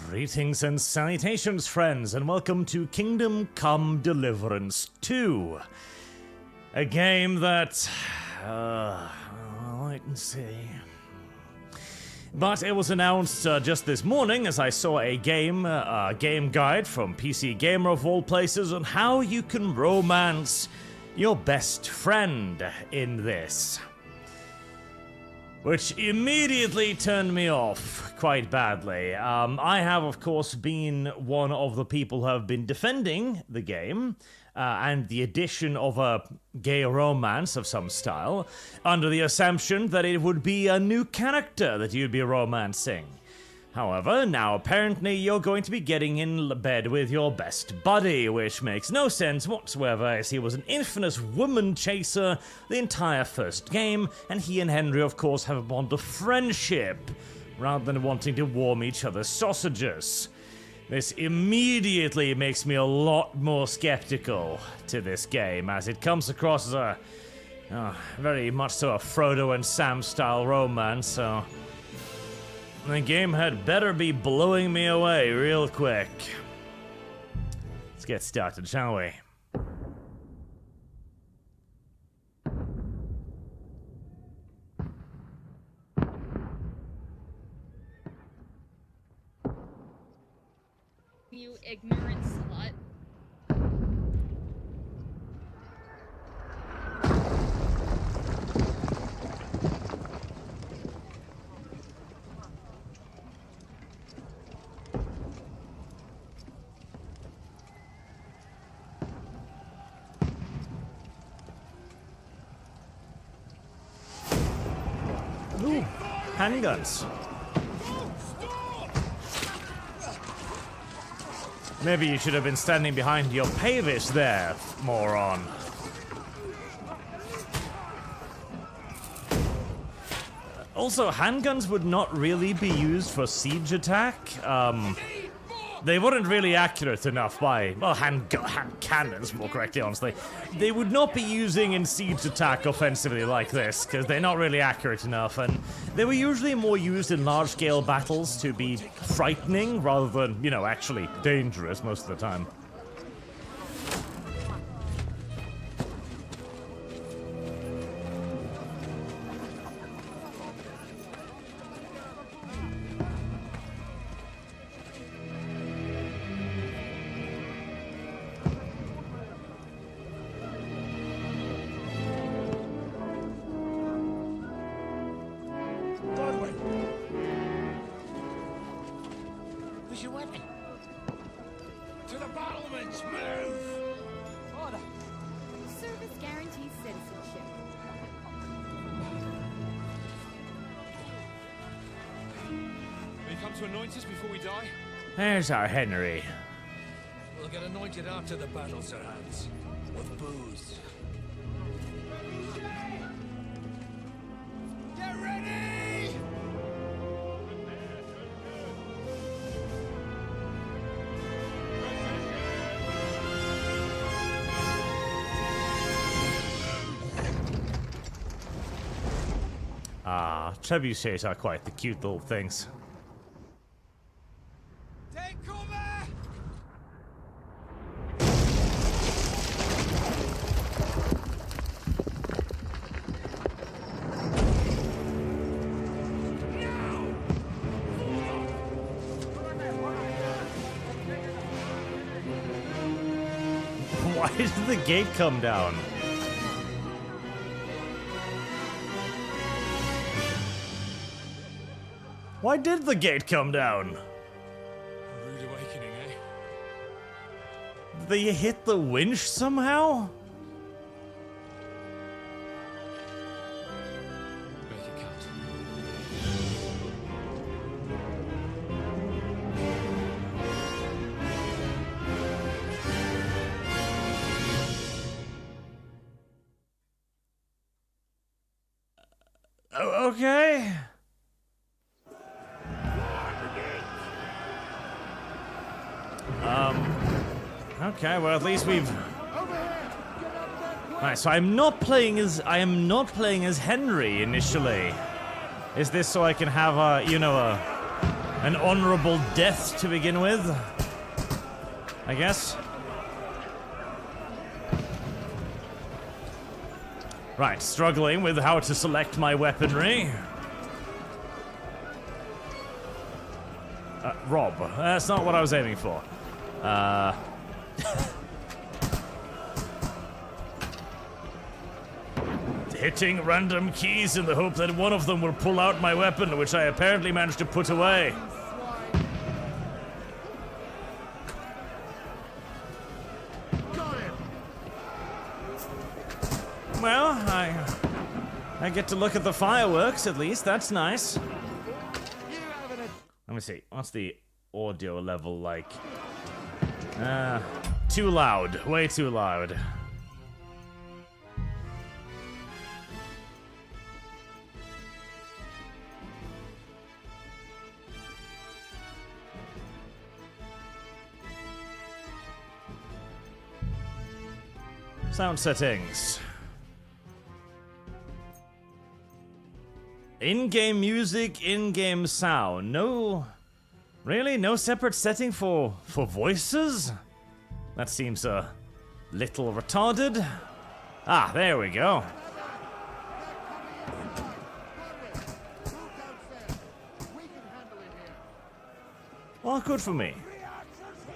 Greetings and salutations, friends, and welcome to Kingdome Come Deliverance 2. A game that... I'll wait and see. But it was announced just this morning as I saw a game guide from PC Gamer of all places on how you can romance your best friend in this. Which immediately turned me off quite badly. I have, of course, been one of the people who have been defending the game and the addition of a gay romance of some style, under the assumption that it would be a new character that you'd be romancing. However, now apparently you're going to be getting in bed with your best buddy, which makes no sense whatsoever, as he was an infamous woman chaser the entire first game, and he and Henry, of course, have a bond of friendship, rather than wanting to warm each other's sausages. This immediately makes me a lot more skeptical to this game, as it comes across as a very much so a Frodo and Sam style romance, so the game had better be blowing me away real quick. Let's get started, shall we? You ignorant slut. Ooh, handguns. Maybe you should have been standing behind your pavis there, moron. Also, handguns would not really be used for siege attack. They weren't really accurate enough by, well, hand cannons, more correctly, honestly. They would not be using in siege attack offensively like this, because they're not really accurate enough, and they were usually more used in large-scale battles to be frightening rather than, you know, actually dangerous most of the time. There's our Henry. We'll get anointed after the battle, Sir Hans. With booze. Get ready! Trebuchets are quite the cute little things. Why did the gate come down? Why did the gate come down? Rude awakening, eh? Did they hit the winch somehow? Make it count. Okay. Okay, well at least we've... Alright, so I am not playing as Henry initially. Is this so I can have a, you know, a an honorable death to begin with, I guess. Right, struggling with how to select my weaponry. Rob. That's not what I was aiming for. Hitting random keys in the hope that one of them will pull out my weapon, which I apparently managed to put away. Well, I get to look at the fireworks at least. That's nice. Let me see. What's the audio level like? Too loud. Way too loud. Sound settings. In-game music, in-game sound. No... Really? No separate setting for voices? That seems a little retarded. Ah, there we go. Well, good for me.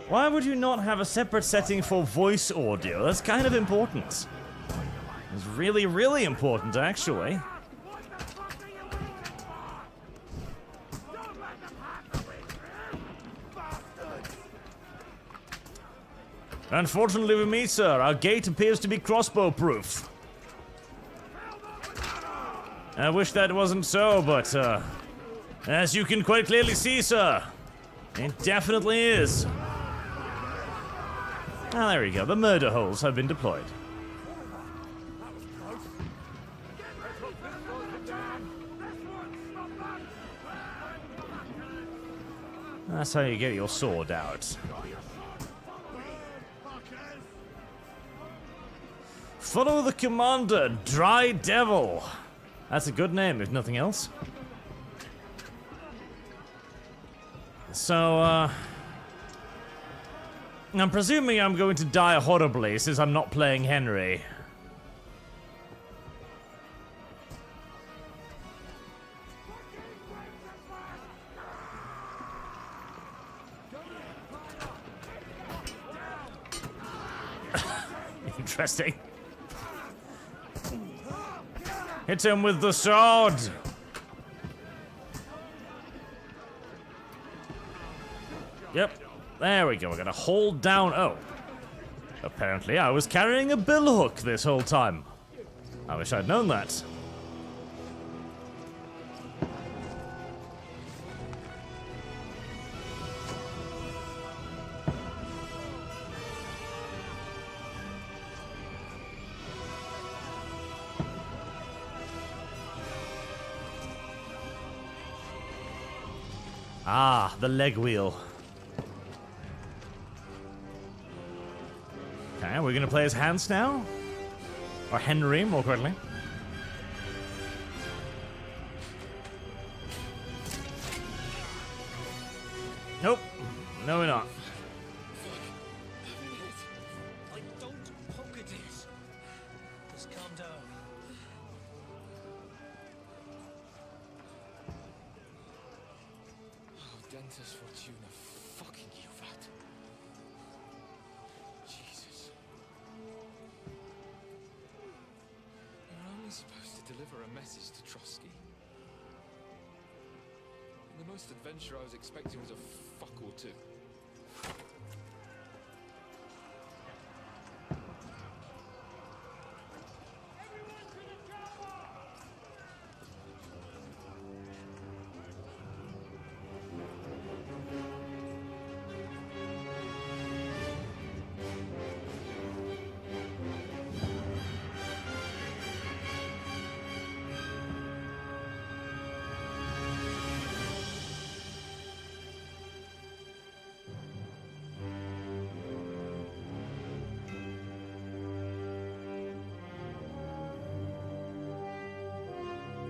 Why would you not have a separate setting for voice audio? That's kind of important. It's really, really important, actually. Unfortunately for me, sir, our gate appears to be crossbow-proof. I wish that wasn't so, but, as you can quite clearly see, sir, it definitely is. Ah, there we go. The murder holes have been deployed. That's how you get your sword out. Follow the commander, Dry Devil. That's a good name, if nothing else. So, I'm presuming I'm going to die horribly since I'm not playing Henry. Interesting. Hit him with the sword! Yep. There we go. We're gonna hold down. Oh. Apparently, I was carrying a billhook this whole time. I wish I'd known that. Ah, the leg wheel. Okay, we're gonna play as Hans now? Or Henry, more correctly. Nope. No, we're not. I don't poke at it. Just calm down. Oh, Dentist Fortuna, fucking you rat. Jesus. You're only supposed to deliver a message to Trosky. The most adventure I was expecting was a fuck or two.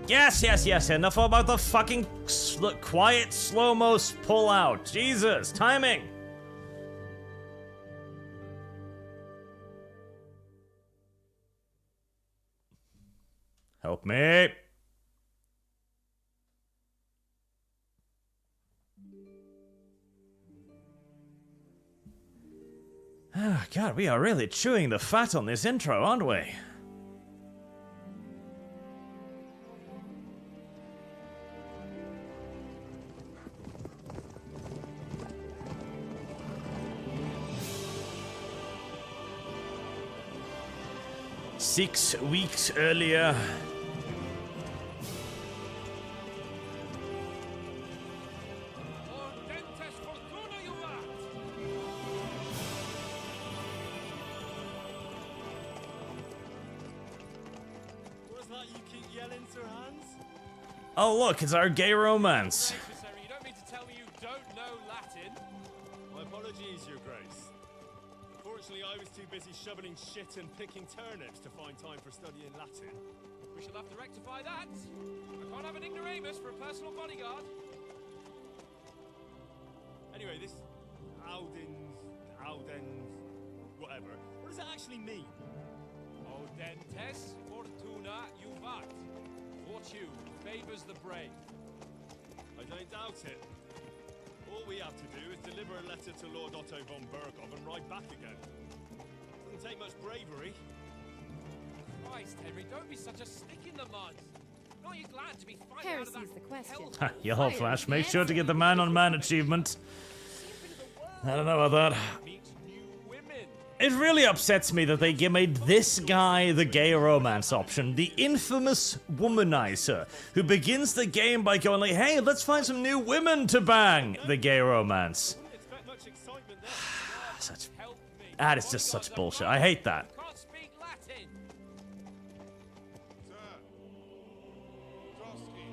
Yes, yes, yes. Enough about the fucking quiet slow-mo pull out. Jesus, timing. Help me. Oh, God, we are really chewing the fat on this intro, aren't we? Six weeks earlier. Oh look, it's our gay romance. You don't mean to tell me you don't know Latin? My apologies, Your Grace. Unfortunately, I was too busy shoveling shit and picking turnips to find time for studying Latin. We shall have to rectify that. I can't have an ignoramus for a personal bodyguard. Anyway, this Audens, whatever. What does that actually mean? Audentes fortuna juvat. Fortune favors the brave. I don't doubt it. All we have to do is deliver a letter to Lord Otto von Berghoff and ride back again. Doesn't take much bravery. Christ, Henry, don't be such a stick in the mud. Aren't you glad to be fighting out of that Heresy's the question. hell? Yellow Flash, make sure to get the man-on-man achievement. I don't know about that. Meet new women. It really upsets me that they made this guy the gay romance option, the infamous womanizer, who begins the game by going like, hey, let's find some new women to bang the gay romance. Wouldn't expect much excitement there. Such, Help me. that is just such bullshit. I hate that. Can't speak Latin. Sir, Trosky.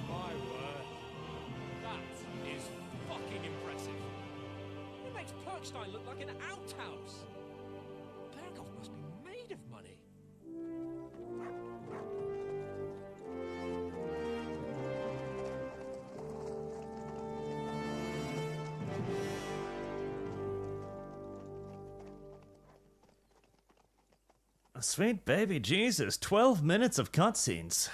My word. That is fucking impressive. It makes Perkstein look like an outhouse. Berghoff must be made of money. Sweet baby Jesus, 12 minutes of cutscenes.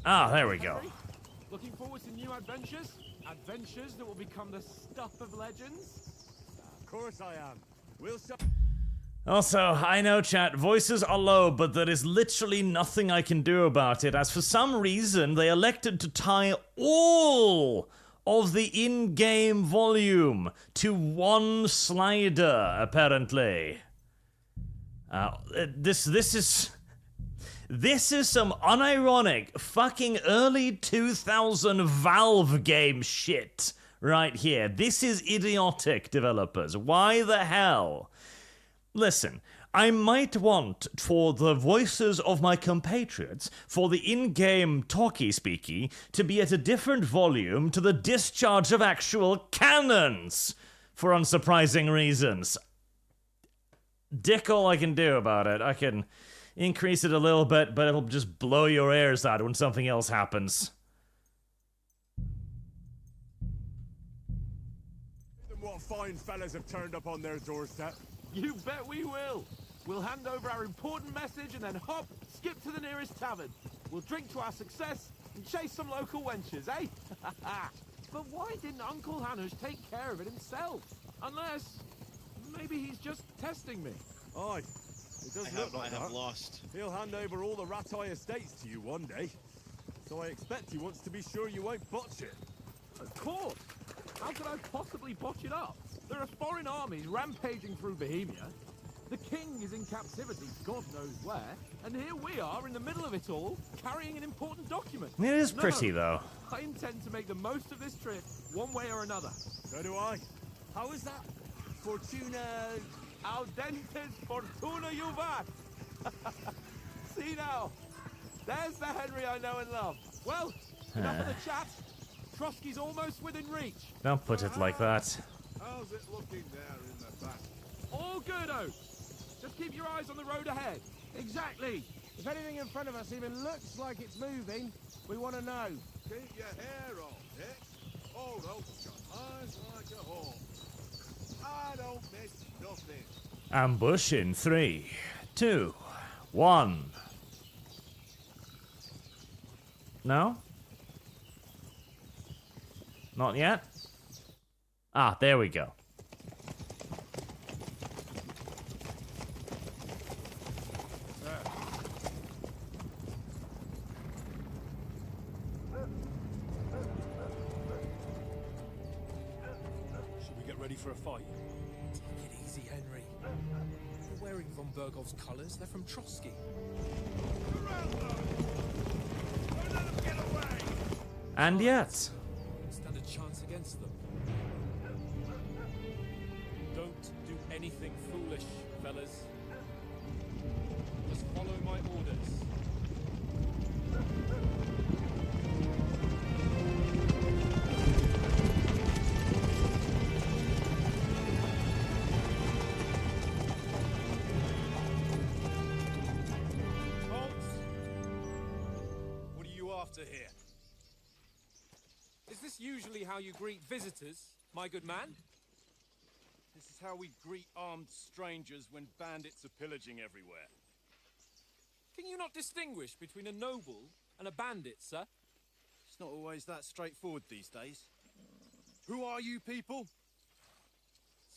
Ah, there we go. Looking forward to new adventures? Adventures that will become the stuff of legends? Of course I am. We'll show. Also, I know, chat, voices are low, but there is literally nothing I can do about it, as for some reason they elected to tie all of the in-game volume to one slider, apparently. This is some unironic fucking early 2000 Valve game shit right here. This is idiotic, developers. Why the hell? Listen, I might want for the voices of my compatriots, for the in-game talkie-speaky, to be at a different volume to the discharge of actual cannons, for unsurprising reasons. Dick all I can do about it. I can increase it a little bit, but it'll just blow your ears out when something else happens. What fine fellas have turned up on their doorstep. You bet we will. We'll hand over our important message and then hop, skip to the nearest tavern. We'll drink to our success and chase some local wenches, eh? But why didn't Uncle Hanush take care of it himself? Unless, maybe he's just testing me. Aye, it does look like I have that. lost. He'll hand over all the Ratai estates to you one day. So I expect he wants to be sure you won't botch it. Of course. How could I possibly botch it up? There are foreign armies rampaging through Bohemia. The king is in captivity, God knows where, and here we are in the middle of it all, carrying an important document. It is No, pretty, though. I intend to make the most of this trip, one way or another. So do I. How is that? Fortuna... Audentes fortuna juvat. See now, there's the Henry I know and love. Well, enough of the chat. Trosky's almost within reach. Don't put it like that. How's it looking there in the back? All good, Oak. Just keep your eyes on the road ahead. Exactly. If anything in front of us even looks like it's moving, we want to know. Keep your hair on, Dick. Old Oak's got eyes like a hawk. I don't miss nothing. Ambush in 3, 2, 1. No? Not yet? Ah, there we go. Should we get ready for a fight? Take it easy, Henry. They're wearing von Bergov's colours. They're from Trosky. And yet. Stand a chance against them. Don't do anything foolish, fellas. Just follow my orders. What are you after here? Is this usually how you greet visitors, my good man? This is how we greet armed strangers when bandits are pillaging everywhere. Can you not distinguish between a noble and a bandit, sir? It's not always that straightforward these days. Who are you people?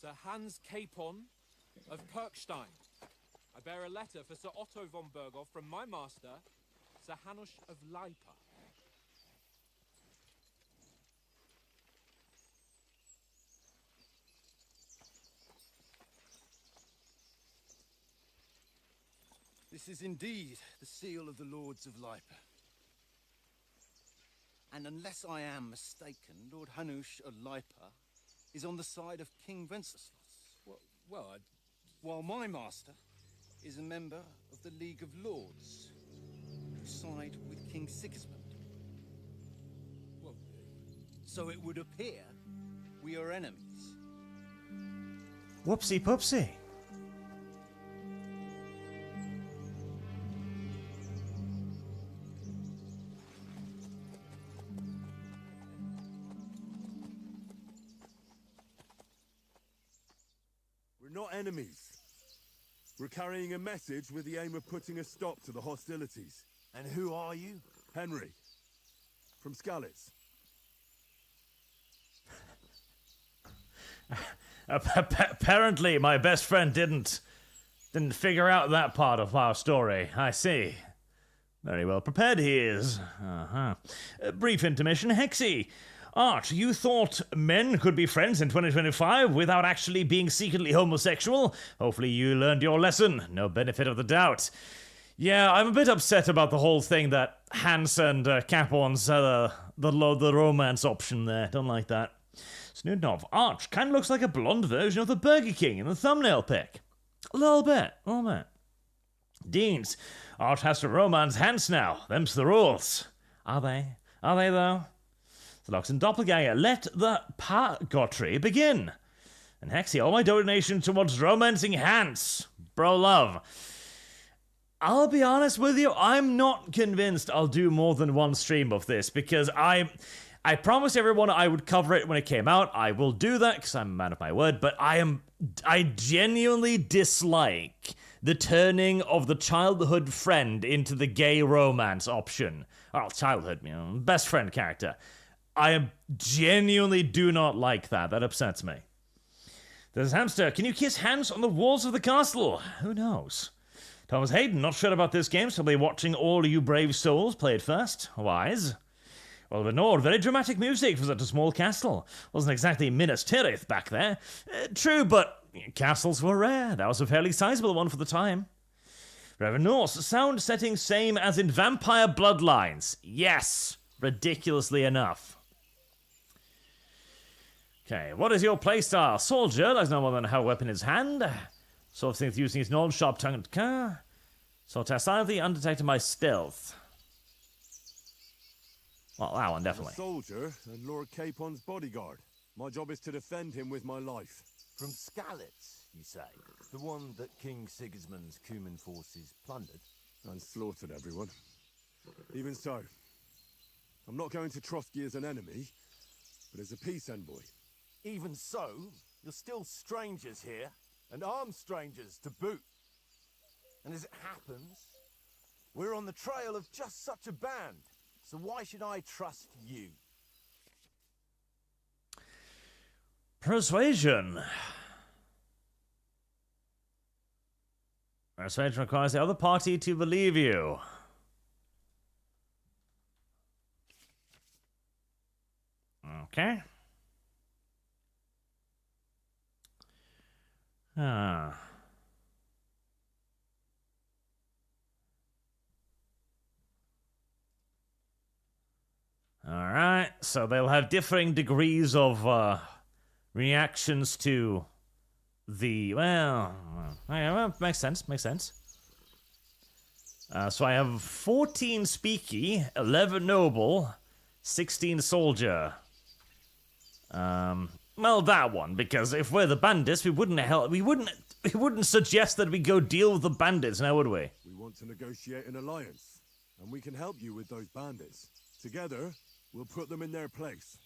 Sir Hans Capon of Perkstein. I bear a letter for Sir Otto von Berghoff from my master, Sir Hanush of Leipa. This is indeed the seal of the Lords of Leipa. And unless I am mistaken, Lord Hanush of Leipa is on the side of King Wenceslas. While my master is a member of the League of Lords, who side with King Sigismund. So it would appear we are enemies. Whoopsie poopsie. We're not enemies. We're carrying a message with the aim of putting a stop to the hostilities. And who are you? Henry, from Skalitz. Apparently, my best friend didn't figure out that part of our story. I see. Very well prepared he is. Brief intermission. Hexy. Art, you thought men could be friends in 2025 without actually being secretly homosexual? Hopefully you learned your lesson. No benefit of the doubt. Yeah, I'm a bit upset about the whole thing that Hans and Capon's the romance option there. Don't like that. Snudnov, Arch kind of looks like a blonde version of the Burger King in the thumbnail pic. A little bit. Deans, Arch has to romance Hans now. Them's the rules. Are they? Are they, though? Lox and Doppelganger, let the purgatory begin. And Hexy, all my donations towards romancing Hans. Bro love. I'll be honest with you, I'm not convinced I'll do more than one stream of this, because I promised everyone I would cover it when it came out. I will do that, because I'm a man of my word, but I genuinely dislike the turning of the childhood friend into the gay romance option. Well, childhood, best friend character. I genuinely do not like that. That upsets me. There's Hamster. Can you kiss Hans on the walls of the castle? Who knows? Thomas Hayden, not sure about this game, so I'll be watching all you brave souls play it first. Wise. Well, Nord, very dramatic music for such a small castle. Wasn't exactly Minas Tirith back there. True, but castles were rare. That was a fairly sizable one for the time. Reverend Norse, sound setting same as in Vampire Bloodlines. Yes. ridiculously enough. Okay, what is your playstyle? Soldier, likes no more than have a weapon in his hand. Sort of things using his knowledge, sharp tongue and car. So test silently, undetected by stealth. Well, that one, definitely. I'm a soldier and Lord Capon's bodyguard. My job is to defend him with my life. From Skalitz, you say? The one that King Sigismund's Cuman forces plundered? And slaughtered everyone. Even so, I'm not going to Trosky as an enemy, but as a peace envoy. Even so, you're still strangers here, and armed strangers to boot. And as it happens, we're on the trail of just such a band, so why should I trust you? Persuasion. Persuasion requires the other party to believe you. Okay. Ah. Alright, so they'll have differing degrees of reactions to the... Well, makes sense, makes sense. So I have 14 speaky, 11 noble, 16 soldier. Well, that one, because if we're the bandits, we wouldn't suggest that we go deal with the bandits, now would we? We want to negotiate an alliance, and we can help you with those bandits. Together, we'll put them in their place,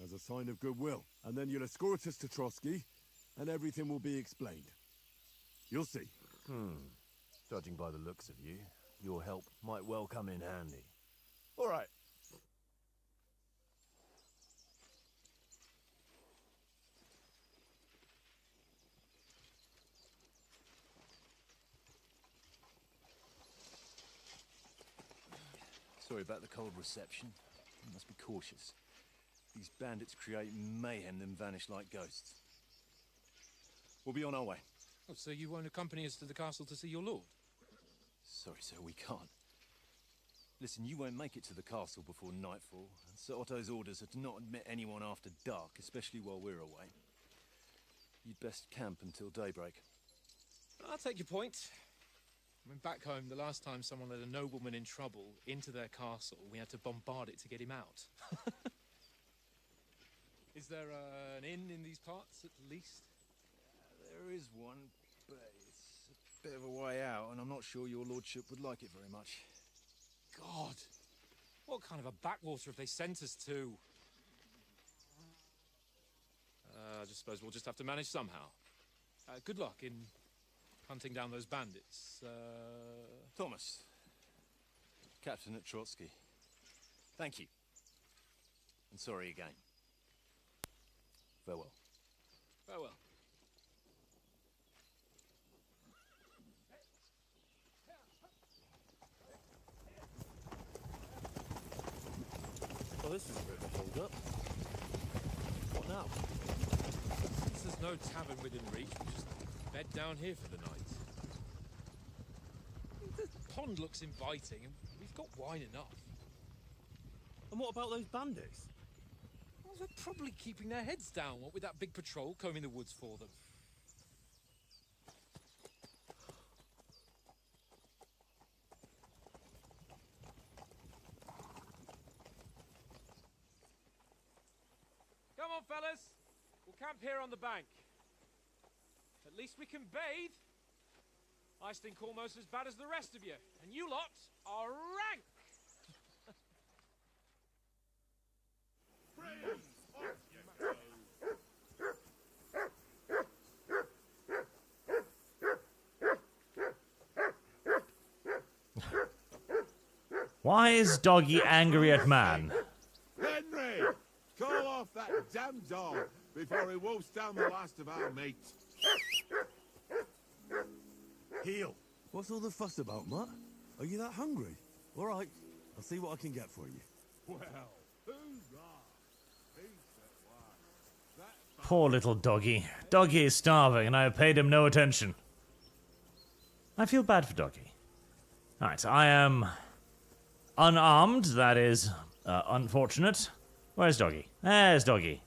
as a sign of goodwill. And then you'll escort us to Trosky, and everything will be explained. You'll see. Judging by the looks of you, your help might well come in handy. All right. Sorry about the cold reception. You must be cautious. These bandits create mayhem, then vanish like ghosts. We'll be on our way. Oh, so you won't accompany us to the castle to see your lord? Sorry, sir, we can't. Listen, you won't make it to the castle before nightfall. And Sir Otto's orders are to not admit anyone after dark, especially while we're away. You'd best camp until daybreak. I'll take your point. I mean, back home, the last time someone led a nobleman in trouble into their castle, we had to bombard it to get him out. Is there an inn in these parts, at least? There is one, but it's a bit of a way out, and I'm not sure your lordship would like it very much. God! What kind of a backwater have they sent us to? I just suppose we'll just have to manage somehow. Good luck in hunting down those bandits. Thomas, Captain at Trosky. Thank you. And sorry again. Farewell. Farewell. Well, this is a bit of a hold-up. What now? Since there's no tavern within reach, we'll just bed down here for the night. The pond looks inviting, and we've got wine enough. And what about those bandits? Well, they're probably keeping their heads down, what with that big patrol combing the woods for them. Come on, fellas. We'll camp here on the bank. At least we can bathe. I stink almost as bad as the rest of you, and you lot are rank. Why is Doggy angry at man? Henry! Call off that damn dog before he wolfs down the last of our mates. Heel! What's all the fuss about, Mutt? Are you that hungry? All right, I'll see what I can get for you. Well, hoorah! Peace at last. Poor little Doggy. Doggy is starving, and I have paid him no attention. I feel bad for Doggy. Alright, I am unarmed, that is, unfortunate. Where's Doggy? There's Doggy.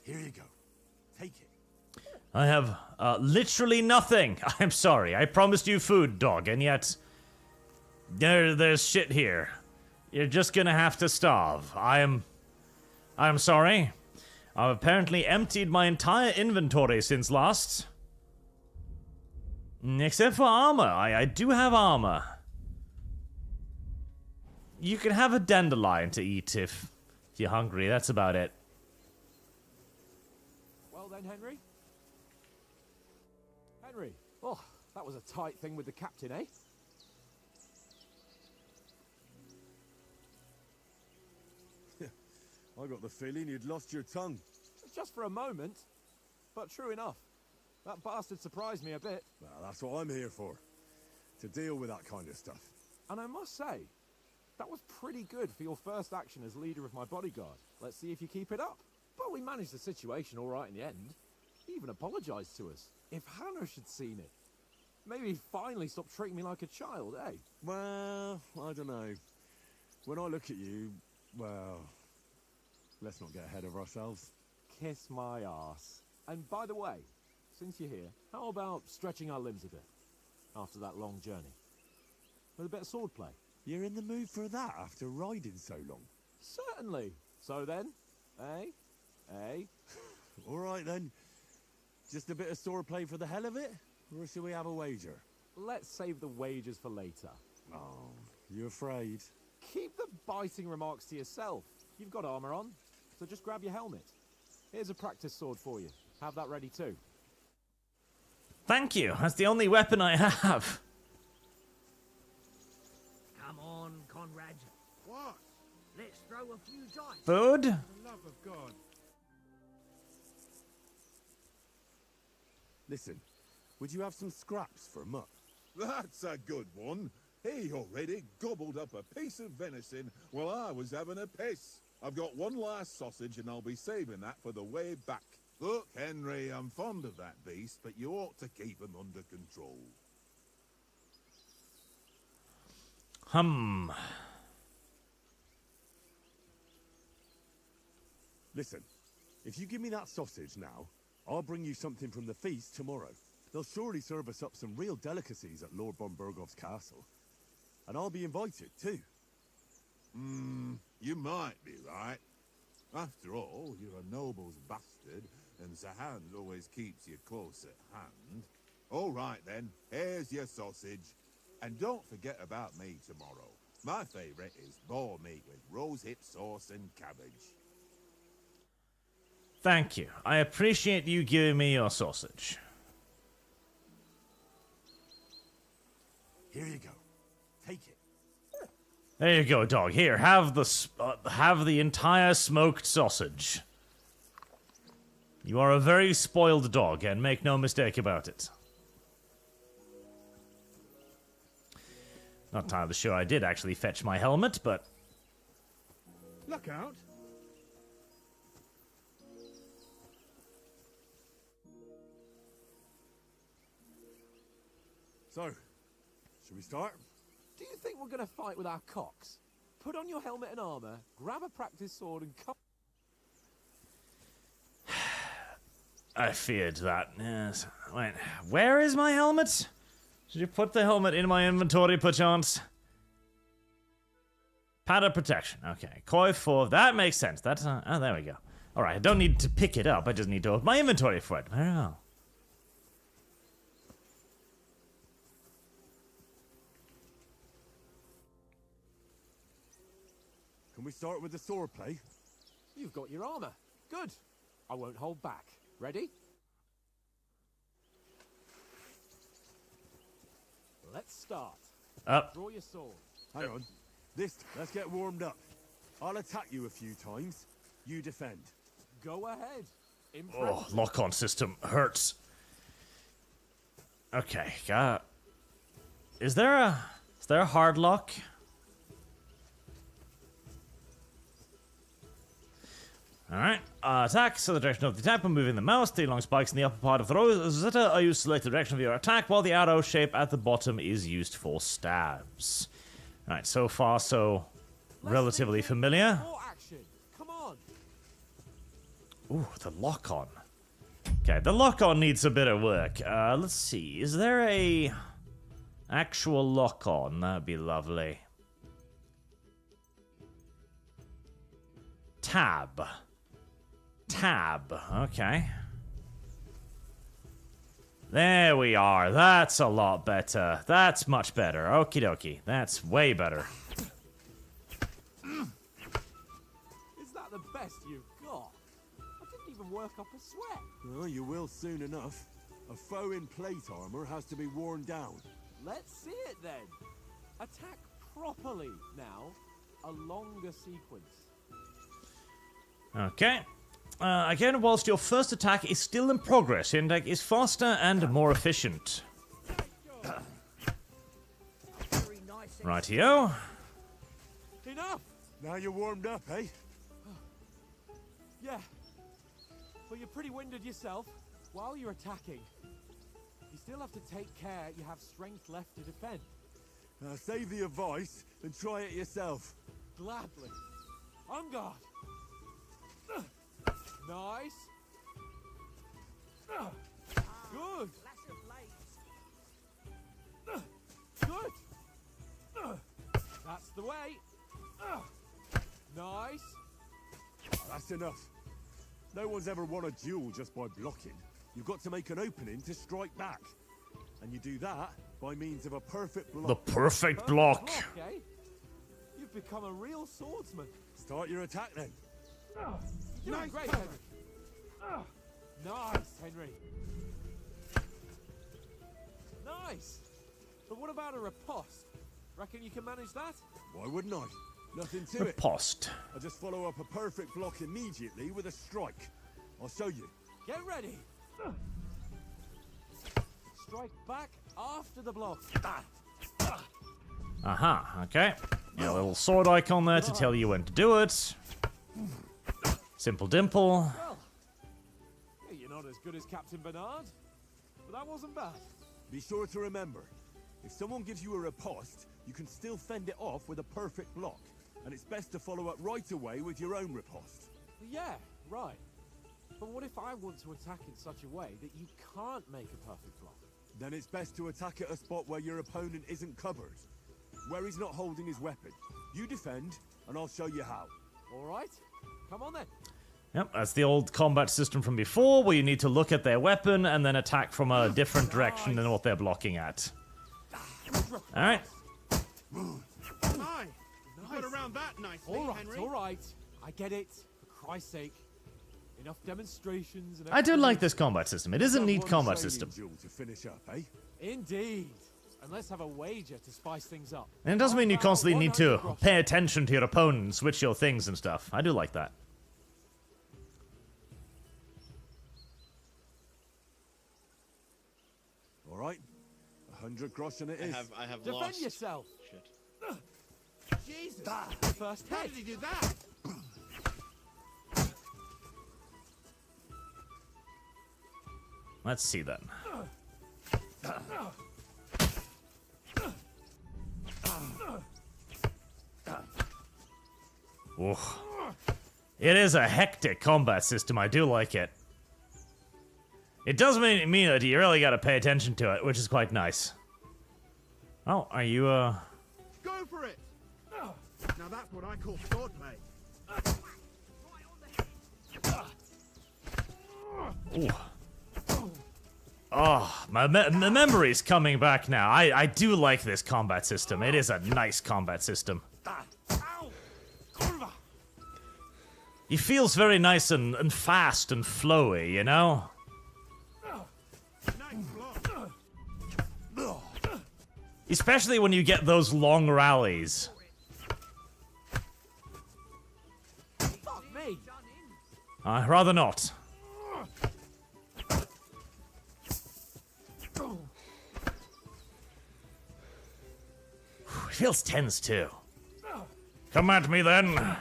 Here you go. Take it. I have literally nothing. I'm sorry. I promised you food, dog, and yet there's shit here. You're just gonna have to starve. I'm sorry. I've apparently emptied my entire inventory since last. Except for armor. I do have armor. You can have a dandelion to eat if you're hungry. That's about it. Well then, Henry. Henry. Oh, that was a tight thing with the captain, eh? I got the feeling you'd lost your tongue. Just for a moment. But true enough. That bastard surprised me a bit. Well, that's what I'm here for. To deal with that kind of stuff. And I must say, that was pretty good for your first action as leader of my bodyguard. Let's see if you keep it up. But we managed the situation all right in the end. He even apologized to us. If Hannah had seen it, maybe he'd finally stop treating me like a child, eh? Well, I don't know. When I look at you, well, let's not get ahead of ourselves. Kiss my arse. And by the way, since you're here, how about stretching our limbs a bit after that long journey? With a bit of swordplay. You're in the mood for that after riding so long? Certainly. So then, eh? Eh? All right then. Just a bit of swordplay for the hell of it? Or should we have a wager? Let's save the wagers for later. Oh, you afraid? Keep the biting remarks to yourself. You've got armor on, so just grab your helmet. Here's a practice sword for you. Have that ready too. Thank you. That's the only weapon I have. Come on, Conrad. What? Let's throw a few dice. Food? For the love of God. Listen, would you have some scraps for Mutt? That's a good one. He already gobbled up a piece of venison while I was having a piss. I've got one last sausage and I'll be saving that for the way back. Look, Henry, I'm fond of that beast, but you ought to keep him under control. Listen, if you give me that sausage now, I'll bring you something from the feast tomorrow. They'll surely serve us up some real delicacies at Lord von Bergov's castle. And I'll be invited, too. You might be right. After all, you're a noble's bastard, and Sir Hans always keeps you close at hand. All right, then. Here's your sausage. And don't forget about me tomorrow. My favourite is boar meat with rosehip sauce and cabbage. Thank you. I appreciate you giving me your sausage. Here you go. Take it. There you go, dog. Here, have the entire smoked sausage. You are a very spoiled dog, and make no mistake about it. Not entirely sure I did actually fetch my helmet, but... Look out. So, should we start? Do you think we're going to fight with our cocks? Put on your helmet and armor, grab a practice sword and come... I feared that, yes. Wait, where is my helmet? Did you put the helmet in my inventory, perchance? Pad of protection, okay. Koi 4, that makes sense. That's, oh, there we go. Alright, I don't need to pick it up, I just need to open my inventory for it. Very well. Can we start with the swordplay? You've got your armor. Good. I won't hold back. Ready? Let's start. Up. Draw your sword. Hang on. Let's get warmed up. I'll attack you a few times. You defend. Go ahead. Oh, lock-on system hurts. Okay, is there a hard lock? Alright, attack, so the direction of the attack by moving the mouse. 3 long spikes in the upper part of the rosetta are used to select the direction of your attack, while the arrow shape at the bottom is used for stabs. Alright, so far so relatively familiar. More action. Come on. Ooh, the lock-on. Okay, the lock-on needs a bit of work. Let's see, is there a actual lock-on? That'd be lovely. Tab. Tab, okay. There we are. That's a lot better. That's much better. Okie dokie. That's way better. Is that the best you've got? I didn't even work up a sweat. Oh, you will soon enough. A foe in plate armor has to be worn down. Let's see it then. Attack properly now. A longer sequence. Okay. Again, whilst your first attack is still in progress, your attack is faster and more efficient. Rightio. Enough! Now you're warmed up, eh? Yeah. But you're pretty winded yourself. While you're attacking, you still have to take care you have strength left to defend. Save the advice and try it yourself. Gladly. On guard. Nice. Good. Good. That's the way. Nice. Oh, that's enough. No one's ever won a duel just by blocking. You've got to make an opening to strike back. And you do that by means of a perfect block. The perfect block. Eh? You've become a real swordsman. Start your attack then. You're doing great, Henry. Nice, Henry. Nice. But what about a riposte? Reckon you can manage that? Why wouldn't I? Nothing to it. Riposte. I just follow up a perfect block immediately with a strike. I'll show you. Get ready. Strike back after the block. Aha, okay. Yeah, a little sword icon there to tell you when to do it. Simple dimple. Well, yeah, you're not as good as Captain Bernard, but that wasn't bad. Be sure to remember, if someone gives you a riposte, you can still fend it off with a perfect block. And it's best to follow up right away with your own riposte. Yeah, right. But what if I want to attack in such a way that you can't make a perfect block? Then it's best to attack at a spot where your opponent isn't covered. Where he's not holding his weapon. You defend, and I'll show you how. All right. Come on then. Yep, that's the old combat system from before, where you need to look at their weapon and then attack from a different direction than what they're blocking at. Alright. Nice. Got around that nicely, Henry. All right. I get it. For Christ's sake. Enough demonstrations and I do like this combat system. It is a neat combat system. Duel to finish up, eh? Indeed. And let's have a wager to spice things up. And it doesn't mean you constantly need to pay attention to your opponent and switch your things and stuff. I do like that. All right. 100 groschen it is. I have Defend lost. yourself. Shit. Jesus. First How hit. did he do that? Let's see then. Ooh. It is a hectic combat system. I do like it. It does mean that you really gotta pay attention to it, which is quite nice. Oh, are you, Go for it. Now that's what I call swordplay. Ooh. Oh, my memory's coming back now. I do like this combat system. It is a nice combat system. It feels very nice and fast and flowy, you know? Nice block. Especially when you get those long rallies. Fuck me. Rather not. It feels tense too. Come at me then,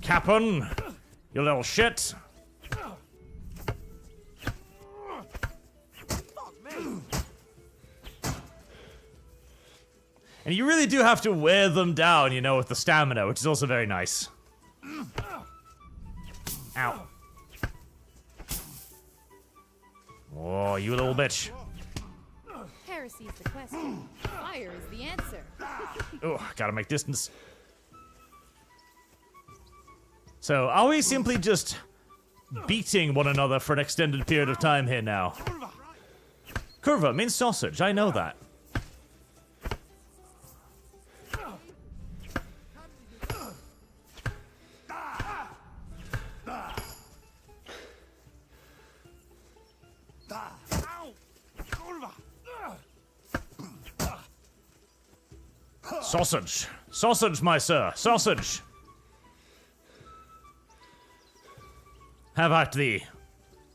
Captain. You little shit. And you really do have to wear them down, you know, with the stamina, which is also very nice. Ow. Oh, you little bitch. Heresy is the question. Fire is the answer. Oh, gotta make distance. So, are we simply just beating one another for an extended period of time here now? Curva means sausage, I know that. Sausage. Sausage, my sir. Sausage. Have at thee.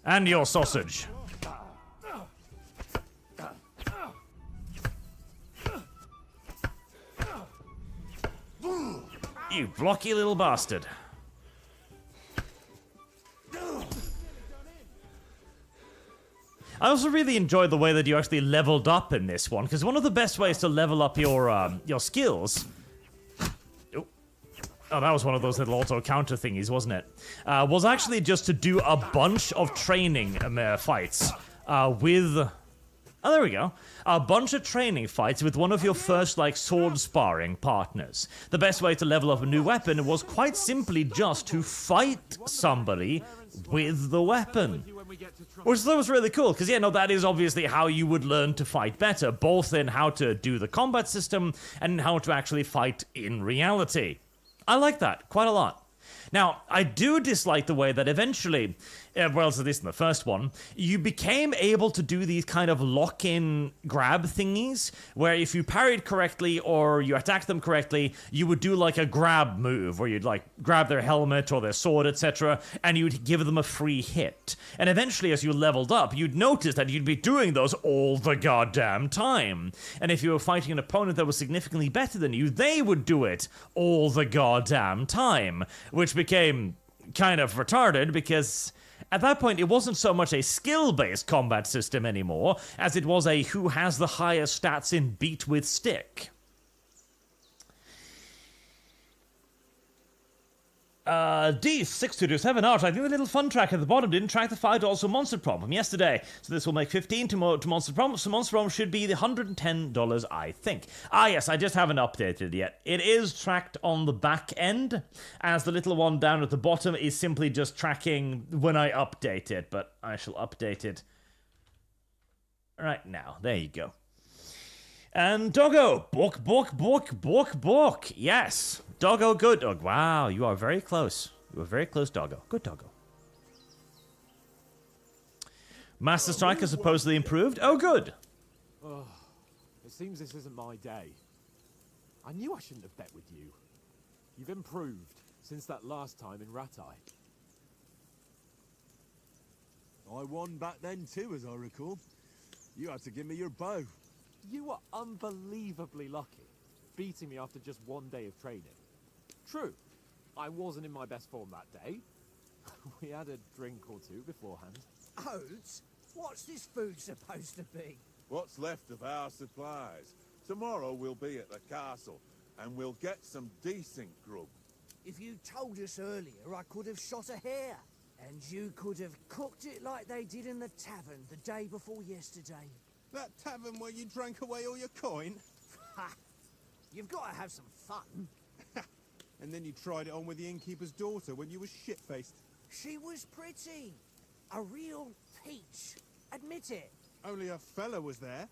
And your sausage. You blocky little bastard. I also really enjoyed the way that you actually leveled up in this one, because one of the best ways to level up your skills... Oh, that was one of those little auto-counter thingies, wasn't it? Was actually just to do a bunch of training fights with... Oh, there we go. A bunch of training fights with one of your first, like, sword sparring partners. The best way to level up a new weapon was quite simply just to fight somebody with the weapon. Which I thought was really cool, because, yeah, no, that is obviously how you would learn to fight better, both in how to do the combat system and how to actually fight in reality. I like that quite a lot. Now, I do dislike the way that eventually, well, at least in the first one, you became able to do these kind of lock-in grab thingies, where if you parried correctly or you attacked them correctly, you would do like a grab move, where you'd like grab their helmet or their sword, etc., and you'd give them a free hit. And eventually, as you leveled up, you'd notice that you'd be doing those all the goddamn time. And if you were fighting an opponent that was significantly better than you, they would do it all the goddamn time, which became kind of retarded because at that point it wasn't so much a skill-based combat system anymore as it was a who has the highest stats in beat with stick. D6227 Art, I think the little fun track at the bottom didn't track the $5 Monster Problem yesterday, so this will make 15 to Monster Problem, so Monster Problem should be the $110, I think. Ah yes, I just haven't updated it yet. It is tracked on the back end, as the little one down at the bottom is simply just tracking when I update it, but I shall update it right now. There you go. And Doggo, bork, yes. Doggo, good dog. Wow, you are very close. You are very close, Doggo. Good Doggo. Master Striker supposedly improved. Oh, good. Oh, it seems this isn't my day. I knew I shouldn't have bet with you. You've improved since that last time in Ratai. I won back then too, as I recall. You had to give me your bow. You were unbelievably lucky, beating me after just one day of training. True, I wasn't in my best form that day. We had a drink or two beforehand. Oats? What's this food supposed to be? What's left of our supplies. Tomorrow we'll be at the castle, and we'll get some decent grub. If you told us earlier, I could have shot a hare. And you could have cooked it like they did in the tavern the day before yesterday. That tavern where you drank away all your coin? Ha! You've got to have some fun. And then you tried it on with the innkeeper's daughter when you were shit-faced. She was pretty. A real peach. Admit it. Only a fella was there.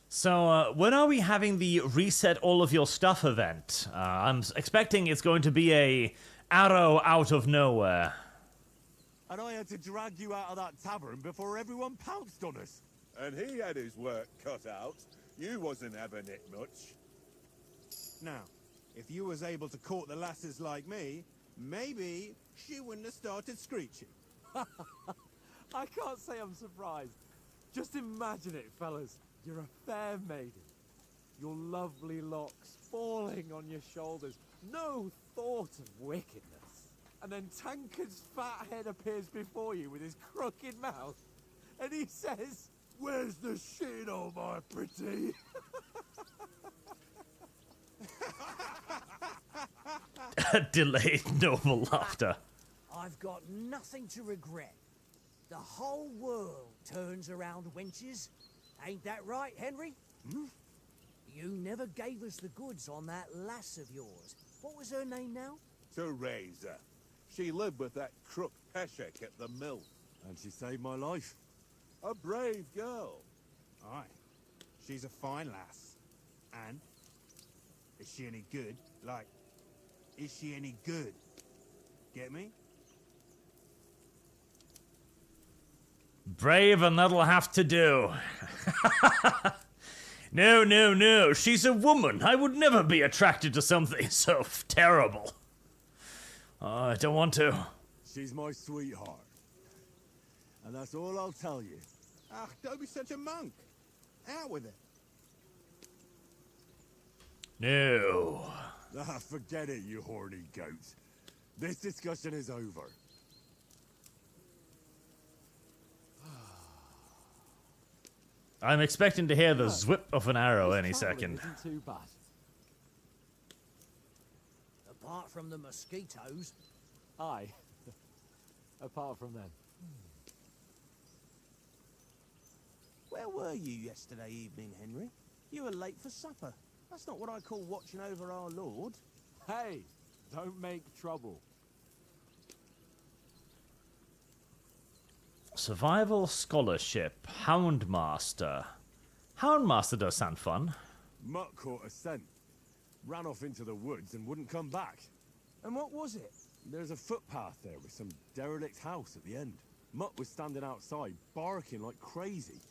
So, when are we having the reset all of your stuff event? I'm expecting it's going to be a arrow out of nowhere. And I had to drag you out of that tavern before everyone pounced on us. And he had his work cut out. You wasn't having it much. Now, if you was able to court the lasses like me, maybe she wouldn't have started screeching. I can't say I'm surprised. Just imagine it, fellas. You're a fair maiden. Your lovely locks falling on your shoulders. No thought of wickedness. And then Tankard's fat head appears before you with his crooked mouth. And he says, Where's the shit, oh my pretty? Delayed normal laughter. I've got nothing to regret. The whole world turns around wenches. Ain't that right, Henry? Hmm? You never gave us the goods on that lass of yours. What was her name now? Teresa. She lived with that crook Peshek at the mill. And she saved my life. A brave girl. Aye. She's a fine lass. And? Is she any good? Like, is she any good? Get me? Brave, and that'll have to do. No, no, no. She's a woman. I would never be attracted to something so terrible. I don't want to. She's my sweetheart. And that's all I'll tell you. Ah, don't be such a monk. Out with it. No. Ah, forget it, you horny goat. This discussion is over. I'm expecting to hear the zwip of an arrow any second. Isn't too bad. Apart from the mosquitoes. Aye. Apart from them. Where were you yesterday evening, Henry? You were late for supper. That's not what I call watching over our Lord. Hey, don't make trouble. Survival Scholarship. Houndmaster. Houndmaster does sound fun. Mutt caught a scent. Ran off into the woods and wouldn't come back. And what was it? There's a footpath there with some derelict house at the end. Mutt was standing outside, barking like crazy.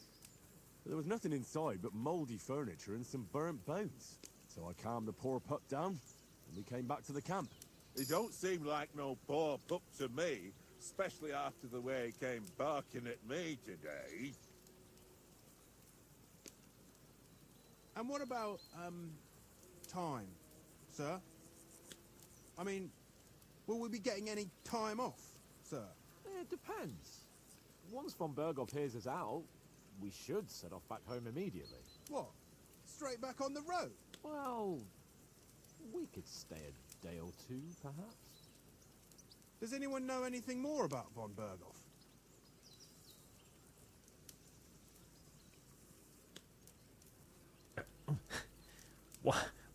But there was nothing inside but mouldy furniture and some burnt bones. So I calmed the poor pup down, and we came back to the camp. He don't seem like no poor pup to me, especially after the way he came barking at me today. And what about, time, sir? I mean, will we be getting any time off, sir? It depends. Once von Berghoff hears us out, we should set off back home immediately. What? Straight back on the road? Well, we could stay a day or two, perhaps. Does anyone know anything more about von Berghoff?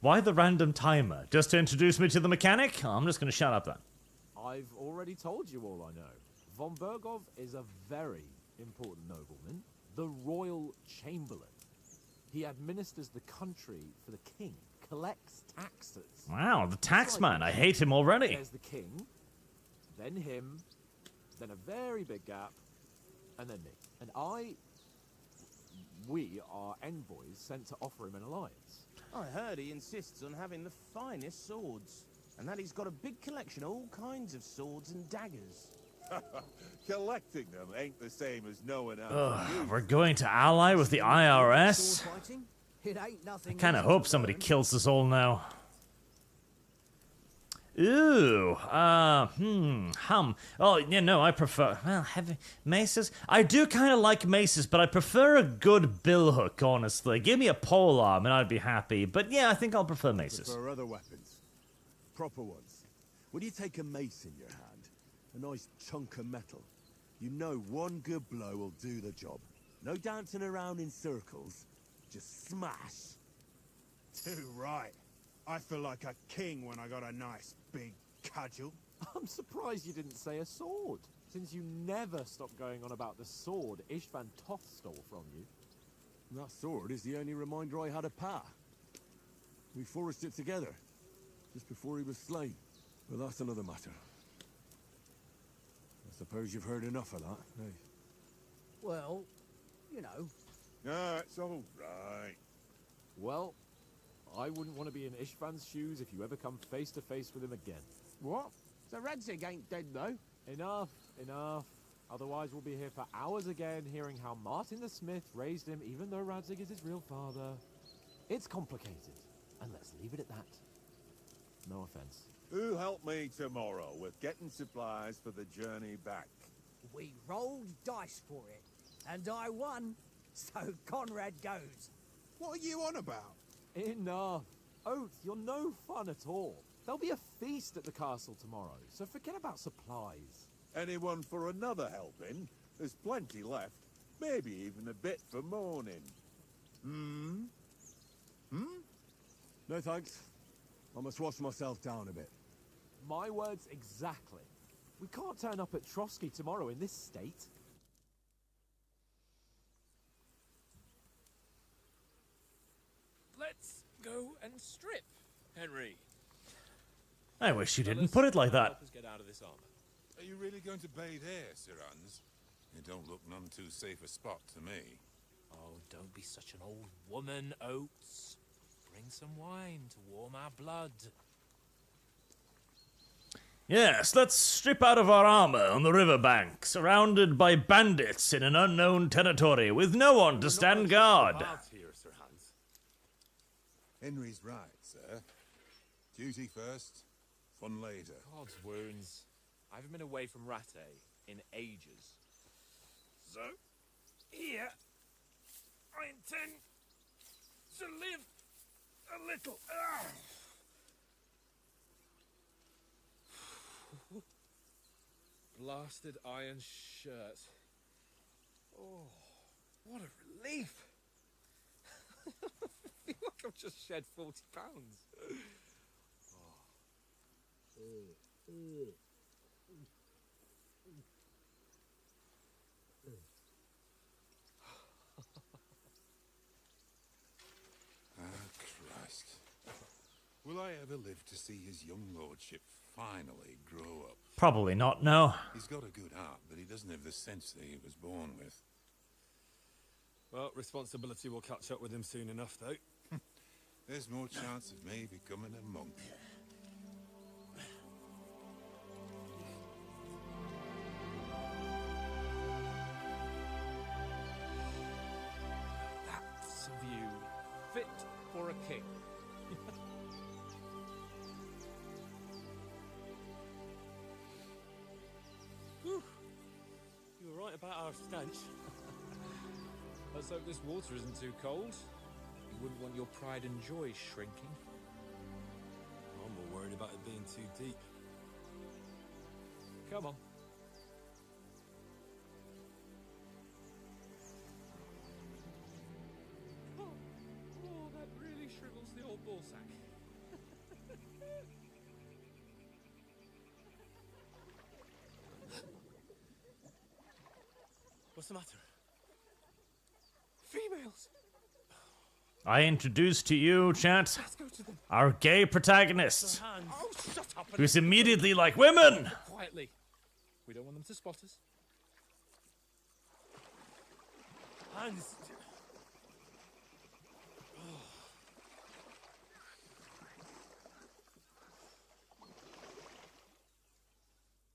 Why the random timer? Just to introduce me to the mechanic? Oh, I'm just going to shut up then. I've already told you all I know. Von Berghoff is a very important nobleman, the Royal Chamberlain. He administers the country for the king, collects taxes. Wow, the taxman. I hate him already. There's the king, then him, then a very big gap, and then me. And we are envoys sent to offer him an alliance. I heard he insists on having the finest swords, and that he's got a big collection of all kinds of swords and daggers. Collecting them ain't the same as knowing how to use. We're going to ally with the IRS? It ain't nothing. I kind of hope somebody kills us all now. Ooh, Oh, yeah, no, I prefer, well, heavy maces. I do kind of like maces, but I prefer a good billhook, honestly. Give me a polearm and I'd be happy. But yeah, I think I'll prefer maces. I prefer other weapons. Proper ones. When you take a mace in your hand, a nice chunk of metal, you know one good blow will do the job. No dancing around in circles. Just smash. Too right. I feel like a king when I got a nice big cudgel. I'm surprised you didn't say a sword, since you never stop going on about the sword Istvan Toth stole from you. That sword is the only reminder I had of Pa. We forged it together, just before he was slain. But that's another matter. I suppose you've heard enough of that, eh? Well, you know. No, it's all right. Well, I wouldn't want to be in Istvan's shoes if you ever come face to face with him again. What? So Radzig ain't dead, though? Enough, enough. Otherwise we'll be here for hours again hearing how Martin the Smith raised him even though Radzig is his real father. It's complicated, and let's leave it at that. No offense. Who help me tomorrow with getting supplies for the journey back? We rolled dice for it, and I won, so Conrad goes. What are you on about? Enough. Oath, you're no fun at all. There'll be a feast at the castle tomorrow, so forget about supplies. Anyone for another helping? There's plenty left. Maybe even a bit for morning. No thanks. I must wash myself down a bit. My words exactly. We can't turn up at Trosky tomorrow in this state. Let's go and strip, Henry. I wish you didn't put it like that. Help us get out of this armor. Are you really going to bathe here, Sir Hans? It don't look none too safe a spot to me. Oh, don't be such an old woman, Oates. Bring some wine to warm our blood. Yes, let's strip out of our armor on the riverbank, surrounded by bandits in an unknown territory, with no one to stand guard. Here, Sir Hans. Henry's right, sir. Duty first, fun later. God's wounds. I haven't been away from Rattay in ages. So, here, I intend to live a little. Blasted iron shirt. Oh, what a relief! I feel like I've just shed 40 pounds. Christ. Will I ever live to see his young lordship finally grow up? Probably not, no. He's got a good heart, but he doesn't have the sense that he was born with. Well, responsibility will catch up with him soon enough, though. There's more chance of me becoming a monk. That's a view fit for a king. Whew. You were right about our stench. Let's hope this water isn't too cold. You wouldn't want your pride and joy shrinking. I'm more worried about it being too deep. Come on. Oh, that really shrivels the old ballsack. What's the matter? Females! I introduce to you, chat, Let's go to them. our gay protagonist, Oh, shut up and who's immediately like, women! quietly. We don't want them to spot us. Hans!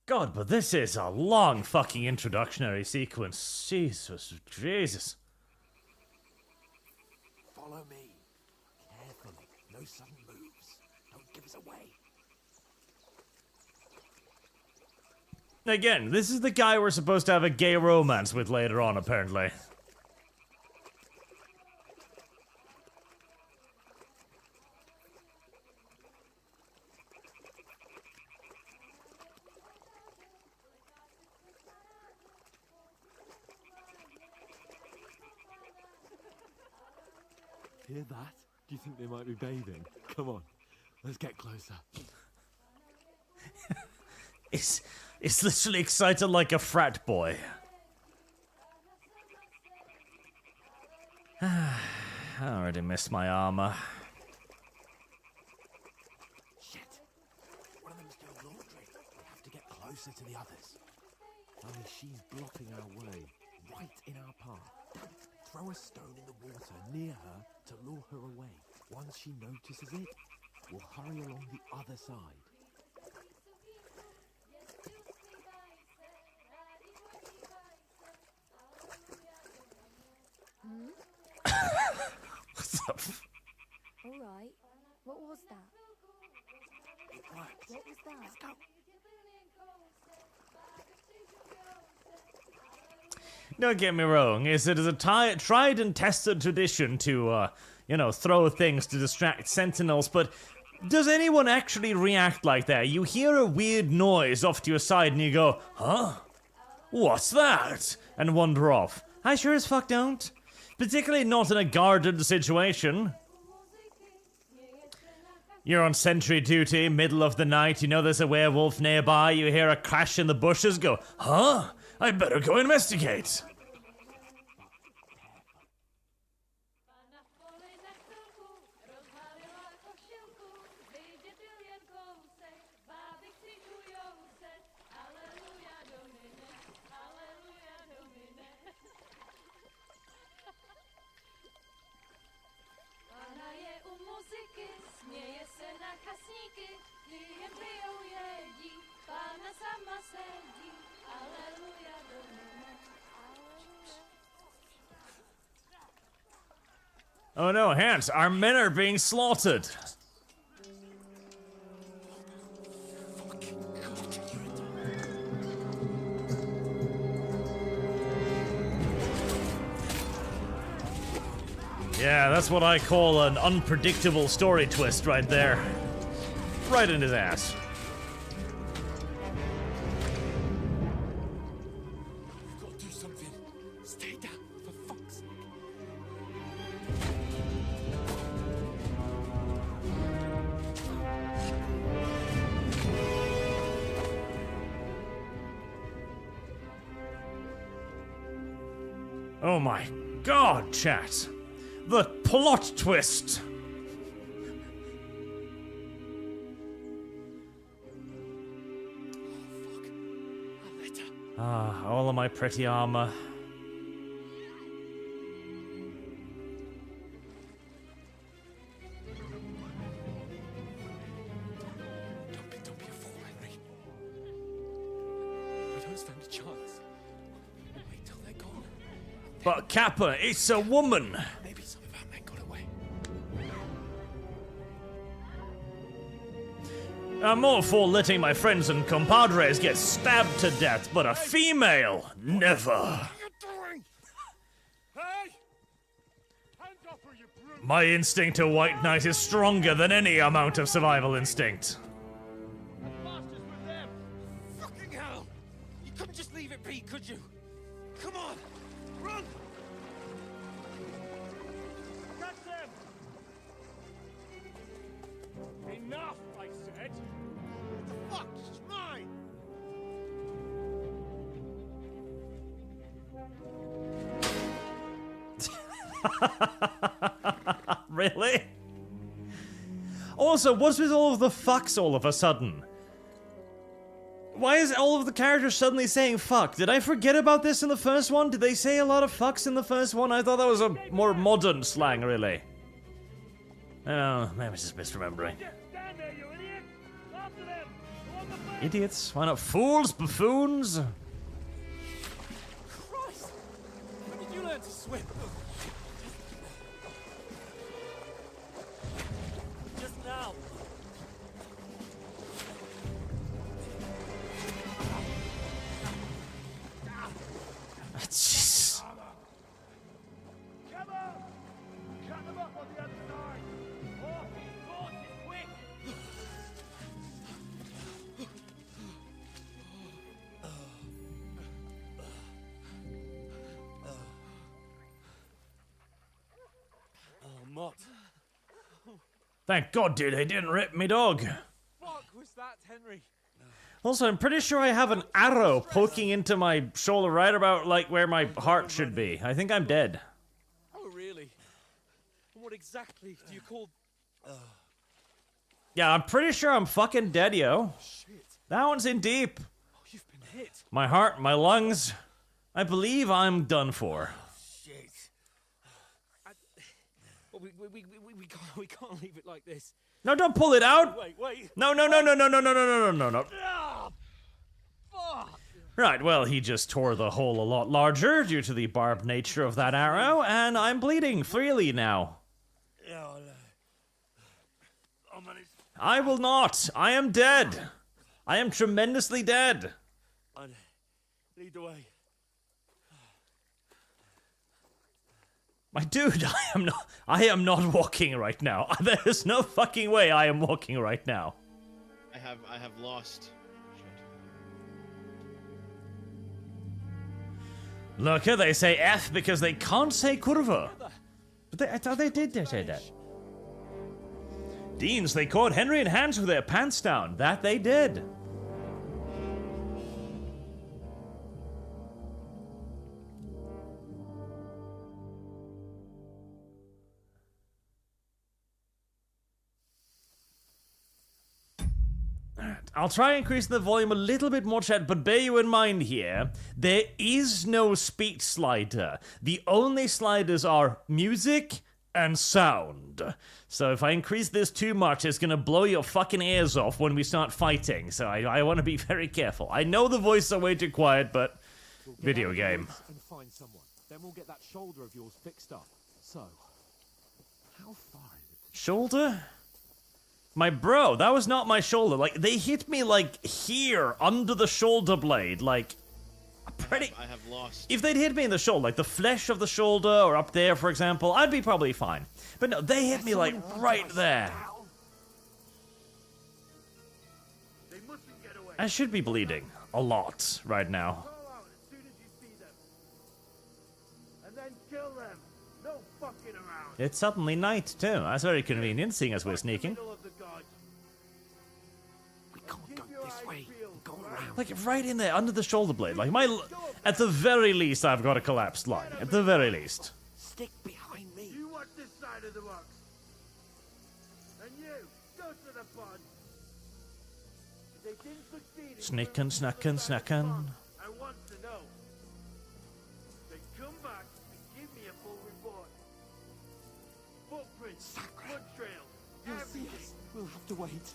God, but this is a long fucking introductory sequence. Jesus. Follow me. Carefully. No sudden moves. Don't give us away. Again, this is the guy we're supposed to have a gay romance with later on, apparently. Hear that? Do you think they might be bathing? Come on, let's get closer. It's literally excited like a frat boy. I already missed my armor. Shit. One of them's doing laundry. We have to get closer to the others. Only she's blocking our way, right in our path. Damn it. Throw a stone in the water near her to lure her away. Once she notices it, we'll hurry along the other side. What the f- All right. What was that? It Right. What was that? Let's go. Don't get me wrong, it is a tried and tested tradition to, throw things to distract sentinels, but does anyone actually react like that? You hear a weird noise off to your side and you go, huh? What's that? And wander off. I sure as fuck don't. Particularly not in a guarded situation. You're on sentry duty, middle of the night, you know there's a werewolf nearby, you hear a crash in the bushes, go, huh? I better go investigate. Oh no, Hans, our men are being slaughtered. Yeah, that's what I call an unpredictable story twist right there. Right in his ass. We've got to do something. Stay down, for fuck's sake. Oh my god, chat. The plot twist. Ah, all of my pretty armor. Don't be a fool, Henry. We don't stand a chance. We'll wait till they're gone. But Kappa, it's a woman. Maybe some of our men got away. I'm all for letting my friends and compadres get stabbed to death, but a female, never. What are you doing? Hey! Hands up or you brute! My instinct to White Knight is stronger than any amount of survival instinct. Bastards with them! Fucking hell! You couldn't just leave it be, could you? Come on! Run! Catch them! Enough, I said! Fuck, it's mine! Really? Also, what's with all of the fucks all of a sudden? Why is all of the characters suddenly saying fuck? Did I forget about this in the first one? Did they say a lot of fucks in the first one? I thought that was a more modern slang, really. Oh, maybe I'm just misremembering. Stand there, you idiot! After them! Go on the back! Idiots? Why not fools? Buffoons? Christ! When did you learn to swim? Just now! Jeez. Come on! Cut them up on the other side! Horses, quick! Oh, Mott. Thank God, dude, they didn't rip me dog. Fuck was that, Henry? Also, I'm pretty sure I have an arrow poking into my shoulder right about, like, where my heart should be. I think I'm dead. Oh, really? And what exactly do you call... Yeah, I'm pretty sure I'm fucking dead, yo. Shit. That one's in deep. Oh, you've been hit. My heart, my lungs. I believe I'm done for. Shit. Well, we can't leave it like this. No, don't pull it out. Wait. No. Ah, fuck. Right, well, he just tore the hole a lot larger due to the barbed nature of that arrow, and I'm bleeding freely now. I will not. I am dead. I am tremendously dead. Lead the way. My dude, I am not walking right now. There's no fucking way I am walking right now. I have lost. Look, they say F because they can't say curva. But I thought they did say that. Deans, they caught Henry and Hans with their pants down. That they did. I'll try and increase the volume a little bit more, chat, but bear you in mind here, there is no speech slider. The only sliders are music and sound. So if I increase this too much, it's gonna blow your fucking ears off when we start fighting. So I want to be very careful. I know the voices are way too quiet, but video game. And find someone. Then we'll get that shoulder of yours fixed up. So, how far is it? Shoulder? My bro, that was not my shoulder. Like, they hit me, like, here, under the shoulder blade. Like, pretty... I have lost. If they'd hit me in the shoulder, like the flesh of the shoulder, or up there, for example, I'd be probably fine. But no, they hit me, like, right there. I should be bleeding a lot right now. It's suddenly night, too. That's very convenient, seeing as we're sneaking. We can't go this way. Go around. Like, right in there, under the shoulder blade. Like, at the very least, I've got a collapsed line. At the very least. Stick behind me. You watch this side of the rocks. And you, go to the pond. If they didn't succeed... Sneakin', snackin', snackin'. I want to know. Then come back and give me a full report. Footprints, foot trail, everything. We'll have to wait.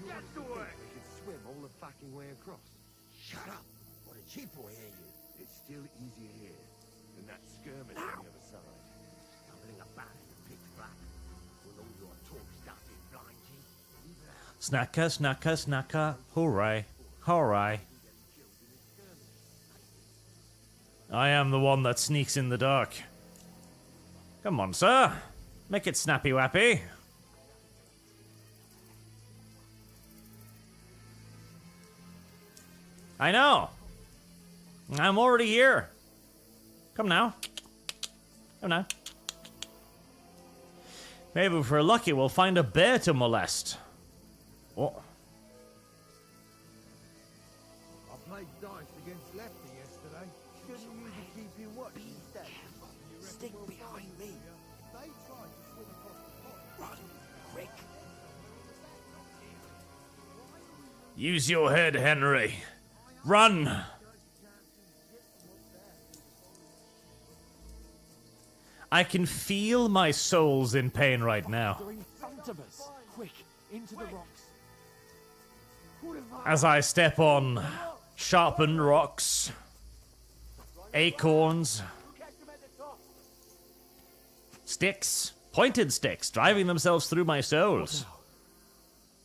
Get to work. We can swim all the fucking way across. Shut up, or the chief will hear you. It's still easier here than that skirmish on the other side. Stumbling about in the pitch black. Will all your talk started blind you? Snacka, snacka, snacka. Hooray. Hooray. I am the one that sneaks in the dark. Come on, sir. Make it snappy-wappy. I know. I'm already here. Come now. Come now. Maybe if we're lucky, we'll find a bear to molest. Oh. I played dice against Lefty yesterday. Shouldn't you be keeping watch instead? Stick behind me. They tried to swim across the pond. Run, quick. Use your head, Henry. Run! I can feel my soul's in pain right now. They're in front of us. Quick, into the rocks. As I step on sharpened rocks, acorns, sticks, pointed sticks, driving themselves through my soles.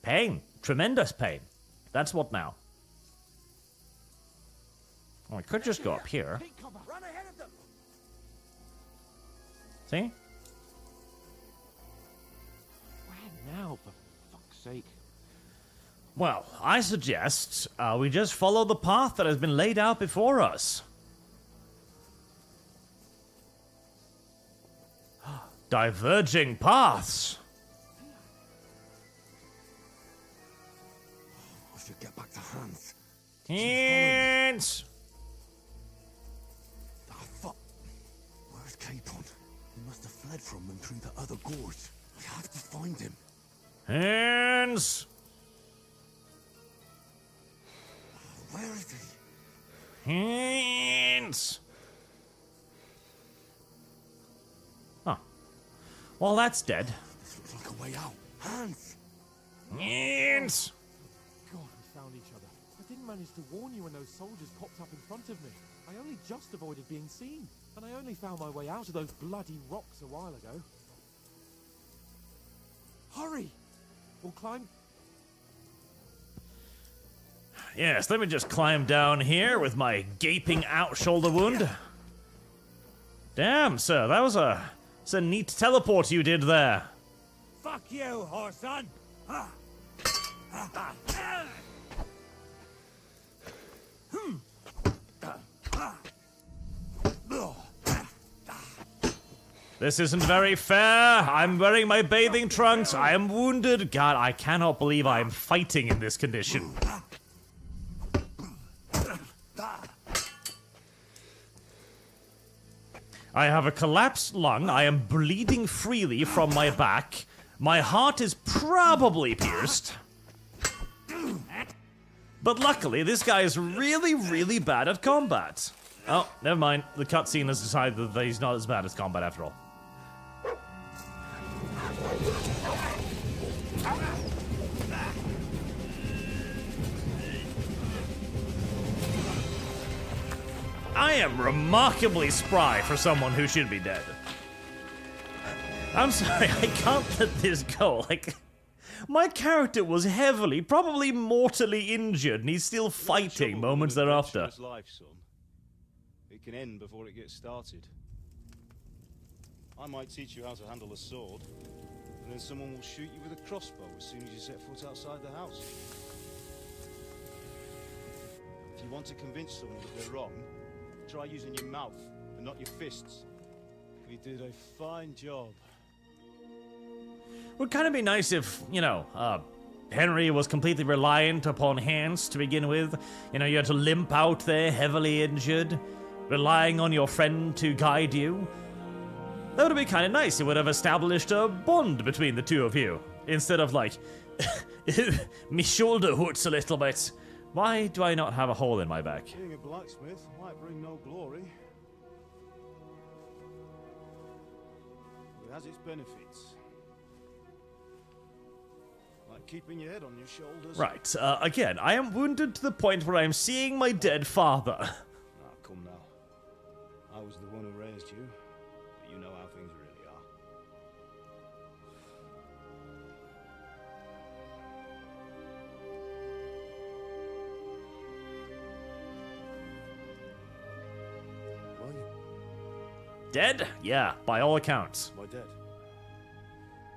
Pain. Tremendous pain. That's what now. Oh, I could just go up here. Run ahead of them. See? Where now, for fuck's sake? Well, I suggest we just follow the path that has been laid out before us. Diverging paths. I should get back to Hans. Hands. Ah, fuck. Where's Capon? He must have fled from them through the other gorge. We have to find him. Hands. Where is he? Hands. Huh. Well, that's dead. This looks like a way out. Hans! Hands. God, we found each other. I didn't manage to warn you when those soldiers popped up in front of me. I only just avoided being seen. And I only found my way out of those bloody rocks a while ago. Hurry! We'll climb Yes, let me just climb down here with my gaping out shoulder wound. Damn, sir, that was a neat teleport you did there. Fuck you, whoreson! This isn't very fair. I'm wearing my bathing trunks. I am wounded. God, I cannot believe I am fighting in this condition. I have a collapsed lung. I am bleeding freely from my back. My heart is probably pierced. But luckily, this guy is really, really bad at combat. Oh, never mind. The cutscene has decided that he's not as bad at combat after all. I am remarkably spry for someone who should be dead. I'm sorry, I can't let this go. Like, my character was heavily, probably mortally injured, and he's still fighting moments thereafter. Life, son. It can end before it gets started. I might teach you how to handle a sword, and then someone will shoot you with a crossbow as soon as you set foot outside the house. If you want to convince someone that they're wrong, try using your mouth and not your fists. We did a fine job. Would kind of be nice if, you know, Henry was completely reliant upon hands to begin with. You know, you had to limp out there, heavily injured, relying on your friend to guide you. That would have been kind of nice. It would have established a bond between the two of you. Instead of like, me shoulder hurts a little bit. Why do I not have a hole in my back? Being a blacksmith might bring no glory. It has its benefits. Like keeping your head on your shoulders. Right, again, I am wounded to the point where I am seeing my dead father. Ah, come now. I was the one who raised you, but you know how things really are. Why? Dead? Yeah, by all accounts. Why dead?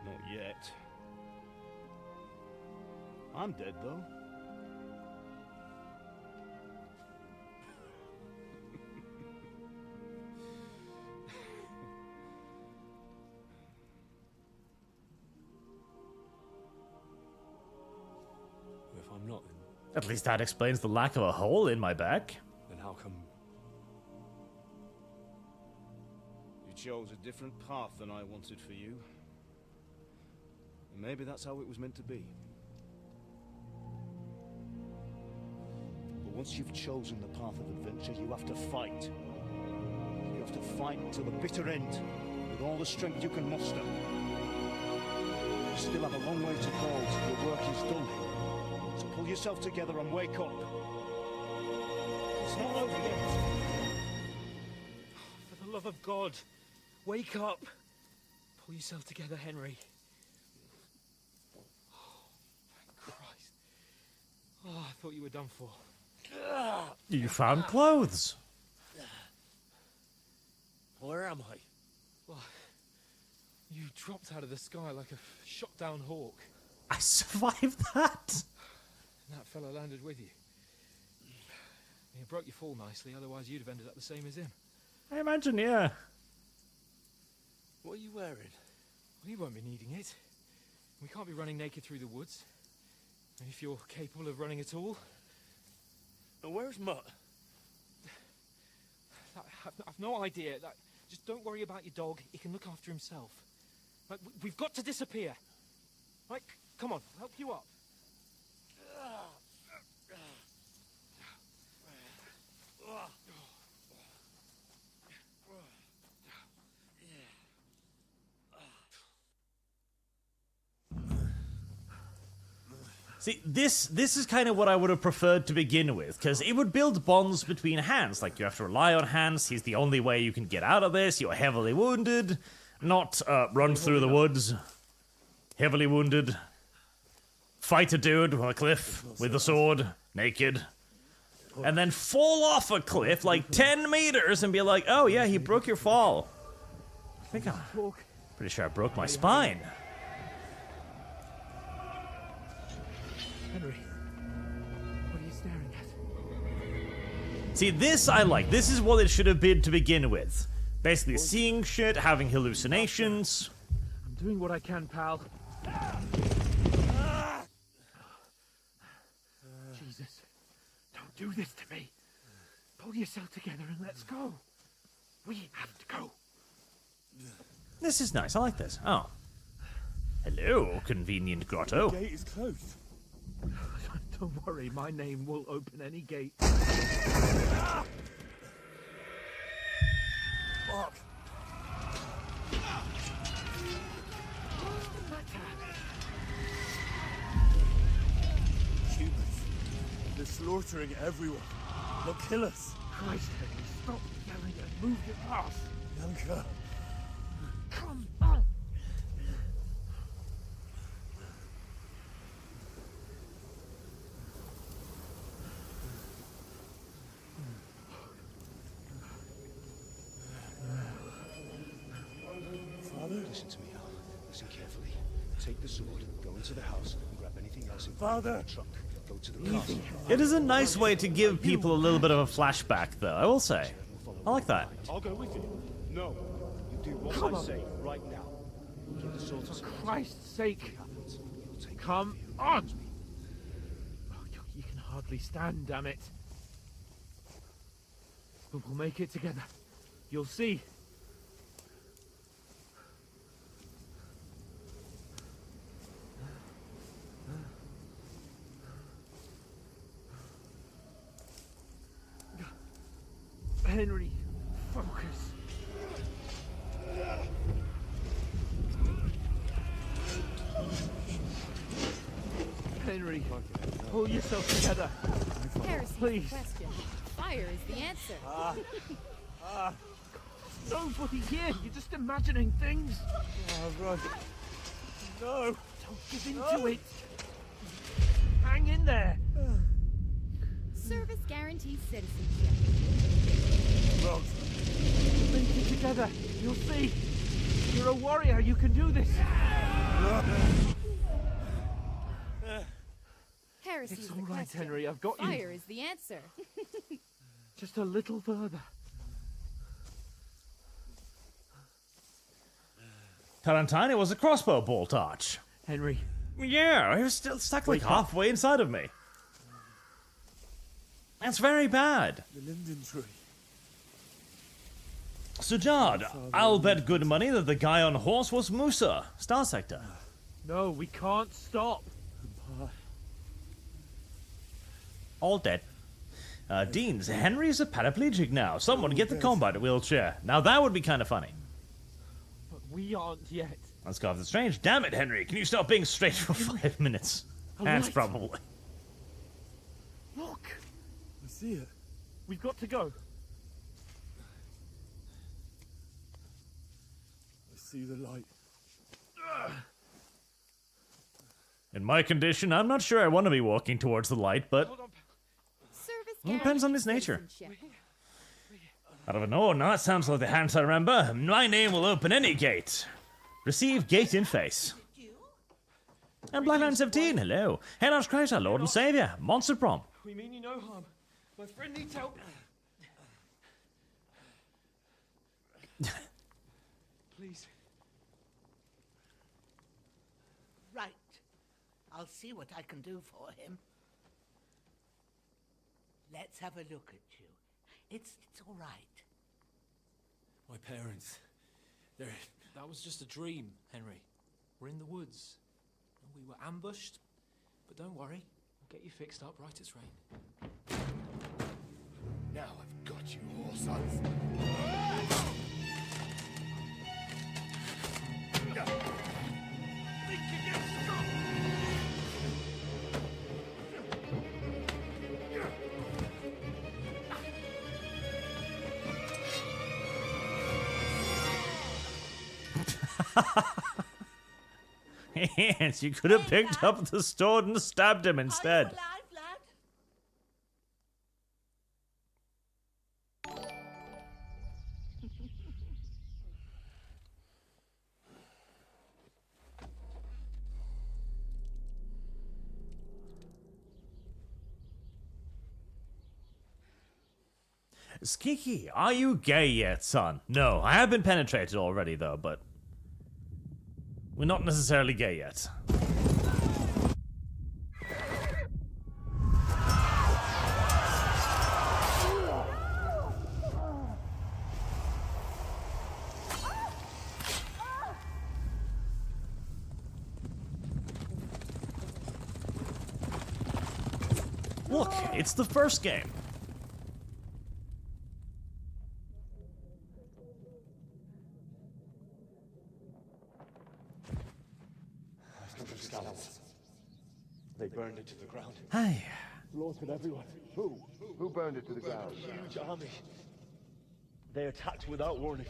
Not yet. I'm dead, though. If I'm not, At least that explains the lack of a hole in my back. then how come? You chose a different path than I wanted for you. And maybe that's how it was meant to be. But once you've chosen the path of adventure, you have to fight. You have to fight till the bitter end, with all the strength you can muster. You still have a long way to go till your work is done. So pull yourself together and wake up. It's not over yet. For the love of God, wake up. Pull yourself together, Henry. Oh, thank Christ. Oh, I thought you were done for. You found clothes. Where am I? Well, you dropped out of the sky like a shot-down hawk. I survived that. And that fella landed with you. You broke your fall nicely, otherwise you'd have ended up the same as him. I imagine, yeah. What are you wearing? Well, you won't be needing it. We can't be running naked through the woods. And if you're capable of running at all... And where's Mutt? I've no idea. Just don't worry about your dog. He can look after himself. Like, we've got to disappear. Right, come on, I'll help you up. See, this is kind of what I would have preferred to begin with, because it would build bonds between hands. Like, you have to rely on hands. He's the only way you can get out of this. You're heavily wounded. Not run through the woods. Heavily wounded. Fight a dude on a cliff with a sword. naked, and then fall off a cliff like 10 meters and be like, oh yeah, he broke your fall. I think I'm pretty sure I broke my spine. Henry, what are you staring at? See, this I like. This is what it should have been to begin with. Basically seeing shit, having hallucinations. I'm doing what I can, pal. Jesus, don't do this to me. Pull yourself together and let's go. We have to go. This is nice. I like this. Oh. Hello, convenient grotto. The gate is closed. Don't worry, my name will open any gate. Fuck. Humans. They're slaughtering everyone. They'll kill us. Christ, Henry, stop yelling and move your ass. Yanka. Come on. Father? Listen to me, Al. Listen carefully. Take the sword, go into the house, and grab anything else in Father. the trunk. Go to the castle. It is a nice way to give people a little bit of a flashback, though, I will say. I like that. I'll go with you. No. You do what Come I on. say right now. Keep the sword For Christ's sake. Come on. Oh, you can hardly stand, damn it. But we'll make it together. You'll see. Henry, focus. Henry, pull yourself together. Heresy's Please. the question. Fire is the answer. Nobody here. You're just imagining things. Right. No. Don't give in to it. Hang in there. Service guarantees citizenship. Wrong. Make it together. You'll see. You're a warrior. You can do this. Heresy's It's the all right, question. Henry. I've got you. Fire is the answer. Just a little further. Tarantine was a crossbow bolt arch. Henry. Yeah, he was still stuck like halfway inside of me. That's very bad. The linden tree. Sujad, I'll bet good money that the guy on horse was Musa, Star Sector. No, we can't stop. All dead. Deans, Henry's a paraplegic now. Someone get the combat wheelchair. Now that would be kind of funny. But we aren't yet. Let's go off the strange. Damn it, Henry. Can you stop being straight for 5 minutes? That's light. probably. Look. I see it. We've got to go. I see the light. In my condition, I'm not sure I want to be walking towards the light, but Service it depends on guarantees his nature. citizenship. I don't know. Now it sounds like the hands I remember. My name will open any gate. Receive gate in face. And Blackline 17, hello. Hail our Christ, our Lord and Savior. Monster Prom. We mean you no harm. My friend needs help. Please. Right. I'll see what I can do for him. Let's have a look at you. It's all right. My parents. They're... That was just a dream, Henry. We're in the woods. We were ambushed. But don't worry. I'll get you fixed up right as rain. Now I've got you, horse Yes, you could have picked up the sword and stabbed him instead. Are you alive, lad? Skiki, are you gay yet, son? No, I have been penetrated already, though, but we're not necessarily gay yet. Look, it's the first game. They burned it to the ground. Hey. Slaughtered everyone. Who? Who burned it to the ground? A huge army. They attacked without warning.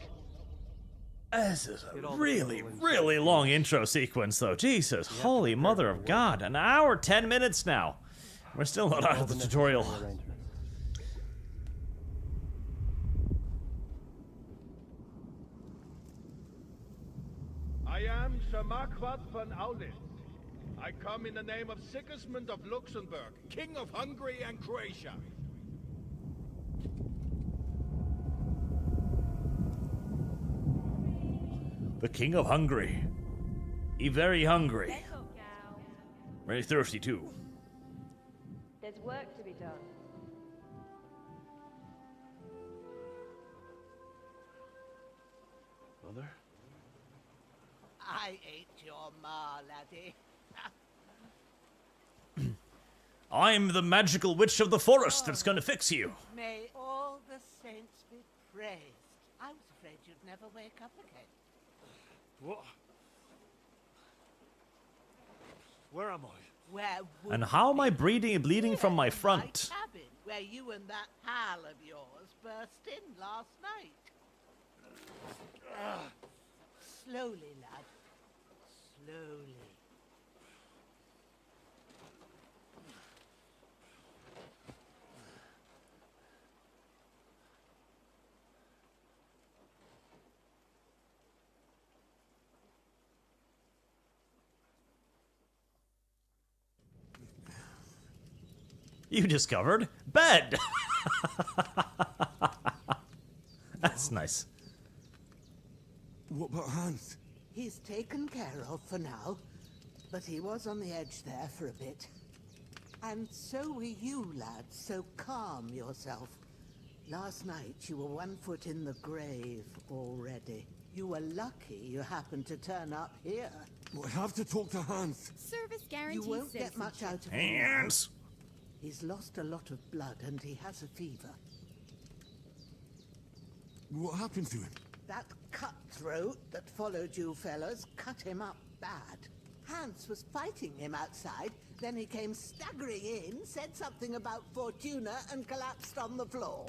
This is a really, really long intro sequence, though. Jesus, holy mother of God. An hour, 10 minutes now. We're still not out of the tutorial. I am Sir Marquardt von Aulitz. I come in the name of Sigismund of Luxembourg, King of Hungary and Croatia. The King of Hungary. He very hungry. Very thirsty, too. There's work to be done. Mother? I ate your ma, laddie. I'm the magical witch of the forest that's gonna fix you. May all the saints be praised. I was afraid you'd never wake up again. What? Where am I? Where And how am I bleeding from my front? cabin, where you and that pal of yours burst in last night. Slowly, lad. Slowly. You discovered bed. That's nice. What about Hans? He's taken care of for now, but he was on the edge there for a bit. And so were you, lad, so calm yourself. Last night you were 1 foot in the grave already. You were lucky you happened to turn up here. I have to talk to Hans. Service guarantee. You won't get much out of him. Hans! He's lost a lot of blood and he has a fever. What happened to him? That cutthroat that followed you fellas cut him up bad. Hans was fighting him outside, then he came staggering in, said something about Fortuna and collapsed on the floor.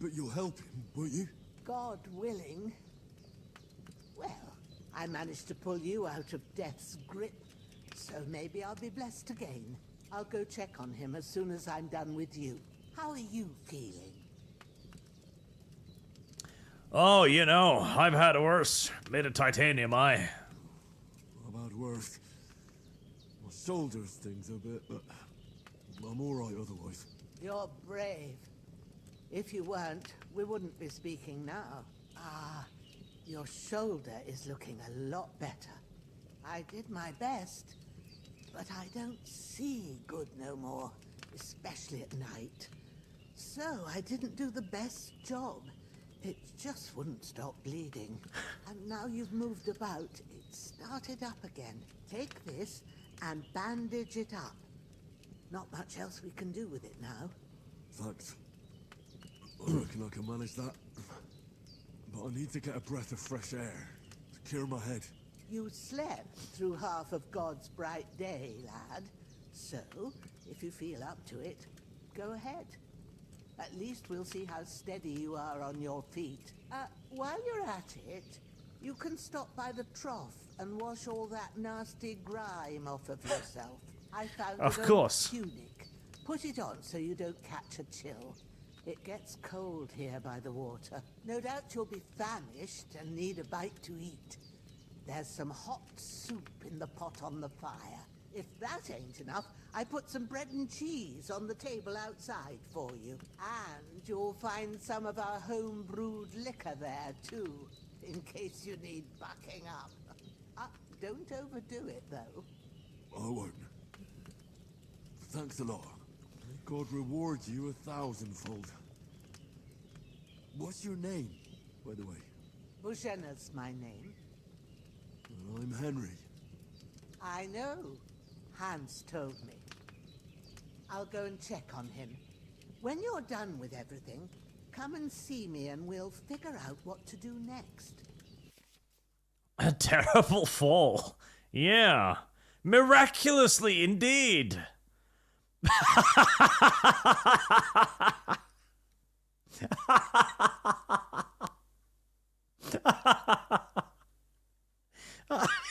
But you'll help him, won't you? God willing. Well, I managed to pull you out of death's grip, so maybe I'll be blessed again. I'll go check on him as soon as I'm done with you. How are you feeling? Oh, you know, I've had worse. Made of titanium, I've had worse. My shoulder stings a bit, but I'm alright otherwise. You're brave. If you weren't, we wouldn't be speaking now. Ah, your shoulder is looking a lot better. I did my best, but I don't see good no more, especially at night. So I didn't do the best job. It just wouldn't stop bleeding. And now you've moved about, it started up again. Take this and bandage it up. Not much else we can do with it now. Thanks. I reckon I can manage that. But I need to get a breath of fresh air to cure my head. You slept through half of God's bright day, lad. So, if you feel up to it, go ahead. At least we'll see how steady you are on your feet. While you're at it, you can stop by the trough and wash all that nasty grime off of yourself. I found Of an course. old tunic. Put it on so you don't catch a chill. It gets cold here by the water. No doubt you'll be famished and need a bite to eat. There's some hot soup in the pot on the fire. If that ain't enough, I put some bread and cheese on the table outside for you. And you'll find some of our home-brewed liquor there, too, in case you need bucking up. Don't overdo it, though. I won't. Thanks a lot. May God reward you 1,000-fold. What's your name, by the way? Bushena's my name. Well, I'm Henry. I know. Hans told me. I'll go and check on him. When you're done with everything, come and see me and we'll figure out what to do next. A terrible fall. Yeah. Miraculously indeed.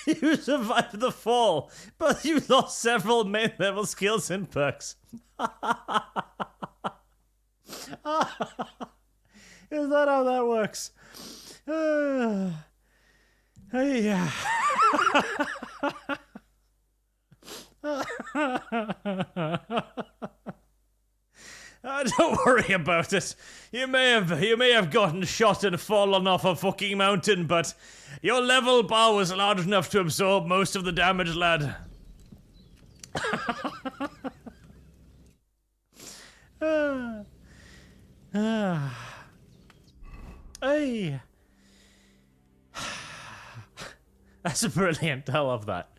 You survived the fall, but you lost several main level skills and perks. Is that how that works? Yeah. Don't worry about it. You may have gotten shot and fallen off a fucking mountain, but your level bar was large enough to absorb most of the damage, lad. Hey. That's brilliant. I love that.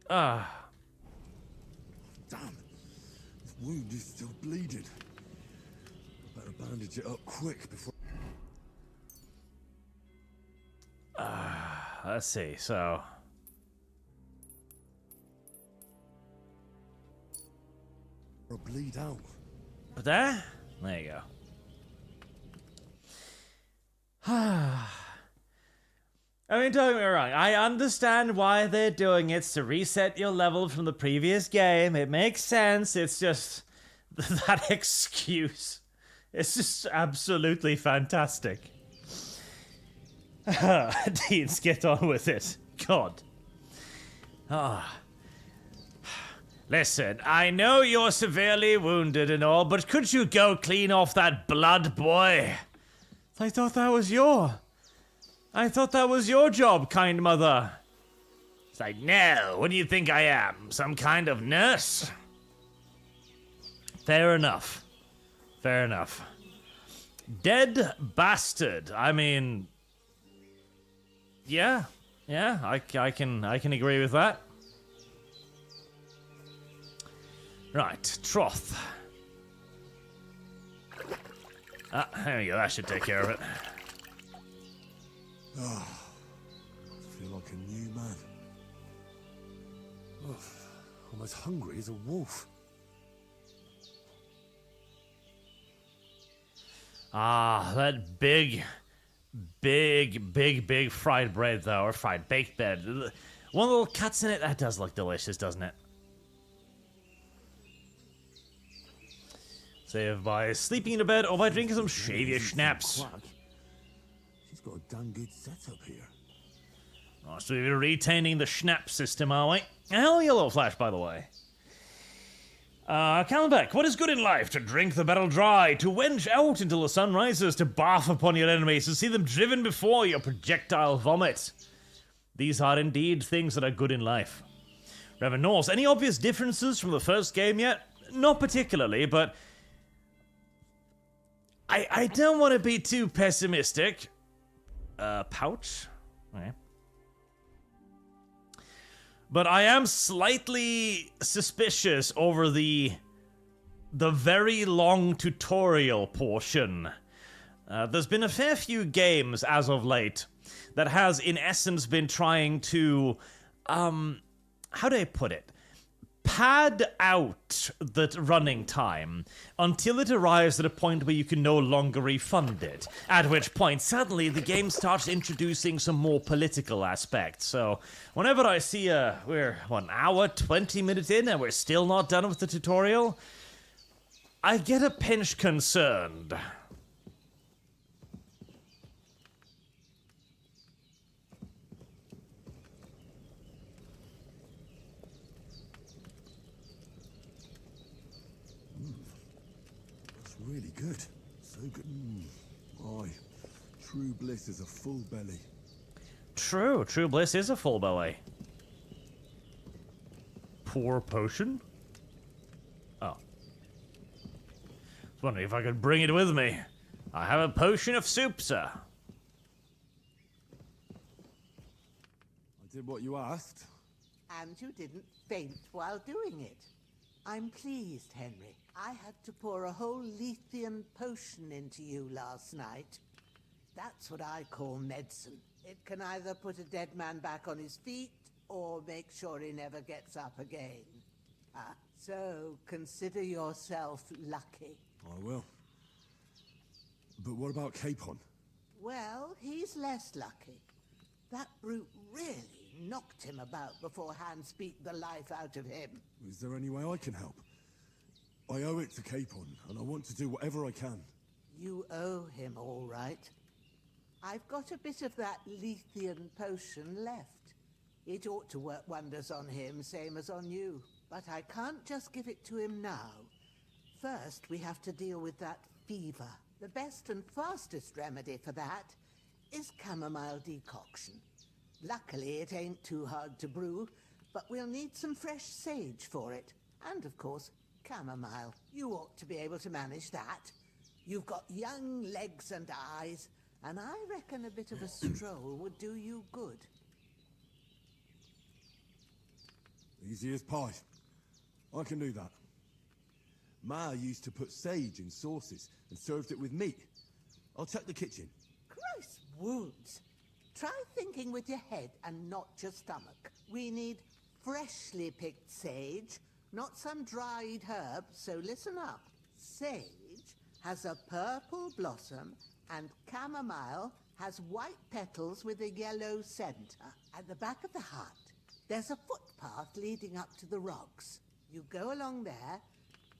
Damn. This wound is still bleeding. I better bandage it up quick before... Let's see, so... Or bleed out. But there you go. I mean, don't get me wrong. I understand why they're doing it, to reset your level from the previous game. It makes sense. It's just that excuse. It's just absolutely fantastic. Deeds, get on with it. God. Listen, I know you're severely wounded and all, but could you go clean off that blood, boy? I thought that was your job, kind mother. It's like, no, what do you think I am? Some kind of nurse? Fair enough. Fair enough. Dead bastard. I mean... Yeah, I can agree with that. Right, Troth. There we go, that should take care of it. I feel like a new man. I'm as hungry as a wolf. That big fried bread, though, or fried baked bread. One little cuts in it. That does look delicious, doesn't it? Save by sleeping in a bed or by drinking some shavy schnapps. She's got a damn good setup here. Oh, so we're retaining the schnapp system, are we? Hell, yellow flash, by the way. Callenbeck, what is good in life? To drink the battle dry, to wench out until the sun rises, to bath upon your enemies, to see them driven before your projectile vomit. These are indeed things that are good in life. Reverend Norse, any obvious differences from the first game yet? Not particularly, but... I don't want to be too pessimistic. Pouch? Okay. But I am slightly suspicious over the very long tutorial portion. There's been a fair few games as of late that has, in essence, been trying to, how do I put it? Pad out the running time until it arrives at a point where you can no longer refund it. At which point, suddenly, the game starts introducing some more political aspects. So, whenever I see we're 1 hour, 20 minutes in, and we're still not done with the tutorial, I get a pinch concerned. really good. So good. Aye. True bliss is a full belly. True bliss is a full belly. Pour potion? Oh. I was wondering if I could bring it with me. I have a potion of soup, sir. I did what you asked. And you didn't faint while doing it. I'm pleased, Henry. I had to pour a whole Lethean potion into you last night. That's what I call medicine. It can either put a dead man back on his feet, or make sure he never gets up again. So consider yourself lucky. I will. But what about Capon? Well, he's less lucky. That brute really knocked him about before Hans beat the life out of him. Is there any way I can help? I owe it to Capon, and I want to do whatever I can. You owe him, all right. I've got a bit of that Lethean potion left. It ought to work wonders on him, same as on you. But I can't just give it to him now. First, we have to deal with that fever. The best and fastest remedy for that is chamomile decoction. Luckily, it ain't too hard to brew, but we'll need some fresh sage for it. And, of course, chamomile. You ought to be able to manage that. You've got young legs and eyes, and I reckon a bit of a stroll would do you good. Easy as pie. I can do that. Ma used to put sage in sauces and served it with meat. I'll check the kitchen. Christ wounds! Try thinking with your head and not your stomach. We need freshly picked sage, not some dried herb, so listen up. Sage has a purple blossom and chamomile has white petals with a yellow center. At the back of the hut, there's a footpath leading up to the rocks. You go along there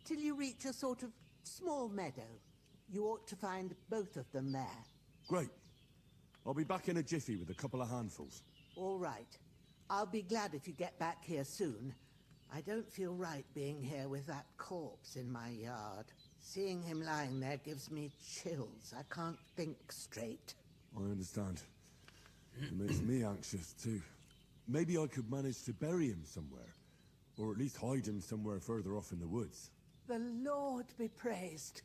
till you reach a sort of small meadow. You ought to find both of them there. Great. I'll be back in a jiffy with a couple of handfuls. All right. I'll be glad if you get back here soon. I don't feel right being here with that corpse in my yard. Seeing him lying there gives me chills. I can't think straight. I understand. It makes me anxious too. Maybe I could manage to bury him somewhere. Or at least hide him somewhere further off in the woods. The Lord be praised.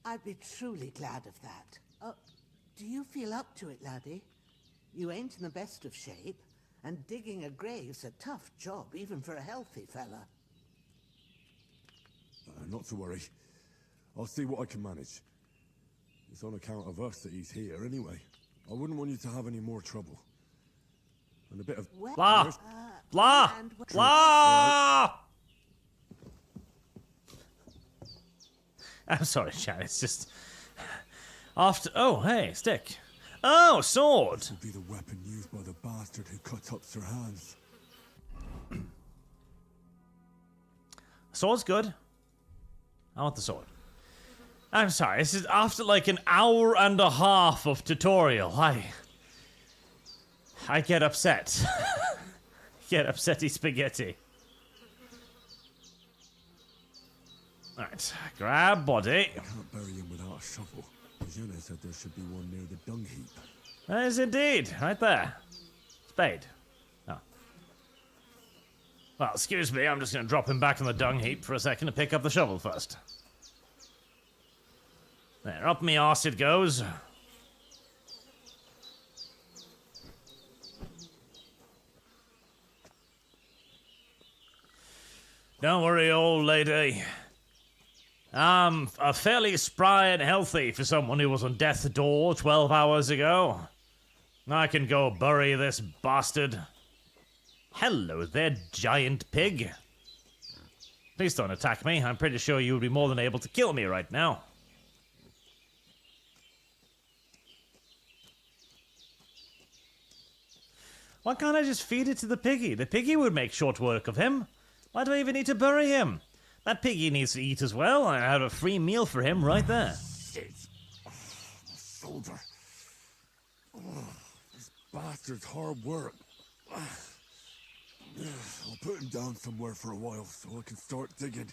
I'd be truly glad of that. Do you feel up to it, laddie? You ain't in the best of shape, and digging a grave's a tough job, even for a healthy fella. Not to worry. I'll see what I can manage. It's on account of us that he's here anyway. I wouldn't want you to have any more trouble. And a bit of... Blah! Blah! Blah! I'm sorry, chat. It's just... After... Oh, hey, stick. Oh, sword! This will be the weapon used by the bastard who cut up Sir Hans. Sword's good. I want the sword. I'm sorry, this is after like an hour and a half of tutorial. I get upset. Get upsetty spaghetti. Alright, grab body. I can't bury him without a shovel. Jenna said there should be one near the dung heap. There is indeed, right there. Spade. Oh. Well, excuse me, I'm just going to drop him back in the dung heap for a second to pick up the shovel first. There, up me arse it goes. Don't worry, old lady. I'm fairly spry and healthy for someone who was on death's door 12 hours ago. I can go bury this bastard. Hello there, giant pig. Please don't attack me. I'm pretty sure you would be more than able to kill me right now. Why can't I just feed it to the piggy? The piggy would make short work of him. Why do I even need to bury him? That piggy needs to eat as well. I have a free meal for him right there. Shit. Oh, my shoulder. Oh, this bastard's hard work. I'll put him down somewhere for a while so I can start digging.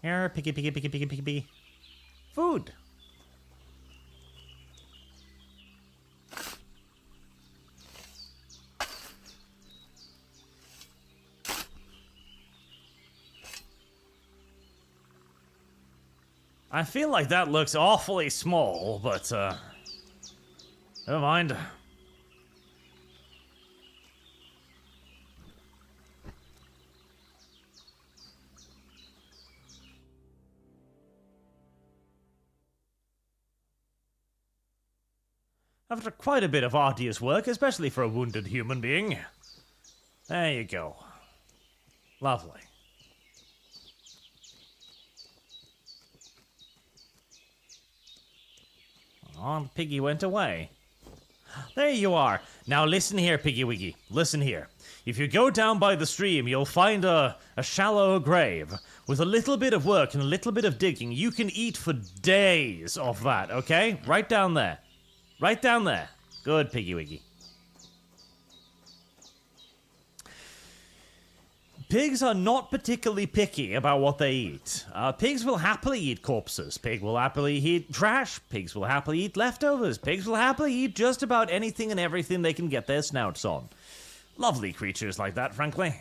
Here, piggy, piggy, piggy, piggy, piggy, piggy. Food. I feel like that looks awfully small, but, never mind. After quite a bit of arduous work, especially for a wounded human being. There you go. Lovely. Oh, the piggy went away. There you are. Now listen here, Piggy Wiggy. Listen here. If you go down by the stream, you'll find a shallow grave. With a little bit of work and a little bit of digging, you can eat for days off that, okay? Right down there. Right down there. Good, Piggy Wiggy. Pigs are not particularly picky about what they eat. Pigs will happily eat corpses. Pig will happily eat trash. Pigs will happily eat leftovers. Pigs will happily eat just about anything and everything they can get their snouts on. Lovely creatures like that, frankly.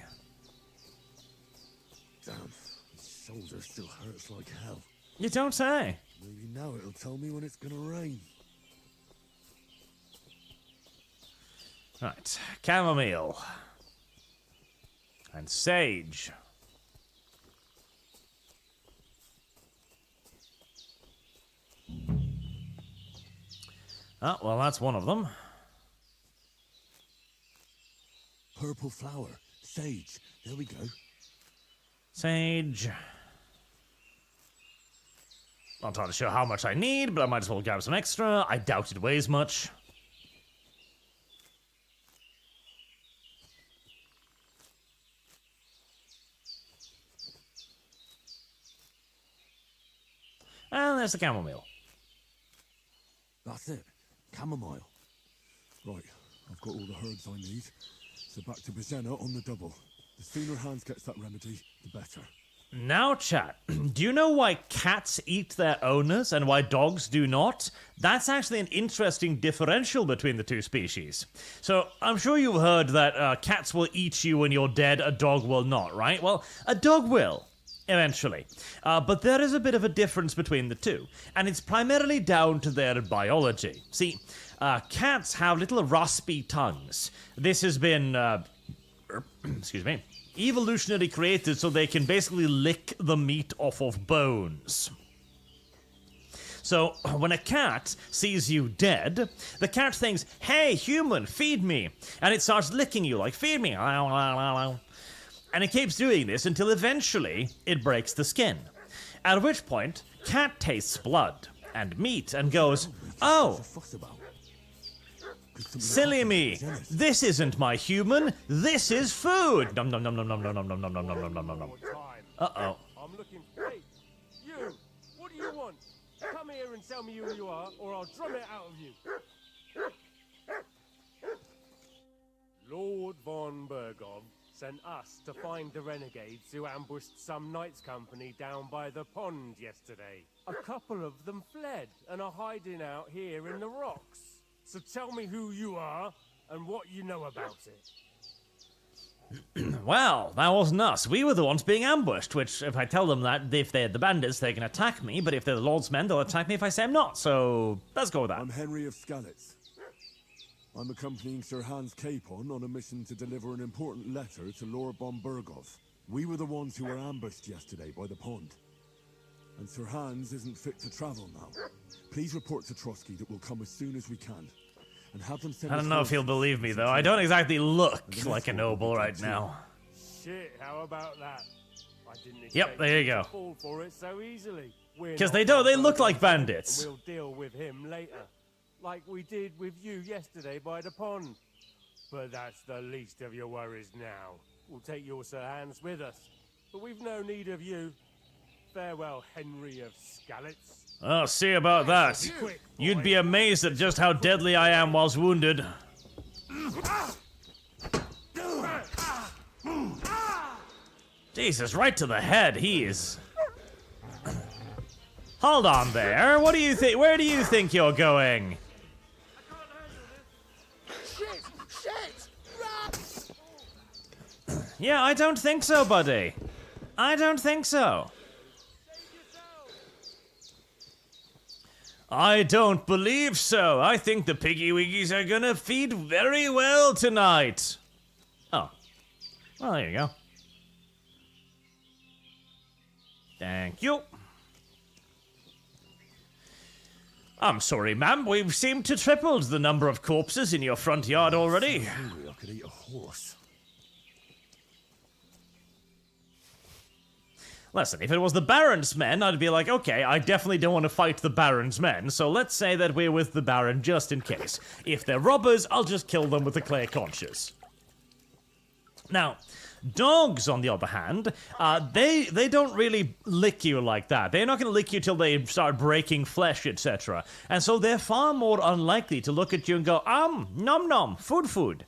Damn, my shoulder still hurts like hell. You don't say. Maybe now it'll tell me when it's gonna rain. Right, chamomile. And sage. Oh, well, that's one of them. Purple flower. Sage. There we go. Sage. Not entirely sure how much I need, but I might as well grab some extra. I doubt it weighs much. And there's the chamomile. That's it. Chamomile. Right, I've got all the herbs I need. So back to Bohemia on the double. The sooner Hans gets that remedy, the better. Now, chat, do you know why cats eat their owners and why dogs do not? That's actually an interesting differential between the two species. So, I'm sure you've heard that cats will eat you when you're dead, a dog will not, right? Well, a dog will. Eventually. But there is a bit of a difference between the two, and it's primarily down to their biology. See, cats have little raspy tongues. This has been, excuse me, evolutionarily created so they can basically lick the meat off of bones. So, when a cat sees you dead, the cat thinks, hey, human, feed me. And it starts licking you like, feed me. And it keeps doing this until eventually it breaks the skin. At which point, cat tastes blood and meat and goes, oh, silly me, this isn't my human, this is food. Nom nom nom nom nom nom nom nom nom nom nom nom nom nom. Uh-oh. I'm looking. Hey, you! What do you want? Come here and tell me who you are, or I'll drum it out of you. Lord von Bergov sent us to find the renegades who ambushed some knights' company down by the pond yesterday. A couple of them fled and are hiding out here in the rocks. So tell me who you are and what you know about it. Well, that wasn't us. We were the ones being ambushed, which, if I tell them that if they're the bandits, they can attack me, but if they're the Lord's men, they'll attack me if I say I'm not, so let's go with that. I'm Henry of Skalitz. I'm accompanying Sir Hans Capon on a mission to deliver an important letter to Lord von Bergov. We were the ones who were ambushed yesterday by the pond. And Sir Hans isn't fit to travel now. Please report to Trosky that we'll come as soon as we can. And have them send I don't know if he'll believe me, though. I don't exactly look like a noble right now. Shit, how about that? I didn't expect Yep, there you go. to fall for it so easily. Because they don't, they look like bandits. And we'll deal with him later. Like we did with you yesterday by the pond. But that's the least of your worries now. We'll take your Sir Hans with us. But we've no need of you. Farewell, Henry of Skalitz. Oh, see about that. You'd be amazed at just how deadly I am whilst wounded. Jesus, right to the head, he is... Hold on there. What do you think? Where do you think you're going? Shit! Shit! Run! Yeah, I don't think so, buddy. I don't think so. I don't believe so. I think the Piggy Wiggies are gonna feed very well tonight. Oh. Well, there you go. Thank you. I'm sorry, ma'am. We've seemed to tripled the number of corpses in your front yard already. I'm hungry, I could eat a horse. Listen, if it was the Baron's men, I'd be like, okay, I definitely don't want to fight the Baron's men, so let's say that we're with the Baron just in case. If they're robbers, I'll just kill them with a clear conscience. Now, dogs, on the other hand, they don't really lick you like that. They're not going to lick you till they start breaking flesh, etc. And so they're far more unlikely to look at you and go, nom nom, food.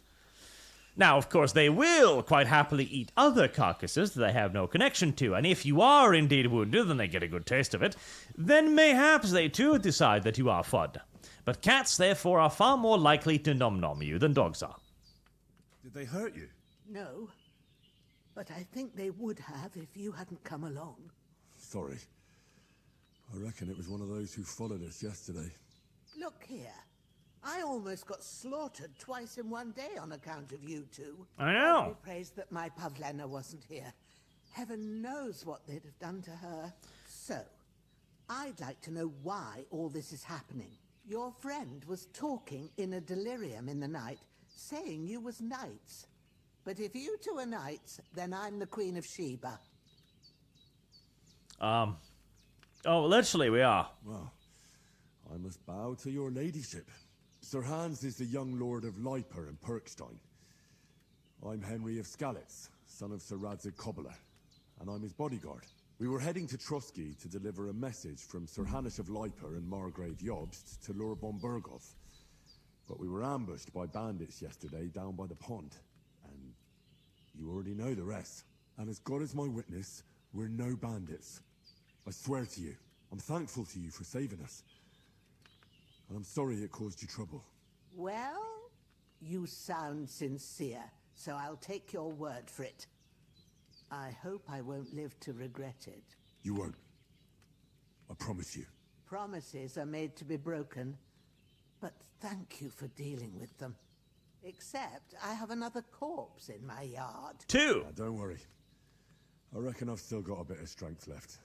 Now, of course, they will quite happily eat other carcasses that they have no connection to, and if you are indeed wounded and they get a good taste of it, then mayhaps they too decide that you are Fudd. But cats, therefore, are far more likely to nom-nom you than dogs are. Did they hurt you? No, but I think they would have if you hadn't come along. Sorry. I reckon it was one of those who followed us yesterday. Look here. I almost got slaughtered twice in one day on account of you two. I know. Only praise that my Pavlena wasn't here. Heaven knows what they'd have done to her. So, I'd like to know why all this is happening. Your friend was talking in a delirium in the night, saying you was knights. But if you two are knights, then I'm the Queen of Sheba. Oh, literally we are. Well, I must bow to your ladyship. Sir Hans is the young lord of Leiper and Perkstein. I'm Henry of Skalitz, son of Sir Radzig Cobbler, and I'm his bodyguard. We were heading to Trosky to deliver a message from Sir Hanish of Leiper and Margrave Jobst to Lord von Berghoff. But we were ambushed by bandits yesterday down by the pond, and you already know the rest. And as God is my witness, we're no bandits. I swear to you, I'm thankful to you for saving us. And I'm sorry it caused you trouble. Well, you sound sincere, so I'll take your word for it. I hope I won't live to regret it. You won't. I promise you. Promises are made to be broken, but thank you for dealing with them. Except I have another corpse in my yard. Two! Don't worry. I reckon I've still got a bit of strength left.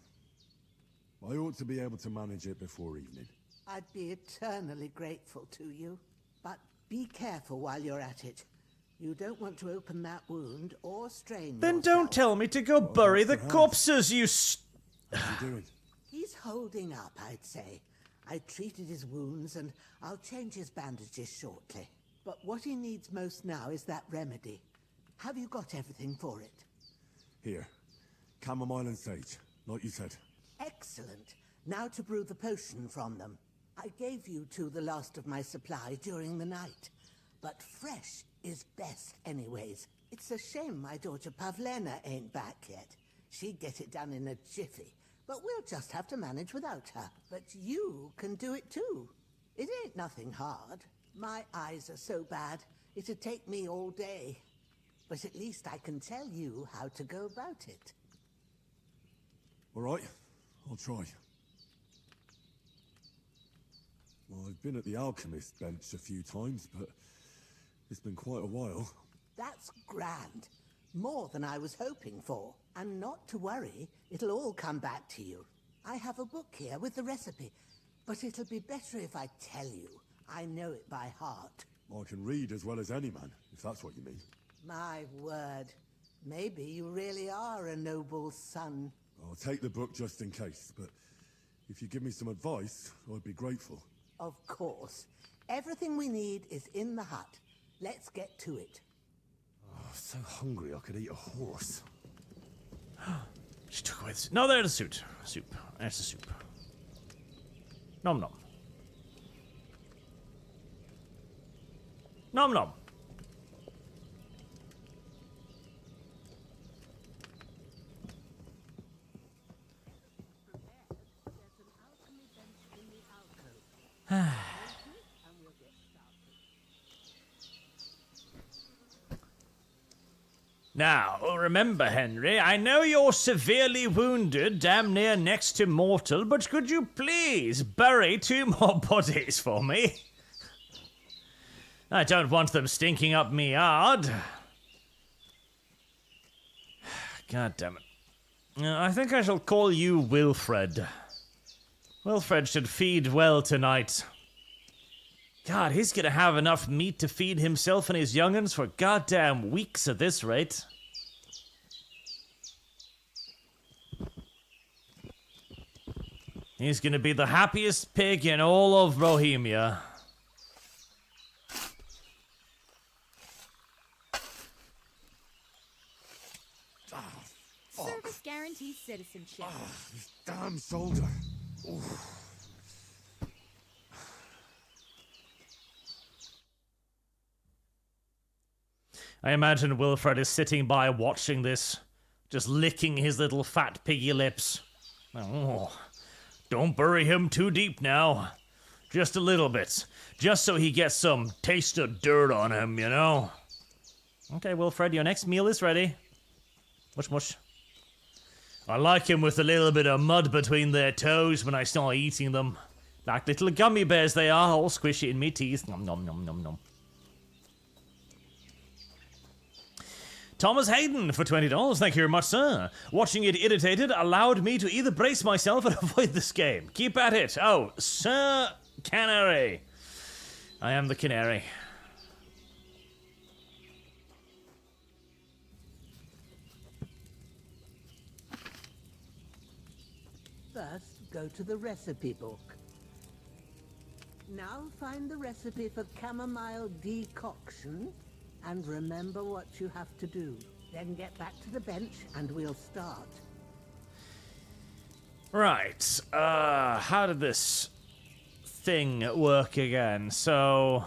I ought to be able to manage it before evening. I'd be eternally grateful to you. But be careful while you're at it. You don't want to open that wound or strain Then yourself. don't tell me to go bury the corpses, you How's he doing? He's holding up, I'd say. I treated his wounds and I'll change his bandages shortly. But what he needs most now is that remedy. Have you got everything for it? Here. Chamomile and sage, like you said. Excellent. Now to brew the potion from them. I gave you two the last of my supply during the night. But fresh is best anyways. It's a shame my daughter Pavlena ain't back yet. She'd get it done in a jiffy. But we'll just have to manage without her. But you can do it too. It ain't nothing hard. My eyes are so bad, it'd take me all day. But at least I can tell you how to go about it. All right, I'll try. Well, I've been at the alchemist bench a few times, but it's been quite a while. That's grand. More than I was hoping for. And not to worry, it'll all come back to you. I have a book here with the recipe, but it'll be better if I tell you. I know it by heart. I can read as well as any man, if that's what you mean. My word. Maybe you really are a noble son. I'll take the book just in case, but if you give me some advice, I'd be grateful. Of course. Everything we need is in the hut. Let's get to it. Oh, I'm so hungry I could eat a horse. She took away the... No, there's the suit. Soup. There's the soup. Nom nom. Nom nom. Now, remember, Henry, I know you're severely wounded, damn near next to mortal, but could you please bury 2 more bodies for me? I don't want them stinking up me yard. God damn it. I think I shall call you Wilfred. Wilfred should feed well tonight. God, he's gonna have enough meat to feed himself and his young'uns for goddamn weeks at this rate. He's gonna be the happiest pig in all of Bohemia. Service guarantees citizenship. This damn shoulder. Oof. I imagine Wilfred is sitting by watching this, just licking his little fat piggy lips. Oh, don't bury him too deep now. Just a little bit. Just so he gets some taste of dirt on him, you know? Okay, Wilfred, your next meal is ready. Mush mush. I like him with a little bit of mud between their toes when I start eating them. Like little gummy bears they are, all squishy in me teeth. Nom nom nom nom nom. Thomas Hayden for $20. Thank you very much, sir. Watching it irritated allowed me to either brace myself and avoid this game. Keep at it. Oh, Sir Canary. I am the canary. First, go to the recipe book. Now find the recipe for chamomile decoction and remember what you have to do. Then get back to the bench and we'll start. Right. How did this thing work again? So,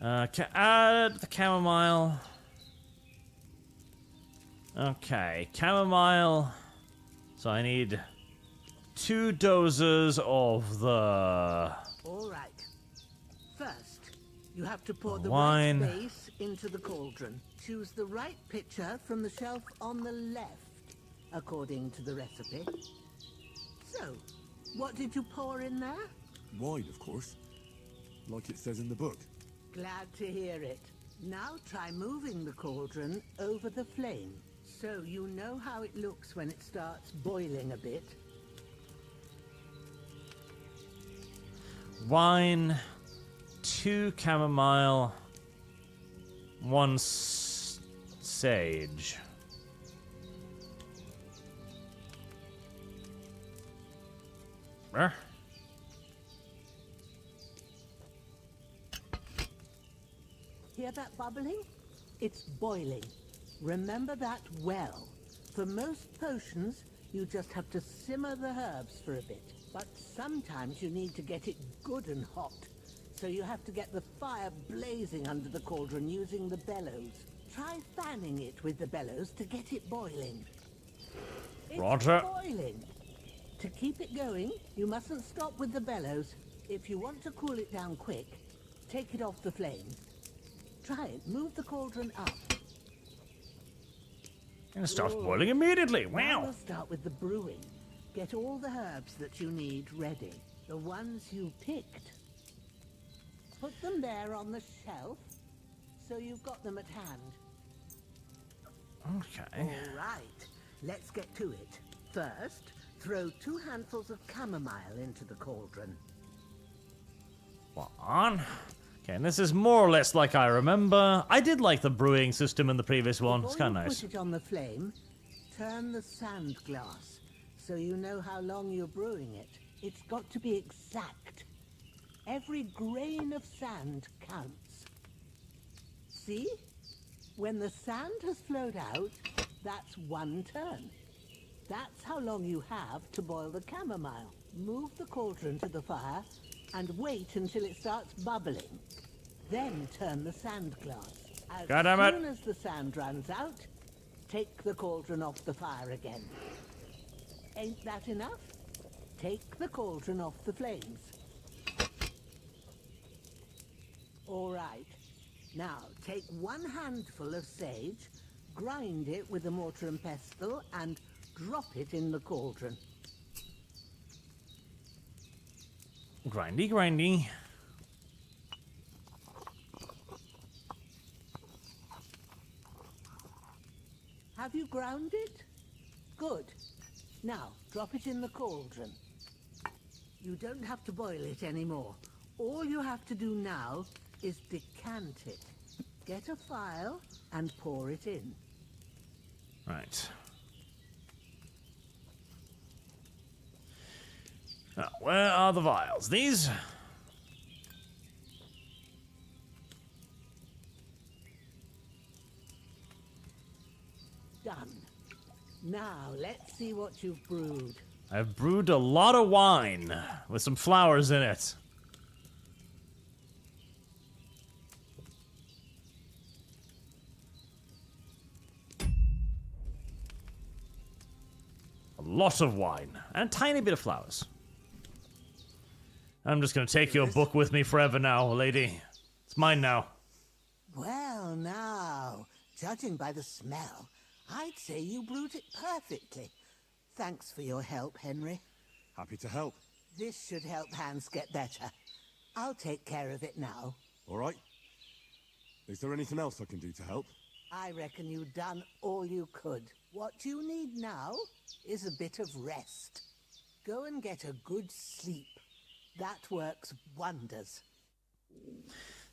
add the chamomile. Okay, chamomile. So I need 2 doses of the... All right. First, you have to pour the wine. right base into the cauldron. Choose the right pitcher from the shelf on the left, according to the recipe. So, what did you pour in there? Wine, of course. Like it says in the book. Glad to hear it. Now try moving the cauldron over the flame, so you know how it looks when it starts boiling a bit. Wine, 2 chamomile, 1 sage. Hear that bubbling? It's boiling. Remember that well. For most potions, you just have to simmer the herbs for a bit. But sometimes you need to get it good and hot. So you have to get the fire blazing under the cauldron using the bellows. Try fanning it with the bellows to get it boiling. It's Roger. boiling. To keep it going, you mustn't stop with the bellows. If you want to cool it down quick, take it off the flame. Try it. Move the cauldron up. And it starts boiling immediately. Now Wow. we'll start with the brewing. Get all the herbs that you need ready. The ones you picked. Put them there on the shelf, so you've got them at hand. Okay. All right. Let's get to it. First, throw 2 handfuls of chamomile into the cauldron. One. Okay, and this is more or less like I remember. I did like the brewing system in the previous one. It's kind of nice. Put it on the flame. Turn the sand glass, so you know how long you're brewing it. It's got to be exact. Every grain of sand counts. See? When the sand has flowed out, that's 1 turn. That's how long you have to boil the chamomile. Move the cauldron to the fire and wait until it starts bubbling. Then turn the sand glass. As soon as the sand runs out, take the cauldron off the fire again. Ain't that enough? take the cauldron off the flames. All right. Now, take 1 handful of sage, grind it with a mortar and pestle, and drop it in the cauldron. Grindy, grindy. Have you ground it? Good. Now, drop it in the cauldron. You don't have to boil it anymore. All you have to do now is decant it. Get a phial and pour it in. Right. Now, where are the vials? These? Done. Now, let's see what you've brewed. I've brewed a lot of wine with some flowers in it. A lot of wine and a tiny bit of flowers. I'm just gonna take your book with me forever now, lady. It's mine now. Well, now, judging by the smell, I'd say you brewed it perfectly. Thanks for your help, Henry. Happy to help. This should help Hans get better. I'll take care of it now. All right. Is there anything else I can do to help? I reckon you've done all you could. What you need now is a bit of rest. Go and get a good sleep. That works wonders.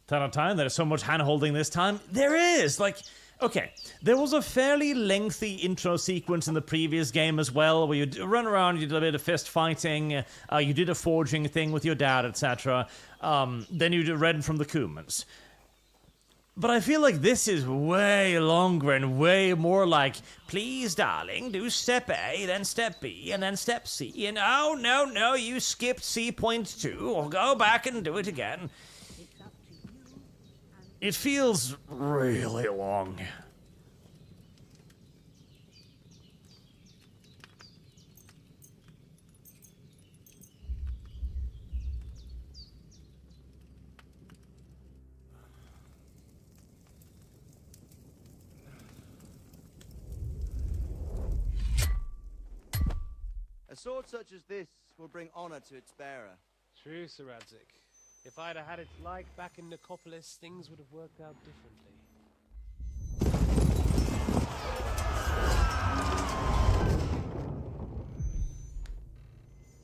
Time, there's so much hand-holding this time. There is! Like, okay, there was a fairly lengthy intro sequence in the previous game as well, where you run around, you did a bit of fist fighting, you did a forging thing with your dad, etc. Then you read from the Cumans. But I feel like this is way longer and way more like, please, darling, do step A, then step B, and then step C, and oh, no, you skipped C.2, or go back and do it again. It feels really long. A sword such as this will bring honor to its bearer. True, Sir Radzik. If I'd have had it like back in Nicopolis, things would have worked out differently.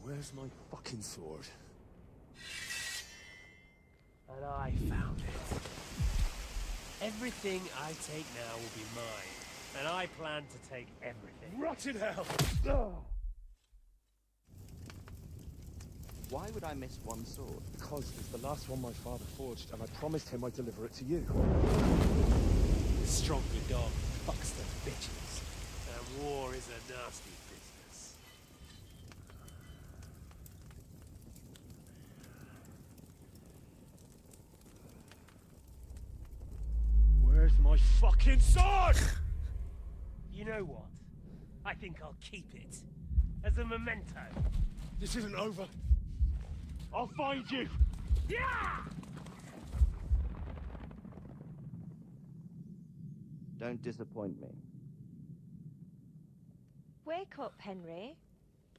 Where's my fucking sword? And I found it. Everything I take now will be mine, and I plan to take everything. Rotten hell! Oh. Why would I miss one sword? Because it's the last one my father forged, and I promised him I'd deliver it to you. Stronger dog fucks the bitches. And war is a nasty business. Where's my fucking sword? You know what? I think I'll keep it. As a memento. This isn't over. I'll find you! Yeah! Don't disappoint me. Wake up, Henry.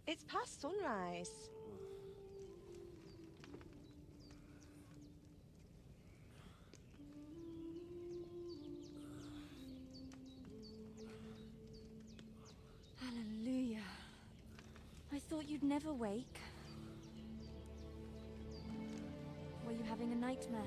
It's past sunrise. Hallelujah. I thought you'd never wake. Were you having a nightmare?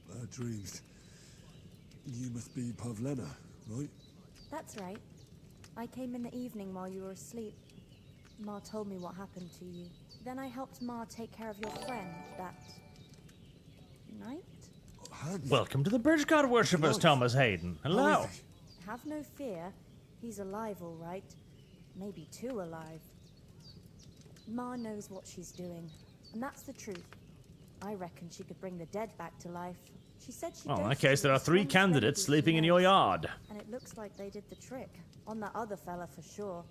Bad dreams. You must be Pavlena, right? That's right. I came in the evening while you were asleep. Ma told me what happened to you. Then I helped Ma take care of your friend that night? Welcome to the Bridge God Worshippers, Thomas Hayden. Hello. Have no fear. He's alive, all right. Maybe too alive. Ma knows what she's doing, and that's the truth. I reckon she could bring the dead back to life. She said she Well, in that dosed case, you there are with the 3 strongest candidates remedy sleeping she in your knows. yard. And it looks like they did the trick. On that other fella for sure.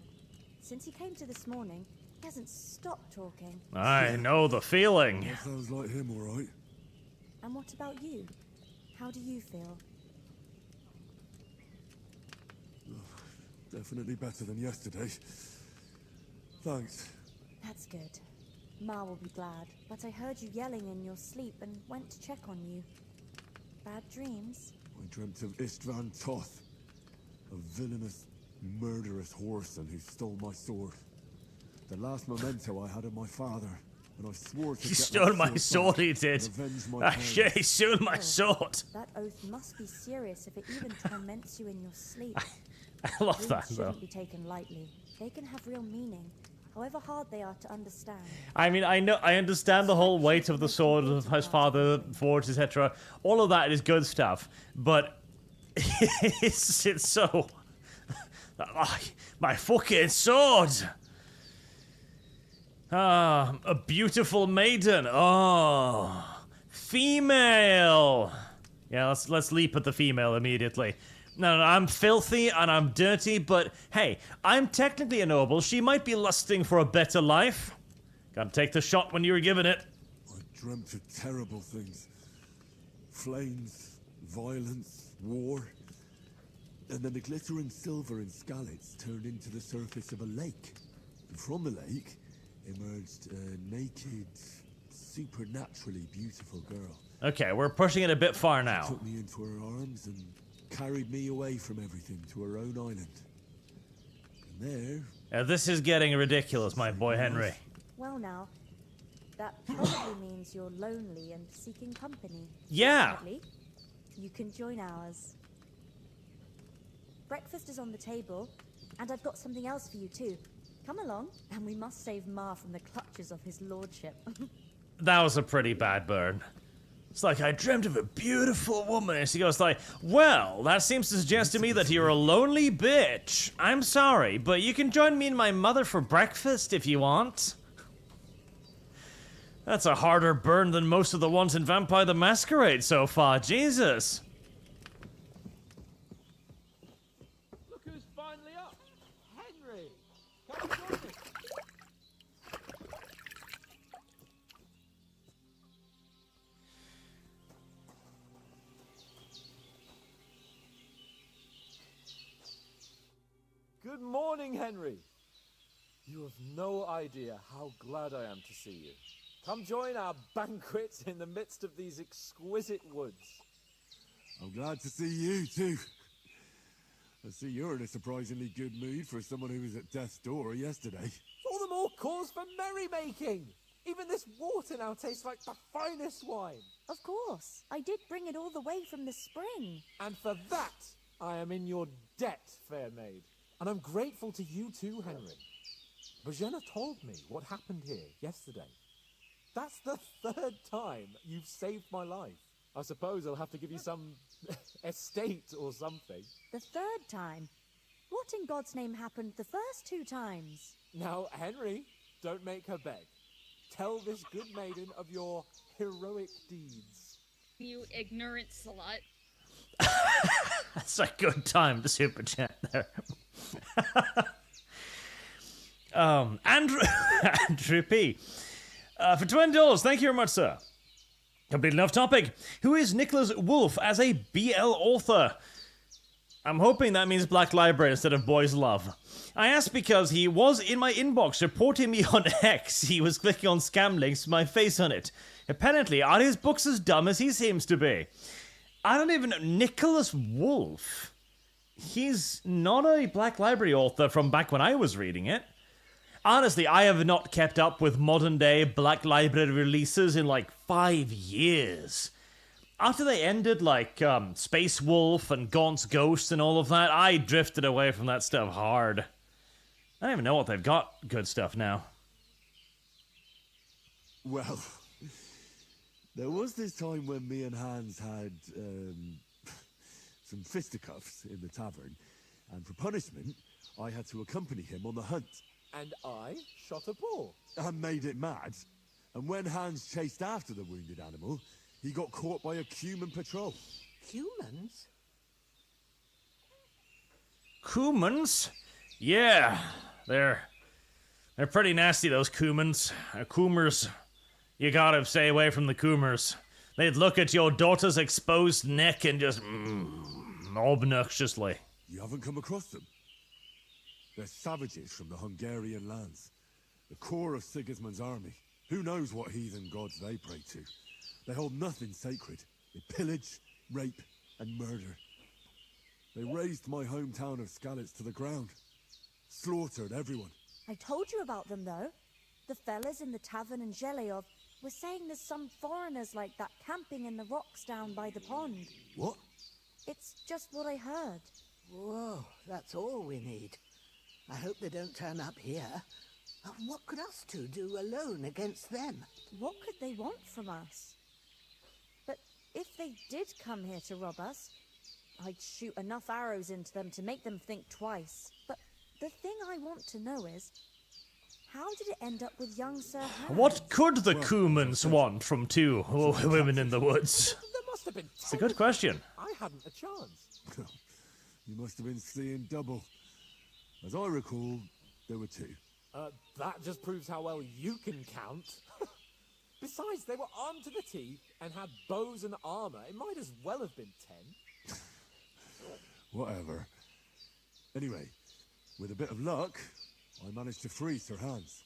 Since he came to this morning, he hasn't stopped talking. I know the feeling. That sounds like him, all right. And what about you? How do you feel? Definitely better than yesterday. Thanks. That's good. Ma will be glad, but I heard you yelling in your sleep and went to check on you. Bad dreams? I dreamt of Istvan Toth, a villainous, murderous whoreson who stole my sword. The last memento I had of my father, and I swore to He get stole that my sword, he did. and avenge my Ah, parents. yeah, he stole my sword. That oath must be serious if it even torments you in your sleep. I love Dreams that, though. shouldn't be taken lightly. They can have real meaning, however hard they are to understand. I mean, I understand the whole weight of the sword of his father, forged, etc. All of that is good stuff, but it's so... my fucking sword! Ah, a beautiful maiden. Oh, female. Yeah, let's leap at the female immediately. No, I'm filthy and I'm dirty, but hey, I'm technically a noble. She might be lusting for a better life. Gotta take the shot when you were given it. I dreamt of terrible things. Flames, violence, war. And then the glittering silver and scallops turned into the surface of a lake. And from the lake emerged a naked, supernaturally beautiful girl. Okay, we're pushing it a bit far She now. took me into her arms and carried me away from everything to her own island. And there... This is getting ridiculous, my boy Henry. Well now, that probably means you're lonely and seeking company. Yeah. Fortunately, you can join ours. Breakfast is on the table, and I've got something else for you too. Come along, and we must save Ma from the clutches of his lordship. That was a pretty bad burn. It's like, I dreamt of a beautiful woman. And she goes like, well, that seems to suggest to me that you're a lonely bitch. I'm sorry, but you can join me and my mother for breakfast if you want. That's a harder burn than most of the ones in Vampire the Masquerade so far. Jesus. Look who's finally up! Henry! Come join us! Good morning, Henry! You have no idea how glad I am to see you. Come join our banquet in the midst of these exquisite woods. I'm glad to see you, too. I see you're in a surprisingly good mood for someone who was at death's door yesterday. All the more cause for merrymaking! Even this water now tastes like the finest wine. Of course, I did bring it all the way from the spring. And for that, I am in your debt, fair maid. And I'm grateful to you too, Henry. Bojena told me what happened here yesterday. That's the 3rd time you've saved my life. I suppose I'll have to give you some estate or something. The 3rd time? What in God's name happened the first 2 times? Now, Henry, don't make her beg. Tell this good maiden of your heroic deeds. You ignorant slut. That's a good time to super chat there. Andrew P. For $20, thank you very much, sir. Completely off topic. Who is Nicholas Wolfe as a BL author? I'm hoping that means Black Library instead of Boys Love. I asked because he was in my inbox reporting me on X. He was clicking on scam links with my face on it. Apparently, are his books as dumb as he seems to be? I don't even know. Nicholas Wolfe? He's not a Black Library author from back when I was reading it. Honestly, I have not kept up with modern-day Black Library releases in like 5 years. After they ended, like, Space Wolf and Gaunt's Ghost and all of that, I drifted away from that stuff hard. I don't even know what they've got good stuff now. Well, there was this time when me and Hans had some fisticuffs in the tavern, and for punishment, I had to accompany him on the hunt. And I shot a boar. And made it mad. And when Hans chased after the wounded animal, he got caught by a human patrol. Humans? Cumans? Yeah, they're pretty nasty, those Cumans. Coomers. You gotta stay away from the Coomers. They'd look at your daughter's exposed neck and just obnoxiously. You haven't come across them? They're savages from the Hungarian lands. The core of Sigismund's army. Who knows what heathen gods they pray to? They hold nothing sacred. They pillage, rape, and murder. They razed my hometown of Skalitz to the ground. Slaughtered everyone. I told you about them, though. The fellas in the Tavern in Zheleov were saying there's some foreigners like that camping in the rocks down by the pond. What? It's just what I heard. Whoa, that's all we need. I hope they don't turn up here. What could us two do alone against them? What could they want from us? But if they did come here to rob us, I'd shoot enough arrows into them to make them think twice. But the thing I want to know is, how did it end up with young Sir Hans? What could the Cumans want from two women in the woods? There must have been. It's a good question. I hadn't a chance. You must have been seeing double. As I recall, there were two. That just proves how well you can count. Besides, they were armed to the teeth and had bows and armor. It might as well have been 10. Whatever. Anyway, with a bit of luck, I managed to free Sir Hans.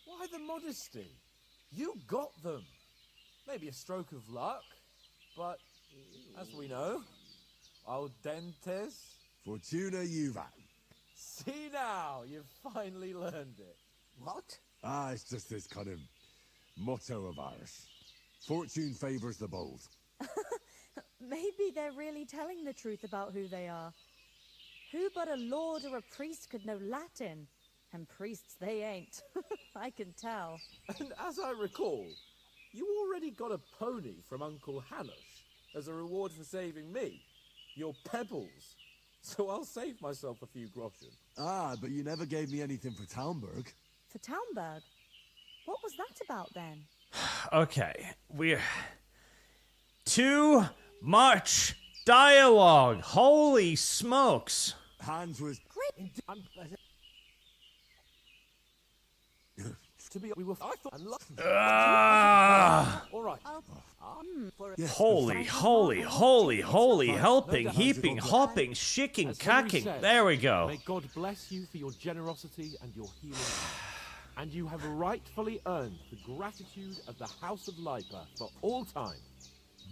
Why the modesty? You got them. Maybe a stroke of luck, but as we know, al dentes. Fortuna juvat. See now, you've finally learned it. What? It's just this kind of motto of ours. Fortune favors the bold. Maybe they're really telling the truth about who they are. Who but a lord or a priest could know Latin? And priests they ain't. I can tell. And as I recall, you already got a pony from Uncle Hanush as a reward for saving me. Your pebbles. So I'll save myself a few groschen. But you never gave me anything for Talmberg. For Talmberg? What was that about then? Okay, we're... Too much dialogue! Holy smokes! Hans was... Great! To be... We were... I thought... All right. Holy, helping, heaping, hopping, shicking, cacking. There we go. May God bless you for your generosity and your healing. And you have rightfully earned the gratitude of the House of Lipa for all time.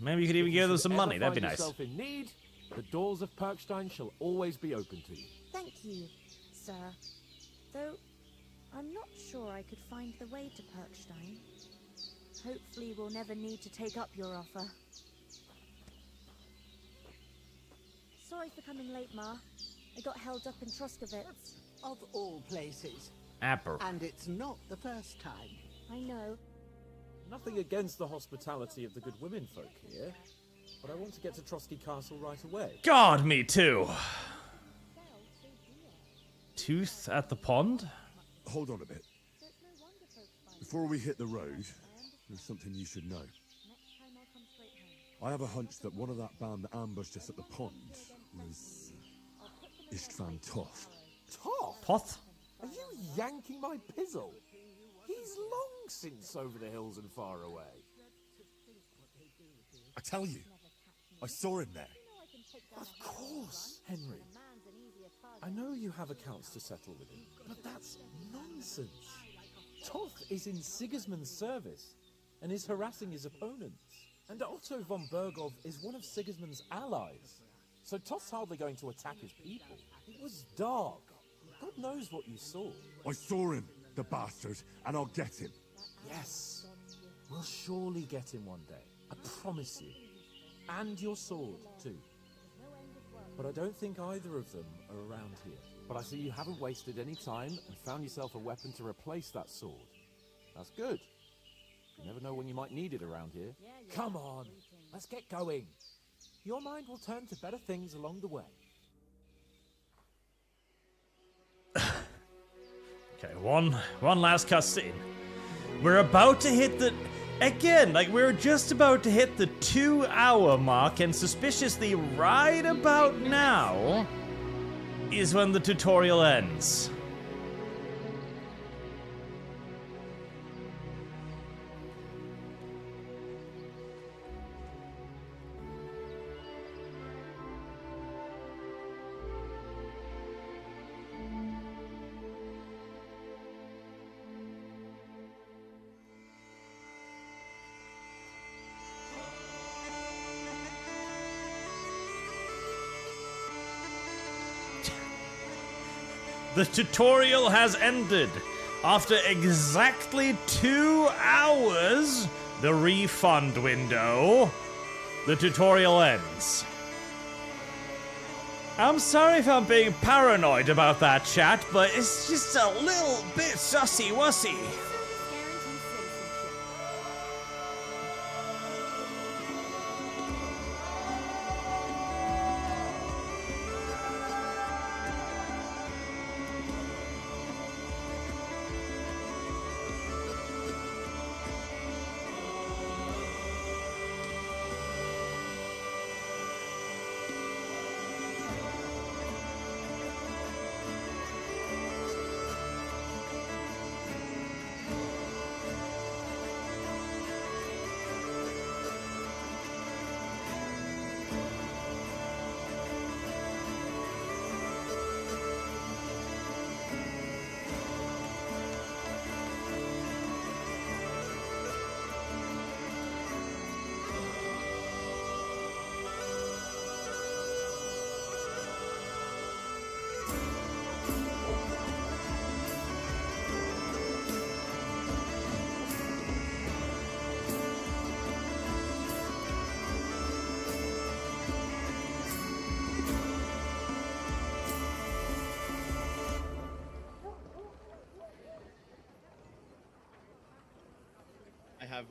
Maybe you could even give them some money. That'd be nice. If you ever find yourself in need, the doors of Perkstein shall always be open to you. Thank you, sir. Though, I'm not sure I could find the way to Perkstein. Hopefully we'll never need to take up your offer. Sorry for coming late, Ma. I got held up in Troskowitz. Of all places. Apper. And it's not the first time. I know. Nothing against the hospitality of the good women folk here, but I want to get to Trosky Castle right away. God, me too. Tooth at the pond? Hold on a bit. Before we hit the road, there's something you should know. I have a hunch that one of that band that ambushed us at the pond was Istvan Toth. Toth? Are you yanking my pizzle? He's long since over the hills and far away. I tell you, I saw him there. Of course, Henry. I know you have accounts to settle with him, but that's nonsense. Toth is in Sigismund's service and is harassing his opponents. And Otto von Bergov is one of Sigismund's allies. So Toth's hardly going to attack his people. It was dark. God knows what you saw. I saw him, the bastard, and I'll get him. Yes. We'll surely get him one day. I promise you. And your sword, too. But I don't think either of them are around here. But I see you haven't wasted any time and found yourself a weapon to replace that sword. That's good. You never know when you might need it around here. Come on, let's get going. Your mind will turn to better things along the way. Okay, one last cutscene. We're about to hit the... Again, like, we're just about to hit the 2-hour mark, and suspiciously right about now is when the tutorial ends. The tutorial has ended. After exactly 2 hours, the refund window, the tutorial ends. I'm sorry if I'm being paranoid about that, chat, but it's just a little bit sussy-wussy.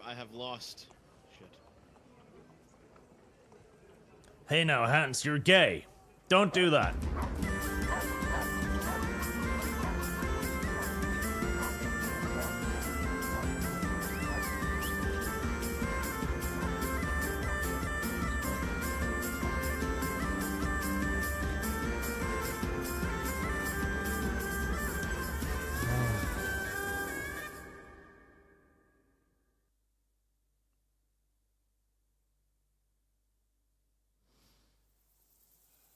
I have lost. Shit. Hey now, Hans, you're gay. Don't do that.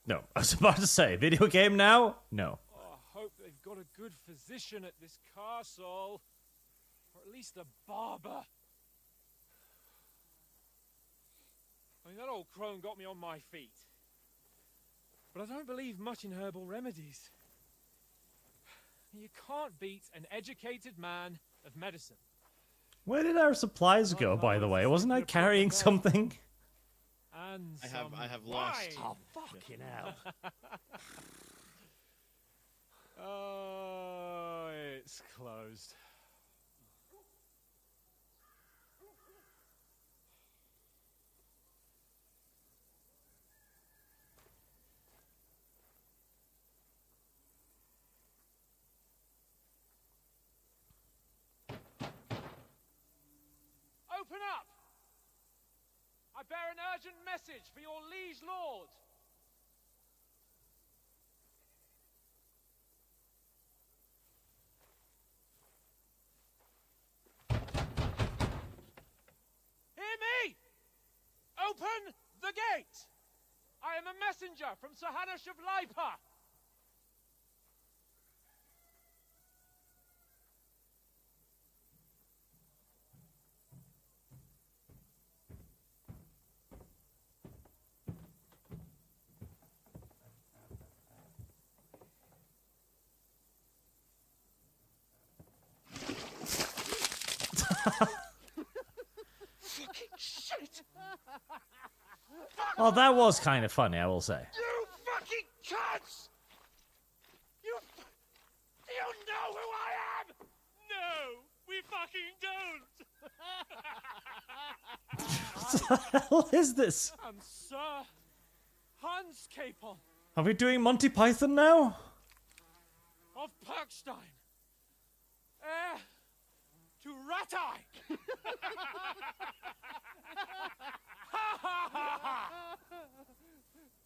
No, I was about to say, video game now? No. Oh, I hope they've got a good physician at this castle. Or at least a barber. I mean, that old crone got me on my feet. But I don't believe much in herbal remedies. You can't beat an educated man of medicine. Where did our supplies go, by the way? Wasn't I carrying something? And I have lost. Oh, fucking hell. Oh, it's closed. Open up! I bear an urgent message for your liege lord. Hear me! Open the gate! I am a messenger from Sir Hanush of Lipa. Fucking shit! Oh, that was kind of funny, I will say. You fucking cunts! Do you know who I am? No, we fucking don't! What the hell is this? I'm Sir Hans Capon Are we doing Monty Python now? of Perkstein. To Ratai!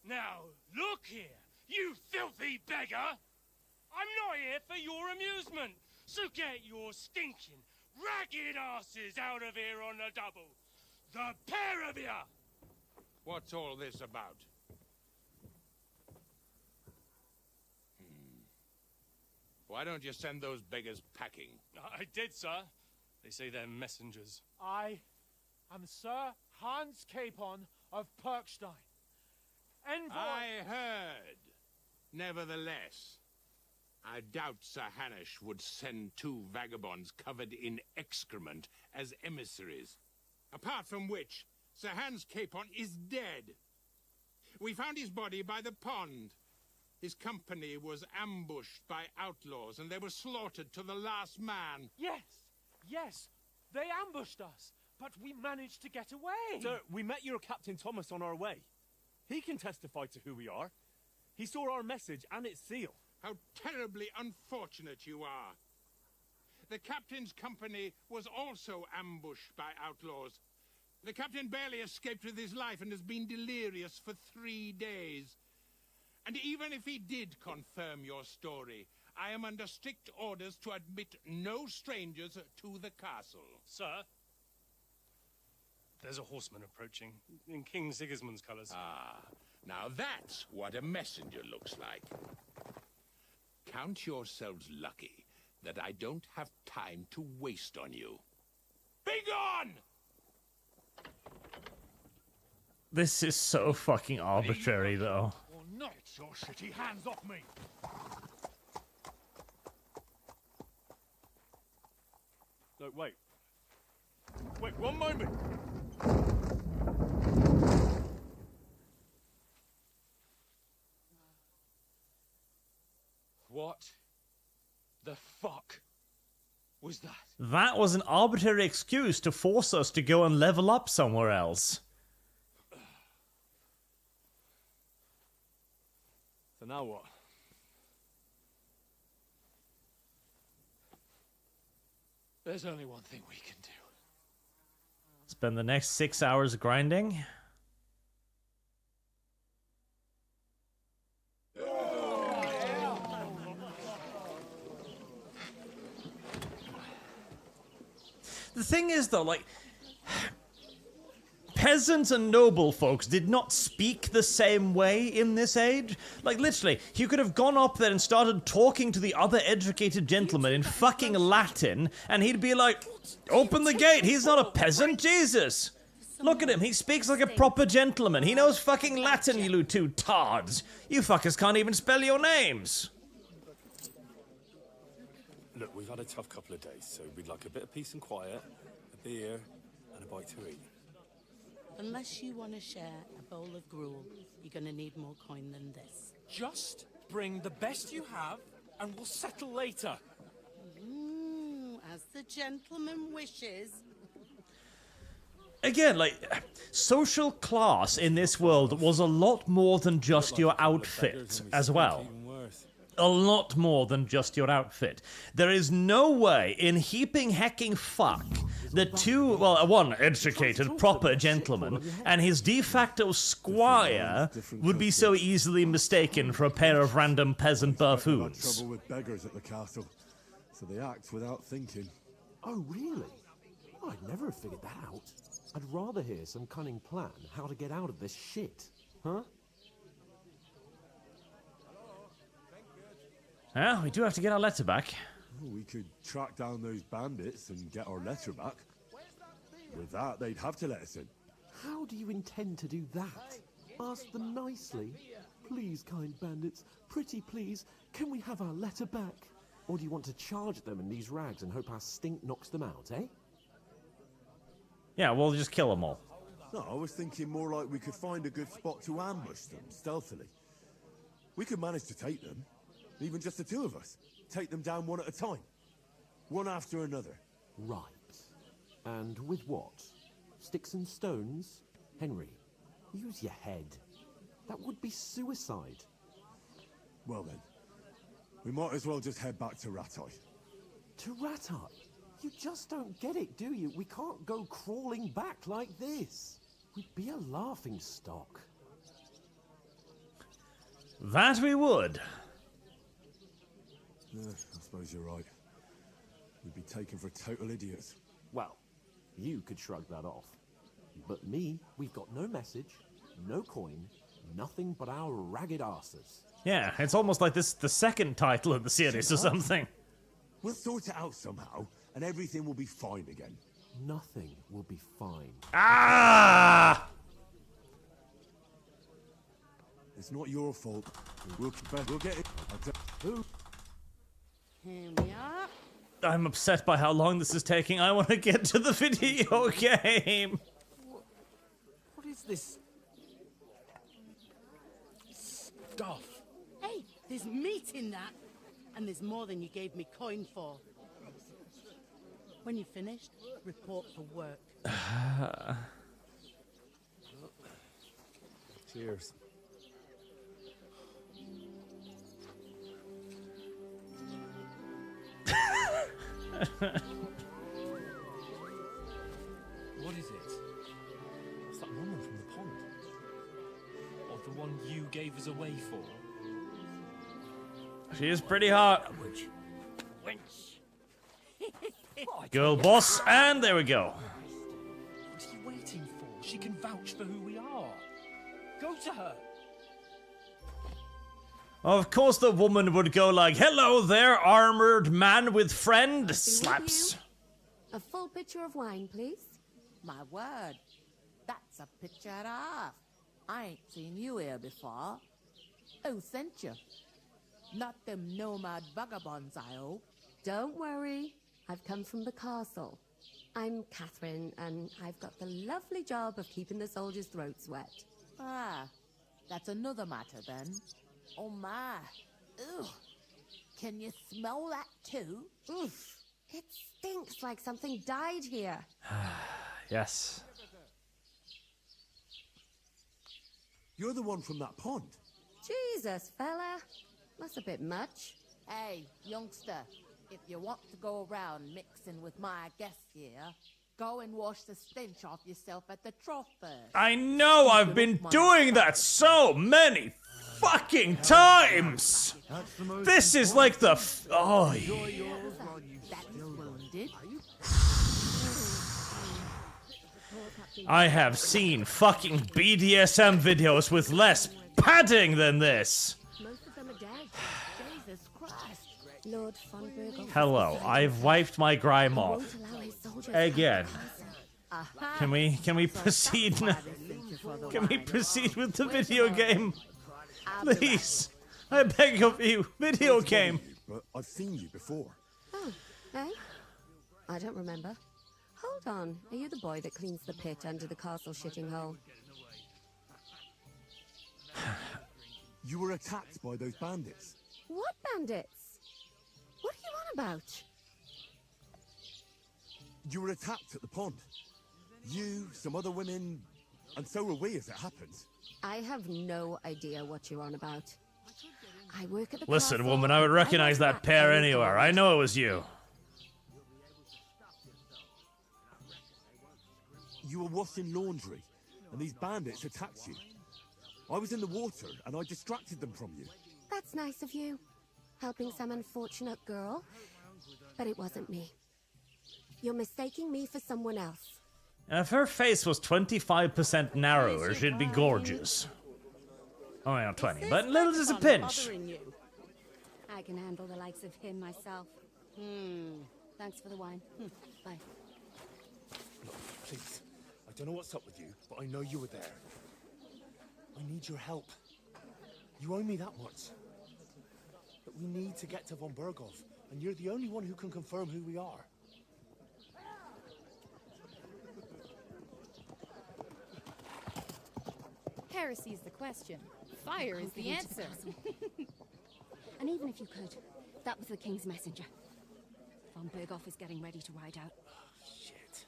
Now, look here, you filthy beggar! I'm not here for your amusement, so get your stinking, ragged asses out of here on the double. The pair of you! What's all this about? Why don't you send those beggars packing? I did, sir. They say they're messengers. I am Sir Hans Capon of Perkstein. Envoy... I heard. Nevertheless, I doubt Sir Hanush would send 2 vagabonds covered in excrement as emissaries. Apart from which, Sir Hans Capon is dead. We found his body by the pond. His company was ambushed by outlaws, and they were slaughtered to the last man. Yes, they ambushed us, but we managed to get away. Sir, we met your Captain Thomas on our way. He can testify to who we are. He saw our message and its seal. How terribly unfortunate you are. The captain's company was also ambushed by outlaws. The captain barely escaped with his life and has been delirious for 3 days. And even if he did confirm your story, I am under strict orders to admit no strangers to the castle. Sir, there's a horseman approaching, in King Sigismund's colours. Ah, now that's what a messenger looks like. Count yourselves lucky that I don't have time to waste on you. Be gone! This is so fucking arbitrary, though. Or not your shitty hands off me! No, wait. Wait, one moment! What the fuck was that? That was an arbitrary excuse to force us to go and level up somewhere else. So now what? There's only one thing we can do. Spend the next 6 hours grinding. The thing is, though, like, peasants and noble folks did not speak the same way in this age. Like, literally, you could have gone up there and started talking to the other educated gentleman in fucking Latin, and he'd be like, open the gate, he's not a peasant, Jesus. Look at him, he speaks like a proper gentleman. He knows fucking Latin, you two tards. You fuckers can't even spell your names. Look, we've had a tough couple of days, so we'd like a bit of peace and quiet, a beer, and a bite to eat. Unless you want to share a bowl of gruel, you're going to need more coin than this. Just bring the best you have, and we'll settle later. As the gentleman wishes. Again, like, social class in this world was a lot more than just your outfit as well. A lot more than just your outfit. There is no way in heaping hecking fuck that one educated, proper gentleman and his de facto squire would be so easily mistaken for a pair of random peasant buffoons. Trouble with beggars at the castle, so they act without thinking. Oh, really? I'd never have figured that out. I'd rather hear some cunning plan how to get out of this shit, huh? Well, we do have to get our letter back. We could track down those bandits and get our letter back. With that, they'd have to let us in. How do you intend to do that? Ask them nicely. Please, kind bandits, pretty please, can we have our letter back? Or do you want to charge them in these rags and hope our stink knocks them out, eh? Yeah, we'll just kill them all. No, I was thinking more like we could find a good spot to ambush them, stealthily. We could manage to take them. Even just the two of us. Take them down one at a time. One after another. Right. And with what? Sticks and stones? Henry, use your head. That would be suicide. Well then, we might as well just head back to Ratai. Tirata, you just don't get it, do you? We can't go crawling back like this. We'd be a laughing stock. That we would. I suppose you're right. We'd be taken for total idiots. Well, you could shrug that off. But me, we've got no message, no coin, nothing but our ragged arses. Yeah, it's almost like this is the second title of the series or something. We'll sort it out somehow, and everything will be fine again. Nothing will be fine. Ah! It's not your fault. We'll get it. Who? Here we are. I'm upset by how long this is taking. I want to get to the video game. What is this stuff? Hey, there's meat in that. And there's more than you gave me coin for. When you're finished, report for work. Cheers. What is it? It's that woman from the pond. Or the one you gave us away for. She is pretty hot. Wench. Girl boss, and there we go. What are you waiting for? She can vouch for who we are. Go to her. Of course the woman would go like, hello there, armored man with friend. Slaps. A full pitcher of wine, please. My word, that's a picture and a half. I ain't seen you here before. Who sent you? Not them nomad vagabonds, I hope. Don't worry, I've come from the castle. I'm Catherine, and I've got the lovely job of keeping the soldiers' throats wet. Ah, that's another matter then. Oh my. Ugh. Can you smell that too? Oof. It stinks like something died here. Yes. You're the one from that pond. Jesus, fella. That's a bit much. Hey, youngster, if you want to go around mixing with my guests here, go and wash the stench off yourself at the trough first. I know, I've been doing that so many fucking times. This is like the oh. I have seen fucking BDSM videos with less padding than this. Most of them are dead. Jesus Christ. Lord von Burgos. Hello, I've wiped my grime off. Again. Can we proceed now? Can we proceed with the video game? Please. I beg of you, video game. But I've seen you before. Oh, eh? I don't remember. Hold on. Are you the boy that cleans the pit under the castle shitting hole? You were attacked by those bandits. What bandits? What are you on about? You were attacked at the pond. You, some other women, and so were we as it happens. I have no idea what you're on about. I work at the Listen, castle. woman, I would recognize that pair anywhere. I know it was you. You were washing laundry, and these bandits attacked you. I was in the water, and I distracted them from you. That's nice of you. Helping some unfortunate girl. But it wasn't me. You're mistaking me for someone else. If her face was 25% narrower, she'd be gorgeous. Oh, yeah, 20, but little is a pinch. I can handle the likes of him myself. Thanks for the wine. Bye. Look, please. I don't know what's up with you, but I know you were there. I need your help. You owe me that much. But we need to get to von Burgov, and you're the only one who can confirm who we are. Heresy is the question. Fire is the answer. And even if you could, that was the king's messenger. Von Burgov is getting ready to ride out. Shit.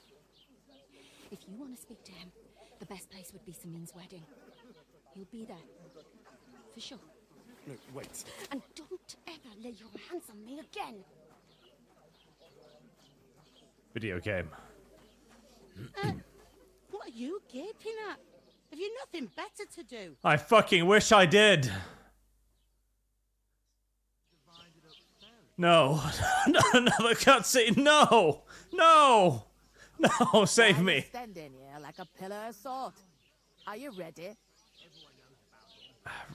If you want to speak to him, the best place would be Samin's wedding. He'll be there. For sure. No, wait. And don't ever lay your hands on me again. Video game. What are you gaping at? Have you nothing better to do? I fucking wish I did. No. No, another cutscene. No. No. No, save me. Standing here like a pillar of salt. Are you ready?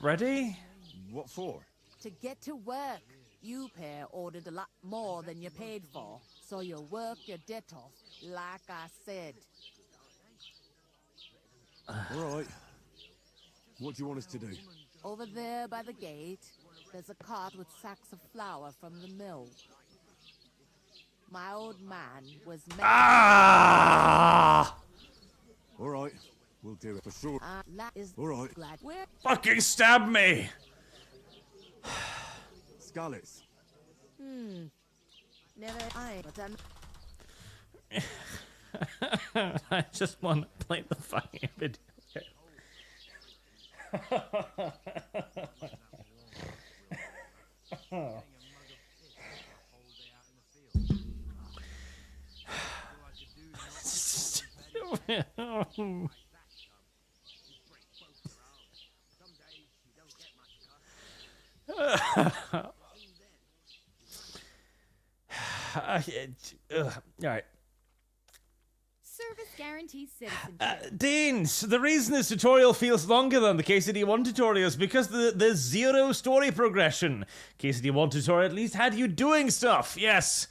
Ready? What for? To get to work. You pair ordered a lot more than you paid for, so you work your debt off, like I said. All right. What do you want us to do? Over there by the gate, there's a cart with sacks of flour from the mill. My old man was made... Ah! All right. We'll do it for sure. All right. Glad we're... Fucking stab me! Scarlets. Never I, but I'm... I just want to play the fucking video game. Alright. Service guarantees citizenship. Deans, the reason this tutorial feels longer than the KCD1 tutorial is because there's zero story progression. KCD1 tutorial at least had you doing stuff, yes.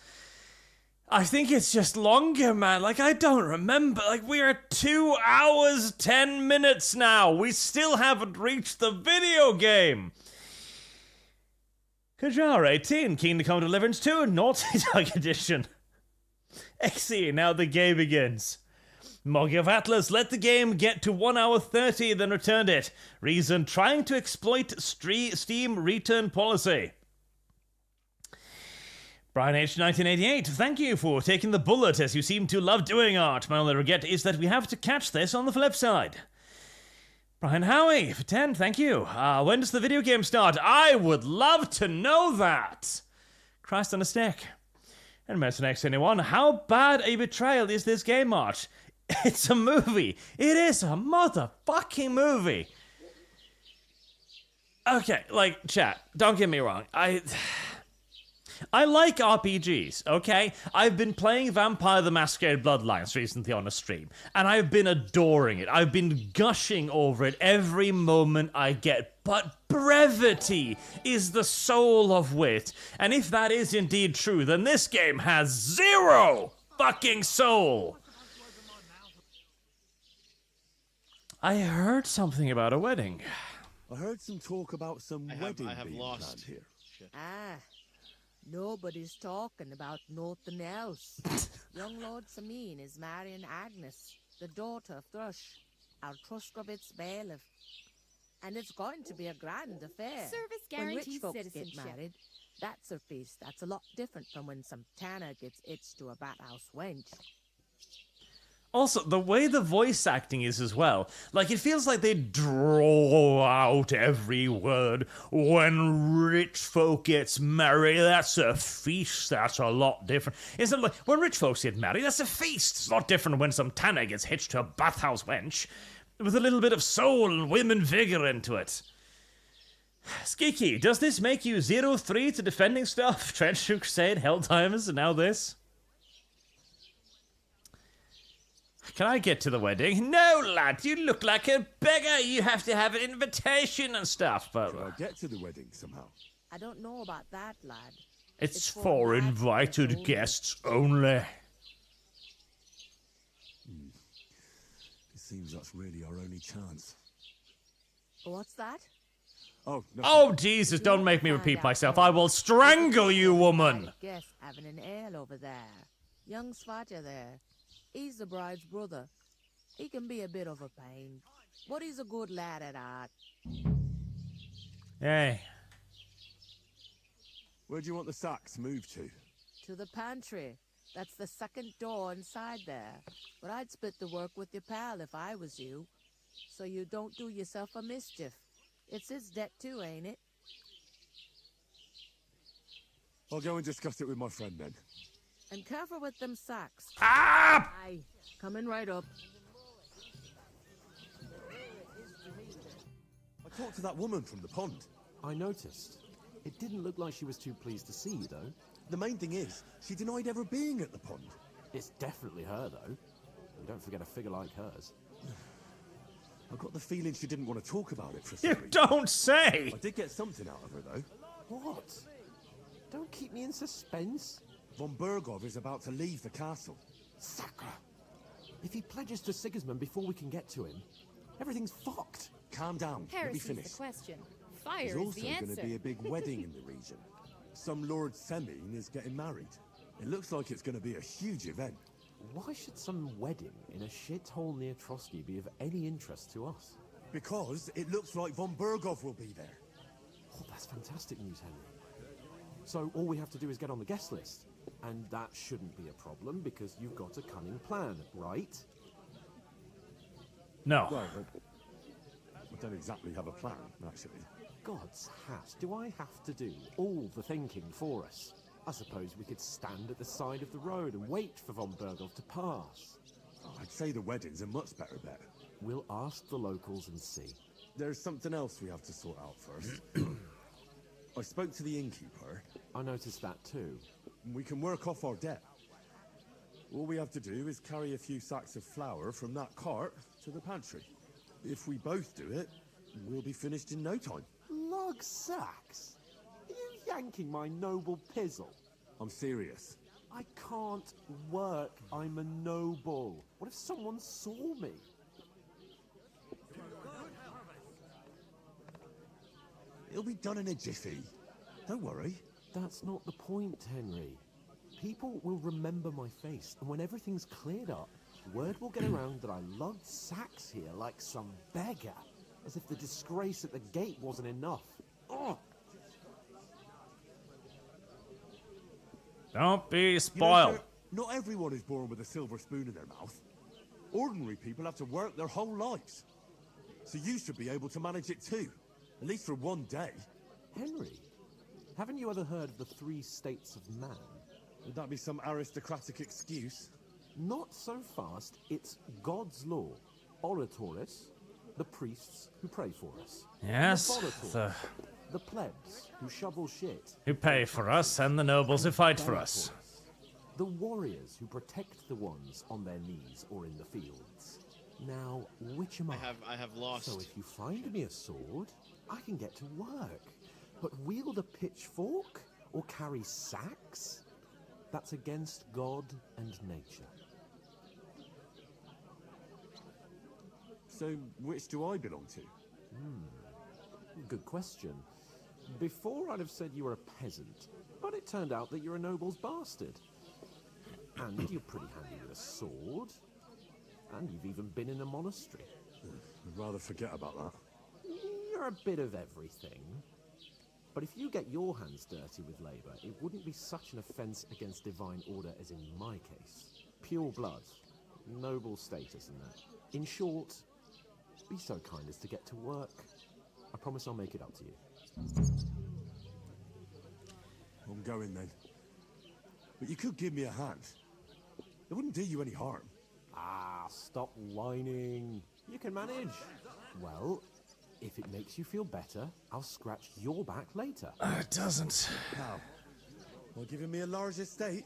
I think it's just longer, man. Like, I don't remember. Like, we are 2 hours, 10 minutes now. We still haven't reached the video game. Kajar 18, Kingdome Come Deliverance 2, Naughty Dog Edition. XE, now the game begins. Moggy of Atlas let the game get to 1 hour 30, then returned it. Reason, trying to exploit Steam return policy. Brian H. 1988, thank you for taking the bullet as you seem to love doing art. My only regret is that we have to catch this on the flip side. Brian Howie, for 10, thank you. When does the video game start? I would love to know that. Christ on a stick. And Mercenaries 21, how bad a betrayal is this game, March? It's a movie. It is a motherfucking movie. Okay, like, chat, don't get me wrong. I like RPGs, okay? I've been playing Vampire the Masquerade Bloodlines recently on a stream, and I've been adoring it. I've been gushing over it every moment I get. But brevity is the soul of wit. And if that is indeed true, then this game has zero fucking soul. I heard something about a wedding. I heard some talk about some wedding I have being lost. planned here. Nobody's talking about nothing else. Young Lord Samin is marrying Agnes, the daughter of Thrush, our Troskovitz bailiff. And it's going to be a grand affair. Service When rich guarantees folks citizenship. get married, that's a feast that's a lot different from when some tanner gets itched to a bathhouse wench. Also, the way the voice acting is as well, like, it feels like they draw out every word. When rich folk gets married, that's a feast, that's a lot different. It's not like, when rich folks get married, that's a feast. It's a lot different when some tanner gets hitched to a bathhouse wench, with a little bit of soul and women vigor into it. Skiki, does this make you 0-3 to defending stuff? Trench Crusade, Helltimers, and now this? Can I get to the wedding? No, lad, you look like a beggar. You have to have an invitation and stuff, but... Can I get to the wedding somehow? I don't know about that, lad. It's for invited guests only. It seems that's really our only chance. What's that? Oh, no. Oh, Jesus, don't make me repeat myself. I will strangle you, woman. Guest having an ale over there. Young Svatja there. He's the bride's brother. He can be a bit of a pain, but he's a good lad at art. Hey. Where do you want the sacks moved to? To the pantry. That's the second door inside there. But I'd split the work with your pal if I was you, so you don't do yourself a mischief. It's his debt too, ain't it? I'll go and discuss it with my friend then. And careful with them sacks. Ah! Aye, coming right up. I talked to that woman from the pond. I noticed. It didn't look like she was too pleased to see you, though. The main thing is, she denied ever being at the pond. It's definitely her, though. You don't forget a figure like hers. I got the feeling she didn't want to talk about it for a You second. don't say! I did get something out of her, though. What? Don't keep me in suspense. Von Bergov is about to leave the castle. Sacre! If he pledges to Sigismund before we can get to him, everything's fucked. Calm down. Let me Heresy's finish. the question. There's Fire is also the going to answer. be a big wedding in the region. Some Lord Semine is getting married. It looks like it's going to be a huge event. Why should some wedding in a shithole near Trosky be of any interest to us? Because it looks like Von Bergov will be there. Oh, that's fantastic news, Henry. So all we have to do is get on the guest list. And that shouldn't be a problem because you've got a cunning plan, right? No. Well, I don't exactly have a plan, actually. God's hat, do I have to do all the thinking for us? I suppose we could stand at the side of the road and wait for Von Bergov to pass. I'd say the wedding's a much better bet. We'll ask the locals and see. There's something else we have to sort out first. I spoke to the innkeeper. I noticed that too. We can work off our debt. All we have to do is carry a few sacks of flour from that cart to the pantry. If we both do it, we'll be finished in no time. Lug sacks? Are you yanking my noble pizzle? I'm serious. I can't work. I'm a noble. What if someone saw me? It'll be done in a jiffy. Don't worry. That's not the point, Henry. People will remember my face, and when everything's cleared up, word will get around that I lugged sacks here like some beggar, as if the disgrace at the gate wasn't enough. Oh! Don't be You spoiled. know, sir, not everyone is born with a silver spoon in their mouth. Ordinary people have to work their whole lives. So you should be able to manage it too. At least for one day. Henry, haven't you ever heard of the 3 states of man? Would that be some aristocratic excuse? Not so fast. It's God's law. Oratores, the priests who pray for us. Yes, The plebs who shovel shit. who pay for us, and the nobles who fight for us. The warriors who protect the ones on their knees or in the fields. Now, which am I? I have lost. So if you find me a sword, I can get to work. But wield a pitchfork or carry sacks? That's against God and nature. So which do I belong to? Good question. Before I'd have said you were a peasant, but it turned out that you're a noble's bastard. And you're pretty handy with a sword. And you've even been in a monastery. I'd rather forget about that. You're a bit of everything. But if you get your hands dirty with labour, it wouldn't be such an offence against divine order as in my case. Pure blood, noble status and that. In short, be so kind as to get to work. I promise I'll make it up to you. I'm going then. But you could give me a hand. It wouldn't do you any harm. Ah, stop whining. You can manage. Well, if it makes you feel better, I'll scratch your back later. It doesn't. How? By giving me a large estate?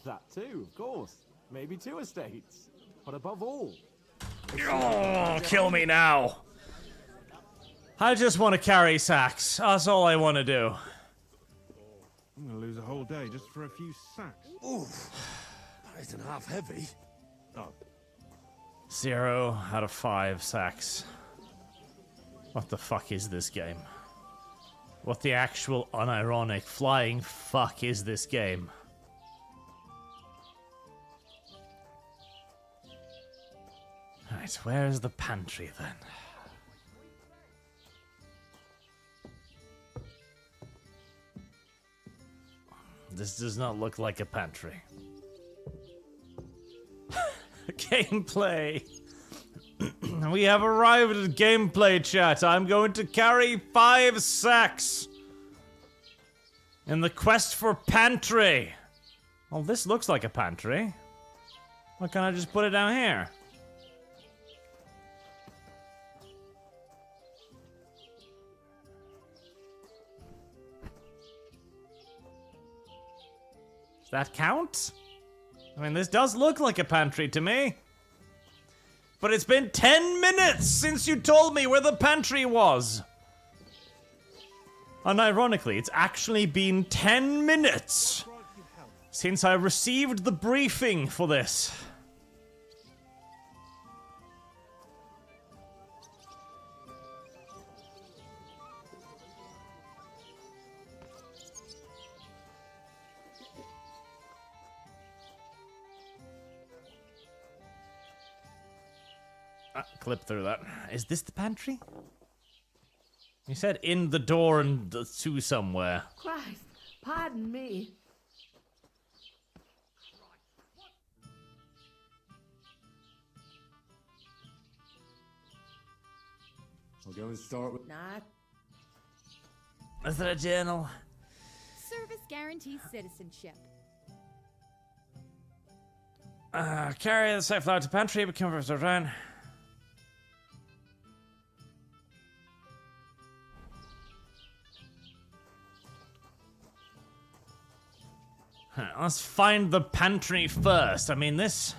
That too, of course. Maybe 2 estates. But above all... Oh, kill me now. I just want to carry sacks. That's all I want to do. I'm gonna lose a whole day just for a few sacks. Oof. That isn't half heavy. Oh. 0 out of 5 sacks. What the fuck is this game? What the actual unironic flying fuck is this game? Right, where's the pantry then? This does not look like a pantry. Gameplay. We have arrived at gameplay, chat. I'm going to carry 5 sacks in the quest for Pantry. Well, this looks like a pantry. Why can't I just put it down here? Does that count? I mean, this does look like a pantry to me. But it's been 10 minutes since you told me where the pantry was. Unironically, it's actually been 10 minutes since I received the briefing for this. Clip through that. Is this the pantry? You said in the door and to somewhere. Christ, pardon me. I'll go and start with... Nah. Is that a journal? Service guarantees citizenship. Carry the safe flower to pantry, become a around. Let's find the pantry first. I mean, this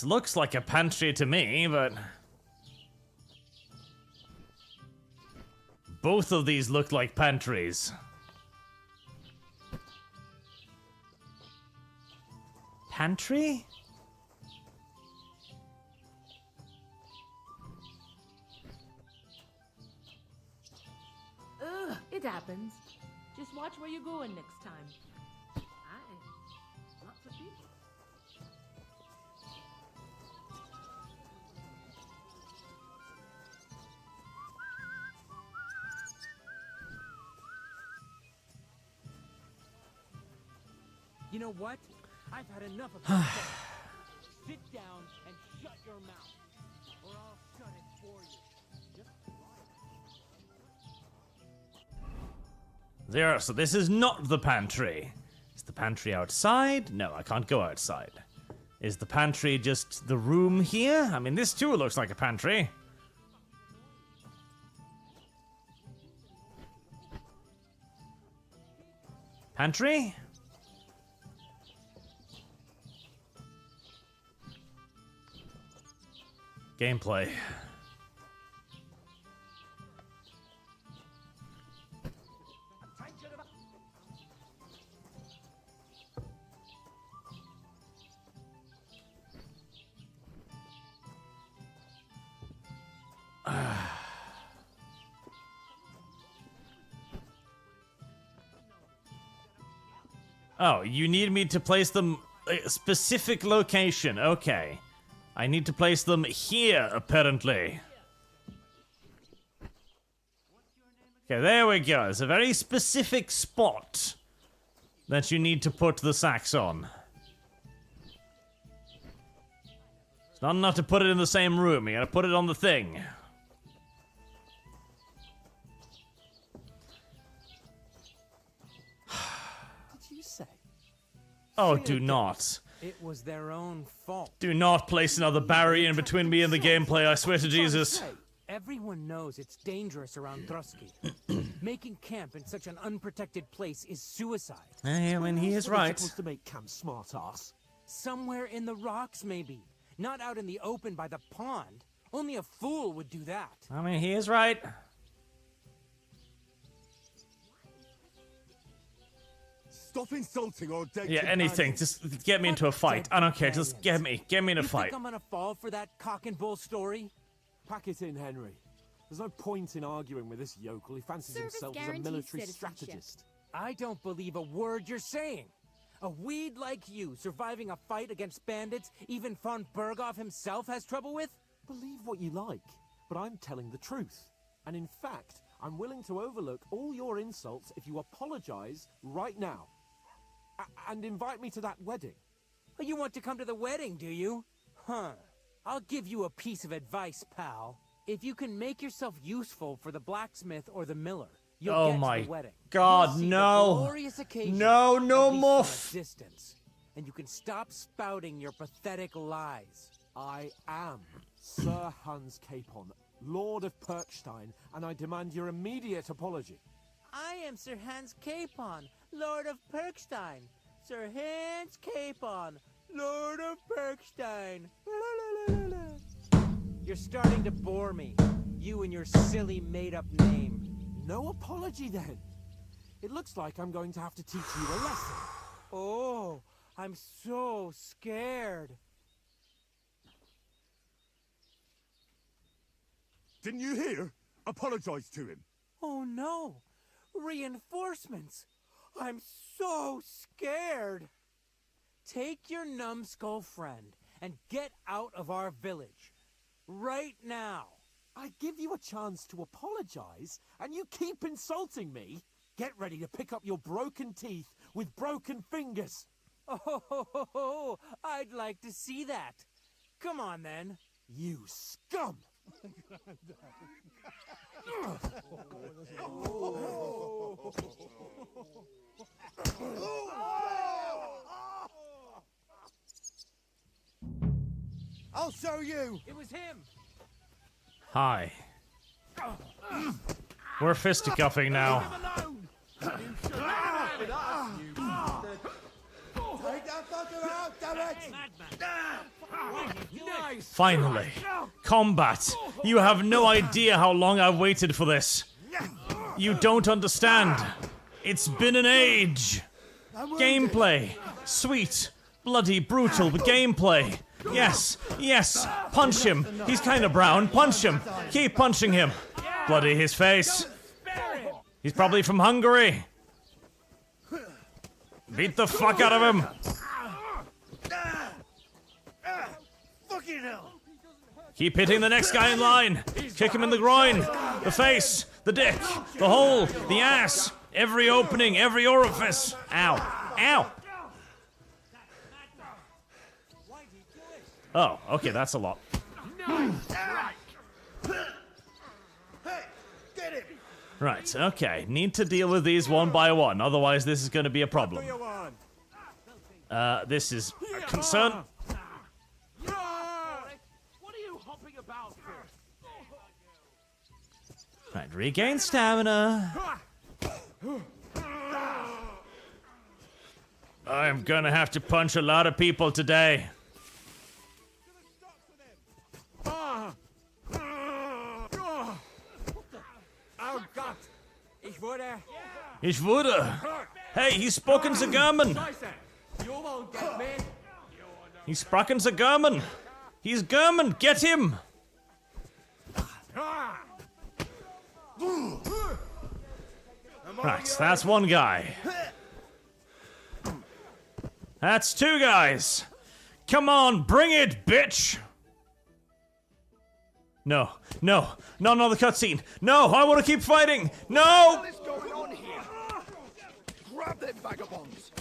looks like a pantry to me, but both of these look like pantries. Pantry? Ugh, it happens. Just watch where you're going next time. Lots of people. You know what? I've had enough of this. Sit down and shut your mouth, or I'll shut it for you. There, so this is not the pantry. Is the pantry outside? No, I can't go outside. Is the pantry just the room here? I mean, this too looks like a pantry. Pantry? Gameplay. Oh, you need me to place them a specific location. Okay. I need to place them here, apparently. Okay, there we go. It's a very specific spot that you need to put the sacks on. It's not enough to put it in the same room. You gotta put it on the thing. Did you say? Oh, do not. It was their own fault. Do not place another barrier in between me and the gameplay, I swear to Jesus. Everyone knows it's dangerous around Trosky. Making camp in such an unprotected place is suicide. I mean, he is right. Supposed to make camp, smart ass. Somewhere in the rocks, maybe. Not out in the open by the pond. Only a fool would do that. I mean, he is right. Stop insulting or dead. Yeah, anything. Just get me into a fight. I don't care. Just get me in a fight. Think I'm gonna fall for that cock and bull story? Pack it in, Henry. There's no point in arguing with this yokel. He fancies himself as a military strategist. I don't believe a word you're saying. A weed like you surviving a fight against bandits even von Berghoff himself has trouble with? Believe what you like, but I'm telling the truth. And in fact, I'm willing to overlook all your insults if you apologize right now. And invite me to that wedding. Oh, you want to come to the wedding, do you? Huh. I'll give you a piece of advice, pal. If you can make yourself useful for the blacksmith or the miller, You'll Oh get my to the wedding. God, You'll see the no. glorious occasion, No, at no least more. from a distance, and you can stop spouting your pathetic lies. I am Sir Hans Capon, Lord of Perkstein, and I demand your immediate apology. I am Sir Hans Capon, Lord of Perkstein. Sir Hans Capon, Lord of Perkstein. You're starting to bore me. You and your silly made-up name. No apology, then. It looks like I'm going to have to teach you a lesson. Oh, I'm so scared. Didn't you hear? Apologize to him. Oh no! Reinforcements! I'm so scared! Take your numbskull friend and get out of our village. Right now! I give you a chance to apologize, and you keep insulting me? Get ready to pick up your broken teeth with broken fingers. Oh, I'd like to see that. Come on then. You scum! I'll show you. It was him. Hi. We're fisticuffing now. Take that fucker out, damn it! Finally. Combat. You have no idea how long I've waited for this. You don't understand. It's been an age. Gameplay. Sweet. Bloody brutal gameplay. Yes. Yes. Punch him. He's kind of brown. Punch him. Keep punching him. Bloody his face. He's probably from Hungary. Beat the fuck out of him. Fucking hell! Keep hitting the next guy in line. Kick him in the groin, the face, the dick, the hole, the ass, every opening, every orifice. Ow. Ow. Oh, okay, that's a lot. Right, okay. Need to deal with these one by one, otherwise this is going to be a problem. This is a concern. What are you hopping about for? Right, regain stamina. I'm gonna have to punch a lot of people today. Oh Gott! Ich wurde. Hey, he's spoken zu German. You won't get me. He's spoken zu German. He's German. Get him. Right, that's one guy. That's two guys. Come on, bring it, bitch. No, no, not another cutscene. No, I want to keep fighting. No. What is going on here? Grab them vagabonds!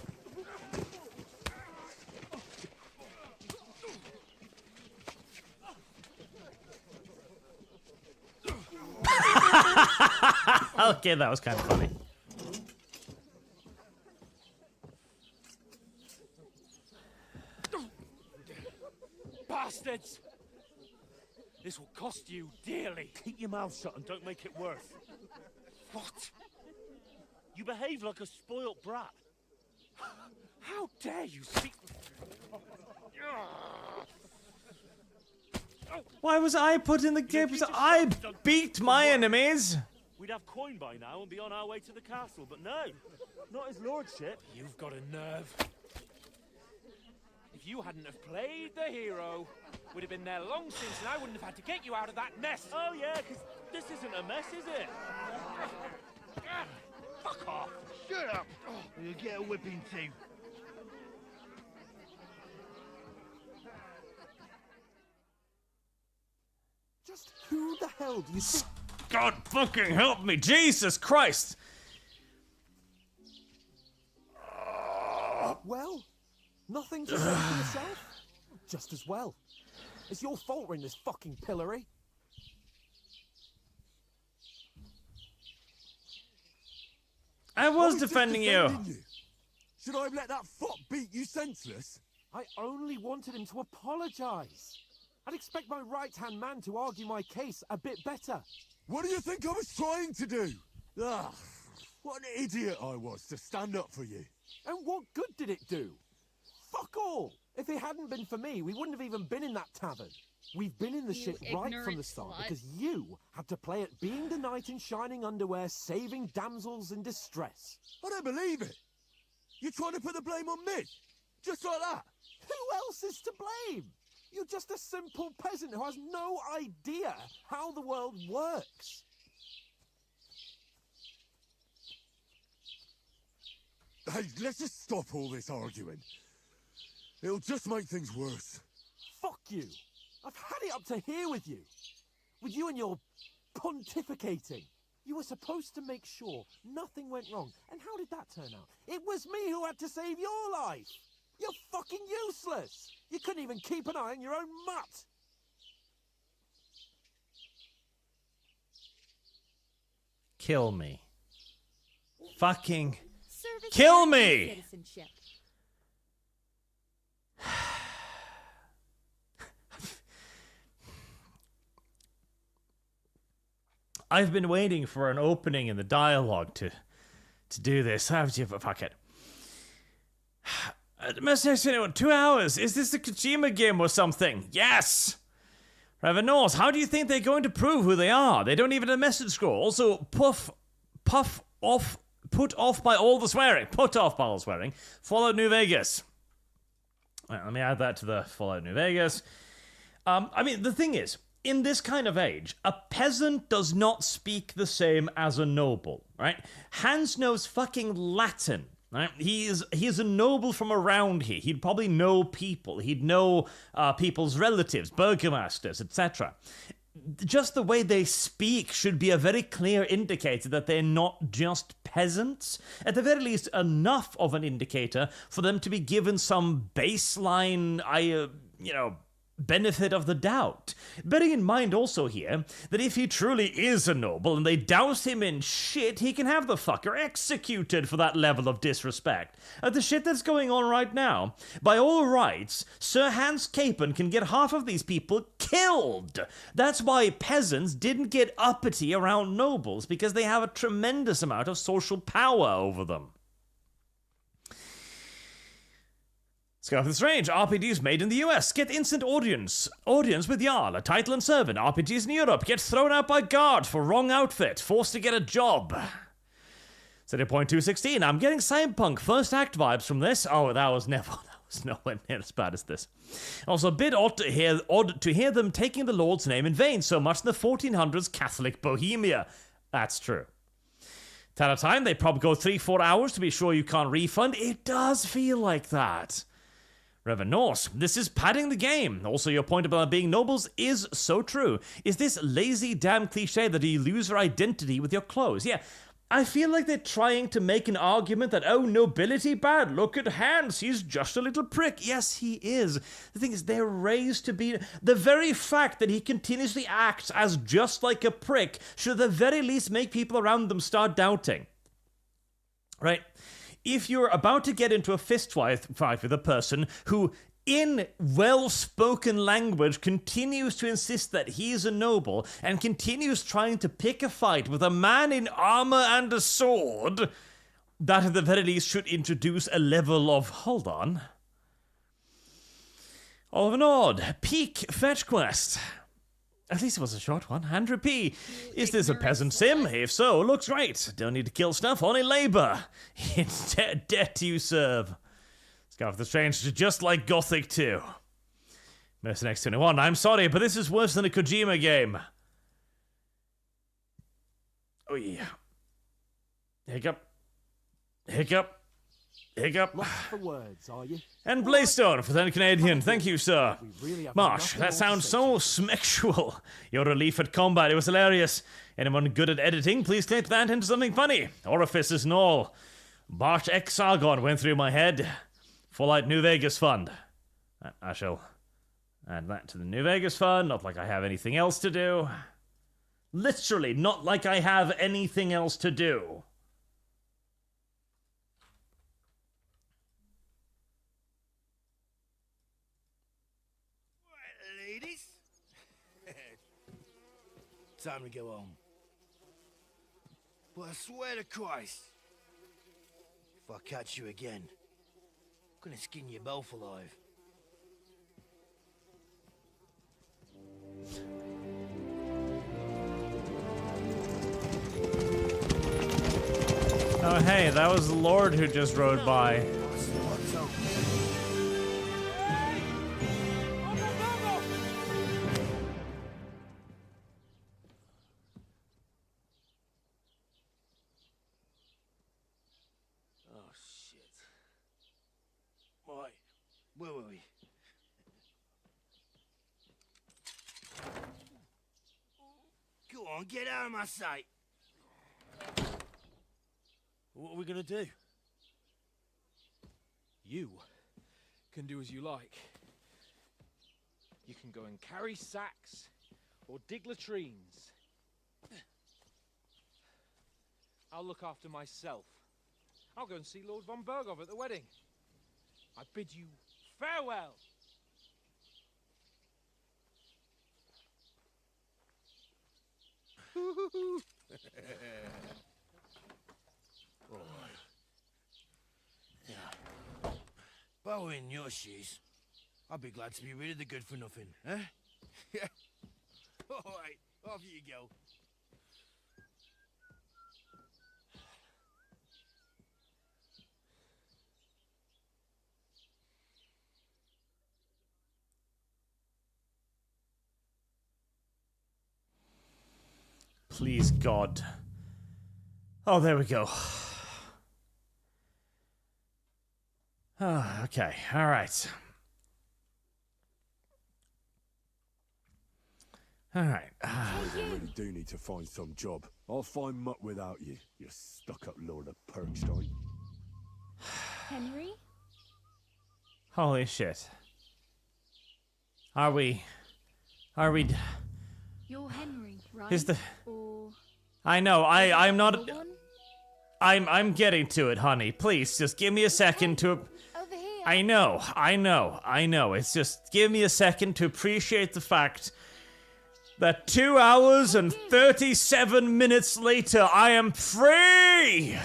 Okay, that was kind of funny. Bastards! This will cost you dearly. Keep your mouth shut and don't make it worse. What? You behave like a spoilt brat. How dare you speak? Why was I put in the game? I beat my enemies. We'd have coin by now and be on our way to the castle, but no, not his lordship. You've got a nerve. If you hadn't have played the hero, we'd have been there long since, and I wouldn't have had to get you out of that mess. Oh yeah, because this isn't a mess, is it? Fuck off. Shut up! You'll get a whipping too. Just who the hell do you think? God fucking help me, Jesus Christ! Well, nothing to say for yourself? Just as well. It's your fault we're in this fucking pillory. I was defending you. Should I have let that fop beat you senseless? I only wanted him to apologize. I'd expect my right-hand man to argue my case a bit better. What do you think I was trying to do? Ah, what an idiot I was to stand up for you. And what good did it do? Fuck all! If it hadn't been for me, we wouldn't have even been in that tavern. We've been in the shit right from the start because you had to play at being the knight in shining underwear, saving damsels in distress. I don't believe it. You're trying to put the blame on me? Just like that? Who else is to blame? You're just a simple peasant who has no idea how the world works. Hey, let's just stop all this arguing. It'll just make things worse. Fuck you. I've had it up to here with you. With you and your pontificating. You were supposed to make sure nothing went wrong. And how did that turn out? It was me who had to save your life. You're fucking useless. You couldn't even keep an eye on your own mutt. Kill me. Fucking kill me! Citizenship. I've been waiting for an opening in the dialogue to do this. Fuck it. Message 2 hours. Is this a Kojima game or something? Yes! Ravenous, how do you think they're going to prove who they are? They don't even have a message scroll. Also, put off by all the swearing. Put off by all the swearing. Fallout New Vegas. Right, let me add that to the Fallout New Vegas. I mean, the thing is, in this kind of age, a peasant does not speak the same as a noble, right? Hans knows fucking Latin, right? He is a noble from around here. He'd probably know people. He'd know people's relatives, burgomasters, etc. Just the way they speak should be a very clear indicator that they're not just peasants. At the very least, enough of an indicator for them to be given some baseline, benefit of the doubt. Bearing in mind also here that if he truly is a noble and they douse him in shit, he can have the fucker executed for that level of disrespect. The shit that's going on right now, by all rights, Sir Hans Capon can get half of these people killed. That's why peasants didn't get uppity around nobles, because they have a tremendous amount of social power over them. Scarf the Strange, RPGs made in the US. Get instant audience with Jarl, a title and servant. RPGs in Europe. Get thrown out by guards for wrong outfit. Forced to get a job. 0.216. I'm getting Cyberpunk first act vibes from this. Oh, that was nowhere near as bad as this. Also, a bit odd to hear them taking the Lord's name in vain so much in the 1400s Catholic Bohemia. That's true. At a time, they probably go 3-4 hours to be sure you can't refund. It does feel like that. Reverend Norse, this is padding the game. Also, your point about being nobles is so true. Is this lazy damn cliche that you lose your identity with your clothes? Yeah, I feel like they're trying to make an argument that, oh, nobility bad, look at Hans, he's just a little prick. Yes, he is. The thing is, they're raised to be... The very fact that he continuously acts as just like a prick should at the very least make people around them start doubting. Right? If you're about to get into a fist fight with a person who, in well-spoken language, continues to insist that he's a noble and continues trying to pick a fight with a man in armor and a sword, that at the very least should introduce a level of, hold on. Oliver Nord, peak fetch quest. At least it was a short one. Andrew P. Is this a peasant sim? If so, looks great. Don't need to kill stuff, only labor. It's debt you serve. Scarf the Strange, just like Gothic 2. Mercy X 21, I'm sorry, but this is worse than a Kojima game. Oh yeah. Hiccup. Hiccup. Hiccup. Lost for words, are you? And Blaystone for 10 Canadian. Thank you, sir. Marsh, that sounds so smexual. Your relief at combat, it was hilarious. Anyone good at editing, please clip that into something funny. Orifices and all. Bart X Sargon went through my head. Fallout New Vegas Fund. I shall add that to the New Vegas Fund. Not like I have anything else to do. Literally, not like I have anything else to do. Ladies? Time to go home. But I swear to Christ, if I catch you again, I'm gonna skin you both alive. Oh, hey, that was the Lord who just rode by. Oh, shit. Right, where were we? Go on, get out of my sight. What are we gonna do? You can do as you like. You can go and carry sacks or dig latrines. I'll look after myself. I'll go and see Lord von Berghoff at the wedding. I bid you farewell. Alright. Yeah. If I were in your shoes, I'd be glad to be rid of the good for nothing, eh? Yeah. Alright, off you go. Please, God. Oh, there we go. Oh, okay, alright. Alright. I really do need to find some job. I'll find mutt without you, you stuck-up Lord of Perkstein. Henry? Holy shit. Are we... You're Henry, right? Is the... Or... I know, I'm not... I'm getting to it, honey. Please, just give me a second to... Over here. I know. It's just, give me a second to appreciate the fact that 2 hours and 37 minutes later, I am free!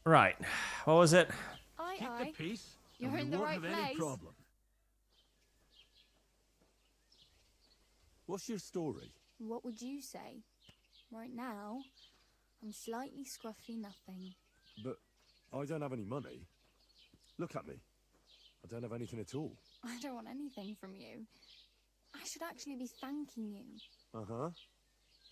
Right. What was it? Keep the peace. You're and in we the won't right have any place. problem. What's your story? What would you say? Right now, I'm slightly scruffy nothing. But I don't have any money. Look at me. I don't have anything at all. I don't want anything from you. I should actually be thanking you. Uh-huh.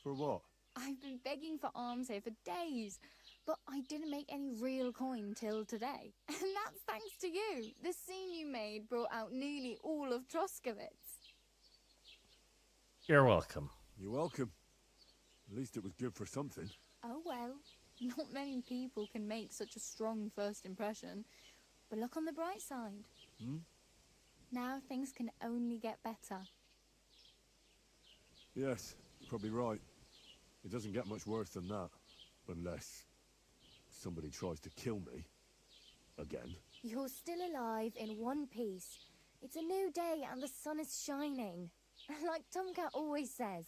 For what? I've been begging for alms here for days, but I didn't make any real coin till today. And that's thanks to you. The scene you made brought out nearly all of Troskowitz. You're welcome. You're welcome. At least it was good for something. Oh well, not many people can make such a strong first impression. But look on the bright side. Hmm? Now things can only get better. Yes, probably right. It doesn't get much worse than that. Unless somebody tries to kill me. Again. You're still alive in one piece. It's a new day and the sun is shining. Like Tomcat always says,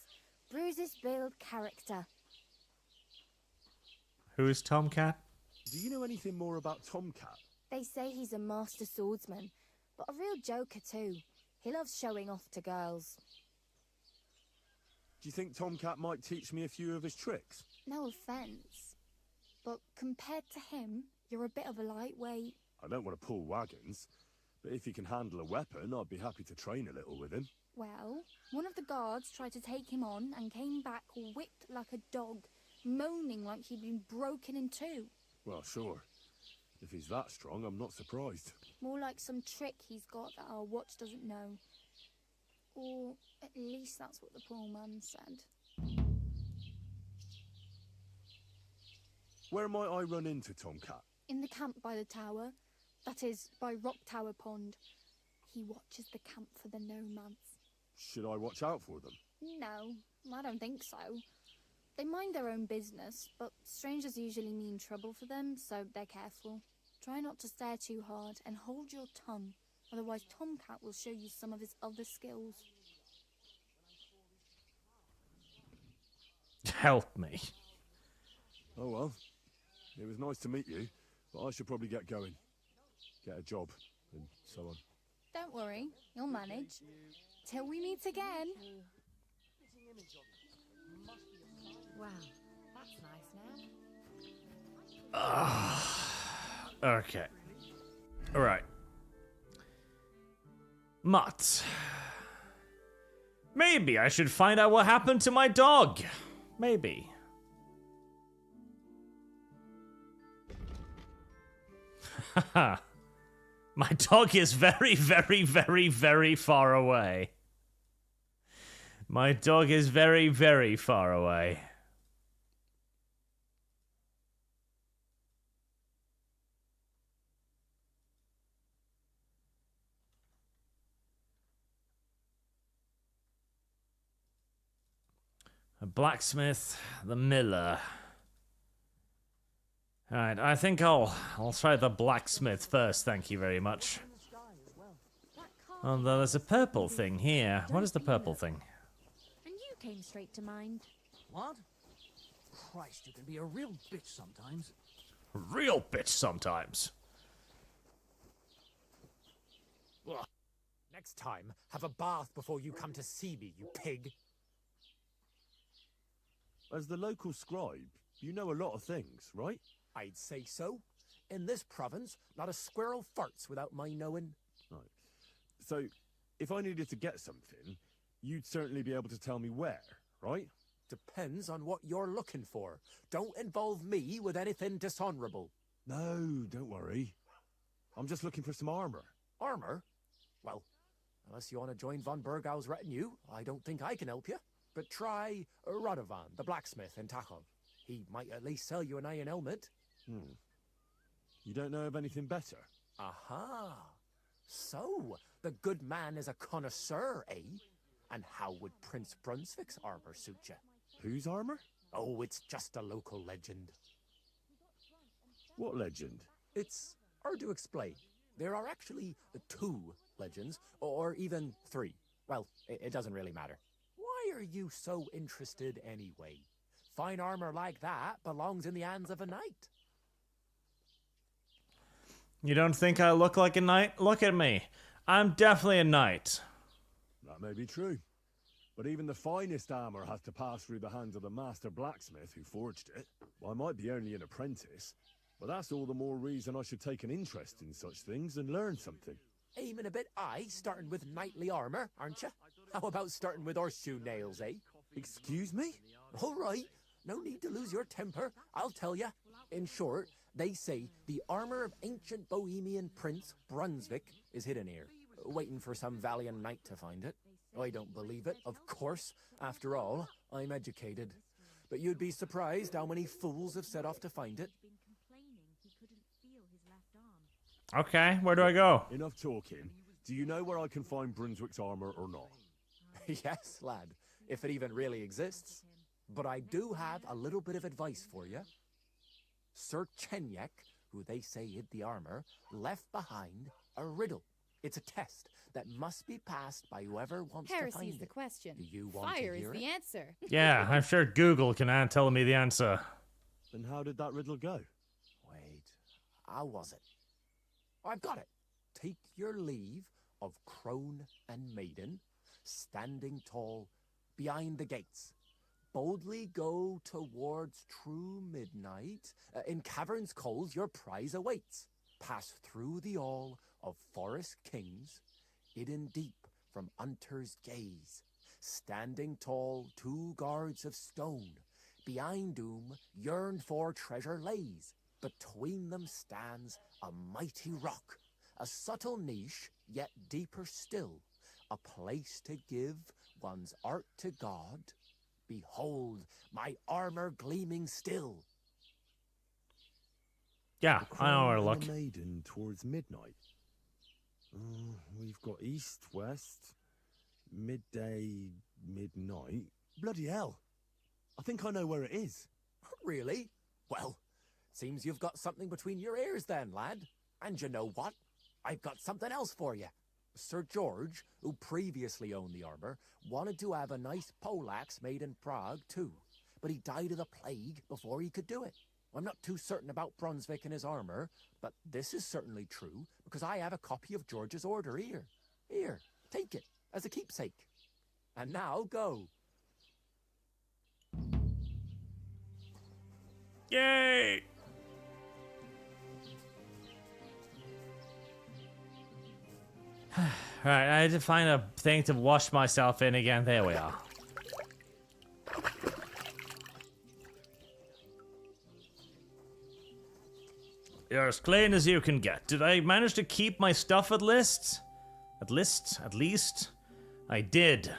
bruises build character. Who is Tomcat? Do you know anything more about Tomcat? They say he's a master swordsman, but a real joker too. He loves showing off to girls. Do you think Tomcat might teach me a few of his tricks? No offence, but compared to him, you're a bit of a lightweight. I don't want to pull wagons, but if he can handle a weapon, I'd be happy to train a little with him. Well, one of the guards tried to take him on and came back whipped like a dog, moaning like he'd been broken in two. Well, sure. If he's that strong, I'm not surprised. More like some trick he's got that our watch doesn't know. Or at least that's what the poor man said. Where might I run into Tomcat? In the camp by the tower. That is, by Rock Tower Pond. He watches the camp for the nomads. Should I watch out for them? No, I don't think so. They mind their own business, but strangers usually mean trouble for them, so they're careful. Try not to stare too hard and hold your tongue, otherwise Tomcat will show you some of his other skills. Help me. Oh well. It was nice to meet you, but I should probably get going. Get a job, and so on. Don't worry, you'll manage. Till we meet again. Wow, that's nice now. Okay. Alright. Mutt. Maybe I should find out what happened to my dog. Maybe. Haha. My dog is very, very, very, very far away. My dog is very, very far away. A blacksmith, the miller. Alright, I think I'll try the blacksmith first, thank you very much. Although there's a purple thing here. What is the purple thing? And you came straight to mind. What? Christ, you can be a real bitch sometimes. Real bitch sometimes. Ugh. Next time, have a bath before you come to see me, you pig. As the local scribe, you know a lot of things, right? I'd say so. In this province, not a squirrel farts without my knowing. Right. So, if I needed to get something, you'd certainly be able to tell me where, right? Depends on what you're looking for. Don't involve me with anything dishonorable. No, don't worry. I'm just looking for some armor. Armor? Well, unless you want to join von Burgau's retinue, I don't think I can help you. But try Radovan, the blacksmith in Tachov. He might at least sell you an iron helmet. You don't know of anything better? Aha! So, the good man is a connoisseur, eh? And how would Prince Brunswick's armor suit you? Whose armor? Oh, it's just a local legend. What legend? It's hard to explain. There are actually 2 legends, or even 3. Well, it doesn't really matter. Why are you so interested anyway? Fine armor like that belongs in the hands of a knight. You don't think I look like a knight? Look at me. I'm definitely a knight. That may be true. But even the finest armor has to pass through the hands of the master blacksmith who forged it. Well, I might be only an apprentice, but that's all the more reason I should take an interest in such things and learn something. Aiming a bit high, starting with knightly armor, aren't you? How about starting with horseshoe nails, eh? Excuse me? All right. No need to lose your temper, I'll tell you. In short, they say the armor of ancient Bohemian Prince Brunswick is hidden here, waiting for some valiant knight to find it. I don't believe it, of course. After all, I'm educated. But you'd be surprised how many fools have set off to find it. Okay, where do I go? Enough talking. Do you know where I can find Brunswick's armor or not? Yes, lad, if it even really exists. But I do have a little bit of advice for you. Sir Chenyek, who they say hid the armor, left behind a riddle. It's a test that must be passed by whoever wants to find it. Heresy is the question. Do you want Fire to hear is the it? answer. Yeah, I'm sure Google can tell me the answer. Then how did that riddle go? Wait, how was it? I've got it. Take your leave of crone and maiden, standing tall behind the gates. Boldly go towards true midnight. In caverns cold your prize awaits. Pass through the all of forest kings, hidden deep from hunter's gaze. Standing tall 2 guards of stone, behind whom yearned for treasure lays. Between them stands a mighty rock, a subtle niche, yet deeper still, a place to give one's art to God. Behold, my armor gleaming still. Yeah, I know where to look. The maiden towards midnight. We've got east, west, midday, midnight. Bloody hell. I think I know where it is. Really? Well, seems you've got something between your ears then, lad. And you know what? I've got something else for you. Sir George, who previously owned the armor, wanted to have a nice poleaxe made in Prague too, but he died of the plague before he could do it. I'm not too certain about Brunswick and his armor, but this is certainly true because I have a copy of George's order here. Here, take it as a keepsake. And now go. Yay! Alright, I had to find a thing to wash myself in again. There we are. You're as clean as you can get. Did I manage to keep my stuff at least? At least? I did.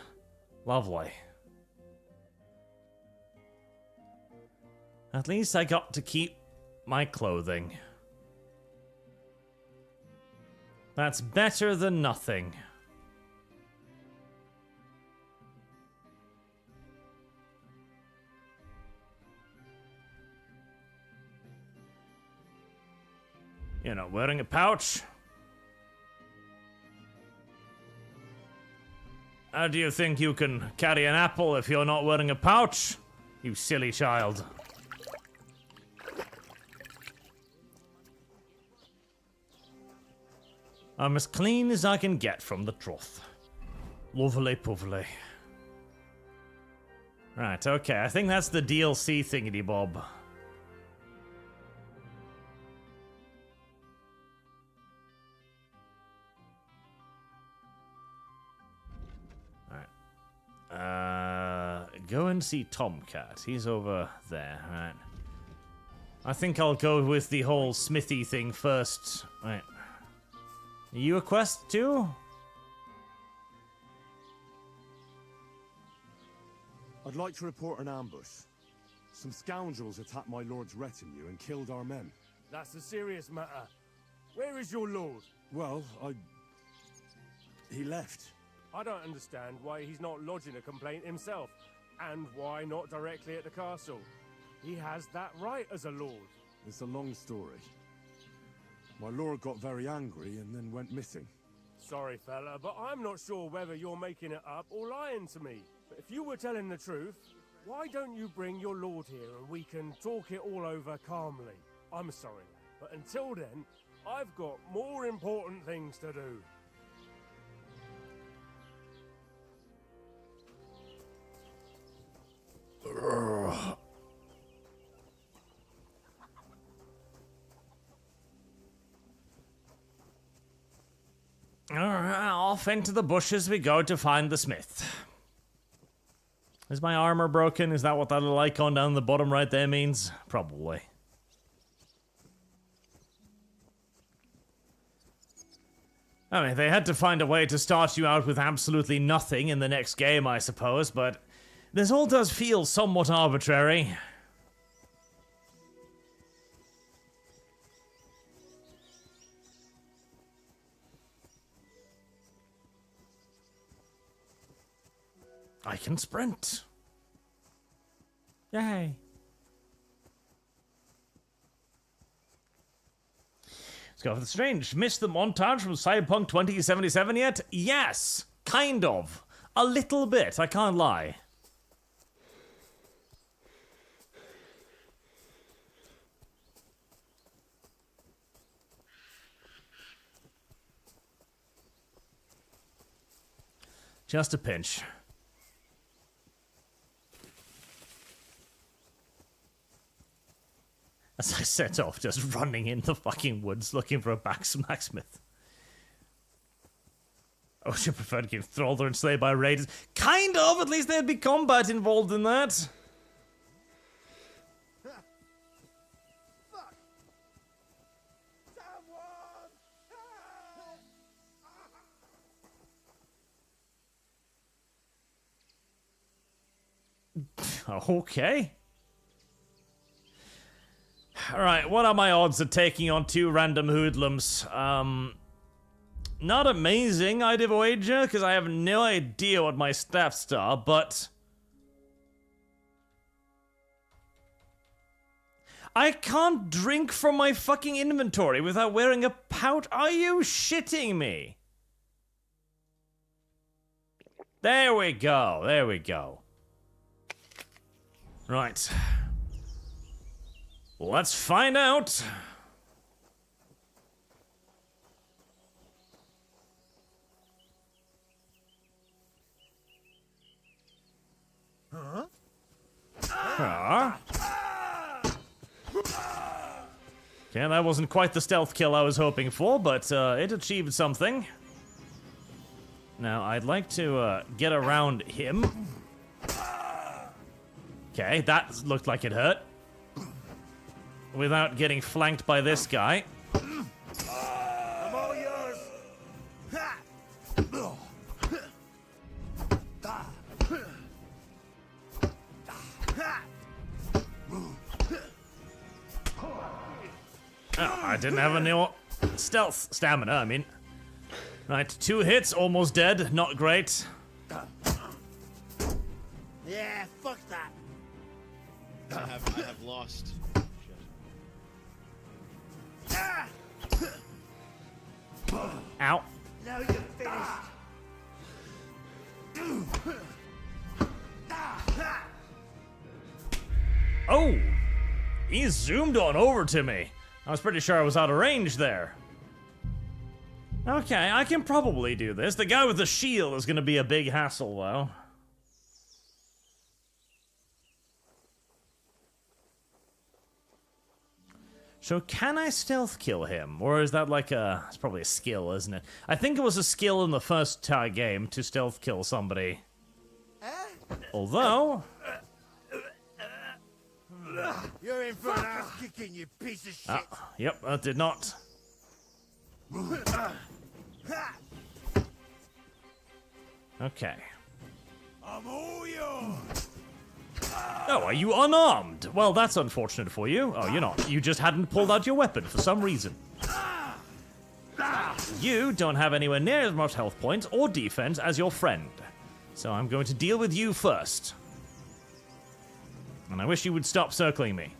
Lovely. At least I got to keep my clothing. That's better than nothing. You're not wearing a pouch? How do you think you can carry an apple if you're not wearing a pouch? You silly child. I'm as clean as I can get from the trough. Lovely povely. Right, okay, I think that's the DLC thingy bob. Go and see Tomcat. He's over there, right? I think I'll go with the whole smithy thing first. Right. Are you a quest too? I'd like to report an ambush. Some scoundrels attacked my lord's retinue and killed our men. That's a serious matter. Where is your lord? Well, he left. I don't understand why he's not lodging a complaint himself, and why not directly at the castle. He has that right as a lord. It's a long story. My lord got very angry and then went missing. Sorry, fella, but I'm not sure whether you're making it up or lying to me. But if you were telling the truth, why don't you bring your lord here and we can talk it all over calmly? I'm sorry, but until then, I've got more important things to do. Alright, off into the bushes we go to find the smith. Is my armor broken? Is that what that little icon down the bottom right there means? Probably. I mean, they had to find a way to start you out with absolutely nothing in the next game, I suppose, but this all does feel somewhat arbitrary. I can sprint. Yay. Let's go for the strange. Missed the montage from Cyberpunk 2077 yet? Yes, kind of. A little bit, I can't lie. Just a pinch. As I set off, just running in the fucking woods looking for a blacksmith. Oh, you prefer to get thralled and slayed by raiders? Kind of! At least there'd be combat involved in that. Okay. Alright, what are my odds of taking on two random hoodlums? Not amazing, I'd wager, because I have no idea what my stats are, but I can't drink from my fucking inventory without wearing a pouch? Are you shitting me? There we go. There we go. Right. Let's find out. Huh? Okay, that wasn't quite the stealth kill I was hoping for, but it achieved something. Now, I'd like to get around him. Okay, that looked like it hurt. Without getting flanked by this guy. I'm all yours. Oh, I didn't have any stealth stamina, I mean. Right, 2 hits, almost dead, not great. Yeah, fuck that. I have lost. Ow. Now you're finished. Oh! He zoomed on over to me. I was pretty sure I was out of range there. Okay, I can probably do this. The guy with the shield is gonna be a big hassle, though. So can I stealth kill him? Or is that like a... It's probably a skill, isn't it? I think it was a skill in the first game to stealth kill somebody. Although... You're in for an ass kicking, you piece of shit. Yep, that did not. Okay. I'm all yours. Oh, are you unarmed? Well, that's unfortunate for you. Oh, you're not. You just hadn't pulled out your weapon for some reason. You don't have anywhere near as much health points or defense as your friend. So I'm going to deal with you first. And I wish you would stop circling me.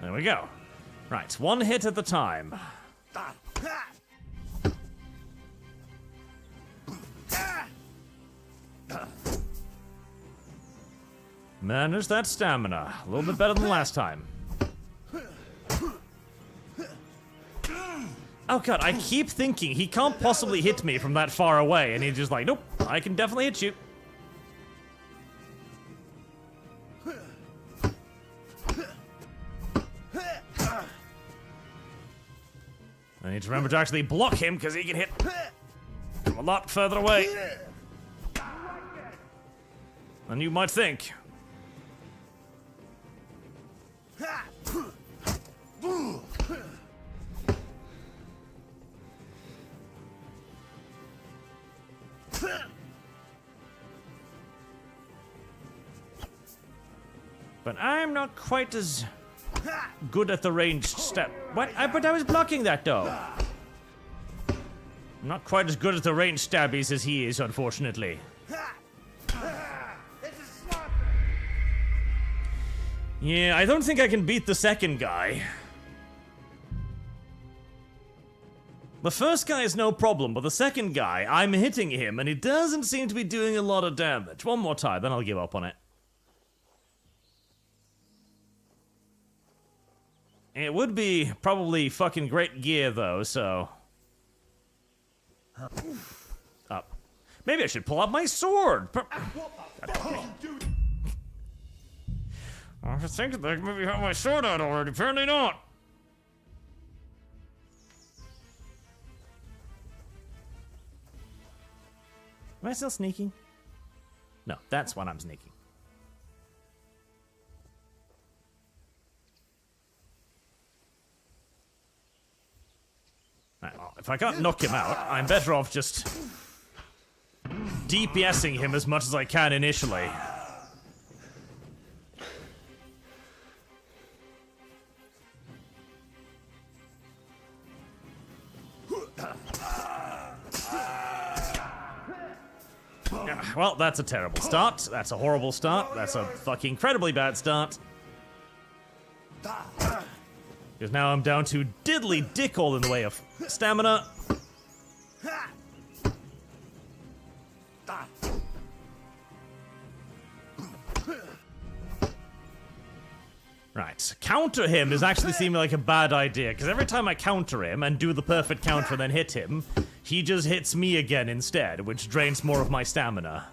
There we go. Right, 1 hit at a time. Manage that stamina. A little bit better than last time. Oh god, I keep thinking he can't possibly hit me from that far away, and he's just like, nope, I can definitely hit you. I need to remember to actually block him, because he can hit from a lot further away than you might think. But I'm not quite as good at the ranged step. What? But I was blocking that, though. I'm not quite as good at the ranged stabbies as he is, unfortunately. Yeah, I don't think I can beat the second guy. The first guy is no problem, but the second guy, I'm hitting him, and he doesn't seem to be doing a lot of damage. One more time, then I'll give up on it. It would be probably fucking great gear, though, so... Up. Maybe I should pull out my sword! I was thinking that maybe I have my sword out already. Apparently not. Am I still sneaking? No, that's when I'm sneaking. Right, well, if I can't knock him out, I'm better off just DPSing him as much as I can initially. Well, that's a terrible start. That's a horrible start. That's a fucking incredibly bad start. Because now I'm down to diddly dick all in the way of stamina. Right, counter him is actually seeming like a bad idea, because every time I counter him and do the perfect counter and then hit him, he just hits me again instead, which drains more of my stamina.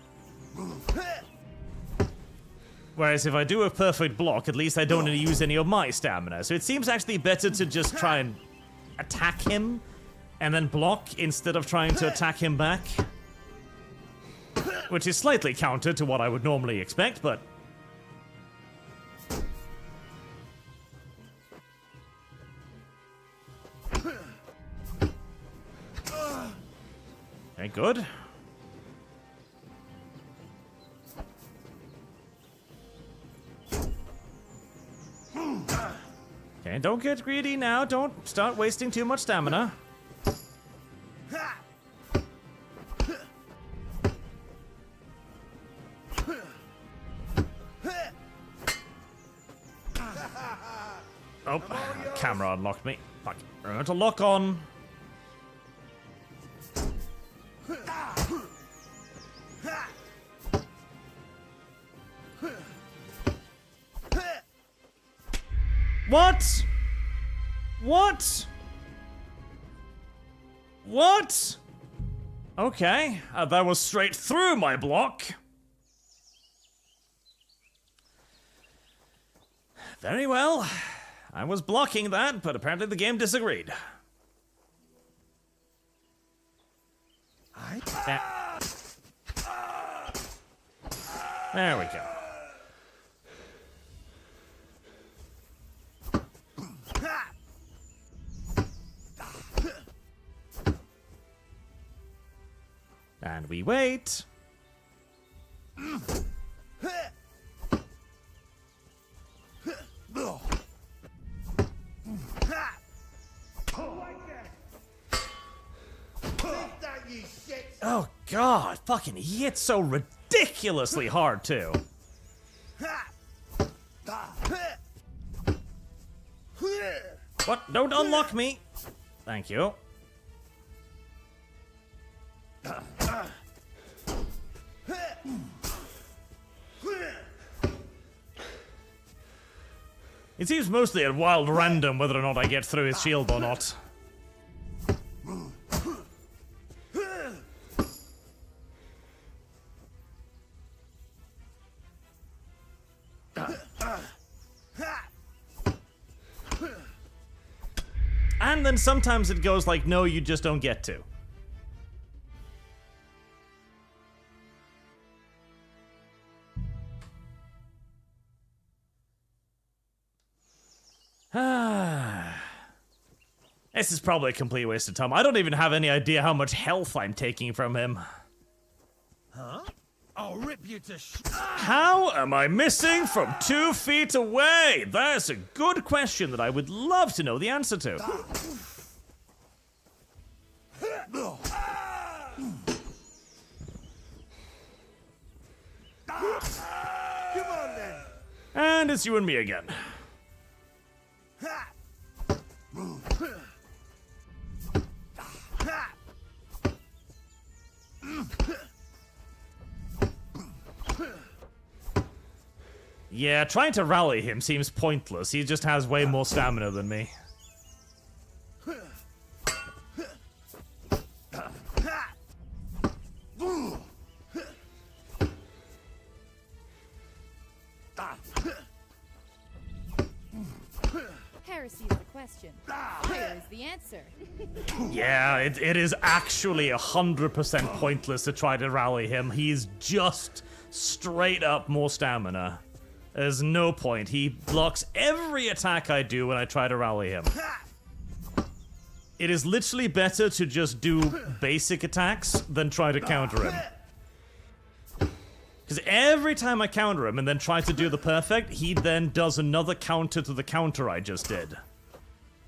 Whereas if I do a perfect block, at least I don't use any of my stamina. So it seems actually better to just try and attack him and then block instead of trying to attack him back. Which is slightly counter to what I would normally expect, but... Okay, good. Okay, don't get greedy now. Don't start wasting too much stamina. Oh, camera unlocked me. Fuck. Remember to lock on. What? What? What? Okay, that was straight through my block. Very well. I was blocking that, but apparently the game disagreed. There we go. And we wait. Oh god, fucking he hits so ridiculously hard too. What? Don't unlock me. Thank you. It seems mostly at wild random whether or not I get through his shield or not. And then sometimes it goes like, no, you just don't get to. This is probably a complete waste of time. I don't even have any idea how much health I'm taking from him. Huh? I'll rip you to How am I missing from 2 feet away? That's a good question that I would love to know the answer to. Come on then. And it's you and me again. Yeah, trying to rally him seems pointless. He just has way more stamina than me. Heresy is the question. Fire is the answer. Yeah, it is actually 100% pointless to try to rally him. He's just straight up more stamina. There's no point. He blocks every attack I do when I try to rally him. It is literally better to just do basic attacks than try to counter him. Because every time I counter him and then try to do the perfect, he then does another counter to the counter I just did.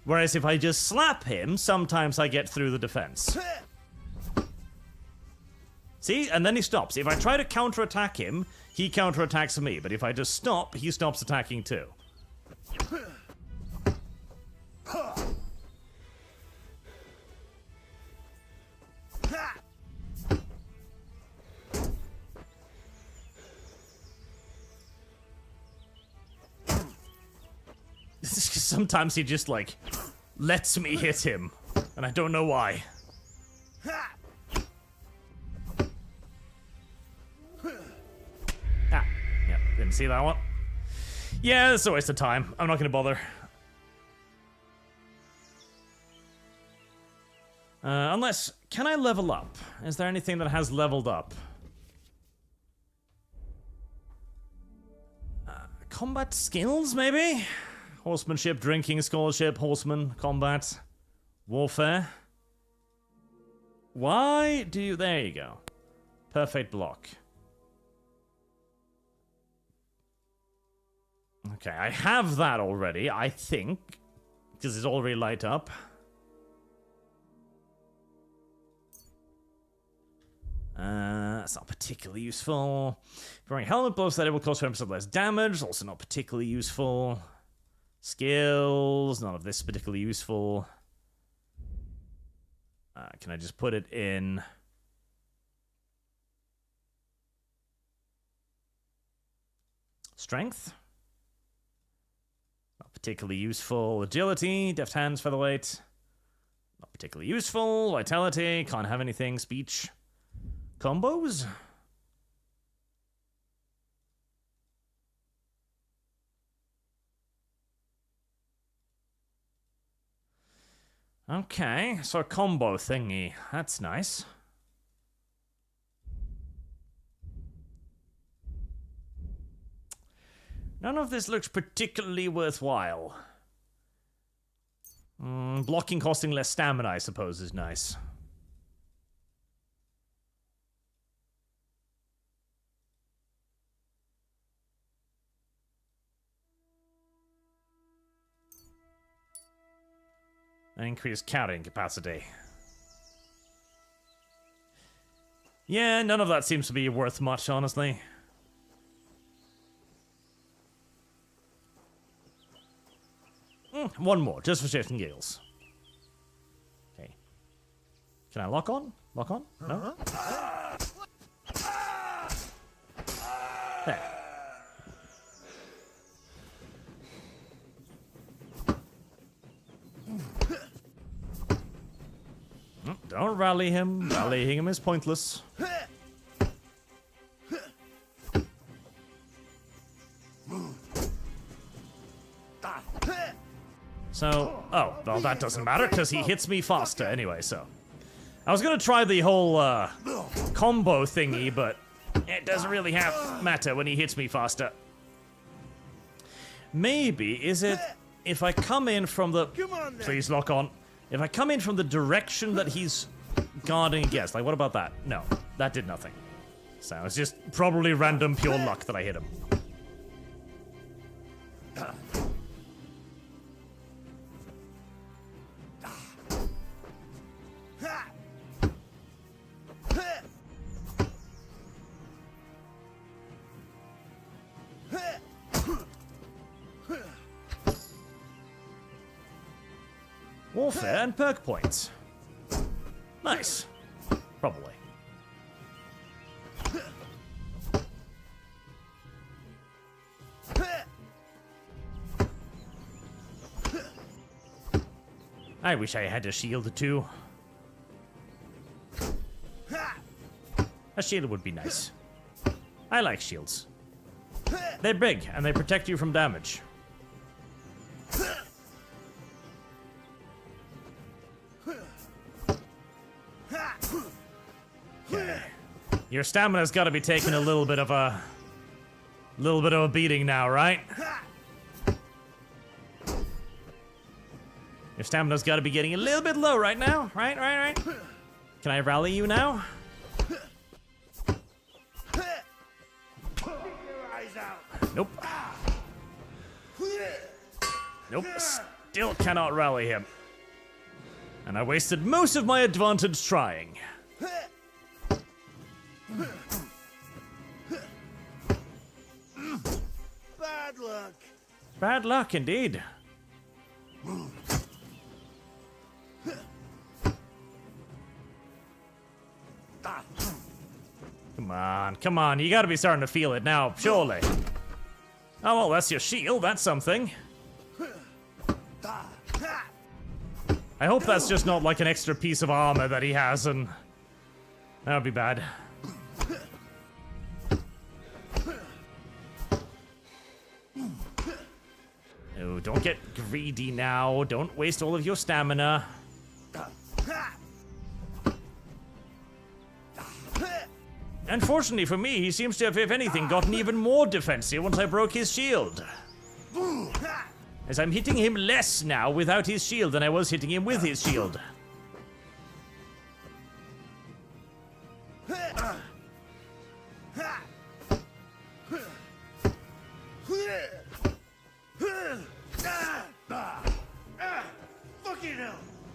Whereas if I just slap him, sometimes I get through the defense. See? And then he stops. If I try to counterattack him, he counterattacks me. But if I just stop, he stops attacking too. sometimes he just, like, lets me hit him. And I don't know why. Ah, yeah, didn't see that one. Yeah, it's a waste of time. I'm not gonna bother. Unless, can I level up? Is there anything that has leveled up? Combat skills, maybe? Horsemanship, drinking, scholarship, horseman, combat, warfare. Why do you... There you go. Perfect block. Okay, I have that already, I think. Because it's already light up. That's not particularly useful. Wearing helmet blows that it will cause 20% less damage. Also not particularly useful. Skills. None of this is particularly useful. Can I just put it in? Strength. Not particularly useful. Agility. Deft hands, featherweight. Not particularly useful. Vitality. Can't have anything. Speech. Combos? Okay, so a combo thingy. That's nice. None of this looks particularly worthwhile. Blocking costing less stamina, I suppose, is nice. And increased carrying capacity. Yeah, none of that seems to be worth much, honestly. One more, just for shits and giggles. Okay. Can I lock on? Lock on? No? There. Don't rally him. Rallying him is pointless. So, oh, well, that doesn't matter because he hits me faster anyway, so. I was gonna try the whole combo thingy, but it doesn't really matter when he hits me faster. Maybe, is it if I come in from the... Please lock on. If I come in from the direction that he's guarding against, like what about that? No, that did nothing. So it's just probably random pure luck that I hit him. Warfare and perk points. Nice. Probably. I wish I had a shield too. A shield would be nice. I like shields. They're big and they protect you from damage. Okay. Your stamina's got to be taking a little bit of a beating now, right? Your stamina's got to be getting a little bit low right now, right? Can I rally you now? Nope. Nope. Still cannot rally him. And I wasted most of my advantage trying. Bad luck. Bad luck indeed. Come on, you gotta be starting to feel it now, surely. Oh, well, that's your shield, that's something. I hope that's just not like an extra piece of armor that he has, and that would be bad. Oh, don't get greedy now. Don't waste all of your stamina. Unfortunately for me, he seems to have, if anything, gotten even more defensive once I broke his shield. As I'm hitting him less now without his shield than I was hitting him with his shield.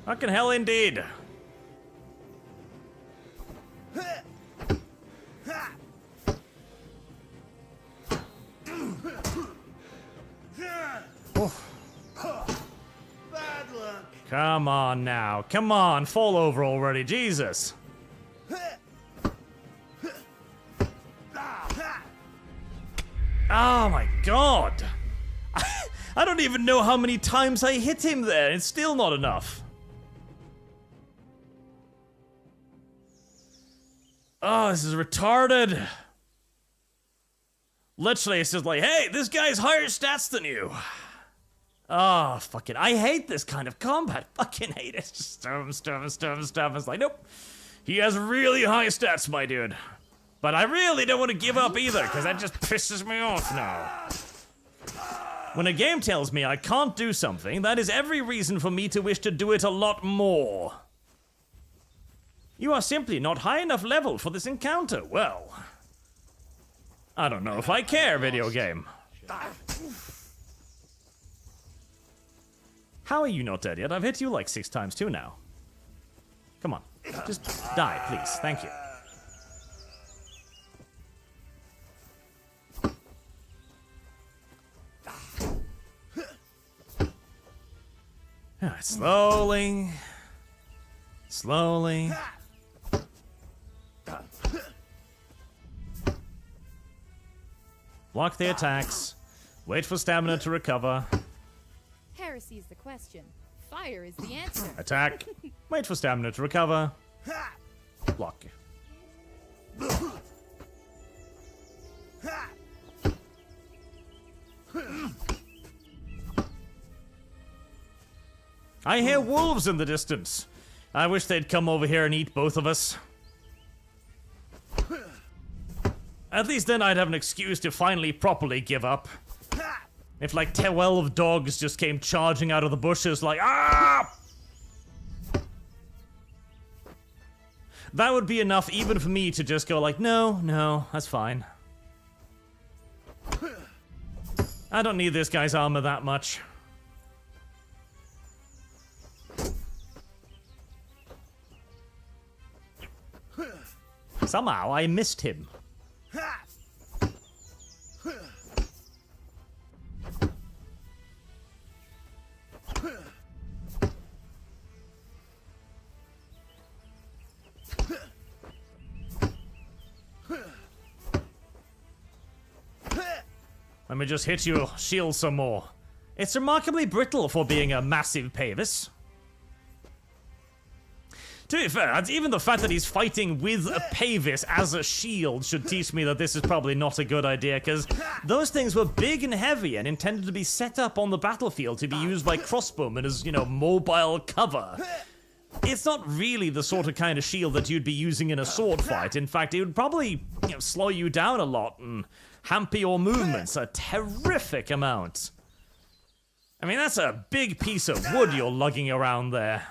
Fucking hell indeed. Bad luck. Come on now. Come on, fall over already, Jesus. Oh my god. I don't even know how many times I hit him there. It's still not enough. Oh, this is retarded. Literally, it's just like, hey, this guy's higher stats than you. Oh, fucking, I hate this kind of combat. Fucking hate it. Just stuff. It's like, nope. He has really high stats, my dude. But I really don't want to give up either, because that just pisses me off now. When a game tells me I can't do something, that is every reason for me to wish to do it a lot more. You are simply not high enough level for this encounter. Well, I don't know if I care, video game. How are you not dead yet? I've hit you like 6 times too now. Come on, just die, please. Thank you. Slowly. Slowly. Block the attacks. Wait for stamina to recover. Heresy is the question. Fire is the answer. Attack. Wait for stamina to recover. Block. I hear wolves in the distance. I wish they'd come over here and eat both of us. At least then I'd have an excuse to finally properly give up. If like 12 dogs just came charging out of the bushes like, ah! That would be enough even for me to just go like, no, that's fine. I don't need this guy's armor that much. Somehow I missed him. Let me just hit your shield some more. It's remarkably brittle for being a massive Pavis. To be fair, even the fact that he's fighting with a Pavis as a shield should teach me that this is probably not a good idea, because those things were big and heavy and intended to be set up on the battlefield to be used by crossbowmen as, you know, mobile cover. It's not really the sort of kind of shield that you'd be using in a sword fight. In fact, it would probably, you know, slow you down a lot and hamper your movements a terrific amount. I mean, that's a big piece of wood you're lugging around there.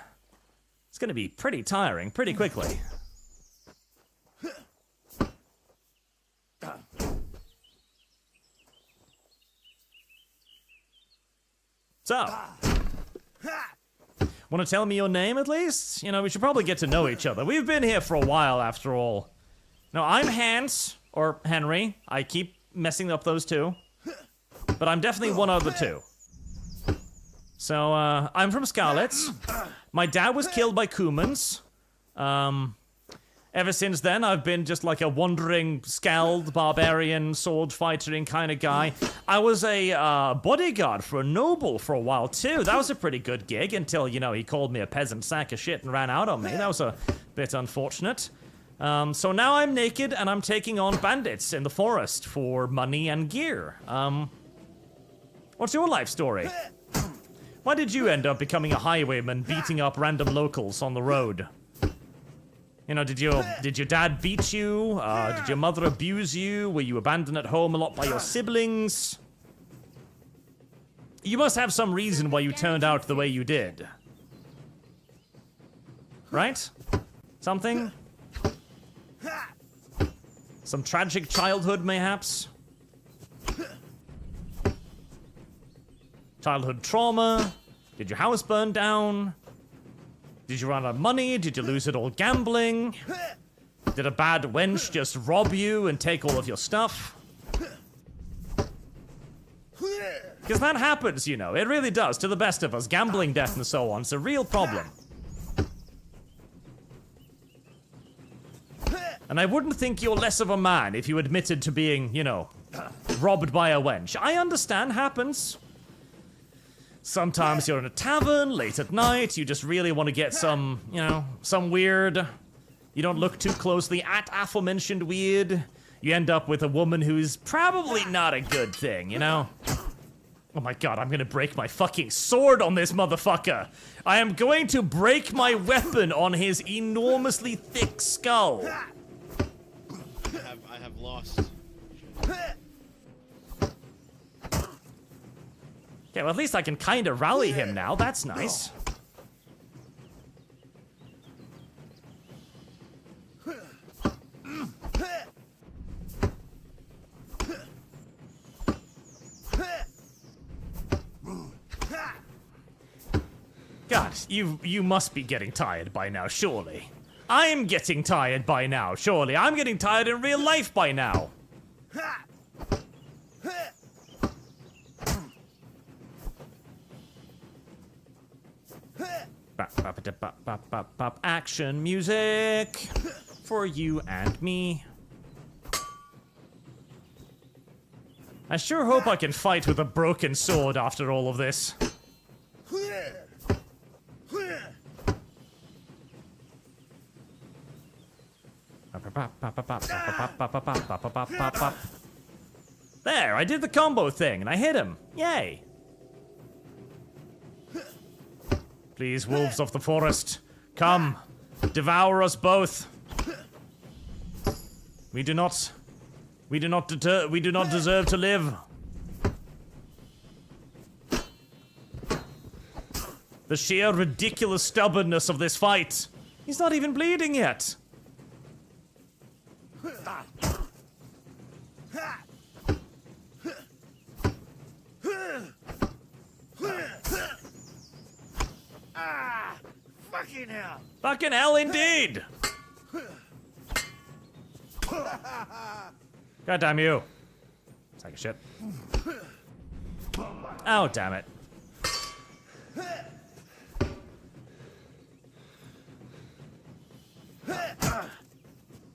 It's gonna be pretty tiring pretty quickly. So, want to tell me your name at least? You know, we should probably get to know each other. We've been here for a while after all. Now, I'm Hans, or Henry. I keep messing up those two. But I'm definitely one of the two. So, I'm from Scarlet's. My dad was killed by Kumans. Ever since then, I've been just like a wandering, scald, barbarian, sword fightering kind of guy. I was a bodyguard for a noble for a while too. That was a pretty good gig until, you know, he called me a peasant sack of shit and ran out on me. That was a bit unfortunate. So now I'm naked and I'm taking on bandits in the forest for money and gear. What's your life story? Why did you end up becoming a highwayman beating up random locals on the road? You know, did your dad beat you? Did your mother abuse you? Were you abandoned at home a lot by your siblings? You must have some reason why you turned out the way you did. Right? Something? Some tragic childhood, mayhaps? Childhood trauma? Did your house burn down? Did you run out of money? Did you lose it all gambling? Did a bad wench just rob you and take all of your stuff? Because that happens, you know. It really does to the best of us. Gambling, death, and so on. It's a real problem. And I wouldn't think you're less of a man if you admitted to being, you know, robbed by a wench. I understand, happens. Sometimes you're in a tavern, late at night, you just really want to get some, you know, some weird. You don't look too closely at aforementioned weird. You end up with a woman who's probably not a good thing, you know? Oh my god, I'm gonna break my fucking sword on this motherfucker! I am going to break my weapon on his enormously thick skull! I have lost. Okay, well at least I can kind of rally him now, that's nice. God, you must be getting tired by now, surely. I'm getting tired by now, surely. I'm getting tired in real life by now. Action music for you and me. I sure hope I can fight with a broken sword after all of this. There, I did the combo thing and I hit him. Yay. Please, wolves of the forest, come, devour us both. We do not deserve to live. The sheer ridiculous stubbornness of this fight. He's not even bleeding yet. Fucking hell! Fucking hell indeed! God damn you. Sack of shit. Oh, damn it.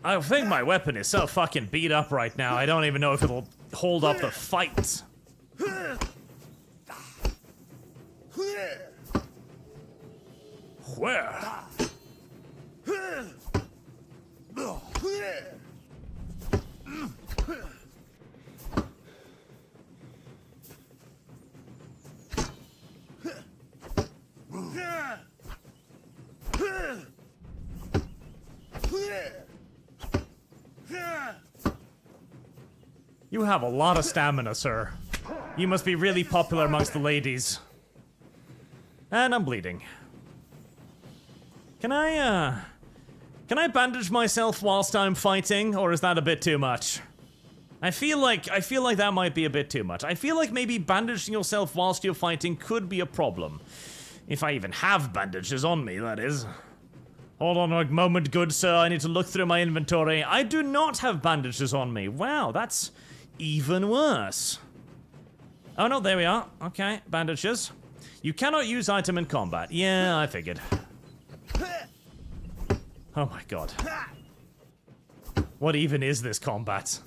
I think my weapon is so fucking beat up right now, I don't even know if it'll hold up the fight. Where? You have a lot of stamina, sir. You must be really popular amongst the ladies. And I'm bleeding. Can I bandage myself whilst I'm fighting, or is that a bit too much? I feel like that might be a bit too much. I feel like maybe bandaging yourself whilst you're fighting could be a problem. If I even have bandages on me, that is. Hold on a moment, good sir, I need to look through my inventory. I do not have bandages on me. Wow, that's even worse. Oh no, there we are. Okay, bandages. You cannot use item in combat. Yeah, I figured. Oh my god. What even is this combat?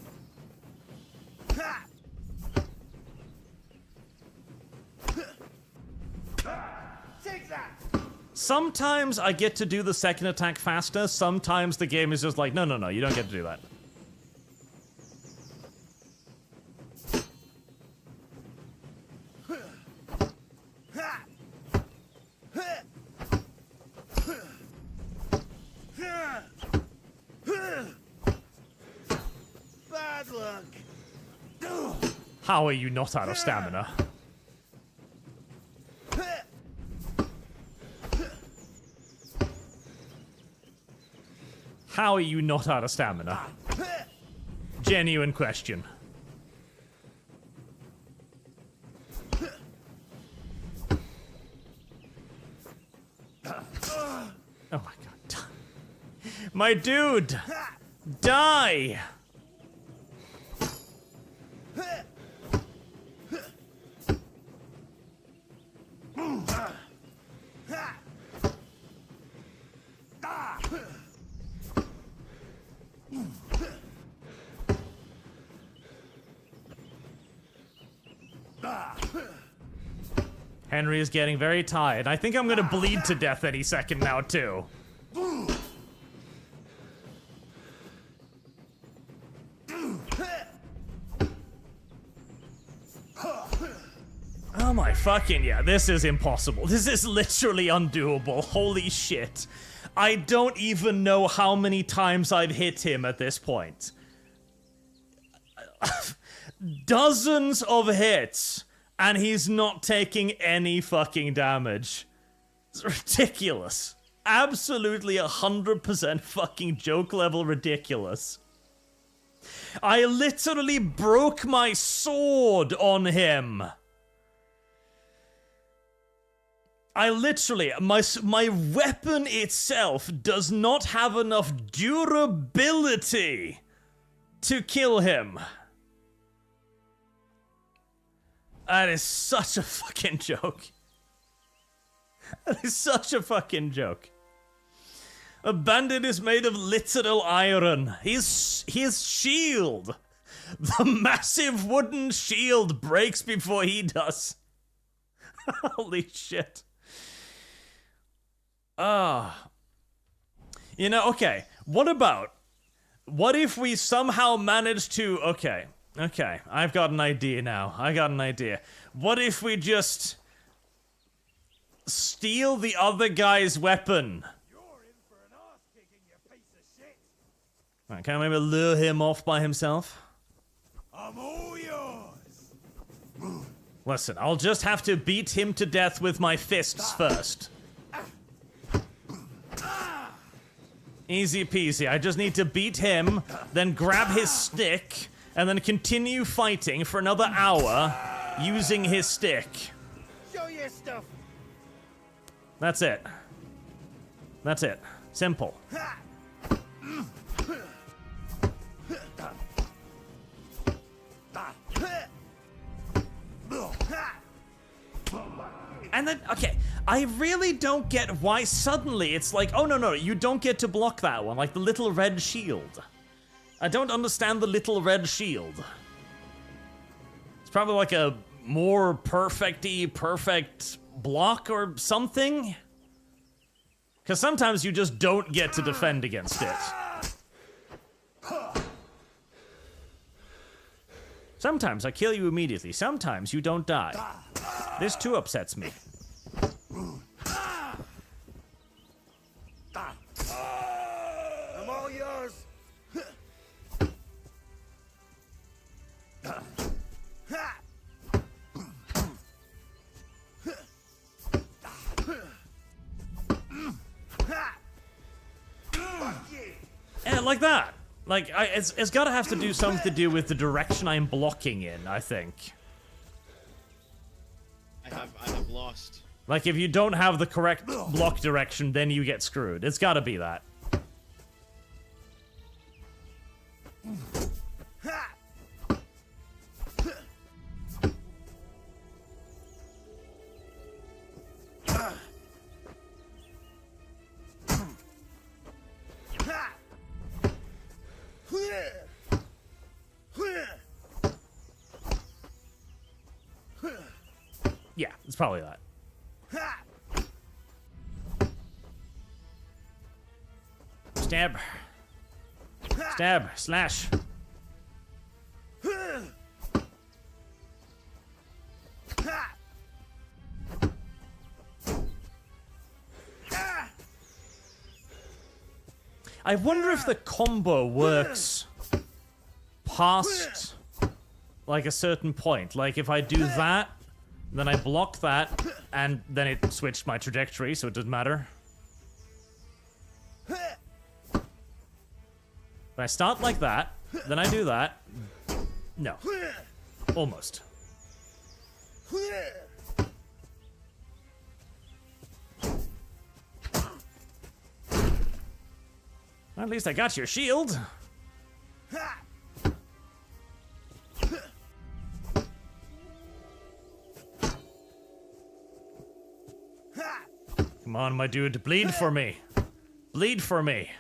Sometimes I get to do the second attack faster, sometimes the game is just like, no, no, no, you don't get to do that. Bad luck. How are you not out of stamina? How are you not out of stamina? Genuine question. Oh my god. My dude! Die! Henry is getting very tired. I think I'm gonna bleed to death any second now, too. Oh my fucking yeah, this is impossible. This is literally undoable. Holy shit. I don't even know how many times I've hit him at this point. Dozens of hits, and he's not taking any fucking damage. It's ridiculous. Absolutely 100% fucking joke level ridiculous. I literally broke my sword on him. I literally, my weapon itself does not have enough durability to kill him. That is such a fucking joke. That is such a fucking joke. A bandit is made of literal iron. His shield, the massive wooden shield, breaks before he does. Holy shit. You know, okay, what if we somehow manage to, okay, I've got an idea now. What if we just steal the other guy's weapon? Right, can I maybe lure him off by himself? I'm all yours. Listen, I'll just have to beat him to death with my fists first. Easy peasy. I just need to beat him, then grab his stick, and then continue fighting for another hour using his stick. Show your stuff. That's it. Simple. And then, okay, I really don't get why suddenly it's like, oh no, you don't get to block that one, like the little red shield. I don't understand the little red shield. It's probably like a more perfect block or something? Because sometimes you just don't get to defend against it. Sometimes I kill you immediately, sometimes you don't die. This too upsets me. I'm all yours. Yeah, like that. Like, it's gotta have to do something to do with the direction I'm blocking in, I think. I have lost. Like, if you don't have the correct block direction, then you get screwed. It's gotta be that. Yeah, it's probably that. Stab. Stab. Slash. I wonder if the combo works past, like, a certain point. Like, if I do that, then I block that, and then it switched my trajectory, so it doesn't matter. But I start like that, then I do that. No. Almost. At least I got your shield. Come on, my dude, bleed for me. Bleed for me.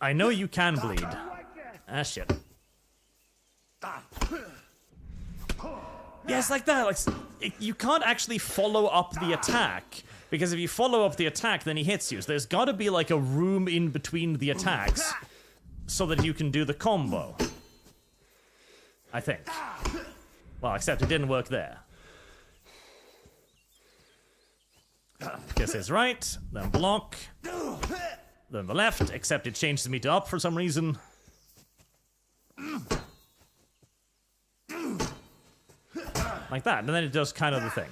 I know you can bleed. Ah, shit. Yeah, it's like that. Like, you can't actually follow up the attack. Because if you follow up the attack, then he hits you. So there's got to be like a room in between the attacks so that you can do the combo. I think. Well, except it didn't work there. Guess it's right, then block, then the left, except it changes me to up for some reason. Like that, and then it does kind of the thing.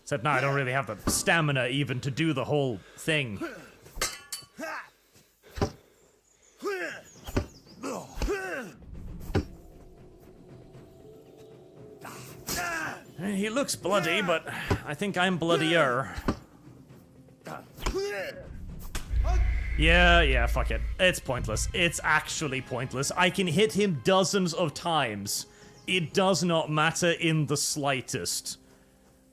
Except now I don't really have the stamina even to do the whole thing. He looks bloody, but I think I'm bloodier. Yeah, fuck it. It's pointless. It's actually pointless. I can hit him dozens of times. It does not matter in the slightest.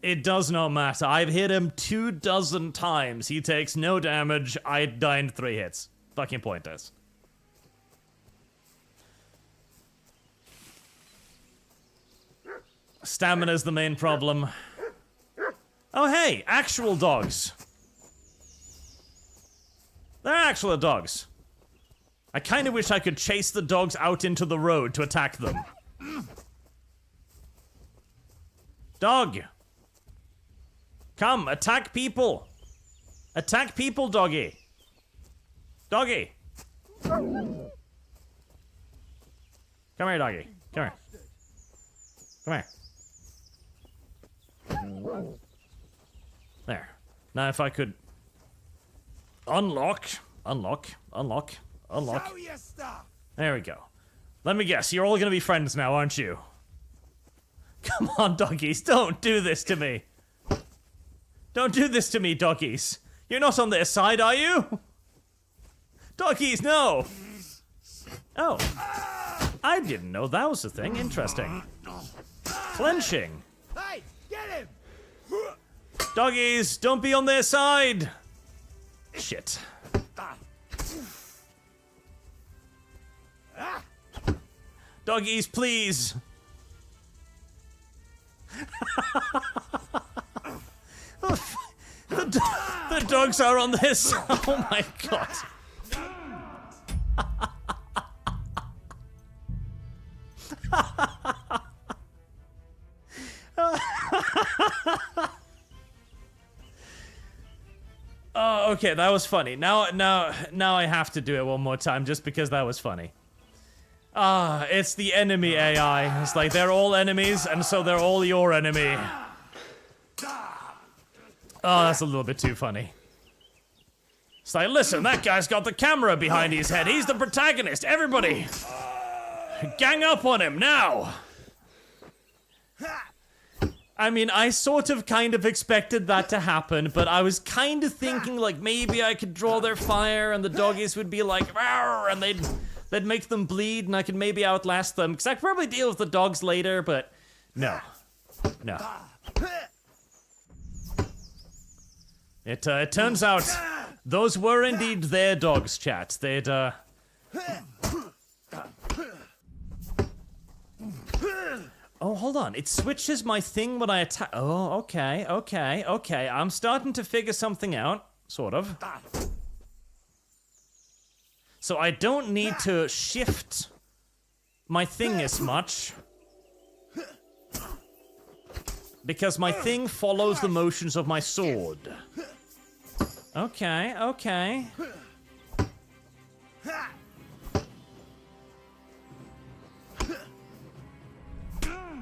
It does not matter. I've hit him 24 times. He takes no damage. I die in 3 hits. Fucking pointless. Stamina's the main problem. Oh hey, actual dogs. They're actual dogs. I kind of wish I could chase the dogs out into the road to attack them. Dog. Come, attack people. Attack people, doggy. Doggy. Come here, doggy. Come here. Come here. There. Now if I could unlock. There we go. Let me guess, you're all gonna be friends now, aren't you? Come on, doggies, don't do this to me. Don't do this to me, doggies. You're not on their side, are you? Doggies, no! Oh. I didn't know that was a thing. Interesting. Clenching. Hey, get him! Doggies, don't be on their side! Shit. Doggies, please! The dogs are on this. Oh my god. Oh, okay, that was funny. Now I have to do it one more time just because that was funny. It's the enemy AI. It's like they're all enemies, and so they're all your enemy. Oh, that's a little bit too funny. It's like, listen, that guy's got the camera behind his head. He's the protagonist. Everybody, gang up on him now. I mean, I sort of kind of expected that to happen, but I was kind of thinking like maybe I could draw their fire and the doggies would be like, "Rawr," and they'd make them bleed and I could maybe outlast them, because I could probably deal with the dogs later, but no. No. It turns out Those were indeed their dogs, chat. They'd, Oh, hold on. It switches my thing when I attack. Oh, okay. I'm starting to figure something out. Sort of. So I don't need to shift my thing as much. Because my thing follows the motions of my sword. Okay.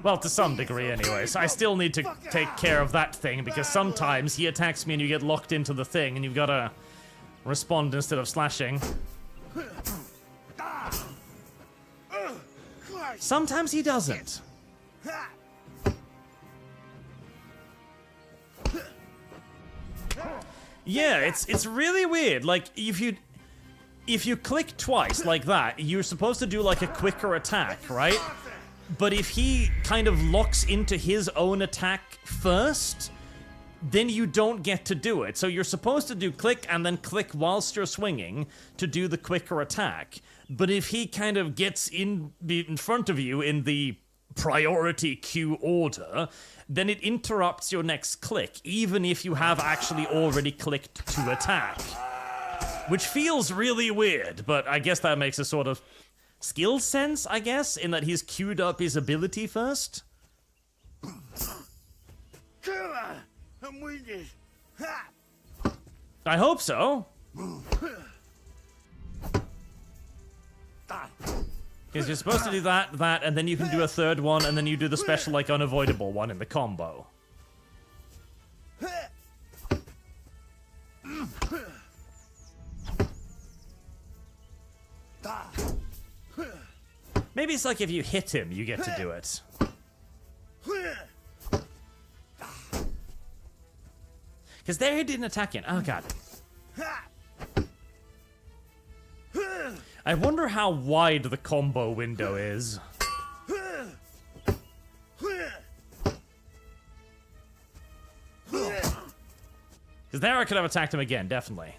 Well, to some degree anyways. I still need to take care of that thing, because sometimes he attacks me and you get locked into the thing, and you've got to respond instead of slashing. Sometimes he doesn't. Yeah, it's really weird. Like, if you click twice like that, you're supposed to do like a quicker attack, right? But if he kind of locks into his own attack first, then you don't get to do it. So you're supposed to do click and then click whilst you're swinging to do the quicker attack. But if he kind of gets in front of you in the priority queue order, then it interrupts your next click, even if you have actually already clicked to attack. Which feels really weird, but I guess that makes a sort of skill sense, I guess, in that he's queued up his ability first. I hope so. Because you're supposed to do that, and then you can do a third one, and then you do the special, like, unavoidable one in the combo. Maybe it's like if you hit him, you get to do it. Because there he didn't attack him. Oh, God. I wonder how wide the combo window is. Because there I could have attacked him again, definitely.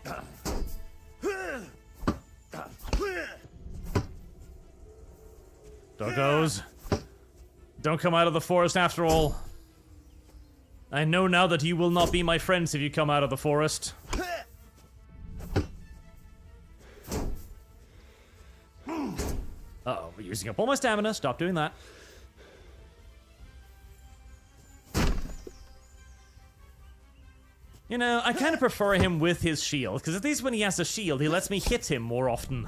Doggos. Don't come out of the forest after all. I know now that you will not be my friends if you come out of the forest. Uh-oh, we're using up all my stamina. Stop doing that. You know, I kind of prefer him with his shield, because at least when he has a shield, he lets me hit him more often.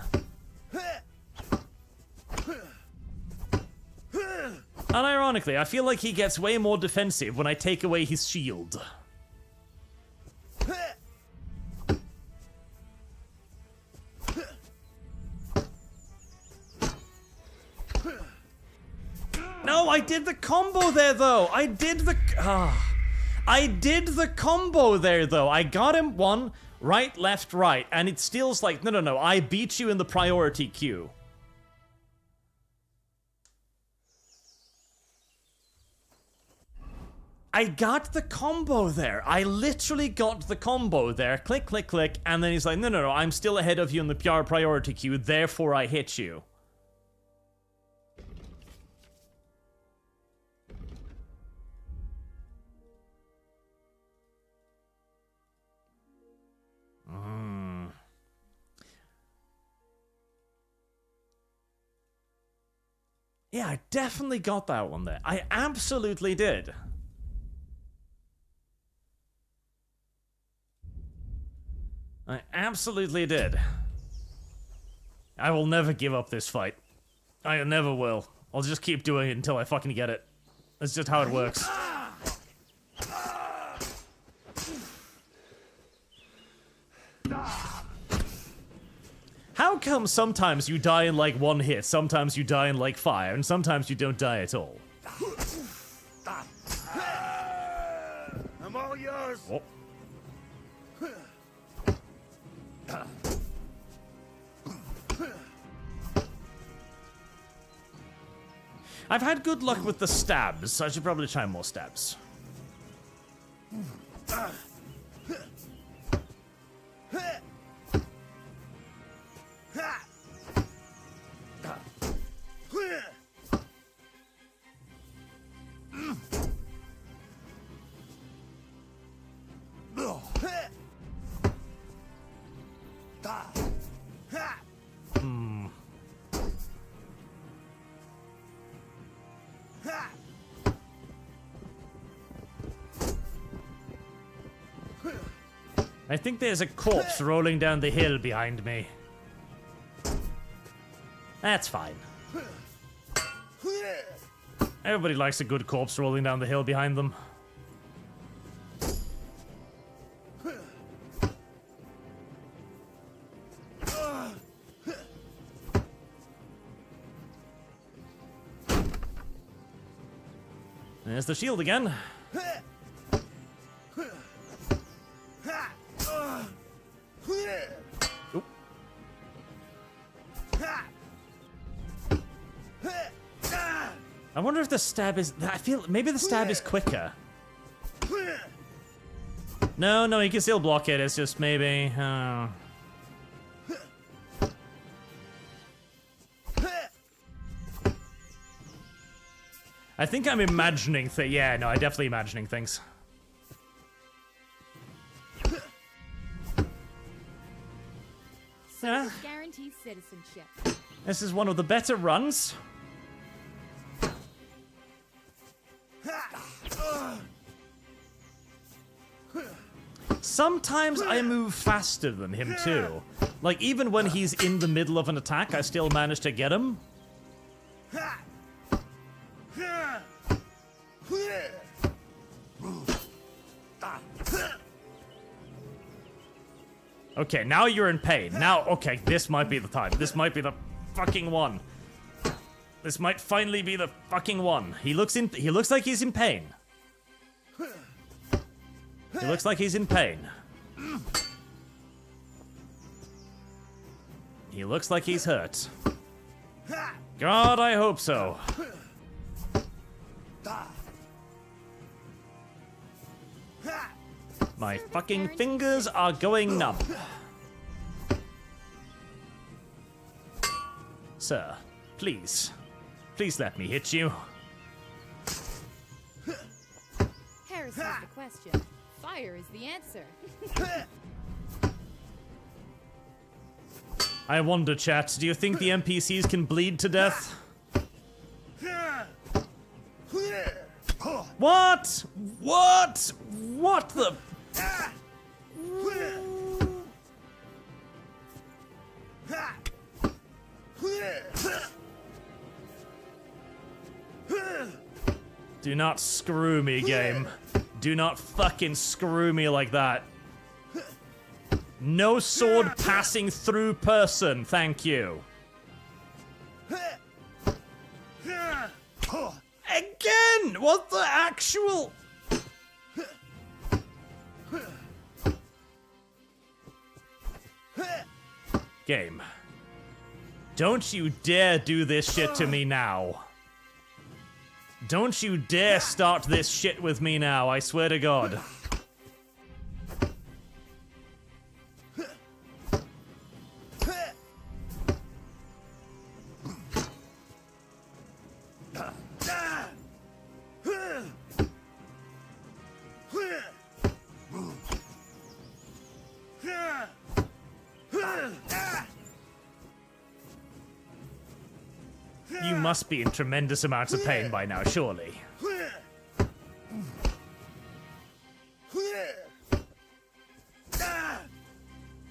Unironically, I feel like he gets way more defensive when I take away his shield. No, I did the combo there, though. I did the combo there, though. I got him one, right, left, right, and it still's like, no, I beat you in the priority queue. I got the combo there. I literally got the combo there. Click, click, click, and then he's like, no, I'm still ahead of you in the PR priority queue, therefore I hit you. Yeah, I definitely got that one there. I absolutely did. I absolutely did. I will never give up this fight. I never will. I'll just keep doing it until I fucking get it. That's just how it works. How come sometimes you die in like one hit, sometimes you die in like fire, and sometimes you don't die at all? I'm all yours. Oh. I've had good luck with the stabs, so I should probably try more stabs. Hmm. I think there's a corpse rolling down the hill behind me. That's fine. Everybody likes a good corpse rolling down the hill behind them. There's the shield again. Oop. I wonder if the stab is... I feel maybe the stab is quicker. No, you can still block it. It's just maybe... I think I'm imagining things. Yeah, no, I'm definitely imagining things. Guaranteed citizenship. This is one of the better runs. Sometimes I move faster than him too. Like even when he's in the middle of an attack, I still manage to get him. Okay, now you're in pain. Now, okay, this might be the time. This might be the fucking one. This might finally be the fucking one. He looks like he's in pain. He looks like he's in pain. He looks like he's hurt. God, I hope so. My fucking fingers are going numb. Sir, please. Please let me hit you. Heresy is the question. Fire is the answer. I wonder, chat, do you think the NPCs can bleed to death? What? What? What the... Do not screw me, game. Do not fucking screw me like that. No sword passing through person, thank you. Again! What the actual... Game. Don't you dare do this shit to me now. Don't you dare start this shit with me now, I swear to God. You must be in tremendous amounts of pain by now, surely.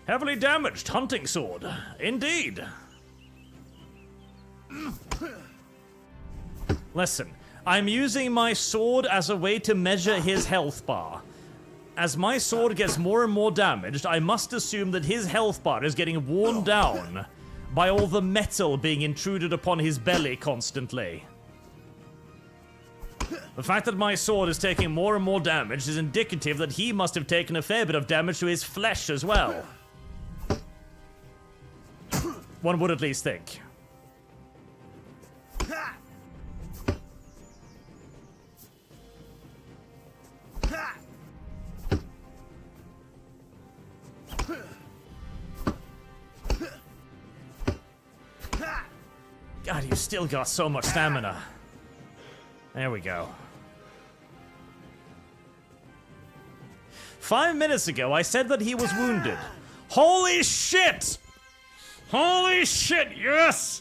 Heavily damaged hunting sword. Indeed. Listen, I'm using my sword as a way to measure his health bar. As my sword gets more and more damaged, I must assume that his health bar is getting worn down by all the metal being intruded upon his belly constantly. The fact that my sword is taking more and more damage is indicative that he must have taken a fair bit of damage to his flesh as well. One would at least think. God, you still got so much stamina. There we go. 5 minutes ago, I said that he was wounded. Holy shit! Holy shit, yes!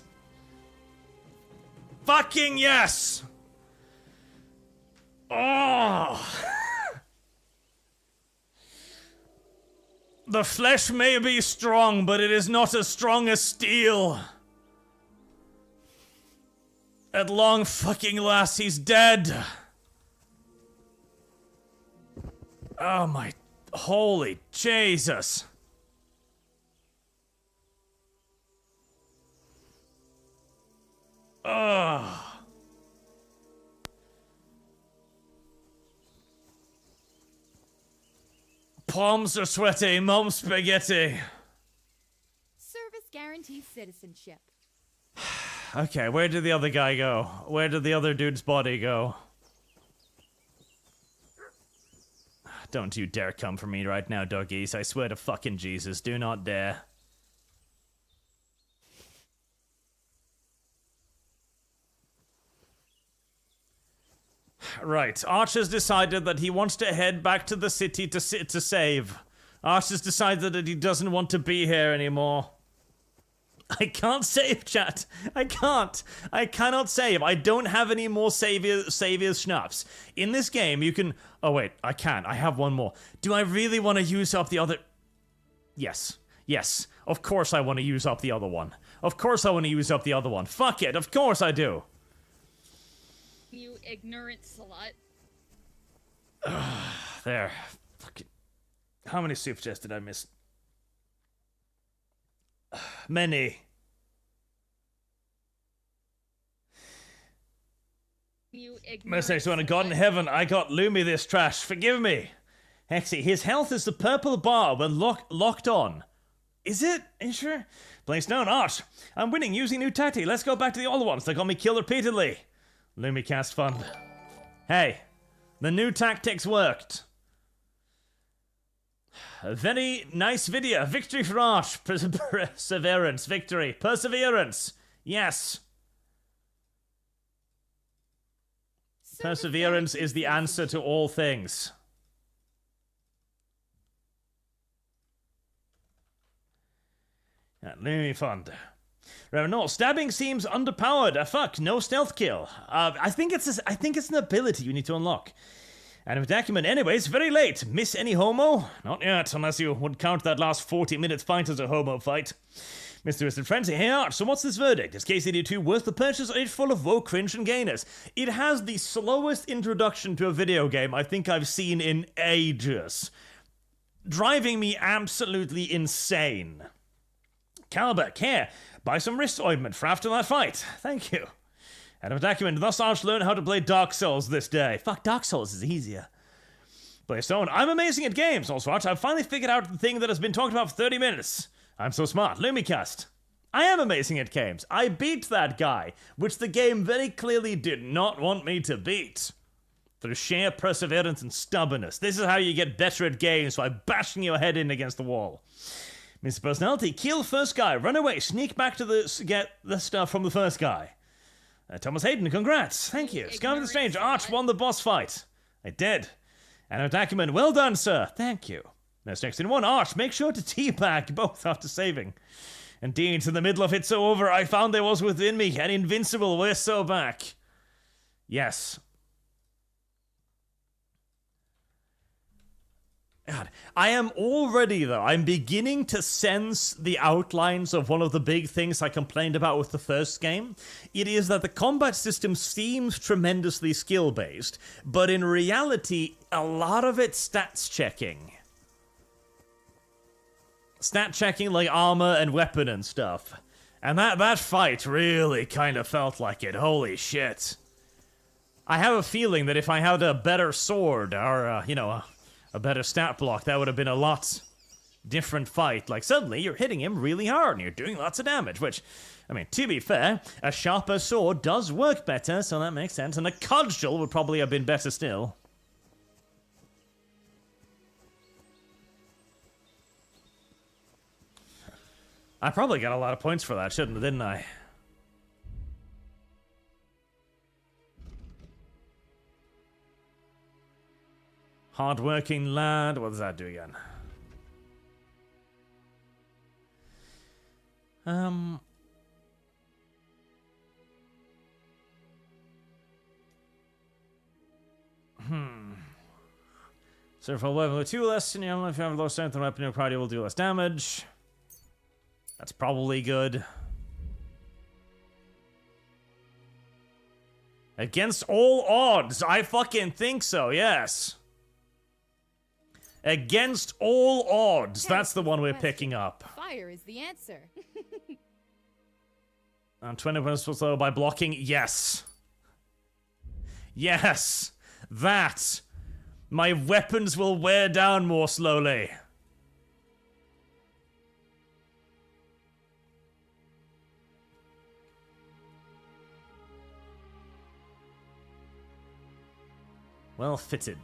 Fucking yes! Oh! The flesh may be strong, but it is not as strong as steel. At long fucking last, he's dead. Oh my... Holy Jesus. Ugh. Palms are sweaty, mom's spaghetti. Service guarantees citizenship. Okay, where did the other guy go? Where did the other dude's body go? Don't you dare come for me right now, doggies. I swear to fucking Jesus, do not dare. Right, Arch has decided that he wants to head back to the city to save. Arch has decided that he doesn't want to be here anymore. I can't save, chat. I can't. I cannot save. I don't have any more saviors schnapps. In this game, you can... Oh, wait. I can. I have one more. Do I really want to use up the other... Yes. Yes. Of course I want to use up the other one. Of course I want to use up the other one. Fuck it. Of course I do. You ignorant slut. There. Fucking... How many super chats did I miss? Many. You ignorant Message to God in heaven, I got Lumi this trash. Forgive me. Hexy, his health is the purple bar when locked on. Is it? Are you sure? Place down, Arch. I'm winning using new tactic. Let's go back to the old ones. They got me killed repeatedly. Lumicast fund. Hey, the new tactics worked. A very nice video. Victory for Arch. Perseverance. Victory. Perseverance. Yes. Perseverance is the answer to all things. Lumi fund. No, stabbing seems underpowered. Fuck, no stealth kill. I think it's an ability you need to unlock. And with document, anyways, very late. Miss any homo? Not yet, unless you would count that last 40-minute fight as a homo fight. Mr. Twisted Frenzy, hey Arch, so what's this verdict? Is KCD2 worth the purchase or is it full of woke cringe and gayness? It has the slowest introduction to a video game I think I've seen in ages. Driving me absolutely insane. Caliber, care. Buy some wrist ointment for after that fight. Thank you. Out of a document, thus Arch learned how to play Dark Souls this day. Fuck, Dark Souls is easier. Playstone, I'm amazing at games. Also, Arch, I've finally figured out the thing that has been talked about for 30 minutes. I'm so smart. Lumicast. I am amazing at games. I beat that guy, which the game very clearly did not want me to beat. Through sheer perseverance and stubbornness. This is how you get better at games, by bashing your head in against the wall. Mr. Personality, kill first guy, run away, sneak back to get the stuff from the first guy. Thomas Hayden, congrats. Thank you. Scar the Strange, Arch won the boss fight. I did. And document, well done, sir. Thank you. Next in one, Arch, make sure to teabag both after saving. Indeed, in the middle of It's So Over, I found there was within me an invincible we're so back. Yes. God, I am already, though, I'm beginning to sense the outlines of one of the big things I complained about with the first game. It is that the combat system seems tremendously skill-based, but in reality, a lot of it's stats checking. Stat checking like armor and weapon and stuff. And that fight really kind of felt like it. Holy shit. I have a feeling that if I had a better sword, or, a better stat block, that would have been a lot different fight. Like, suddenly you're hitting him really hard and you're doing lots of damage, which, I mean, to be fair, a sharper sword does work better, so that makes sense. And a cudgel would probably have been better still. I probably got a lot of points for that, didn't I? Hard-working lad. What does that do again? So for level 2 less, if you have low strength and weapon, your party will do less damage. That's probably good. Against all odds, I fucking think so, yes. Against all odds, that's the one we're picking up. Fire is the answer. And 20% slow by blocking, yes. Yes, that. My weapons will wear down more slowly. Well fitted.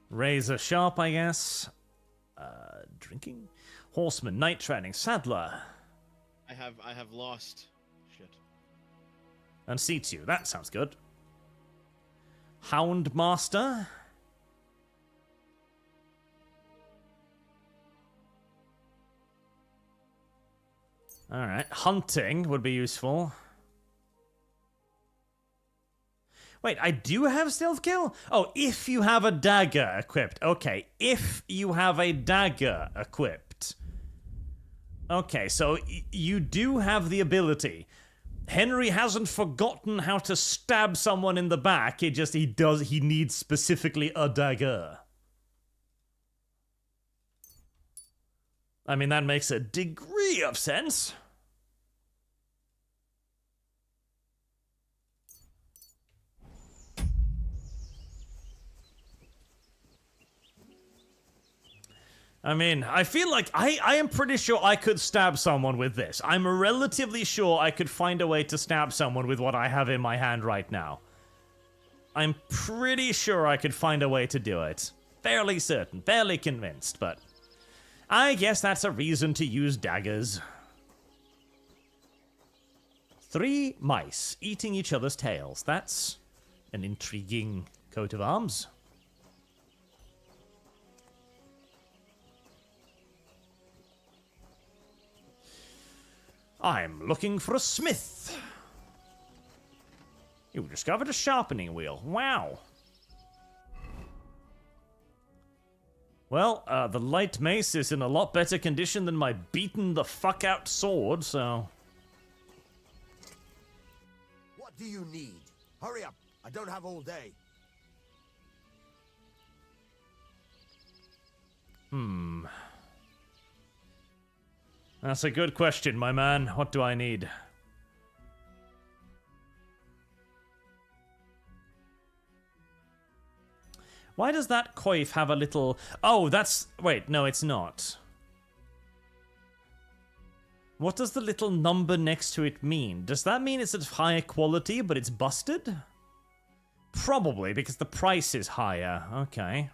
Razor sharp, I guess. Drinking? Horseman, night training, saddler. I have lost. Shit. And seats you. That sounds good. Hound master. Alright. Hunting would be useful. Wait, I do have stealth kill? Oh, if you have a dagger equipped. Okay, if you have a dagger equipped. Okay, so you do have the ability. Henry hasn't forgotten how to stab someone in the back. He needs specifically a dagger. I mean, that makes a degree of sense. I mean, I feel like I am pretty sure I could stab someone with this. I'm relatively sure I could find a way to stab someone with what I have in my hand right now. I'm pretty sure I could find a way to do it. Fairly certain, fairly convinced, but I guess that's a reason to use daggers. 3 mice eating each other's tails. That's an intriguing coat of arms. I'm looking for a smith. You discovered a sharpening wheel. Wow. Well, the light mace is in a lot better condition than my beaten the fuck out sword, so... What do you need? Hurry up. I don't have all day. That's a good question, my man. What do I need? Why does that coif have a little... Oh, that's... Wait, no, it's not. What does the little number next to it mean? Does that mean it's of higher quality, but it's busted? Probably, because the price is higher. Okay.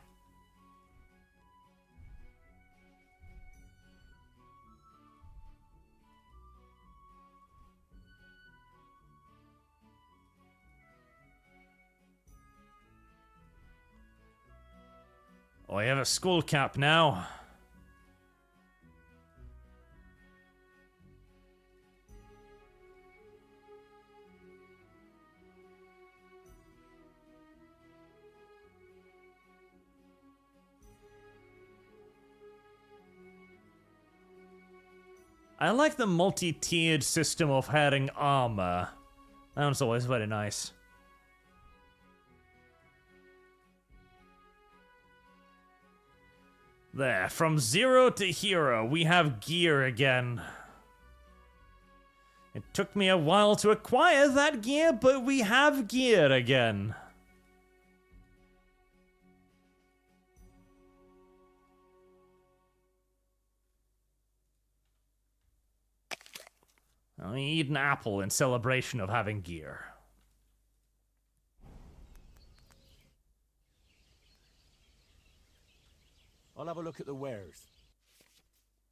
Oh, I have a skull cap now. I like the multi-tiered system of having armor. That one's always very nice. There, from 0 to hero, we have gear again. It took me a while to acquire that gear, but we have gear again. I eat an apple in celebration of having gear. I'll have a look at the wares.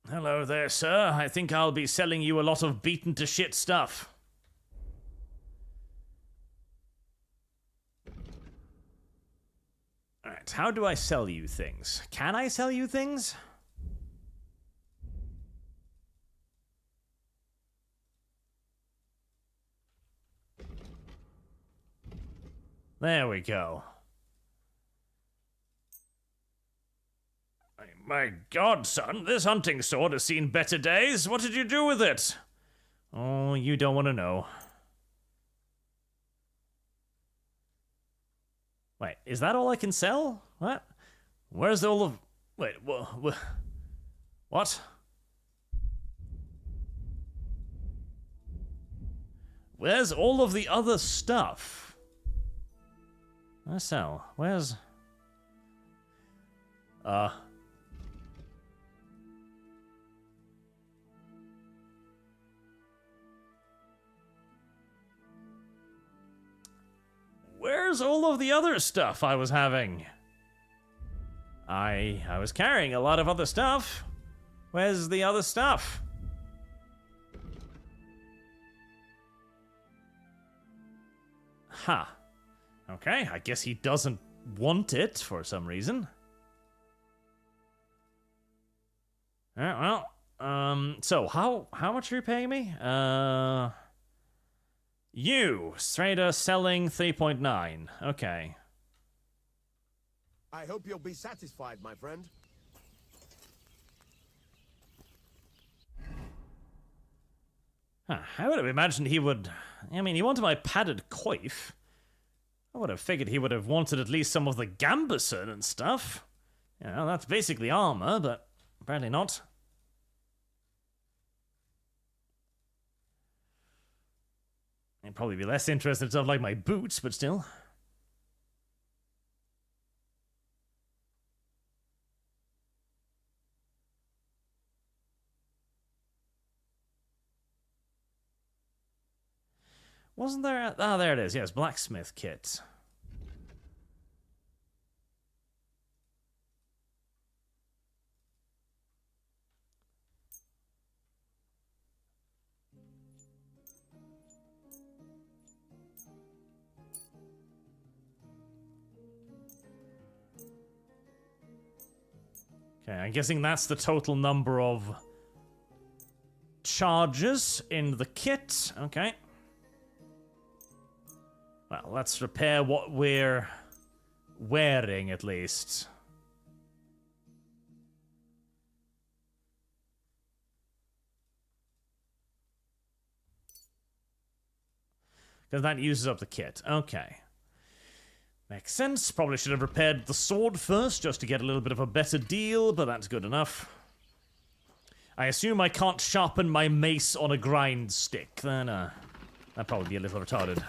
Hello there, sir. I think I'll be selling you a lot of beaten to shit stuff. Alright, Right, how do I sell you things? Can I sell you things? There we go. My God, son, this hunting sword has seen better days. What did you do with it? Oh, you don't want to know. Wait, is that all I can sell? What? Where's all of... Wait, what? Where's all of the other stuff? I sell. Where's... Where's all of the other stuff I was having? I was carrying a lot of other stuff. Where's the other stuff? Huh. Okay, I guess he doesn't want it for some reason. Alright, well, so how much are you paying me? You, Strader, selling 3.9. Okay. I hope you'll be satisfied, my friend. Huh, I would have imagined he would... I mean, he wanted my padded coif. I would have figured he would have wanted at least some of the gambeson and stuff. You know, that's basically armor, but apparently not. I'd probably be less interested in stuff like my boots, but still. Wasn't there... Ah, there it is. Yes, blacksmith kit. Okay, I'm guessing that's the total number of charges in the kit. Okay. Well, let's repair what we're wearing, at least. Because that uses up the kit. Okay. Makes sense. Probably should have repaired the sword first, just to get a little bit of a better deal, but that's good enough. I assume I can't sharpen my mace on a grind stick. Then, that'd probably be a little retarded.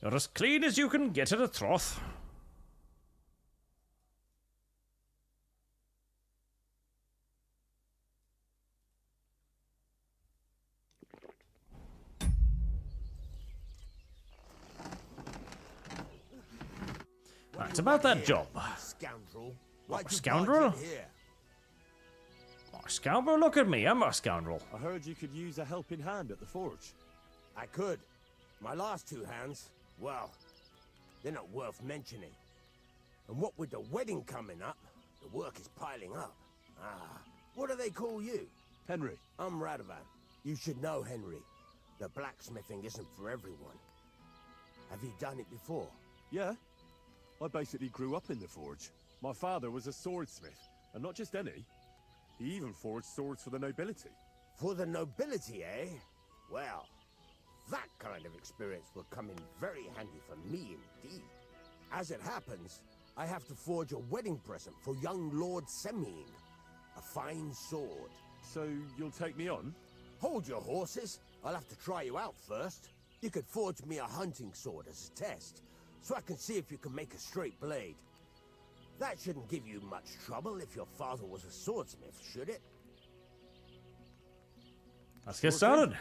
You're as clean as you can get at a trough. Right, about that job. Scoundrel. What, scoundrel? Oh, scoundrel, look at me, I'm a scoundrel. I heard you could use a helping hand at the forge. I could. My last two hands, well, they're not worth mentioning. And what with the wedding coming up, the work is piling up. Ah, what do they call you? Henry. I'm Radovan. You should know, Henry. The blacksmithing isn't for everyone. Have you done it before? Yeah. I basically grew up in the forge. My father was a swordsmith, and not just any. He even forged swords for the nobility. For the nobility, eh? Well, that kind of experience will come in very handy for me indeed. As it happens, I have to forge a wedding present for young Lord Semine. A fine sword. So you'll take me on? Hold your horses. I'll have to try you out first. You could forge me a hunting sword as a test, so I can see if you can make a straight blade. That shouldn't give you much trouble if your father was a swordsmith, should it? Let's get started.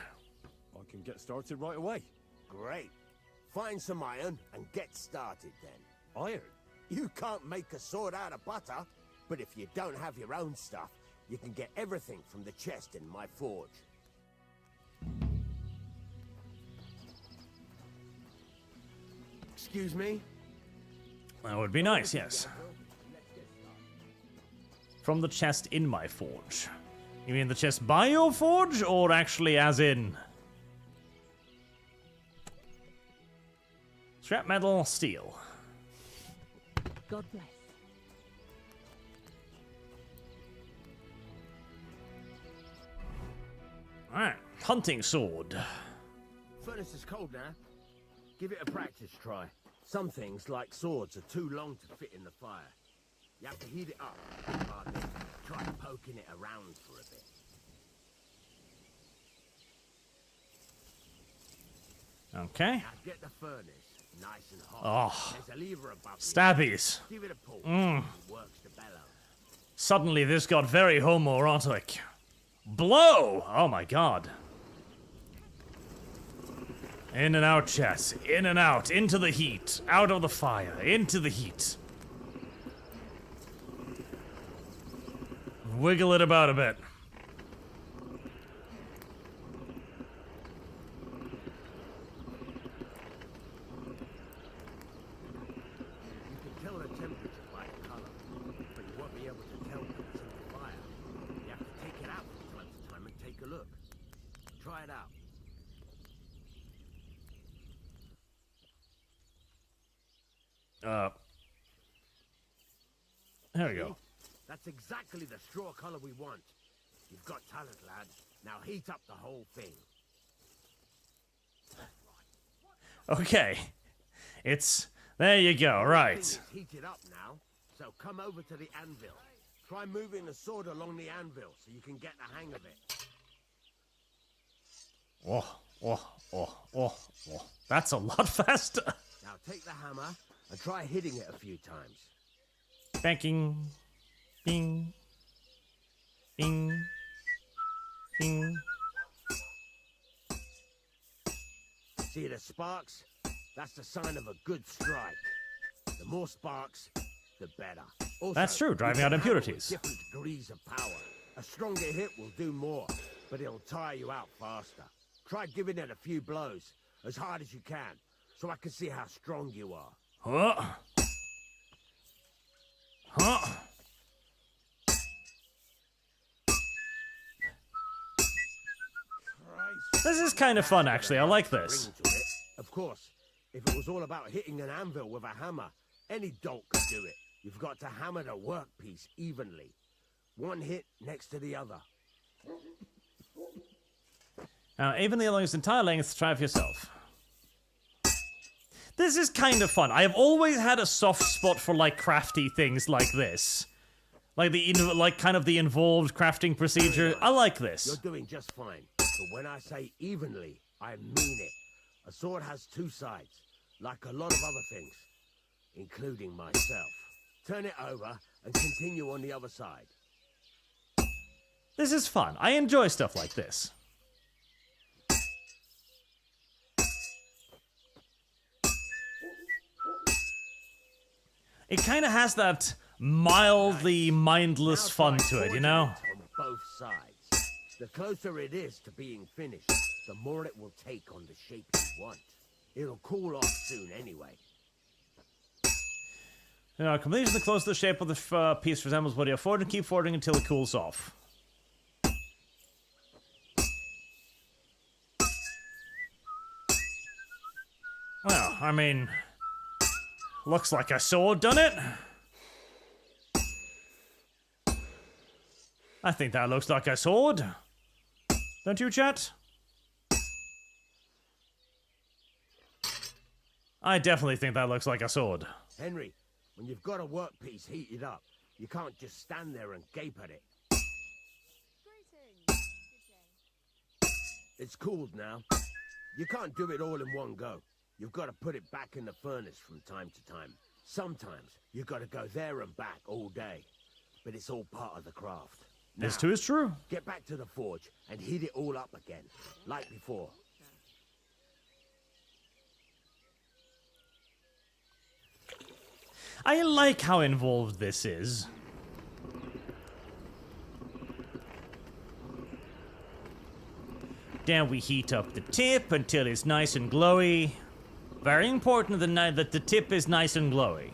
I can get started right away. Great. Find some iron and get started then. Iron? You can't make a sword out of butter, but if you don't have your own stuff, you can get everything from the chest in my forge. Excuse me? That would be nice, yes. From the chest in my forge. You mean the chest by your forge, or actually as in... Scrap metal, steel. God bless. Alright, hunting sword. Furnace is cold now. Give it a practice try. Some things, like swords, are too long to fit in the fire. You have to heat it up. Hardly. Try poking it around for a bit. Okay. Now get the furnace nice and hot. Oh. There's a lever above Stabbies. Give it a pull. Mm. It works the bellow. Suddenly this got very homoerotic. Blow! Oh my god. In and out, chat. In and out. Into the heat. Out of the fire. Into the heat. Wiggle it about a bit. You can tell the temperature by the color, but you won't be able to tell when it's in the fire. You have to take it out from time to time and take a look. Try it out. There we go. That's exactly the straw color we want. You've got talent, lad. Now heat up the whole thing. Okay. It's... There you go, right. It's heated up now, so come over to the anvil. Try moving the sword along the anvil so you can get the hang of it. Oh. That's a lot faster. Now take the hammer and try hitting it a few times. Banking. Bing. Bing. Bing. See the sparks? That's the sign of a good strike. The more sparks, the better. Also, That's true, driving out impurities. Different degrees of power. A stronger hit will do more, but it'll tire you out faster. Try giving it a few blows, as hard as you can, so I can see how strong you are. Huh? Huh? This is kind of fun, actually. I like this. Of course, if it was all about hitting an anvil with a hammer, any dolt could do it. You've got to hammer the workpiece evenly. One hit next to the other. Now, evenly along its entire length, try it for yourself. This is kind of fun. I have always had a soft spot for, like, crafty things like this. Like, kind of the involved crafting procedure. I like this. You're doing just fine. But when I say evenly, I mean it. A sword has two sides, like a lot of other things, including myself. Turn it over and continue on the other side. This is fun. I enjoy stuff like this. It kind of has that mildly mindless fun to it, you know? On both sides. The closer it is to being finished, the more it will take on the shape you want. It'll cool off soon anyway. Completion, the closer the shape of the piece resembles what you're forging, keep forging until it cools off. Well, I mean... Looks like a sword, doesn't it? I think that looks like a sword. Don't you, chat? I definitely think that looks like a sword. Henry, when you've got a workpiece heated up, you can't just stand there and gape at it. It's cooled now. You can't do it all in one go. You've got to put it back in the furnace from time to time. Sometimes you've got to go there and back all day. But it's all part of the craft. This too is true. Get back to the forge and heat it all up again, like before. I like how involved this is. Then we heat up the tip until it's nice and glowy. Very important that the tip is nice and glowy.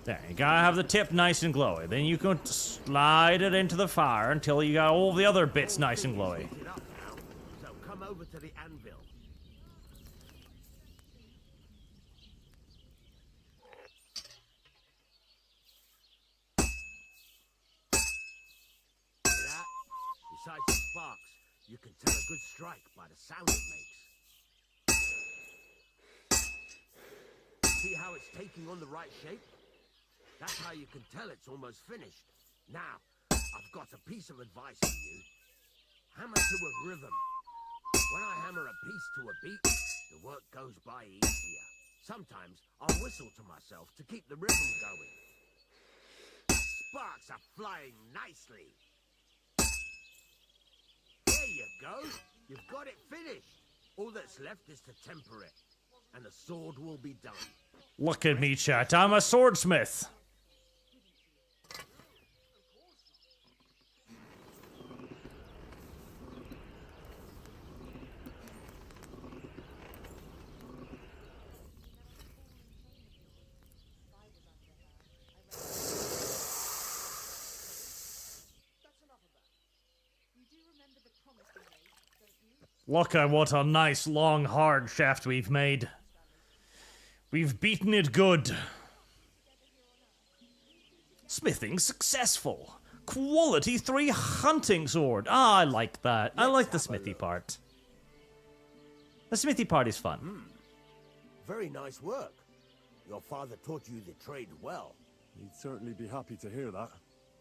There, you gotta have the tip nice and glowy. Then you can slide it into the fire until you got all the other bits nice and glowy. So come over to the anvil. See that? Besides the sparks, you can tell a good strike by the sound it makes. See how it's taking on the right shape? That's how you can tell it's almost finished. Now, I've got a piece of advice for you. Hammer to a rhythm. When I hammer a piece to a beat, the work goes by easier. Sometimes I'll whistle to myself to keep the rhythm going. Sparks are flying nicely. There you go. You've got it finished. All that's left is to temper it, and the sword will be done. Look at me, chat. I'm a swordsmith. Look at what a nice, long, hard shaft we've made. We've beaten it good. Smithing successful. Quality 3 hunting sword. Ah, I like that. I like the smithy part. The smithy part is fun. Very nice work. Your father taught you the trade well. He'd certainly be happy to hear that.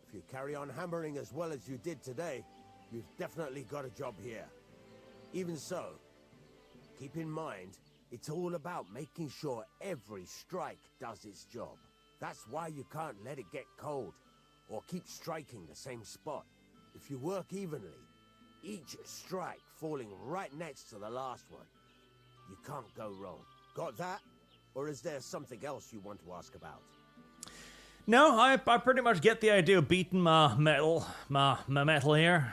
If you carry on hammering as well as you did today, you've definitely got a job here. Even so, keep in mind, it's all about making sure every strike does its job. That's why you can't let it get cold, or keep striking the same spot. If you work evenly, each strike falling right next to the last one, you can't go wrong. Got that? Or is there something else you want to ask about? No, I pretty much get the idea of beating my metal here.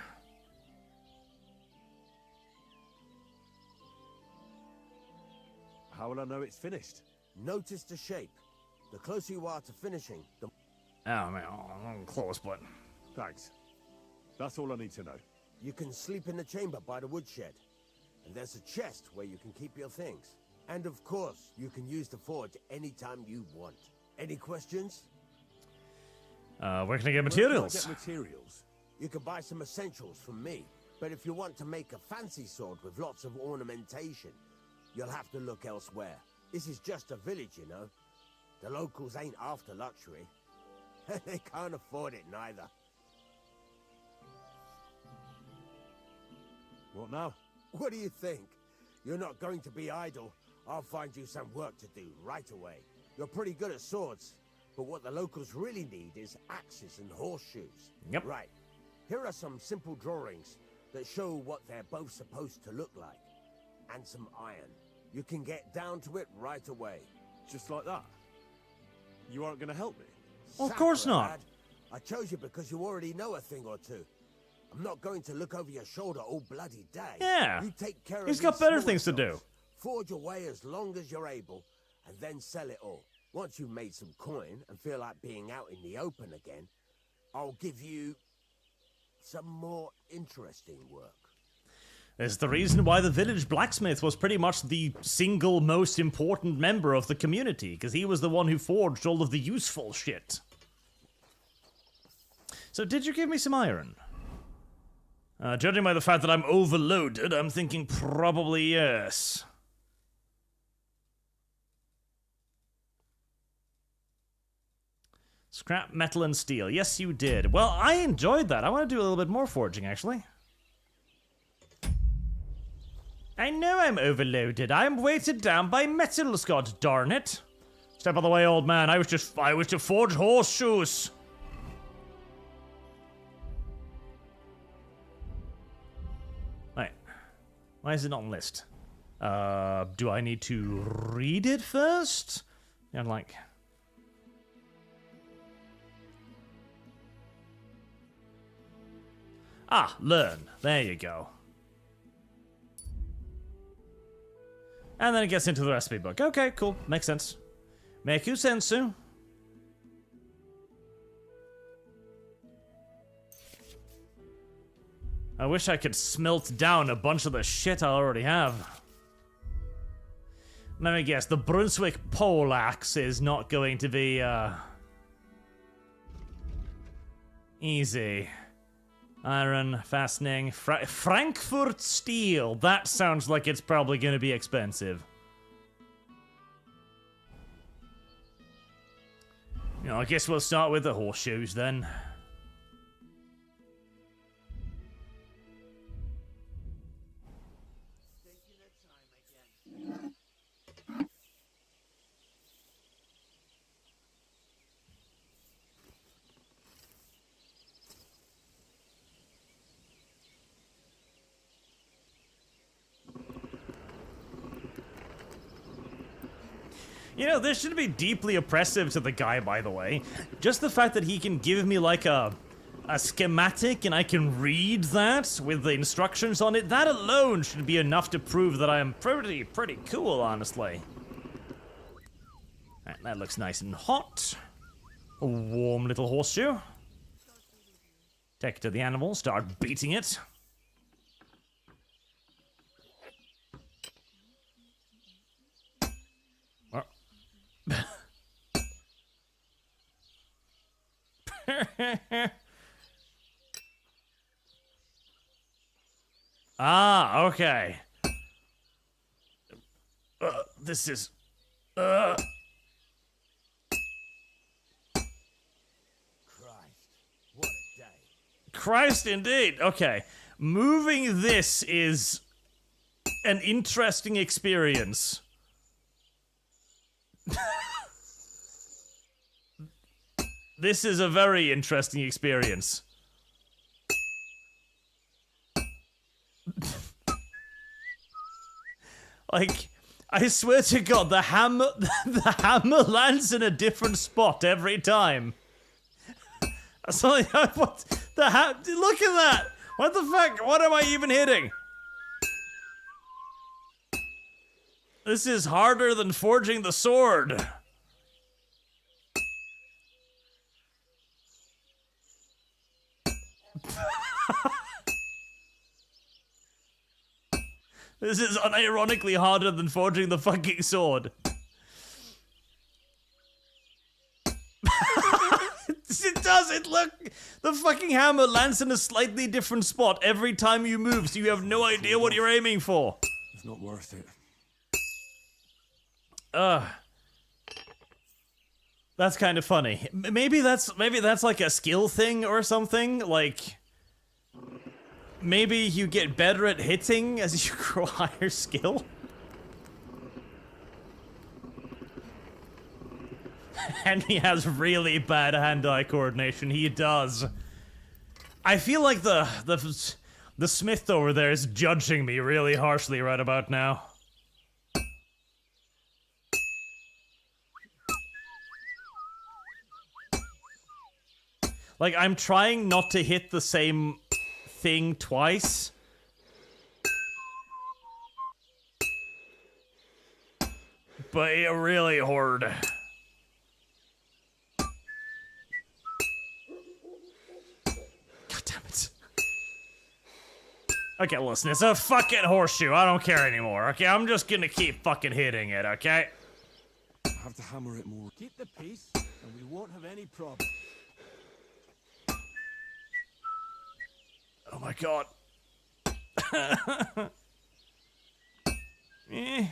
How will I know it's finished? Notice the shape. The closer you are to finishing, the... Oh, man, I'm close, but... Thanks. That's all I need to know. You can sleep in the chamber by the woodshed. And there's a chest where you can keep your things. And of course, you can use the forge anytime you want. Any questions? Where can I get materials? Where can I get materials? You can buy some essentials from me. But if you want to make a fancy sword with lots of ornamentation, you'll have to look elsewhere. This is just a village, you know. The locals ain't after luxury. They can't afford it neither. What now? What do you think? You're not going to be idle. I'll find you some work to do right away. You're pretty good at swords, but what the locals really need is axes and horseshoes. Yep. Right. Here are some simple drawings that show what they're both supposed to look like. And some iron. You can get down to it right away. Just like that? You aren't going to help me? Of course not. Lad. I chose you because you already know a thing or two. I'm not going to look over your shoulder all bloody day. Yeah. You take care He's of got these better smaller things to jobs, do. Forge away as long as you're able, and then sell it all. Once you've made some coin and feel like being out in the open again, I'll give you some more interesting work. There's the reason why the village blacksmith was pretty much the single most important member of the community, because he was the one who forged all of the useful shit. So did you give me some iron? Judging by the fact that I'm overloaded, I'm thinking probably yes. Scrap metal and steel. Yes, you did. Well, I enjoyed that. I want to do a little bit more forging, actually. I know I'm overloaded. I'm weighted down by metals, god darn it. Step out of the way, old man. I wish to forge horseshoes. Right. Why is it not on list? Do I need to read it first? Yeah, like... Ah, learn. There you go. And then it gets into the recipe book. Okay, cool. Makes sense. Makes sensu. I wish I could smelt down a bunch of the shit I already have. Let me guess, the Brunswick pole axe is not going to be, easy. Iron, fastening, Frankfurt steel. That sounds like it's probably going to be expensive. You know, I guess we'll start with the horseshoes then. You know, this should be deeply oppressive to the guy, by the way. Just the fact that he can give me, like, a schematic and I can read that with the instructions on it, that alone should be enough to prove that I am pretty cool, honestly. Alright, that looks nice and hot. A warm little horseshoe. Take it to the animal, start beating it. Ah, okay. This is... Christ, what a day. Christ indeed. Okay. Moving this is an interesting experience. This is a very interesting experience. Like, I swear to God, the hammer lands in a different spot every time. That's all what look at that! What the fuck? What am I even hitting? This is harder than forging the sword. This is unironically harder than forging the fucking sword. It does, it look... The fucking hammer lands in a slightly different spot every time you move, so you have no idea what you're aiming for. It's not worth it. That's kind of funny. Maybe that's like a skill thing or something, like... Maybe you get better at hitting as you grow higher skill? Henry has really bad hand-eye coordination. He does. I feel like the smith over there is judging me really harshly right about now. Like, I'm trying not to hit the same thing twice. But it really hard. God damn it. Okay, listen, it's a fucking horseshoe. I don't care anymore, okay? I'm just gonna keep fucking hitting it, okay? I have to hammer it more. Keep the peace, and we won't have any problem. Oh my god. Eh.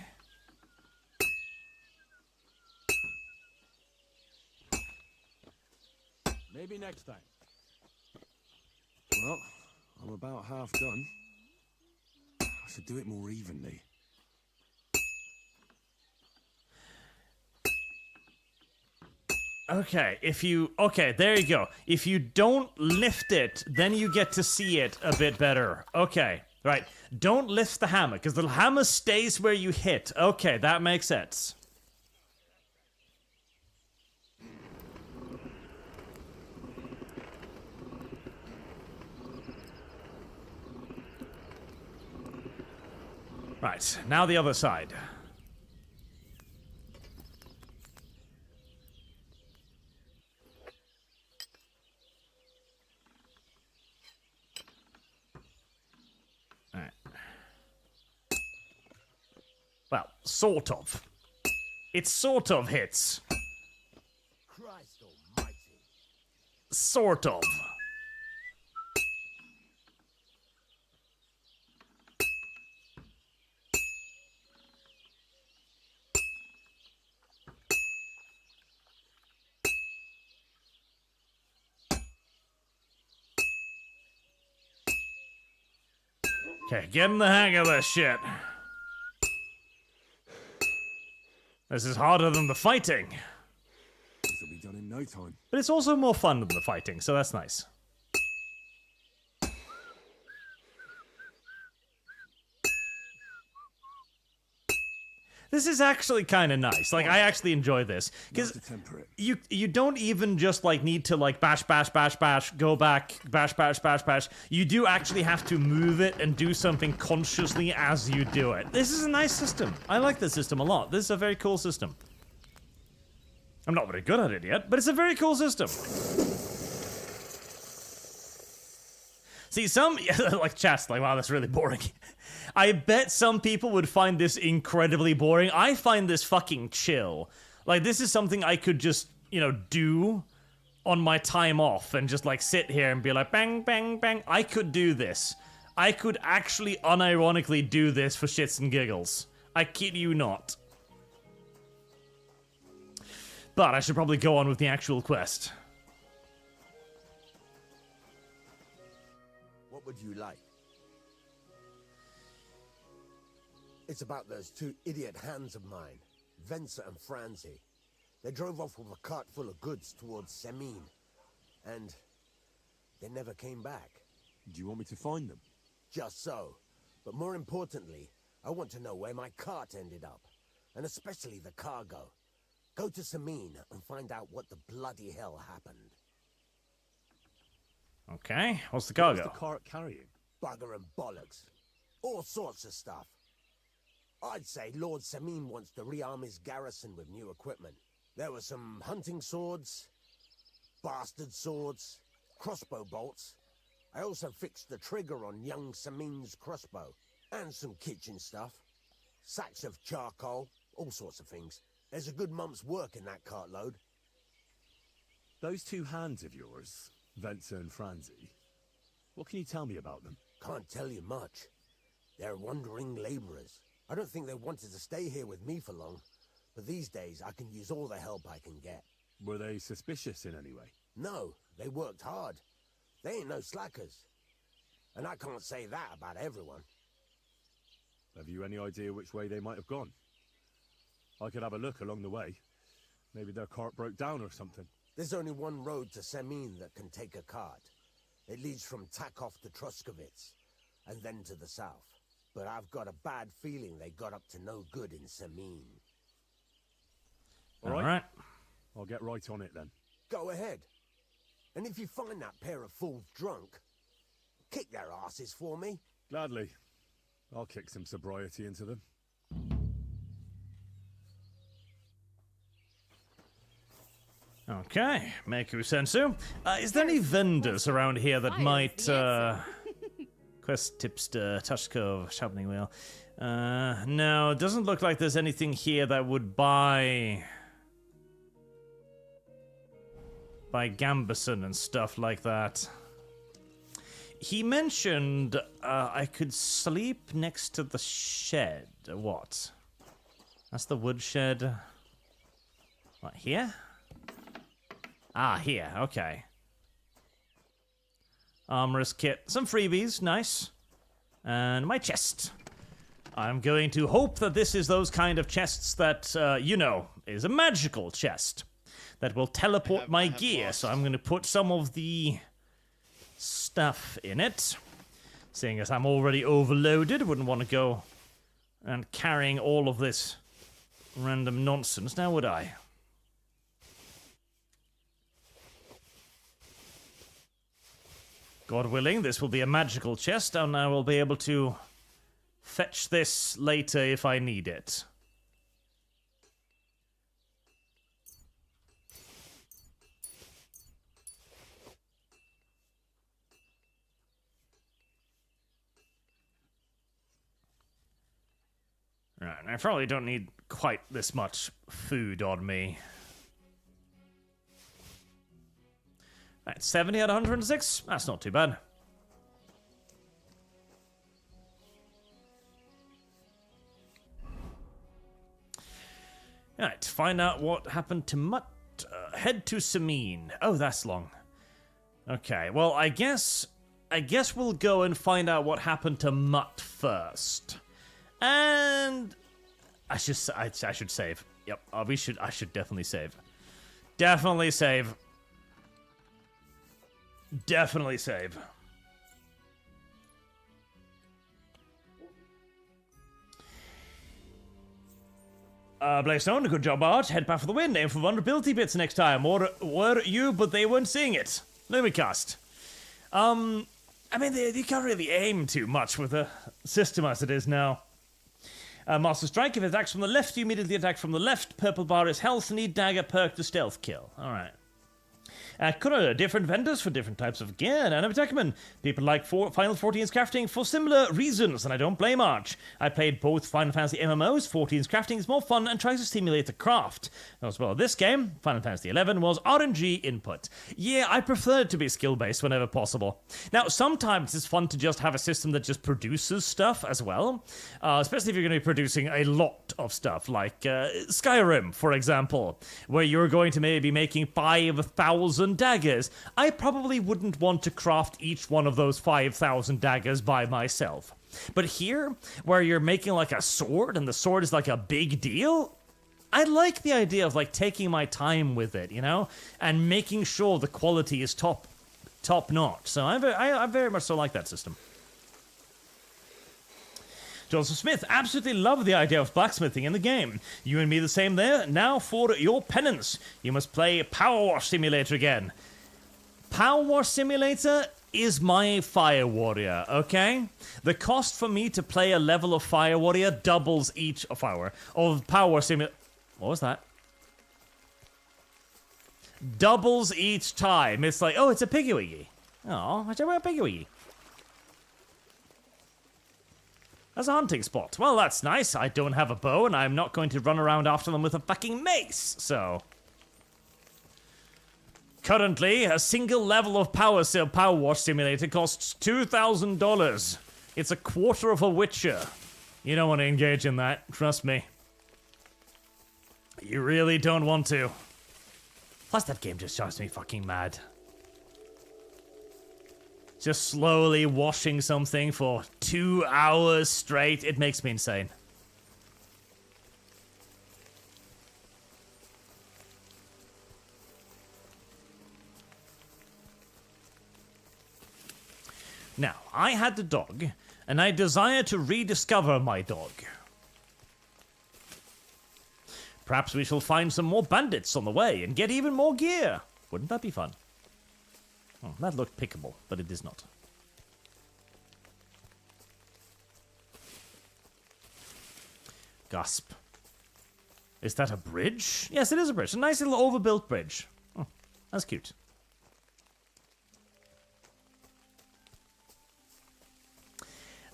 Maybe next time. Well, I'm about half done. I should do it more evenly. Okay, okay, there you go. If you don't lift it, then you get to see it a bit better. Okay, right. Don't lift the hammer, because the hammer stays where you hit. Okay, that makes sense. Right, now the other side. Well, sort of. It sort of hits. Christ almighty. Sort of. Okay, getting the hang of this shit. This is harder than the fighting. This will be done in no time. But it's also more fun than the fighting, so that's nice. This is actually kind of nice. Like, I actually enjoy this. Because you don't even just, like, need to, like, bash, go back, bash. You do actually have to move it and do something consciously as you do it. This is a nice system. I like this system a lot. This is a very cool system. I'm not very good at it yet, but it's a very cool system. See, some, like, chat's like, wow, that's really boring. I bet some people would find this incredibly boring. I find this fucking chill. Like, this is something I could just, you know, do on my time off and just, like, sit here and be like, bang, bang, bang. I could do this. I could actually unironically do this for shits and giggles. I kid you not. But I should probably go on with the actual quest. What would you like? It's about those two idiot hands of mine, Venser and Franzi. They drove off with a cart full of goods towards Semin, and they never came back. Do you want me to find them? Just so. But more importantly, I want to know where my cart ended up, and especially the cargo. Go to Semin and find out what the bloody hell happened. Okay, what's the cargo? What's the cart carrying? Bugger and bollocks. All sorts of stuff. I'd say Lord Semin wants to rearm his garrison with new equipment. There were some hunting swords, bastard swords, crossbow bolts. I also fixed the trigger on young Semin's crossbow. And some kitchen stuff. Sacks of charcoal, all sorts of things. There's a good month's work in that cartload. Those two hands of yours, Venser and Franzi, what can you tell me about them? Can't tell you much. They're wandering laborers. I don't think they wanted to stay here with me for long, but these days I can use all the help I can get. Were they suspicious in any way? No, they worked hard. They ain't no slackers. And I can't say that about everyone. Have you any idea which way they might have gone? I could have a look along the way. Maybe their cart broke down or something. There's only one road to Semin that can take a cart. It leads from Takov to Troskovitz, and then to the south. But I've got a bad feeling they got up to no good in Semin. All right. I'll get right on it then. Go ahead. And if you find that pair of fools drunk, kick their asses for me. Gladly. I'll kick some sobriety into them. Okay, Meku Sensu. Is there any vendors around here that might, Quest tipster, touch cove, sharpening wheel. No, it doesn't look like there's anything here that would buy Gambison and stuff like that. He mentioned I could sleep next to the shed. What? That's the woodshed. What, here? Ah, here, okay. Armorer's kit. Some freebies, nice. And my chest. I'm going to hope that this is those kind of chests that, you know, is a magical chest. That will teleport my gear, so I'm going to put some of the stuff in it. Seeing as I'm already overloaded, wouldn't want to go and carrying all of this random nonsense, now would I? God willing, this will be a magical chest, and I will be able to fetch this later if I need it. Right, I probably don't need quite this much food on me. Right, 70 out of 106? That's not too bad. Alright, find out what happened to Mutt. Head to Sameen. Oh, that's long. Okay, well, I guess we'll go and find out what happened to Mutt first. And I should save. Yep, I should definitely save. Definitely save. Definitely save. Blackstone, good job, Art. Head back for the win. Aim for vulnerability bits next time. Or were you, but they weren't seeing it. Lumicast. I mean, you can't really aim too much with the system as it is now. Master Strike, if it attacks from the left, you immediately attack from the left. Purple bar is health, need dagger perk to stealth kill. Alright. Different vendors for different types of gear. And Attackman. People like Final 14's crafting for similar reasons, and I don't blame Arch. I played both Final Fantasy MMOs. 14's crafting is more fun and tries to stimulate the craft. As well, this game, Final Fantasy 11, was RNG input. Yeah, I prefer it to be skill-based whenever possible. Now, sometimes it's fun to just have a system that just produces stuff as well. Especially if you're going to be producing a lot of stuff, like Skyrim, for example, where you're going to maybe be making 5,000 daggers. I probably wouldn't want to craft each one of those 5,000 daggers by myself. But here, where you're making like a sword, and the sword is like a big deal, I like the idea of like taking my time with it, you know, and making sure the quality is top notch. So I very much so like that system. Joseph Smith, absolutely love the idea of blacksmithing in the game. You and me the same there. Now for your penance. You must play Power Wash Simulator again. Power Wash Simulator is my Fire Warrior, okay? The cost for me to play a level of Fire Warrior doubles each of Power Wash Simulator. What was that? Doubles each time. It's like, oh, it's a Piggy-Wiggy. Oh, I don't want a Piggy-Wiggy. As a hunting spot. Well, that's nice. I don't have a bow, and I'm not going to run around after them with a fucking mace, so... Currently, a single level of Power Wash Simulator costs $2,000. It's a quarter of a Witcher. You don't want to engage in that, trust me. You really don't want to. Plus, that game just drives me fucking mad. Just slowly washing something for 2 hours straight. It makes me insane. Now, I had the dog, and I desire to rediscover my dog. Perhaps we shall find some more bandits on the way and get even more gear. Wouldn't that be fun? Oh, that looked pickable, but it is not. Gasp. Is that a bridge? Yes, it is a bridge. A nice little overbuilt bridge. Oh, that's cute.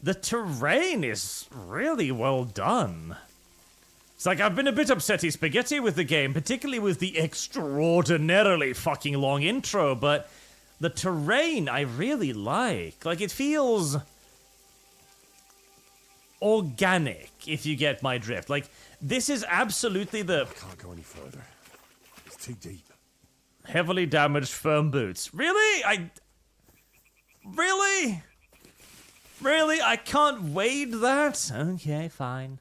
The terrain is really well done. It's like I've been a bit upsetty spaghetti with the game, particularly with the extraordinarily fucking long intro, but the terrain I really like. Like, it feels organic, if you get my drift. Like, this is absolutely the... I can't go any further. It's too deep. Heavily damaged firm boots. Really? Really? Really? I can't wade that? Okay, fine.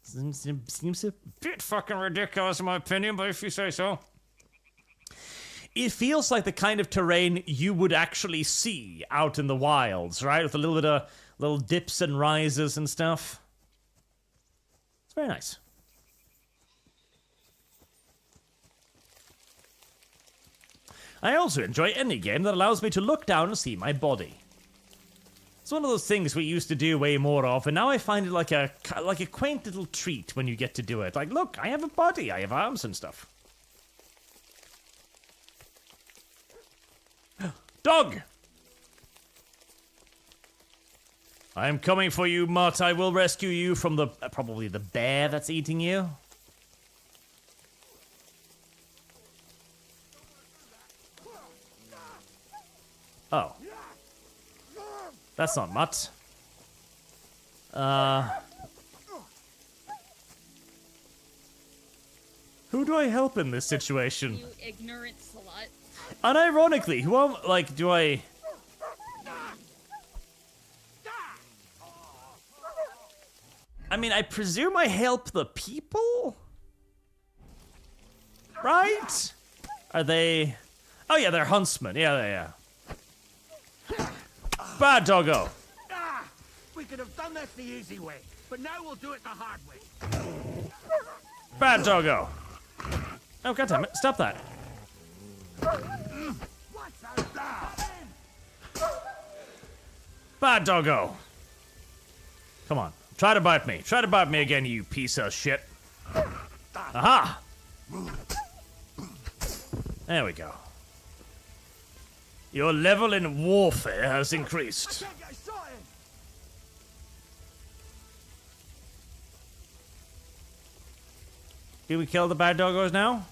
Seems a bit fucking ridiculous in my opinion, but if you say so. It feels like the kind of terrain you would actually see out in the wilds, right? With a little bit of little dips and rises and stuff. It's very nice. I also enjoy any game that allows me to look down and see my body. It's one of those things we used to do way more of, and now I find it like a quaint little treat when you get to do it. Like, look, I have a body, I have arms and stuff. Dog! I am coming for you, Mutt. I will rescue you from the probably the bear that's eating you. Oh. That's not Mutt. Who do I help in this situation? You ignorant slut. Unironically, who am, like, do I... I mean, I presume I help the people? Right? Are they... Oh yeah, they're huntsmen. Yeah. Bad doggo. We could have done this the easy way, but now we'll do it the hard way. Bad doggo. Oh, goddammit, stop that. Bad doggo. Come on, try to bite me. Try to bite me again, you piece of shit. Aha! There we go. Your level in warfare has increased. Did we kill the bad doggos now?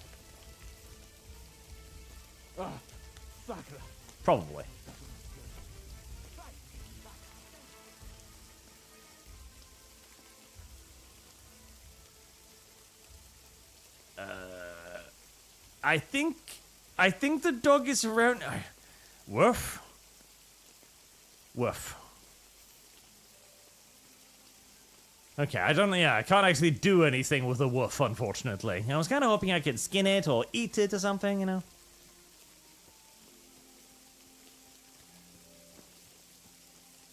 Probably. I think the dog is around. Woof. Woof. Okay, I can't actually do anything with a woof, unfortunately. I was kind of hoping I could skin it or eat it or something, you know?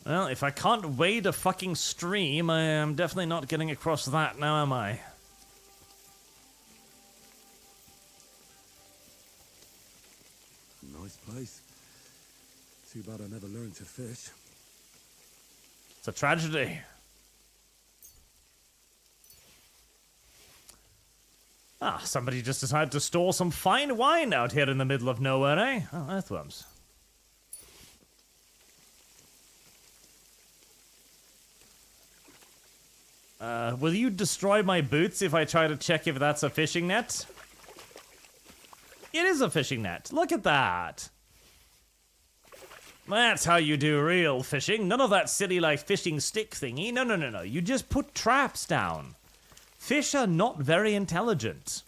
Well, if I can't wade a fucking stream, I am definitely not getting across that now, am I? Nice place. Too bad I never learned to fish. It's a tragedy. Ah, somebody just decided to store some fine wine out here in the middle of nowhere, eh? Oh, earthworms. Will you destroy my boots if I try to check if that's a fishing net? It is a fishing net. Look at that. That's how you do real fishing. None of that silly, like, fishing stick thingy. No. You just put traps down. Fish are not very intelligent.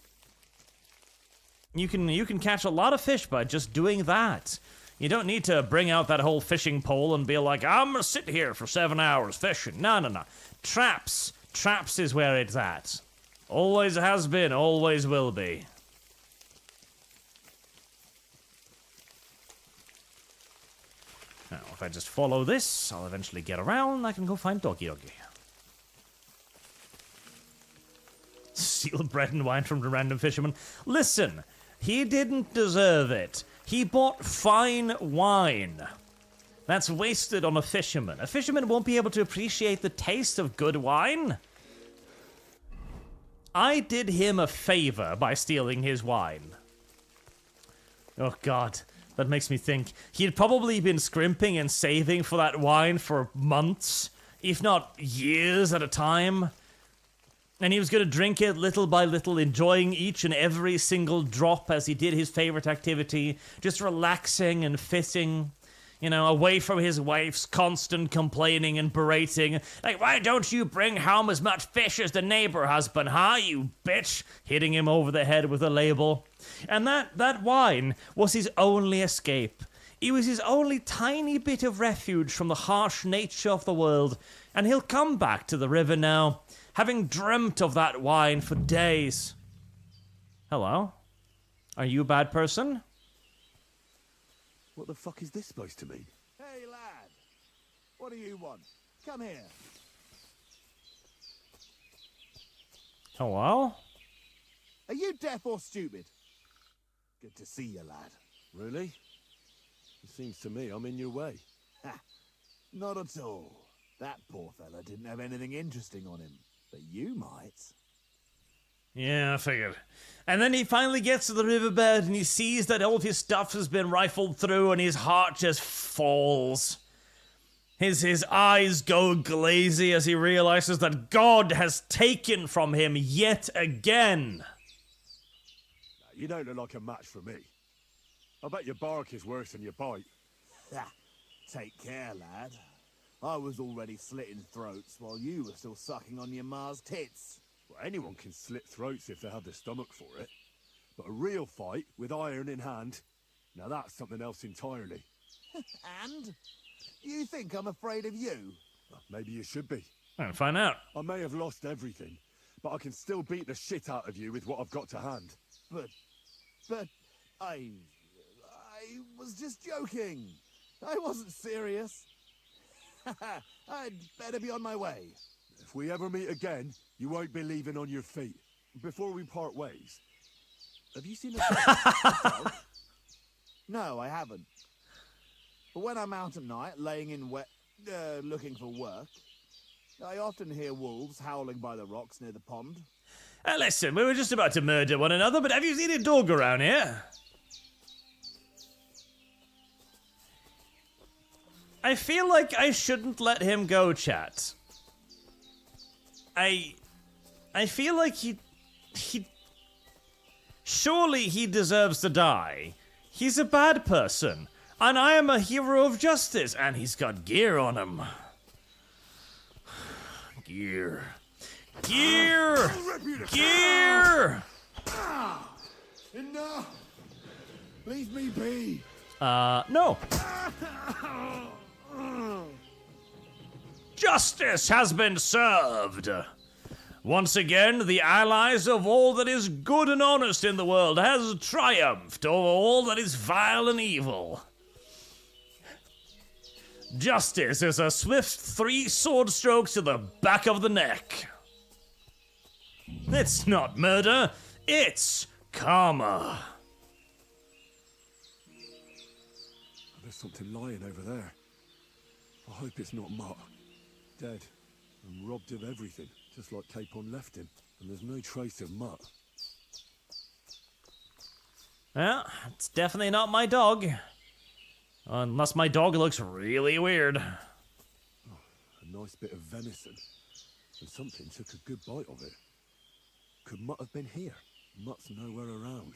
You can catch a lot of fish by just doing that. You don't need to bring out that whole fishing pole and be like, I'm gonna sit here for 7 hours fishing. No. Traps. Traps is where it's at. Always has been, always will be. Now, if I just follow this, I'll eventually get around. I can go find Doggy. Steal bread and wine from the random fisherman. Listen, he didn't deserve it. He bought fine wine. That's wasted on a fisherman. A fisherman won't be able to appreciate the taste of good wine. I did him a favor by stealing his wine. Oh god, that makes me think. He had probably been scrimping and saving for that wine for months, if not years at a time. And he was going to drink it little by little, enjoying each and every single drop as he did his favorite activity, just relaxing and fishing, you know, away from his wife's constant complaining and berating. Like, why don't you bring home as much fish as the neighbor husband, huh, you bitch? Hitting him over the head with a label. And that wine was his only escape. It was his only tiny bit of refuge from the harsh nature of the world. And he'll come back to the river now, having dreamt of that wine for days. Hello? Are you a bad person? What the fuck is this supposed to mean? Hey, lad. What do you want? Come here. Hello? Are you deaf or stupid? Good to see you, lad. Really? It seems to me I'm in your way. Ha! Not at all. That poor fella didn't have anything interesting on him. But you might. Yeah, I figured. And then he finally gets to the riverbed and he sees that all of his stuff has been rifled through and his heart just falls. His eyes go glazy as he realizes that God has taken from him yet again. You don't look like a match for me. I bet your bark is worse than your bite. Take care, lad. I was already slitting throats while you were still sucking on your ma's tits. Well, anyone can slit throats if they have the stomach for it. But a real fight, with iron in hand, now that's something else entirely. And? You think I'm afraid of you? Well, maybe you should be. I'll find out. I may have lost everything, but I can still beat the shit out of you with what I've got to hand. But I was just joking. I wasn't serious. I'd better be on my way. If we ever meet again, you won't be leaving on your feet. Before we part ways, have you seen a dog? No, I haven't. But when I'm out at night, laying in looking for work, I often hear wolves howling by the rocks near the pond. Listen, we were just about to murder one another, but have you seen a dog around here? I feel like I shouldn't let him go, chat. I feel like he... Surely he deserves to die. He's a bad person. And I am a hero of justice, and he's got gear on him. Gear. Gear! Gear! Enough! Leave me be! No. Justice has been served. Once again, the allies of all that is good and honest in the world has triumphed over all that is vile and evil. Justice is a swift 3 sword strokes to the back of the neck. It's not murder, it's karma. There's something lying over there. I hope it's not Mutt. Dead and robbed of everything, just like Capon left him. And there's no trace of Mutt. Well, it's definitely not my dog. Unless my dog looks really weird. Oh, a nice bit of venison. And something took a good bite of it. Could Mutt have been here? Mutt's nowhere around.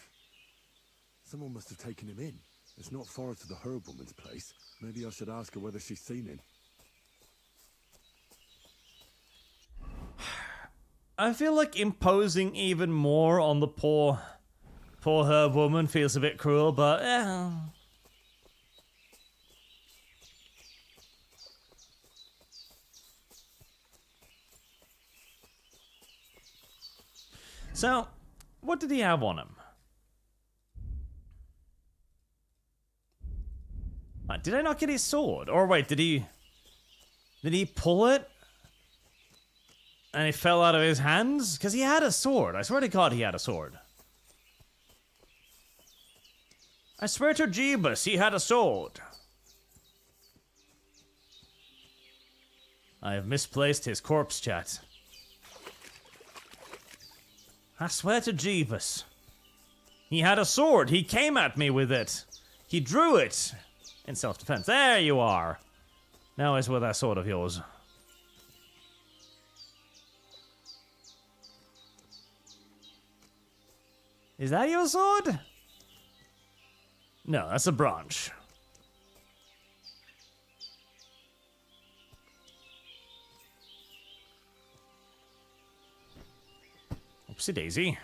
Someone must have taken him in. It's not far to the herb-woman's place. Maybe I should ask her whether she's seen him. I feel like imposing even more on the poor herb-woman feels a bit cruel, but So, what did he have on him? Did I not get his sword? Or wait, did he pull it? And it fell out of his hands? Because he had a sword. I swear to God he had a sword. I swear to Jeebus, he had a sword. I have misplaced his corpse, chat. I swear to Jeebus. He had a sword. He came at me with it. He drew it. In self-defense. There you are. Now is with that sword of yours. Is that your sword? No, that's a branch. Oopsie daisy.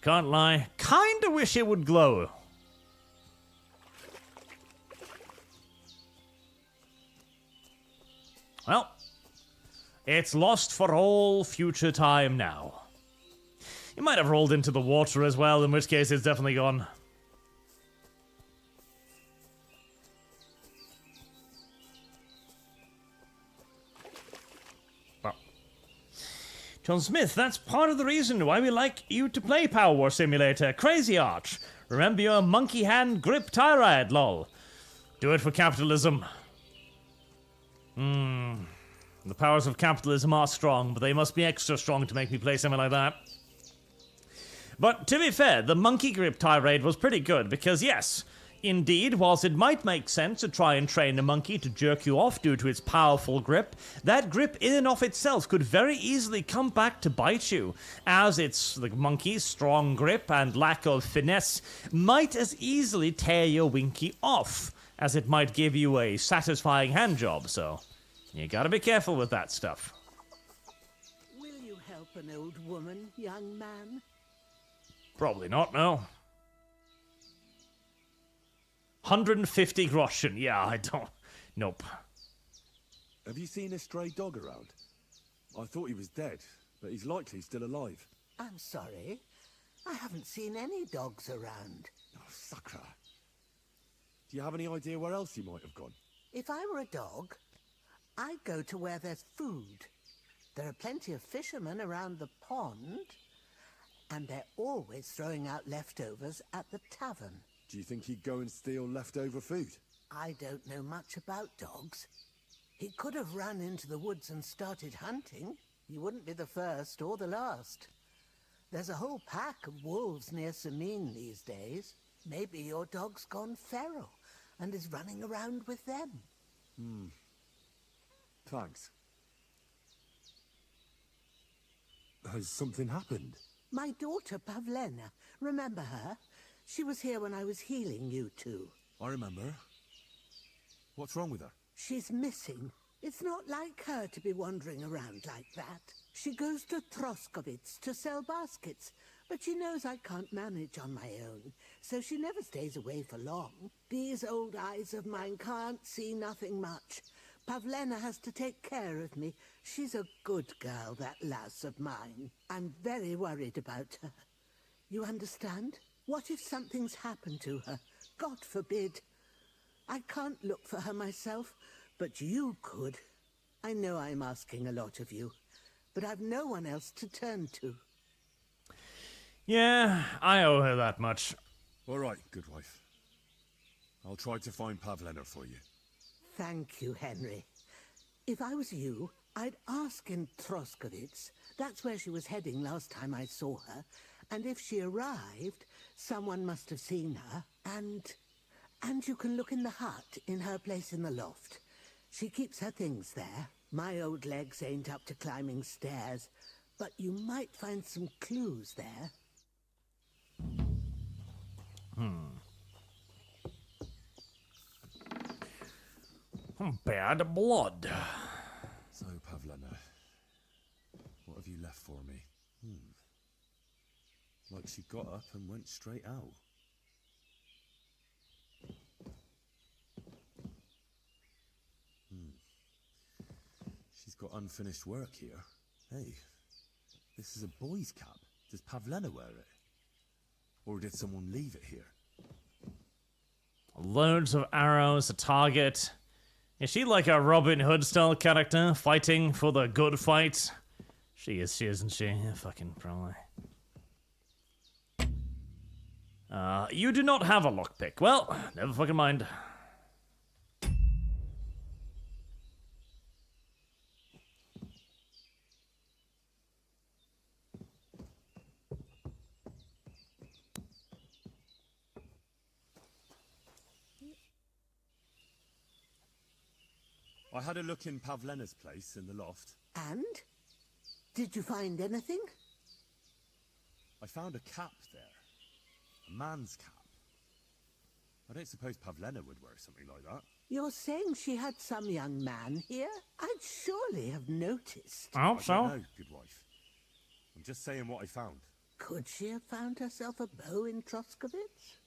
Can't lie, kinda wish it would glow. Well, it's lost for all future time now. It might have rolled into the water as well, in which case it's definitely gone. John Smith, that's part of the reason why we like you to play Power War Simulator. Crazy Arch. Remember your monkey hand grip tirade, lol. Do it for capitalism. The powers of capitalism are strong, but they must be extra strong to make me play something like that. But to be fair, the monkey grip tirade was pretty good because yes, indeed, whilst it might make sense to try and train a monkey to jerk you off due to its powerful grip, that grip in and of itself could very easily come back to bite you, as the monkey's strong grip and lack of finesse might as easily tear your winky off as it might give you a satisfying hand job, so you gotta be careful with that stuff. Will you help an old woman, young man? Probably not, no. 150 groschen. Yeah, I don't... Nope. Have you seen a stray dog around? I thought he was dead, but he's likely still alive. I'm sorry. I haven't seen any dogs around. Oh, Sakra. Do you have any idea where else he might have gone? If I were a dog, I'd go to where there's food. There are plenty of fishermen around the pond, and they're always throwing out leftovers at the tavern. Do you think he'd go and steal leftover food? I don't know much about dogs. He could have run into the woods and started hunting. He wouldn't be the first or the last. There's a whole pack of wolves near Sameen these days. Maybe your dog's gone feral and is running around with them. Thanks. Has something happened? My daughter, Pavlena. Remember her? She was here when I was healing you two. I remember. What's wrong with her? She's missing. It's not like her to be wandering around like that. She goes to Troskovitz to sell baskets, but she knows I can't manage on my own, so she never stays away for long. These old eyes of mine can't see nothing much. Pavlena has to take care of me. She's a good girl, that lass of mine. I'm very worried about her. You understand? What if something's happened to her? God forbid. I can't look for her myself, but you could. I know I'm asking a lot of you, but I've no one else to turn to. Yeah, I owe her that much. All right, good wife. I'll try to find Pavlena for you. Thank you, Henry. If I was you, I'd ask in Troskovitz. That's where she was heading last time I saw her. And if she arrived, someone must have seen her. And you can look in the hut in her place in the loft. She keeps her things there. My old legs ain't up to climbing stairs, but you might find some clues there. Bad blood. So, Pavlena, what have you left for me? Like she got up and went straight out. She's got unfinished work here. Hey, this is a boy's cap. Does Pavlena wear it? Or did someone leave it here? Loads of arrows, a target. Is she like a Robin Hood style character, fighting for the good fight? She is, isn't she? Yeah, fucking probably. You do not have a lockpick. Well, never fucking mind. I had a look in Pavlena's place in the loft. And? Did you find anything? I found a cap there. A man's cap. I don't suppose Pavlena would wear something like that. You're saying she had some young man here? I'd surely have noticed. I hope so. I don't know, good wife. I'm just saying what I found. Could she have found herself a beau in Troskovitz?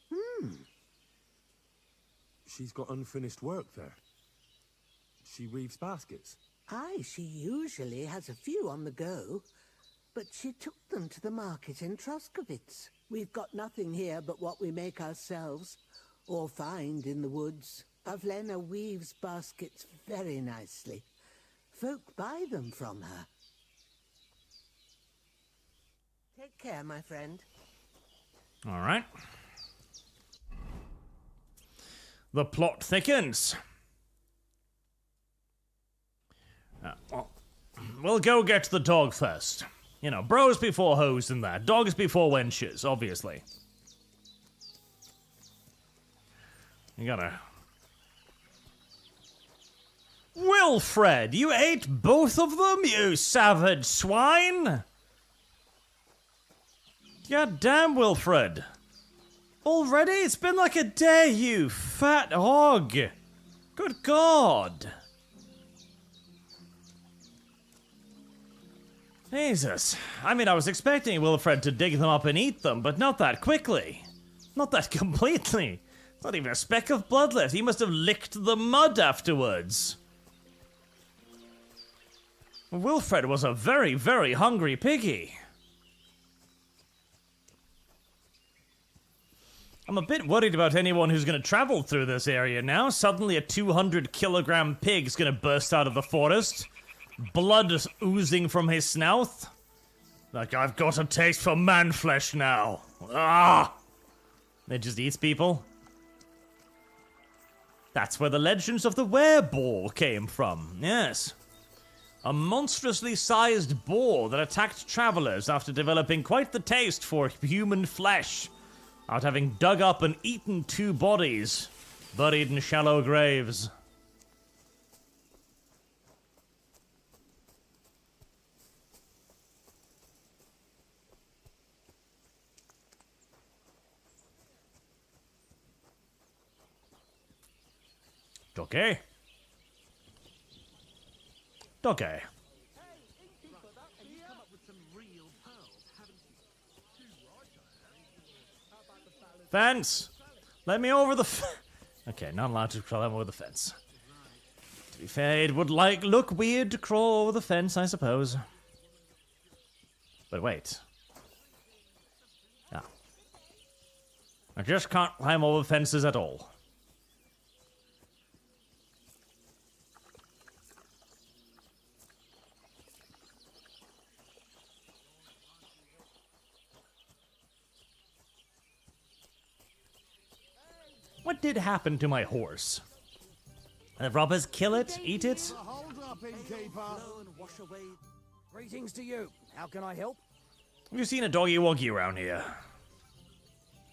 She's got unfinished work there. She weaves baskets. Aye, she usually has a few on the go, but she took them to the market in Troskovitz. We've got nothing here but what we make ourselves, or find in the woods. Pavlena weaves baskets very nicely. Folk buy them from her. Take care, my friend. All right. The plot thickens. Well, we'll go get the dog first. You know, bros before hoes and that. Dogs before wenches, obviously. You gotta... Wilfred, you ate both of them, you savage swine! God damn, Wilfred. Already? It's been like a day, you fat hog. Good God. Jesus. I mean, I was expecting Wilfred to dig them up and eat them, but not that quickly. Not that completely. Not even a speck of blood left. He must have licked the mud afterwards. Wilfred was a very, very hungry piggy. I'm a bit worried about anyone who's going to travel through this area now. Suddenly a 200-kilogram pig's going to burst out of the forest. Blood oozing from his snout. Like, I've got a taste for man flesh now. Ah! It just eats people. That's where the legends of the wereball came from, yes. A monstrously sized boar that attacked travelers after developing quite the taste for human flesh. After having dug up and eaten 2 bodies, buried in shallow graves. Doggy. Doggy. Fence! Let me over the Okay, not allowed to crawl over the fence. To be fair, it would look weird to crawl over the fence, I suppose. But wait. Ah. I just can't climb over fences at all. What did happen to my horse? The robbers kill it? Eat it? Greetings to you. How can I help? Have you seen a doggy woggy around here?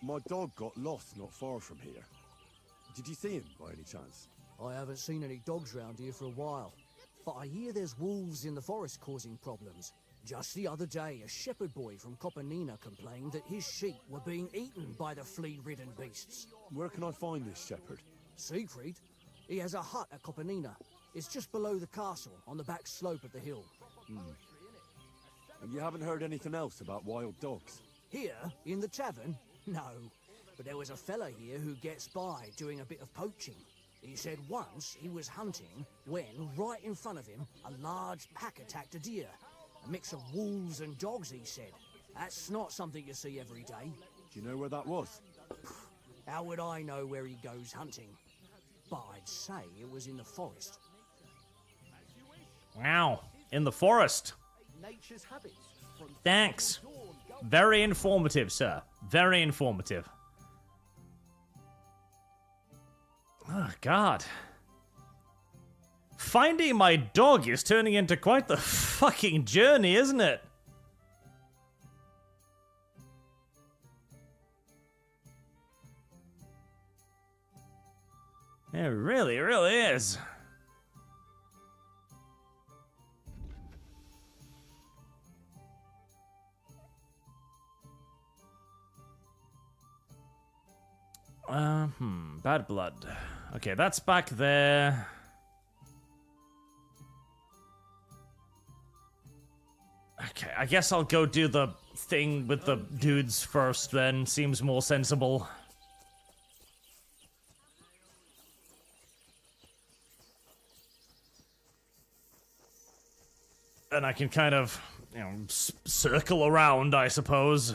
My dog got lost not far from here. Did you see him by any chance? I haven't seen any dogs round here for a while, but I hear there's wolves in the forest causing problems. Just the other day, a shepherd boy from Copenina complained that his sheep were being eaten by the flea-ridden beasts. Where can I find this shepherd? Siegfried? He has a hut at Copenina. It's just below the castle, on the back slope of the hill. And you haven't heard anything else about wild dogs? Here, in the tavern? No. But there was a fella here who gets by doing a bit of poaching. He said once he was hunting when, right in front of him, a large pack attacked a deer. A mix of wolves and dogs, he said. That's not something you see every day. Do you know where that was? How would I know where he goes hunting? But I'd say it was in the forest. Wow, in the forest. Nature's habits. Thanks. Very informative, sir. Very informative. Oh, God. Finding my dog is turning into quite the fucking journey, isn't it? It really, really is. Bad blood. Okay, that's back there. Okay, I guess I'll go do the thing with the dudes first then. Seems more sensible. And I can kind of, you know, circle around, I suppose.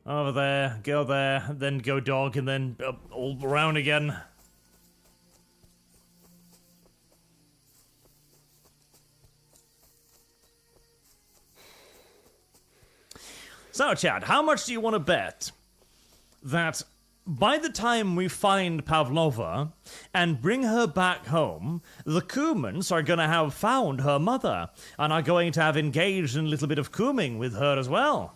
Over there, go there, then go dog, and then all around again. So, Chad, how much do you want to bet that by the time we find Pavlova and bring her back home, the Kumans are going to have found her mother and are going to have engaged in a little bit of cooming with her as well.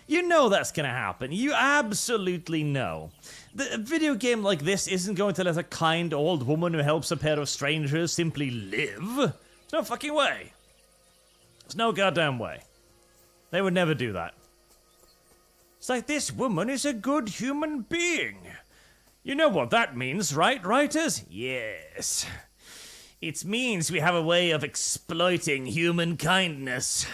You know that's going to happen. You absolutely know. A video game like this isn't going to let a kind old woman who helps a pair of strangers simply live. There's no fucking way. There's no goddamn way. They would never do that. It's like, this woman is a good human being. You know what that means, right, writers? Yes. It means we have a way of exploiting human kindness.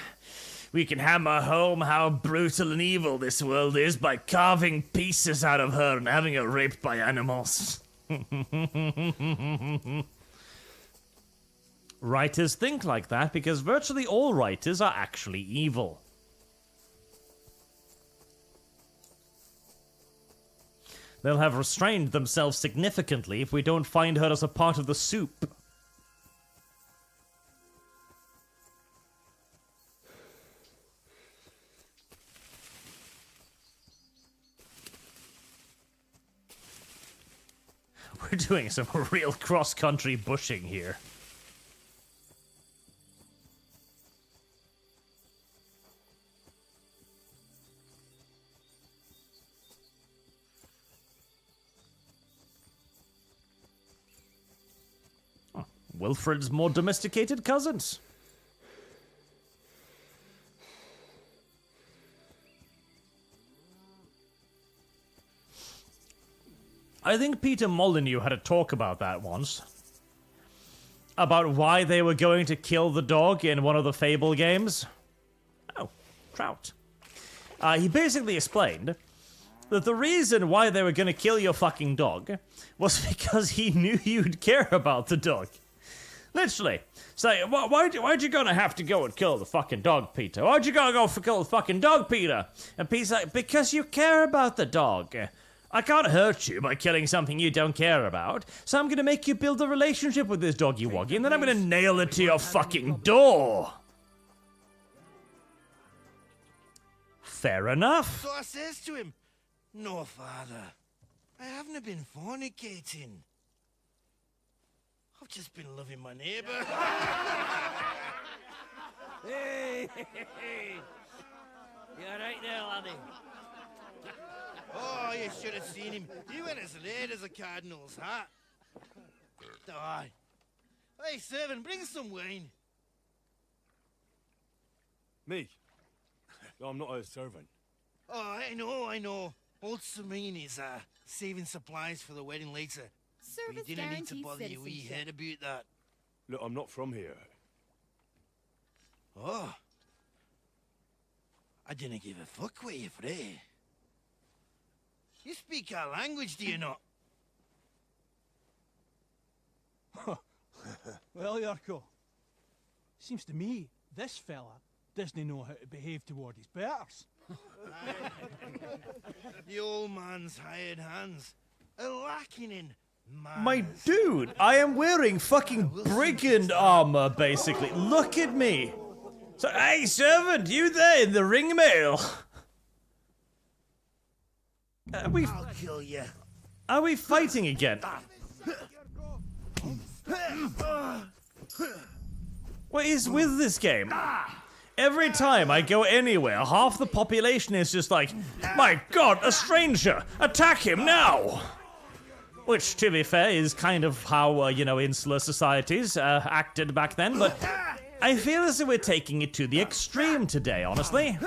We can hammer home how brutal and evil this world is by carving pieces out of her and having her raped by animals. Writers think like that because virtually all writers are actually evil. They'll have restrained themselves significantly if we don't find her as a part of the soup. We're doing some real cross-country bushing here. Wilfred's more domesticated cousins. I think Peter Molyneux had a talk about that once. About why they were going to kill the dog in one of the Fable games. Oh, Trout. He basically explained that the reason why they were going to kill your fucking dog was because he knew you'd care about the dog. Literally. Say, why'd you gonna have to go and kill the fucking dog, Peter? Why'd you gotta go kill the fucking dog, Peter? And Peter's like, because you care about the dog. I can't hurt you by killing something you don't care about, so I'm gonna make you build a relationship with this doggy woggy, and then I'm gonna nail it to your fucking door. Fair enough. So I says to him, no, father, I haven't been fornicating. I've just been loving my neighbour. Hey! You alright there, laddie? Oh, you should have seen him. He went as red as a cardinal's hat. Aye. Hey, servant, bring some wine. Me? No, I'm not a servant. Oh, I know. Old Serene is saving supplies for the wedding later. Service But you didn't need to guarantees bother your wee citizenship. head about that. Look, I'm not from here. Oh. I didn't give a fuck what you pray. You speak our language, do you not? Well, Yarko, seems to me this fella doesn't know how to behave toward his betters. The old man's hired hands are lacking in manners. My dude, I am wearing fucking brigand armor, basically. Look at me. So, hey, servant, you there in the ring mail? I'll kill you. Are we fighting again? What is with this game? Every time I go anywhere, half the population is just like, my god, a stranger! Attack him now! Which, to be fair, is kind of how, insular societies acted back then, but I feel as if we're taking it to the extreme today, honestly.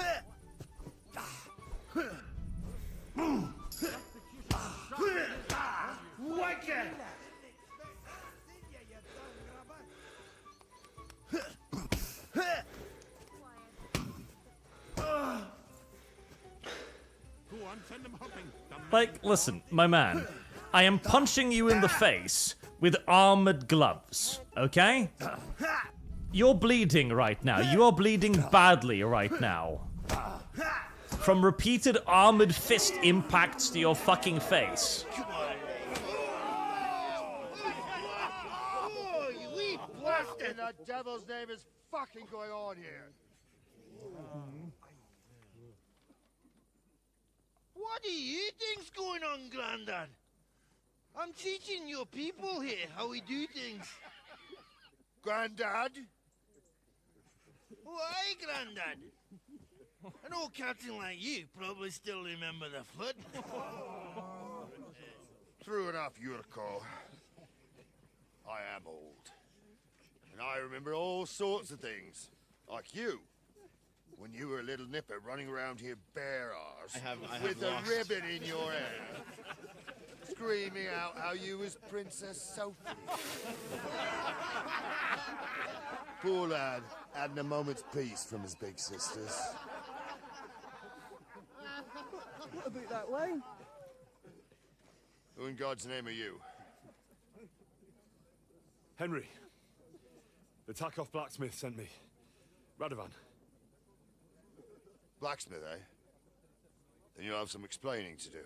Like, listen, my man, I am punching you in the face with armored gloves, okay? You're bleeding right now. You are bleeding badly right now. From repeated armored fist impacts to your fucking face. Oh, you wee bastard! What the devil's name is fucking going on here? What do you think's going Grandad. I'm teaching your people here how we do things. Grandad? Why, Grandad? An old captain like you probably still remember the flood. True enough, Yurko. I am old. And I remember all sorts of things. Like you. When you were a little nipper running around here bare arse with a ribbon in your hair. Screaming out how you was Princess Sophie. Poor lad, hadn't a moment's peace from his big sisters. What about that way? Who in God's name are you? Henry. The Takeoff blacksmith sent me. Radovan. Blacksmith, eh? Then you'll have some explaining to do.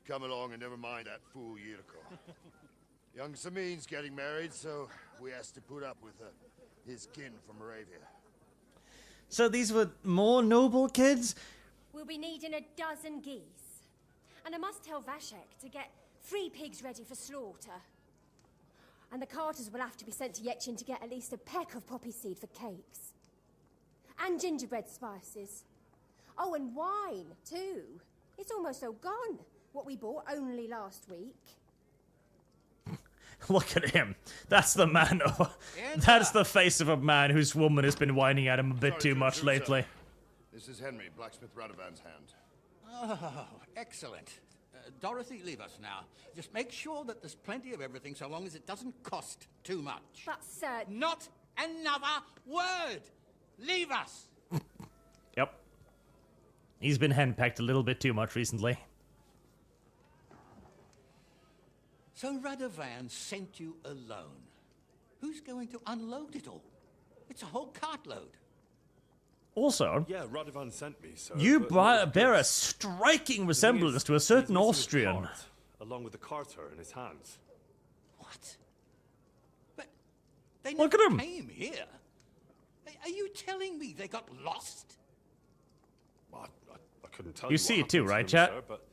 Come along and never mind that fool Yurko. Young Samin's getting married, so we has to put up with his kin from Moravia. So these were more noble kids? We'll be needing a dozen geese. And I must tell Vashek to get 3 pigs ready for slaughter. And the carters will have to be sent to Yechin to get at least a peck of poppy seed for cakes. And gingerbread spices. Oh, and wine, too. It's almost all gone. What we bought only last week. Look at him. That's the man. That's the face of a man whose woman has been whining at him a bit too much lately. This is Henry, Blacksmith Radovan's hand. Oh, excellent. Dorothy, leave us now. Just make sure that there's plenty of everything so long as it doesn't cost too much. But, sir... Not another word! Leave us! Yep. He's been henpecked a little bit too much recently. So Radovan sent you alone. Who's going to unload it all? It's a whole cartload. Also, yeah, Radovan sent me, so you bear a striking resemblance to a certain Austrian. Cart, along with the carter in his hands. What? But they Look never at him. came here. Are you telling me they got lost? I couldn't tell You you. see what it too, happened to right, them, chat? Sir, but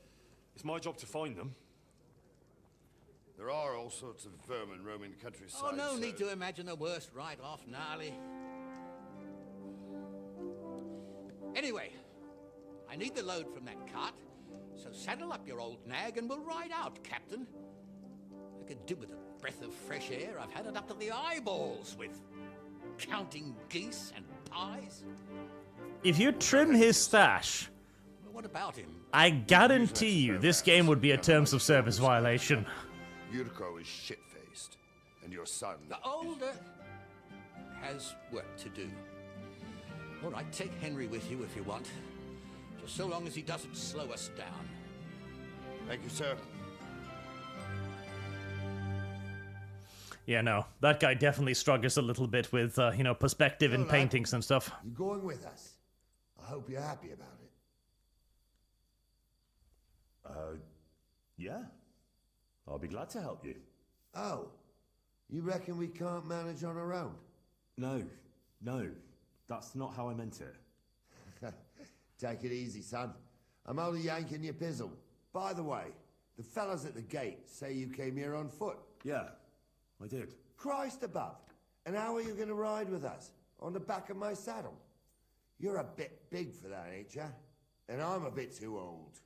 it's my job to find them. There are all sorts of vermin roaming the countryside. Oh, no sir. need to imagine the worst right off, gnarly. Anyway, I need the load from that cart, so saddle up your old nag and we'll ride out, Captain. I could do with a breath of fresh air. I've had it up to the eyeballs with counting geese and pies. If you trim his stash, Well, what about him? I guarantee you this game would be a terms of service violation. Yurko is shit-faced, and your son... The older has work to do. All right, take Henry with you if you want. Just so long as he doesn't slow us down. Thank you, sir. Yeah, no, that guy definitely struggles a little bit with, perspective in paintings and stuff. You're going with us. I hope you're happy about it. Yeah. I'll be glad to help you. Oh, you reckon we can't manage on our own? No. That's not how I meant it. Take it easy, son. I'm only yanking your pizzle. By the way, the fellas at the gate say you came here on foot. Yeah, I did. Christ above. And how are you going to ride with us? On the back of my saddle? You're a bit big for that, ain't ya? And I'm a bit too old.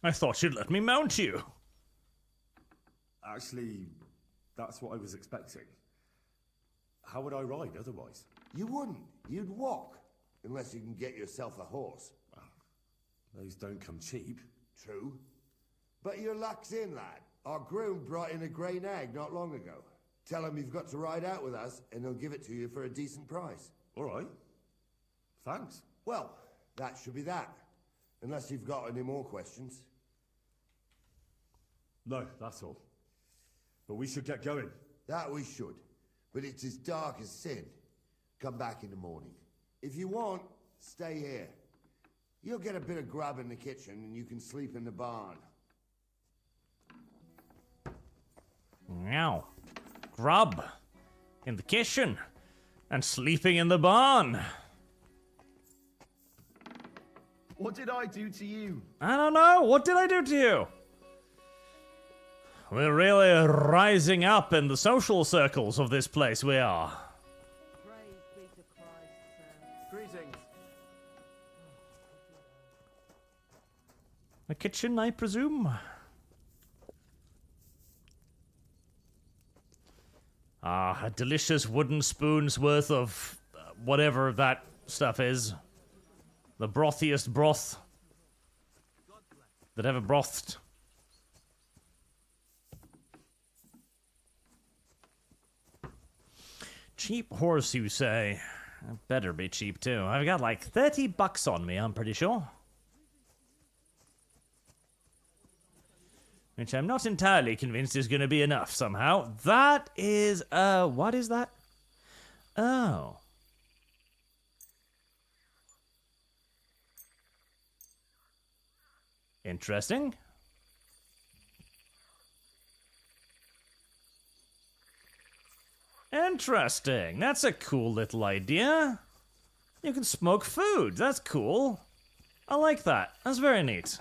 I thought you'd let me mount you. Actually, that's what I was expecting. How would I ride otherwise? You wouldn't. You'd walk. Unless you can get yourself a horse. Those don't come cheap. True. But your luck's in, lad. Our groom brought in a grey nag not long ago. Tell him you've got to ride out with us, and he'll give it to you for a decent price. All right. Thanks. Well, that should be that. Unless you've got any more questions. No, that's all. But we should get going. That we should. But it's as dark as sin. Come back in the morning. If you want, stay here. You'll get a bit of grub in the kitchen, and you can sleep in the barn. Meow. Grub. In the kitchen. And sleeping in the barn. What did I do to you? I don't know. What did I do to you? We're really rising up in the social circles of this place, we are. Greetings. A kitchen, I presume? Ah, a delicious wooden spoon's worth of whatever that stuff is. The brothiest broth that ever brothed. Cheap horse, you say? It better be cheap, too. I've got like 30 bucks on me, I'm pretty sure. Which I'm not entirely convinced is going to be enough somehow. That is, what is that? Oh. Interesting. Interesting. That's a cool little idea. You can smoke food. That's cool. I like that. That's very neat.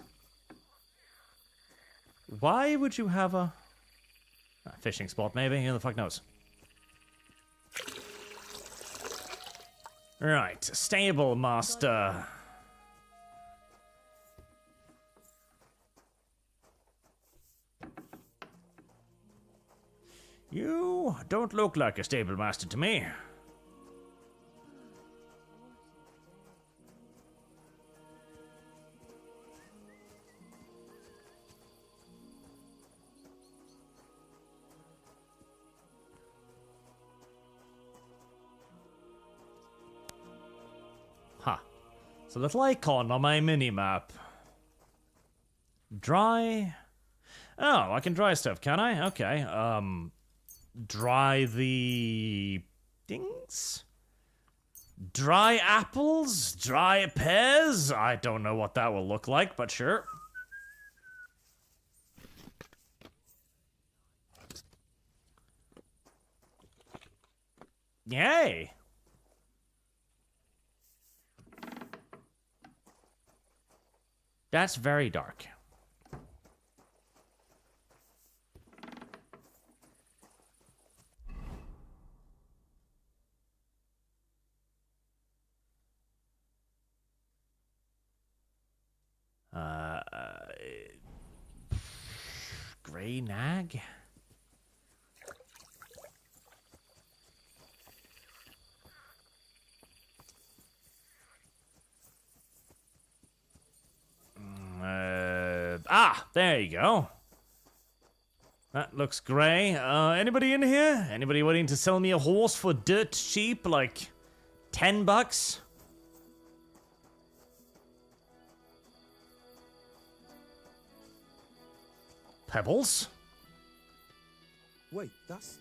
Why would you have a fishing spot, maybe? Who the fuck knows? Right. Stable master. You don't look like a stable master to me. Ha. It's a little icon on my mini-map. Dry. Oh, I can dry stuff, can I? Okay, dry the things? Dry apples? Dry pears? I don't know what that will look like, but sure. Yay! That's very dark. Grey nag? There you go. That looks grey. Anybody in here? Anybody willing to sell me a horse for dirt cheap, like 10 bucks? Pebbles? Wait, that's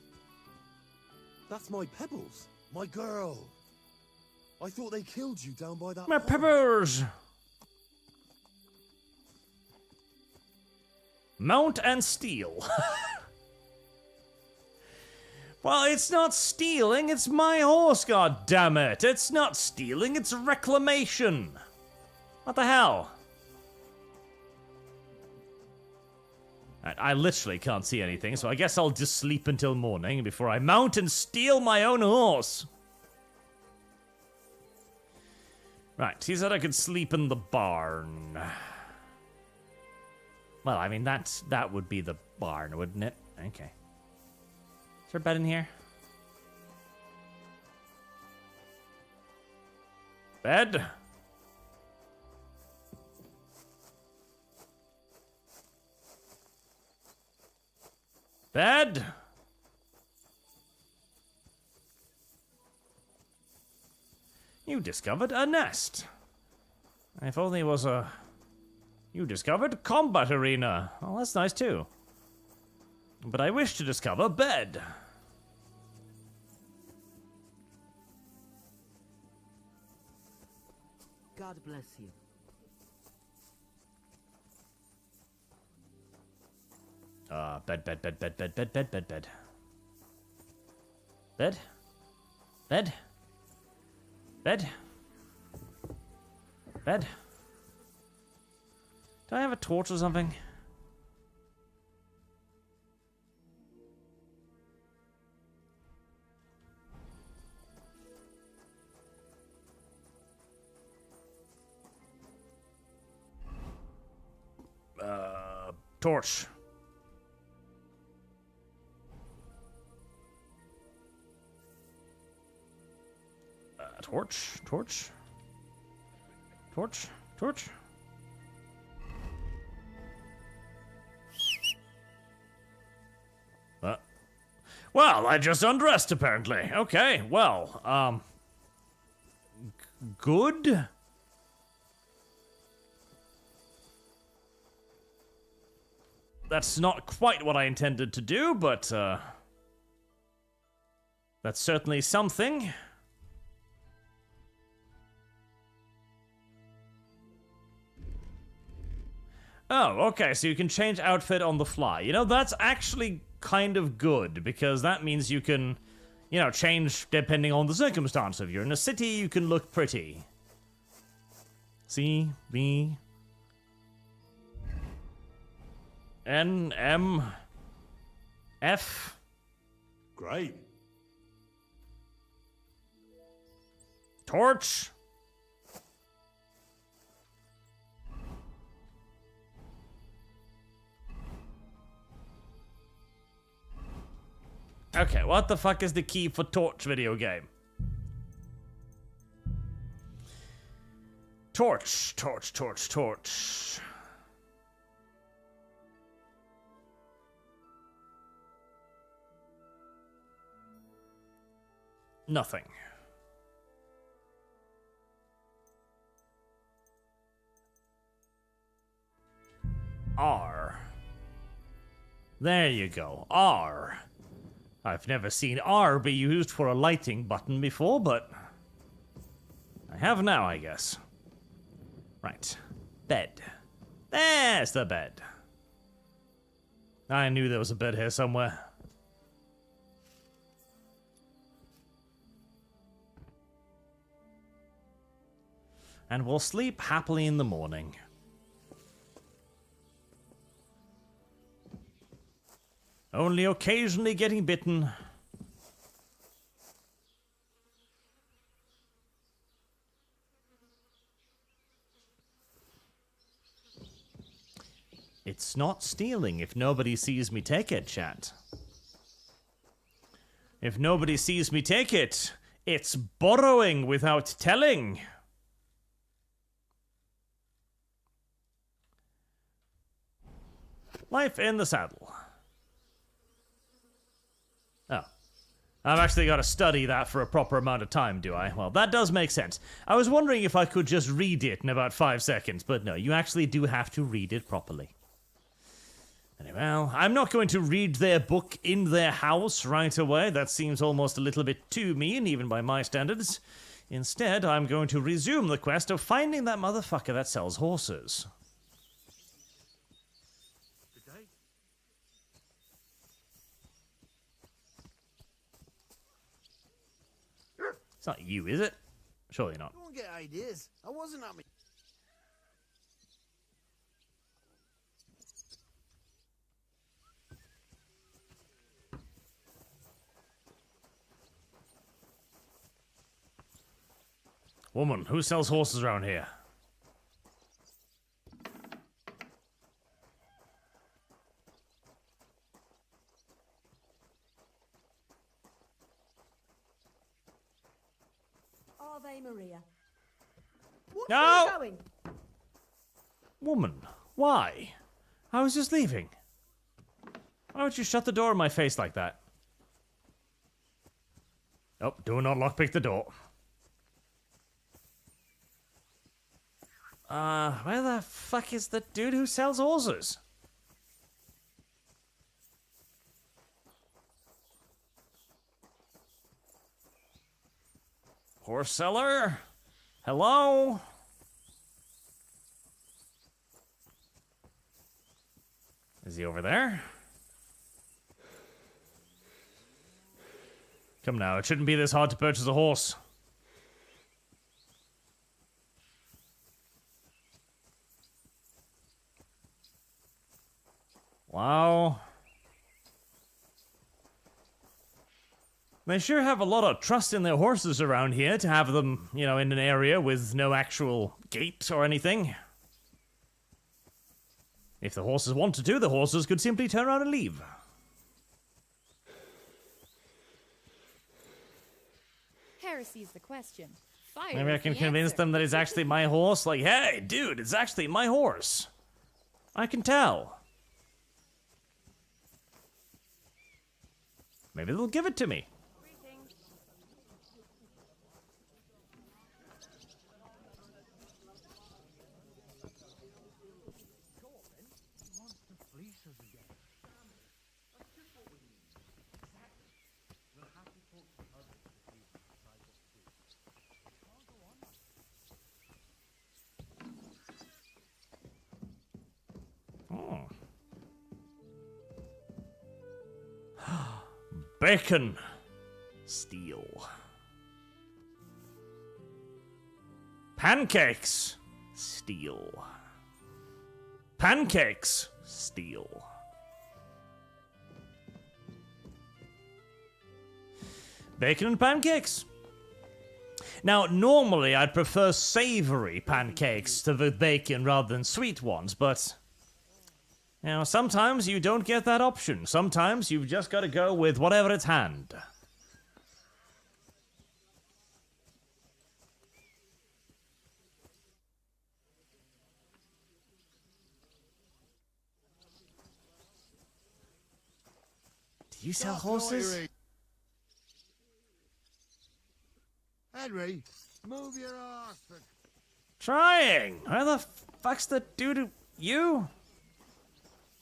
my Pebbles. My girl. I thought they killed you down by that My pond. Pebbles! Mount and steal. Well, it's not stealing, it's my horse, goddammit. It's not stealing, it's reclamation. What the hell? I literally can't see anything, so I guess I'll just sleep until morning before I mount and steal my own horse. Right, he said I could sleep in the barn. Well, I mean, that would be the barn, wouldn't it? Okay. Is there a bed in here? Bed? Bed? You discovered a nest. If only it was a... You discovered combat arena. Well, that's nice too. But I wish to discover bed. God bless you. Bed. Bed? Bed? Bed? Bed? Do I have a torch or something? Torch. Torch. Well, I just undressed, apparently. Okay, well, good? That's not quite what I intended to do, but, that's certainly something. Oh, okay, so you can change outfit on the fly. You know, that's actually kind of good, because that means you can, you know, change depending on the circumstance. If you're in a city, you can look pretty. C, B, N, M, F. Great. Torch. Okay, what the fuck is the key for torch video game? Torch. Nothing. R. There you go, R. I've never seen R be used for a lighting button before, but I have now, I guess. Right. Bed. There's the bed. I knew there was a bed here somewhere. And we'll sleep happily in the morning. Only occasionally getting bitten. It's not stealing if nobody sees me take it, chat. If nobody sees me take it, it's borrowing without telling. Life in the saddle. Oh. I've actually got to study that for a proper amount of time, do I? Well, that does make sense. I was wondering if I could just read it in about 5 seconds, but no, you actually do have to read it properly. Anyway, well, I'm not going to read their book in their house right away. That seems almost a little bit too mean, even by my standards. Instead, I'm going to resume the quest of finding that motherfucker that sells horses. It's not you, is it? Surely not. Don't get ideas. I wasn't at me. Woman, who sells horses around here? Ave Maria. No! Where are you going? Woman, why? I was just leaving. Why would you shut the door in my face like that? Oh, do not lockpick the door. Where the fuck is the dude who sells horses? Horse seller? Hello? Is he over there? Come now, it shouldn't be this hard to purchase a horse. Wow. They sure have a lot of trust in their horses around here to have them, you know, in an area with no actual gate or anything. If the horses wanted to, the horses could simply turn around and leave. Heresy's the question. Fire Maybe I can convince them that it's actually my horse. Like, hey, dude, it's actually my horse. I can tell. Maybe they'll give it to me. Bacon. Steel. Pancakes. Steel. Pancakes. Steel. Bacon and pancakes. Now, normally I'd prefer savory pancakes to the bacon rather than sweet ones, but... you know, sometimes you don't get that option. Sometimes you've just got to go with whatever at hand. Do you sell horses? Henry, move your ass. Trying. Where the fuck's the dude? You?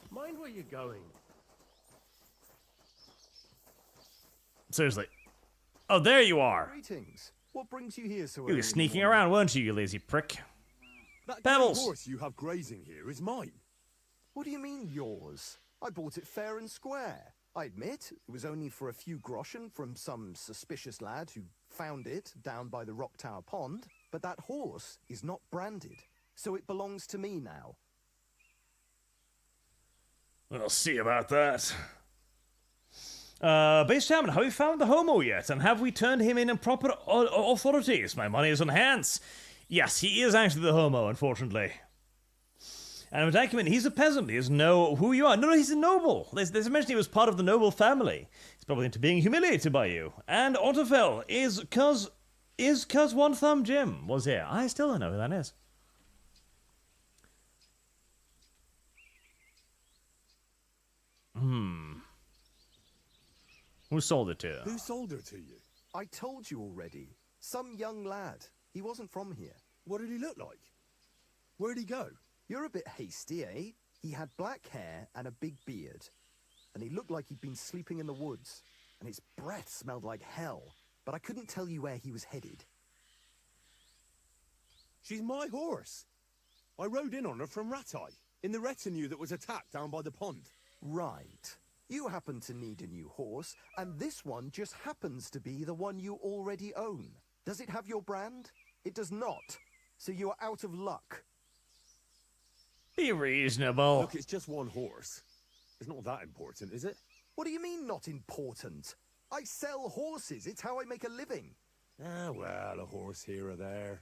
Mind where you're going. Seriously. Oh, there you are. Greetings. What brings you here so You early were in the sneaking morning? around, weren't you, you lazy prick? That Pebbles. grey horse you have grazing here is mine. What do you mean, yours? I bought it fair and square. I admit, it was only for a few groschen from some suspicious lad who found it down by the Rock Tower Pond, but that horse is not branded, so it belongs to me now. We'll see about that. Base Chairman, have we found the homo yet? And have we turned him in proper authorities? My money is on hands. Yes, he is actually the homo, unfortunately. And Document, he's a peasant. He doesn't know who you are. No, he's a noble. There's a mention he was part of the noble family. He's probably into being humiliated by you. And Otterfell is cuz One Thumb Jim was here. I still don't know who that is. Who sold it to you? Who sold her to you? I told you already. Some young lad. He wasn't from here. What did he look like? Where'd he go? You're a bit hasty, eh? He had black hair and a big beard. And he looked like he'd been sleeping in the woods. And his breath smelled like hell. But I couldn't tell you where he was headed. She's my horse. I rode in on her from Ratai, in the retinue that was attacked down by the pond. Right. You happen to need a new horse, and this one just happens to be the one you already own. Does it have your brand? It does not. So you are out of luck. Be reasonable. Look, it's just one horse. It's not that important, is it? What do you mean, not important? I sell horses. It's how I make a living. Ah, well, a horse here or there.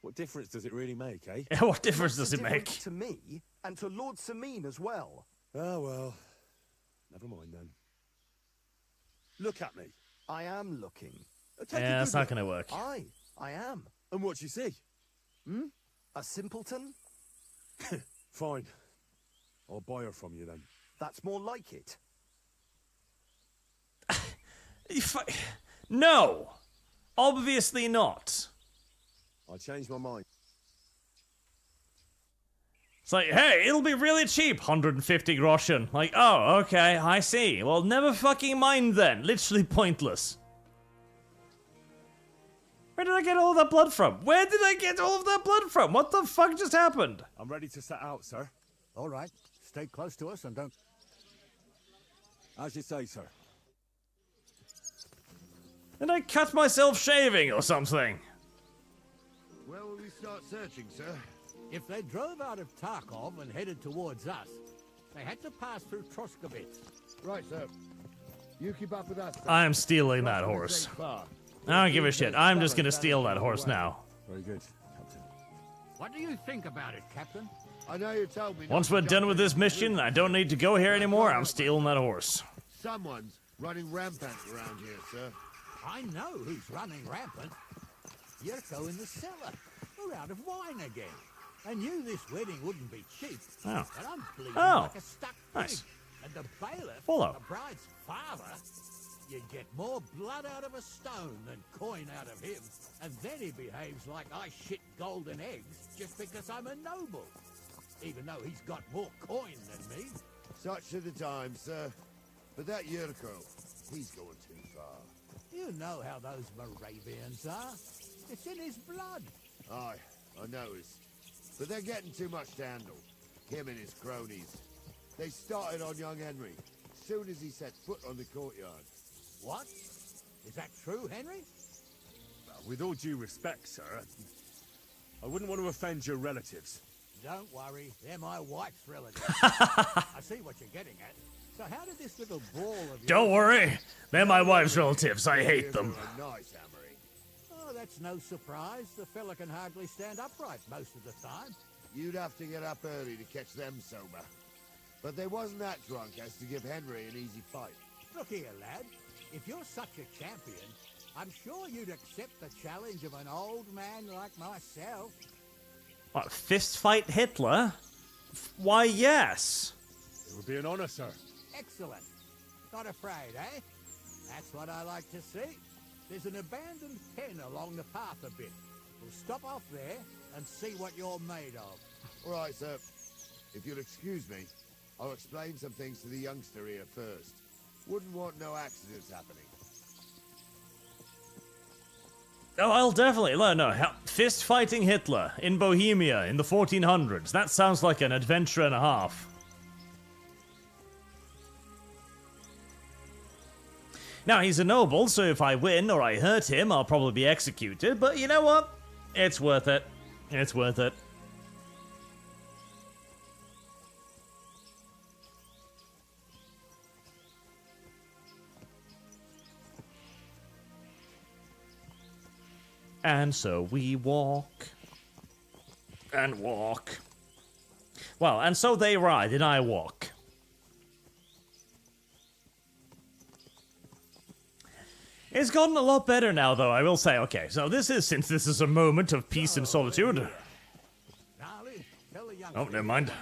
What difference does it really make, eh? What difference does it make? To me, and to Lord Sameen as well. Ah, well. Never mind, then. Look at me. I am looking. Yeah, that's not gonna work. I am. And what you see? A simpleton? Fine. I'll buy her from you, then. That's more like it. No! Obviously not. I changed my mind. It's like, hey, it'll be really cheap, 150 groschen. Like, oh, okay, I see. Well, never fucking mind then. Literally pointless. Where did I get all that blood from? Where did I get all of that blood from? What the fuck just happened? I'm ready to set out, sir. All right. Stay close to us and don't... As you say, sir. Did I cut myself shaving or something? Where will we start searching, sir? If they drove out of Tarkov and headed towards us, They had to pass through Trosky. Right, sir. You keep up with us. I'm stealing that horse. I don't give a shit. I'm just gonna steal that horse now. Very good, Captain. What do you think about it, Captain? I know you told me. Once we're done with this mission and I don't need to go here anymore, I'm stealing that horse. Someone's running rampant around here, sir. I know who's running rampant. Yurko in the cellar. We're out of wine again. I knew this wedding wouldn't be cheap. Oh. But I'm bleeding Oh. like a stuck pig. Nice. And the bailiff, Follow. the bride's father, you'd get more blood out of a stone than coin out of him. And then he behaves like I shit golden eggs just because I'm a noble. Even though he's got more coin than me. Such are the times, sir. But that Yurko, he's going too far. You know how those Moravians are. It's in his blood. Aye, I noticed. But they're getting too much to handle. Him and his cronies. They started on young Henry, soon as he set foot on the courtyard. What? Is that true, Henry? With all due respect, sir, I wouldn't want to offend your relatives. Don't worry, they're my wife's relatives. I see what you're getting at. So how did this little ball of Don't worry. They're my wife's relatives. I hate them. Nice hammering. Oh, that's no surprise. The fella can hardly stand upright most of the time. You'd have to get up early to catch them sober. But they wasn't that drunk as to give Henry an easy fight. Look here, lad. If you're such a champion, I'm sure you'd accept the challenge of an old man like myself. What, fist fight Hitler? Why, yes. It would be an honor, sir. Excellent. Not afraid, eh? That's what I like to see. There's an abandoned pen along the path a bit. We'll stop off there and see what you're made of. All right, sir. If you'll excuse me, I'll explain some things to the youngster here first. Wouldn't want no accidents happening. Oh, I'll definitely. No. Fist fighting Hitler in Bohemia in the 1400s. That sounds like an adventure and a half. Now, he's a noble, so if I win or I hurt him, I'll probably be executed. But you know what? It's worth it. It's worth it. And so we walk. And walk. Well, and so they ride and I walk. It's gotten a lot better now, though, I will say. Okay, so since this is a moment of peace and solitude. Oh, never mind.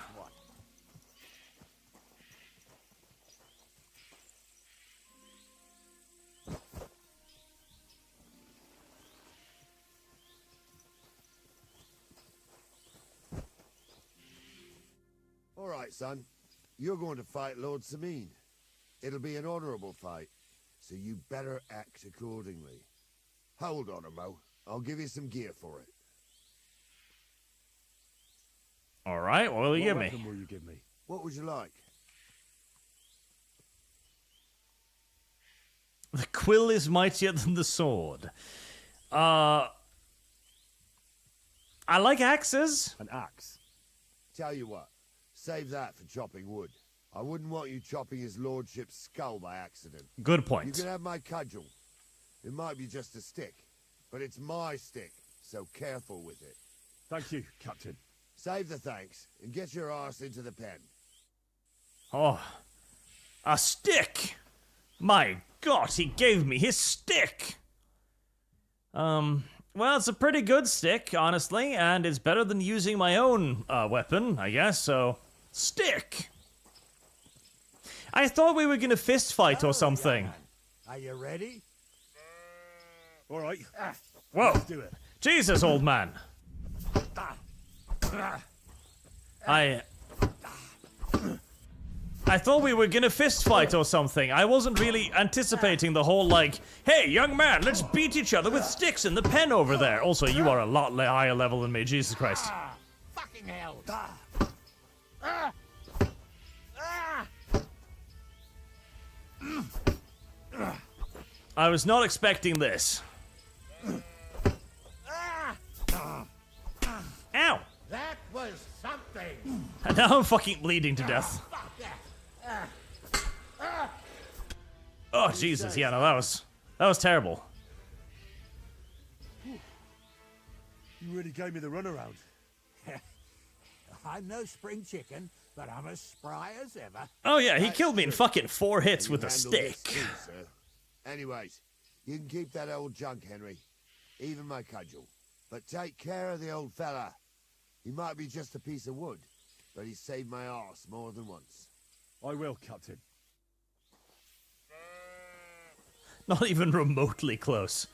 All right, son. You're going to fight Lord Sameen. It'll be an honorable fight, so you better act accordingly. Hold on, Mo. I'll give you some gear for it. All right, what will you give What me? weapon will you give me? What would you like? The quill is mightier than the sword. I like axes. An axe. Tell you what, save that for chopping wood. I wouldn't want you chopping his lordship's skull by accident. Good point. You can have my cudgel. It might be just a stick, but it's my stick, so careful with it. Thank you, Captain. Save the thanks, and get your arse into the pen. Oh, a stick! My God, he gave me his stick! Well, it's a pretty good stick, honestly, and it's better than using my own weapon, I guess, so... Stick! I thought we were gonna fist fight or something. Are you ready? All right. Whoa! Let's do it. Jesus, old man! I thought we were gonna fist fight or something. I wasn't really anticipating the whole, like, hey, young man, let's beat each other with sticks in the pen over there. Also, you are a lot higher level than me, Jesus Christ. Fucking hell. I was not expecting this. Ow! That was something. And now I'm fucking bleeding to death. Fuck that. Oh, Jesus, yeah, no, that was terrible. You really gave me the runaround. I'm no spring chicken, but I'm as spry as ever. Oh yeah, he killed me in fucking 4 hits with a Handle this stick. too, sir. Anyways, you can keep that old junk, Henry. Even my cudgel. But take care of the old fella. He might be just a piece of wood, but he saved my arse more than once. I will, Captain. Not even remotely close.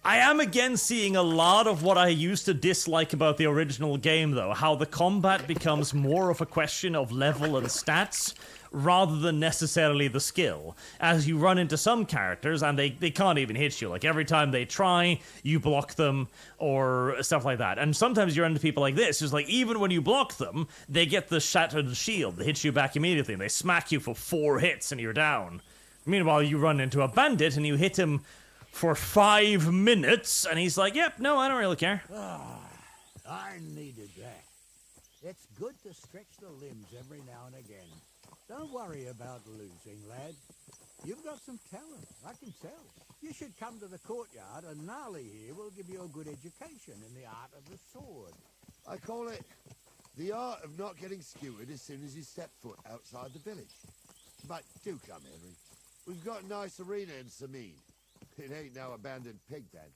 I am again seeing a lot of what I used to dislike about the original game, though. How the combat becomes more of a question of level and stats, rather than necessarily the skill. As you run into some characters, and they can't even hit you. Like, every time they try, you block them, or stuff like that. And sometimes you run into people like this, who's like, even when you block them, they get the shattered shield that hits you back immediately, and they smack you for 4 hits, and you're down. Meanwhile, you run into a bandit, and you hit him for 5 minutes, and he's like, yep, no, I don't really care. I needed that. It's good to stretch the limbs every now and again. Don't worry about losing, lad. You've got some talent, I can tell. You should come to the courtyard, and Gnarly here will give you a good education in the art of the sword. I call it the art of not getting skewered as soon as you step foot outside the village. But do come, Henry. We've got a nice arena in Sameen. It ain't no abandoned pig pen.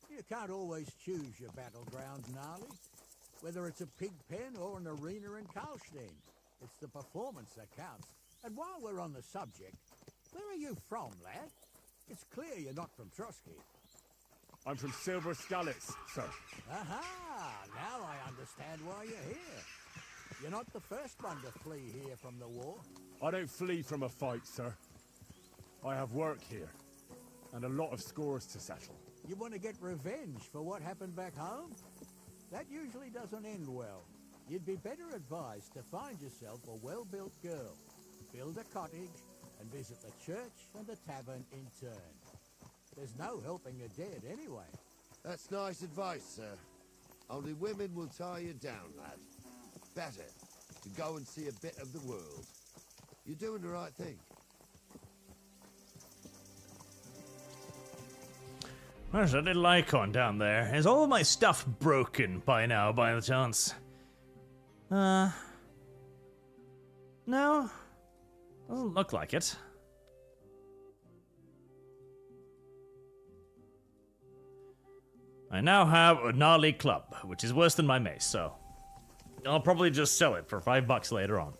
You can't always choose your battlegrounds, Gnarly. Whether it's a pig pen or an arena in Karlstein, it's the performance that counts. And while we're on the subject, where are you from, lad? It's clear you're not from Trosky. I'm from Silver Skalitz, sir. Aha! Now I understand why you're here. You're not the first one to flee here from the war. I don't flee from a fight, sir. I have work here, and a lot of scores to settle. You want to get revenge for what happened back home? That usually doesn't end well. You'd be better advised to find yourself a well-built girl, build a cottage, and visit the church and the tavern in turn. There's no helping the dead anyway. That's nice advice, sir. Only women will tie you down, lad. Better to go and see a bit of the world. You're doing the right thing. There's a little icon down there. Is all of my stuff broken by now, by the chance? No? Doesn't look like it. I now have a gnarly club, which is worse than my mace, so I'll probably just sell it for $5 later on.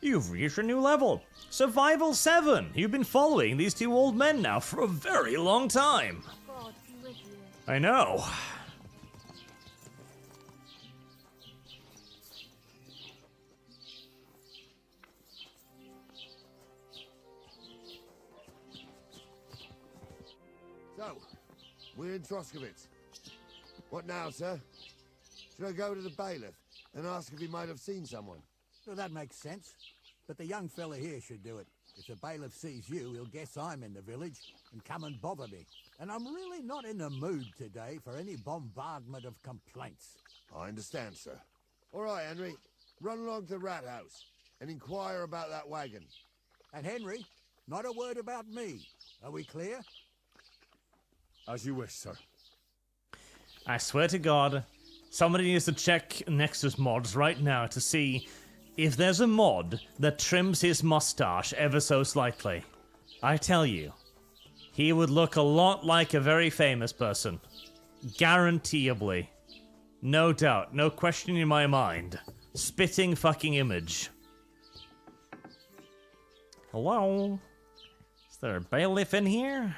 You've reached a new level. Survival 7. You've been following these 2 old men now for a very long time. God be with you. I know. So, we're in Troskowitz. What now, sir? Should I go to the bailiff and ask if he might have seen someone? Well, that makes sense. But the young fella here should do it. If the bailiff sees you, he'll guess I'm in the village and come and bother me. And I'm really not in the mood today for any bombardment of complaints. I understand, sir. All right, Henry. Run along to the rat house and inquire about that wagon. And Henry, not a word about me. Are we clear? As you wish, sir. I swear to God, somebody needs to check Nexus mods right now to see if there's a mod that trims his mustache ever so slightly. I tell you, he would look a lot like a very famous person. Guaranteeably. No doubt, no question in my mind. Spitting fucking image. Hello? Is there a bailiff in here?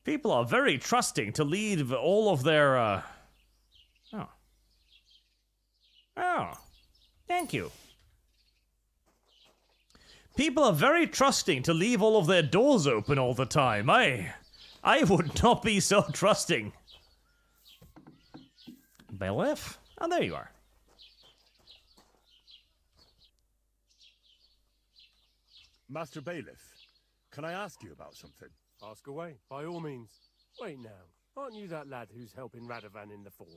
People are very trusting to leave all of their, Oh, thank you. People are very trusting to leave all of their doors open all the time. I would not be so trusting. Bailiff? Oh, there you are. Master Bailiff, can I ask you about something? Ask away, by all means. Wait now, aren't you that lad who's helping Radovan in the forge?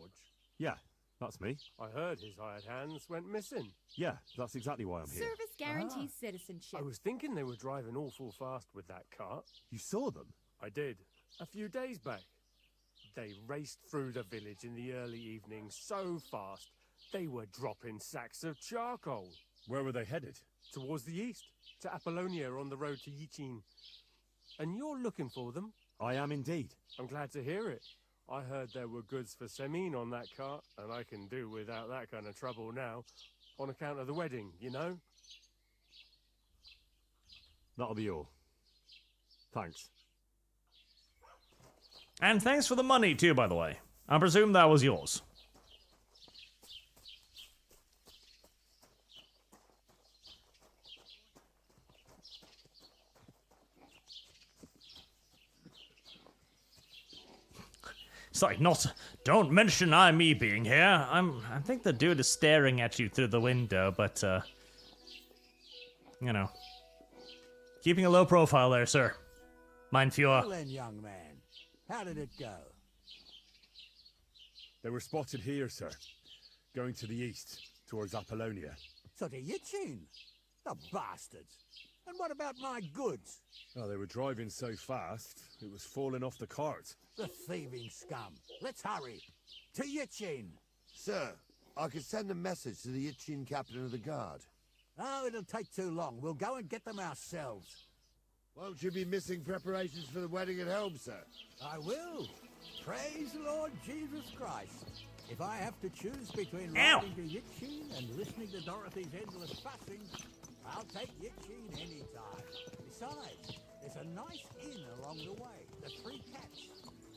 Yeah, that's me. I heard his hired hands went missing. Yeah, that's exactly why I'm here. Service guarantees citizenship. I was thinking they were driving awful fast with that cart. You saw them? I did, a few days back. They raced through the village in the early evening so fast, they were dropping sacks of charcoal. Where were they headed? Towards the east, to Apollonia on the road to Yichin. And you're looking for them? I am indeed. I'm glad to hear it. I heard there were goods for Semine on that cart, and I can do without that kind of trouble now, on account of the wedding, you know? That'll be all. Thanks. And thanks for the money, too, by the way. I presume that was yours. It's like, don't mention me being here. I think the dude is staring at you through the window, but, you know. Keeping a low profile there, sir. Mein Führer. Well then, young man. How did it go? They were spotted here, sir. Going to the east, towards Apollonia. So to Yichin? The bastards. And what about my goods? Oh, they were driving so fast, it was falling off the cart. The thieving scum. Let's hurry. To Yichin. Sir, I could send a message to the Yichin captain of the guard. Oh, it'll take too long. We'll go and get them ourselves. Won't you be missing preparations for the wedding at home, sir? I will. Praise the Lord Jesus Christ. If I have to choose between Ow. riding to Yichin and listening to Dorothy's endless fussing, I'll take Yichin any time. Besides, there's a nice inn along the way, the Three Cats.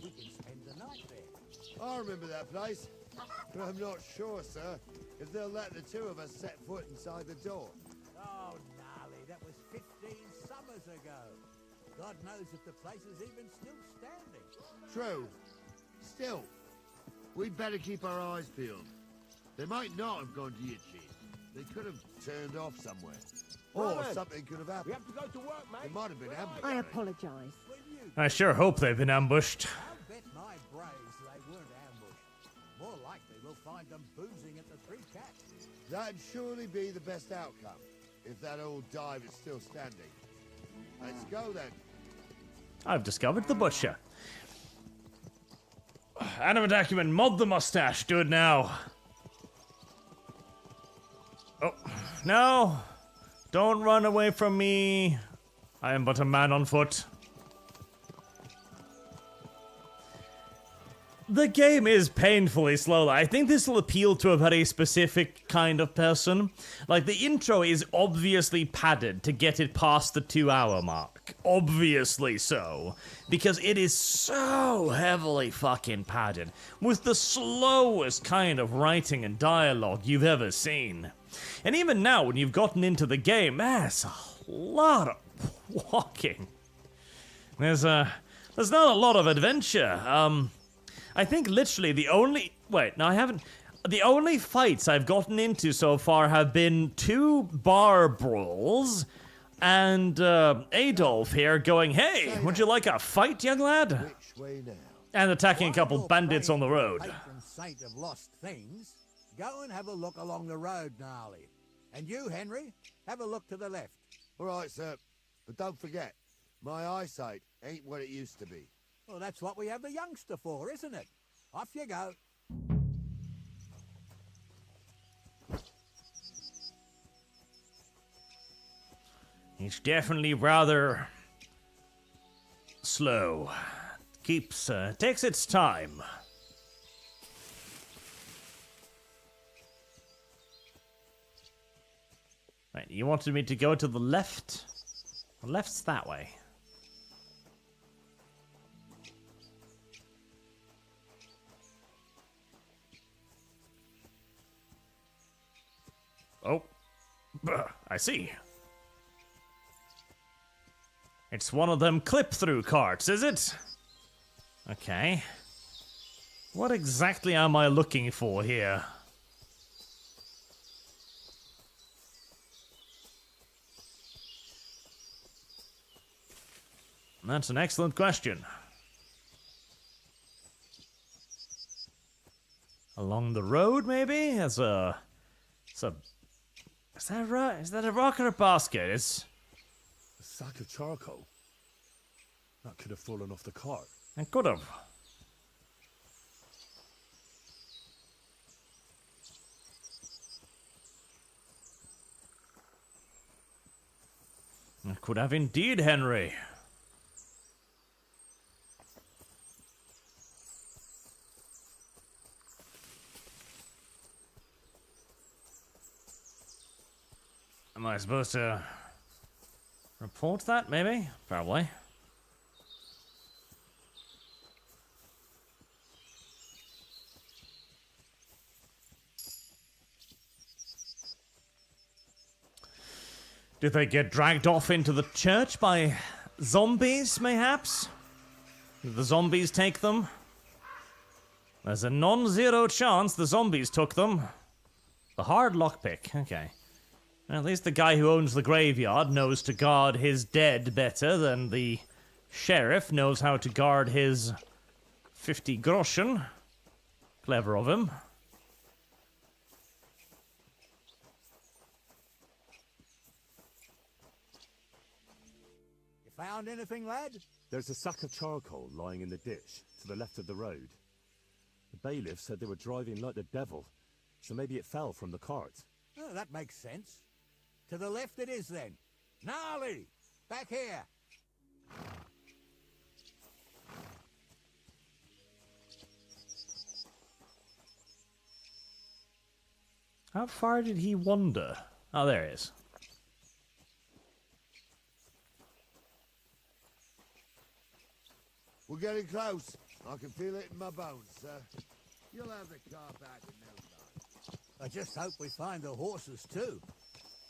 We can spend the night there. I remember that place, but I'm not sure, sir, if they'll let the two of us set foot inside the door. Oh, gnarly, that was 15 summers ago. God knows if the place is even still standing. True. Still, we'd better keep our eyes peeled. They might not have gone to Yichin. They could have turned off somewhere. Or Right. something could have happened. We have to go to work, mate. They might have been ambushed. I apologize. I sure hope they've been ambushed. I'll bet my brains they weren't ambushed. More likely we'll find them boozing at the Three Cats. That'd surely be the best outcome, if that old dive is still standing. Let's go then. I've discovered the butcher. Animate acumen, mod the mustache. Do it now. Oh, no. Don't run away from me. I am but a man on foot. The game is painfully slow. I think this will appeal to a very specific kind of person. Like, the intro is obviously padded to get it past the 2-hour mark. Obviously so. Because it is so heavily fucking padded. With the slowest kind of writing and dialogue you've ever seen. And even now, when you've gotten into the game, there's a lot of walking. There's not a lot of adventure. I think literally the only... Wait, no, I haven't... The only fights I've gotten into so far have been 2 bar brawls and Adolf here going, "Hey, would you like a fight, young lad?" Which way now? And attacking a couple bandits on the road. Patron saint of lost things, go and have a look along the road, gnarly. And you, Henry, have a look to the left. All right, sir. But don't forget, my eyesight ain't what it used to be. Well, that's what we have the youngster for, isn't it? Off you go. It's definitely rather slow. Takes its time. Right, you wanted me to go to the left? The left's that way. Oh, I see. It's one of them clip-through carts, is it? Okay. What exactly am I looking for here? That's an excellent question. Along the road, maybe? Is that a rock or a basket? It's A sack of charcoal? That could have fallen off the cart. It could have. It could have indeed, Henry. Am I supposed to report that, maybe? Probably. Did they get dragged off into the church by zombies, mayhaps? Did the zombies take them? There's a non-zero chance the zombies took them. The hard lockpick, okay. At least the guy who owns the graveyard knows to guard his dead better than the sheriff knows how to guard his 50 groschen. Clever of him. You found anything, lad? There's a sack of charcoal lying in the ditch to the left of the road. The bailiff said they were driving like the devil, so maybe it fell from the cart. Oh, that makes sense. To the left it is, then. Gnarly! Back here! How far did he wander? Oh, there he is. We're getting close. I can feel it in my bones, sir. You'll have the car back in no time. I just hope we find the horses, too.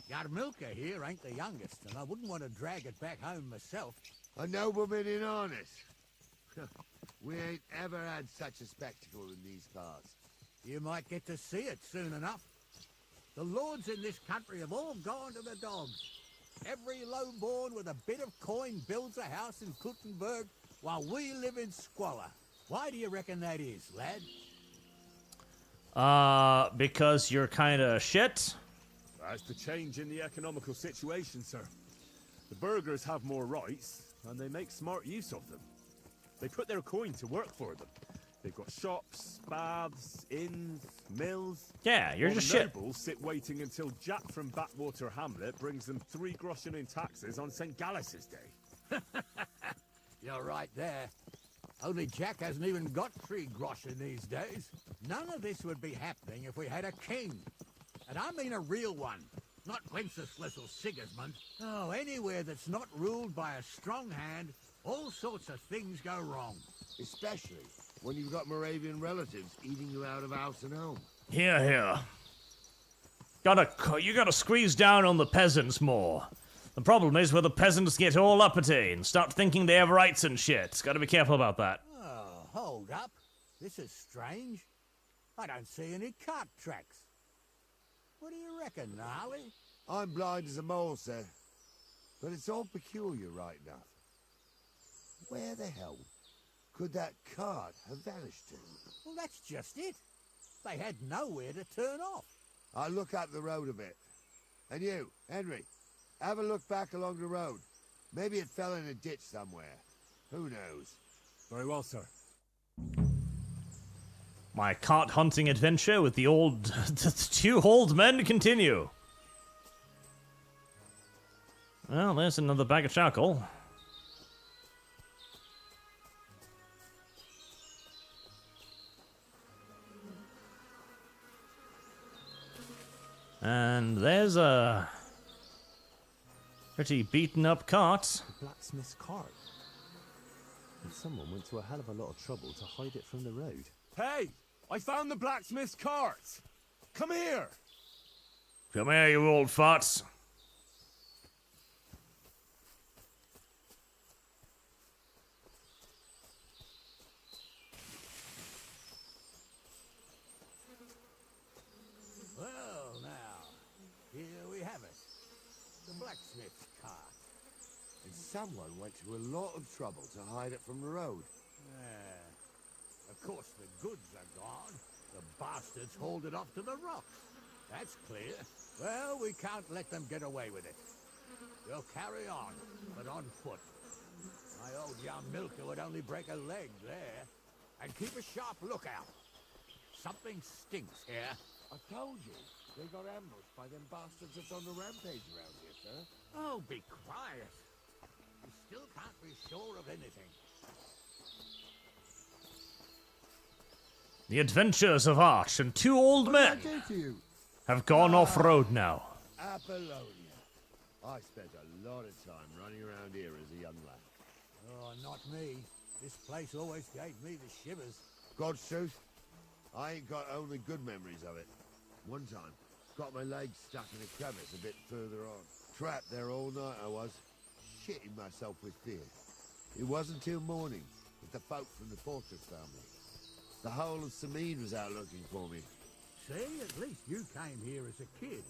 Yarmilka here ain't the youngest, and I wouldn't want to drag it back home myself. A nobleman in harness. We ain't ever had such a spectacle in these cars. You might get to see it soon enough. The lords in this country have all gone to the dogs. Every lowborn with a bit of coin builds a house in Kuttenberg while we live in squalor. Why do you reckon that is, lad? Because you're kinda shit? That's the change in the economical situation, sir. The burghers have more rights, and they make smart use of them. They put their coin to work for them. They've got shops, baths, inns, mills. Yeah, you're just shit. The nobles sit waiting until Jack from Backwater Hamlet brings them 3 groschen in taxes on St. Gallus's Day. You're right there. Only Jack hasn't even got 3 groschen these days. None of this would be happening if we had a king. And I mean a real one, not Wenceslas or Sigismund. Oh, anywhere that's not ruled by a strong hand, all sorts of things go wrong. Especially when you've got Moravian relatives eating you out of house and home. Here. You gotta squeeze down on the peasants more. The problem is where the peasants get all uppity and start thinking they have rights and shit. Gotta be careful about that. Oh, hold up. This is strange. I don't see any cart tracks. What do you reckon, Gnarly? I'm blind as a mole, sir. But it's all peculiar right enough. Where the hell could that cart have vanished to? Well, that's just it. They had nowhere to turn off. I'll look up the road a bit. And you, Henry, have a look back along the road. Maybe it fell in a ditch somewhere. Who knows? Very well, sir. My cart hunting adventure with the 2 old men continue. Well, there's another bag of charcoal. And there's a pretty beaten up cart. The blacksmith's cart. And someone went to a hell of a lot of trouble to hide it from the road. Hey! I found the blacksmith's cart! Come here! Come here, you old farts. blacksmith's cart. And someone went to a lot of trouble to hide it from the road. Yeah. Of course, the goods are gone. The bastards hauled it off to the rocks. That's clear. Well, we can't let them get away with it. We'll carry on, but on foot. My old young milker would only break a leg there. And keep a sharp lookout. Something stinks here. I told you, they got ambushed by them bastards that's on the rampage around here, sir. Oh, be quiet. You still can't be sure of anything. The adventures of Arch and two old men have gone off-road now. Apollonia. I spent a lot of time running around here as a young lad. Oh, not me. This place always gave me the shivers. God's truth, I ain't got only good memories of it. One time, got my legs stuck in a crevice a bit further on. Trapped there all night I was, shitting myself with fear. It wasn't till morning that the folk from the fortress found me. The whole of Sameen was out looking for me. See, at least you came here as a kid.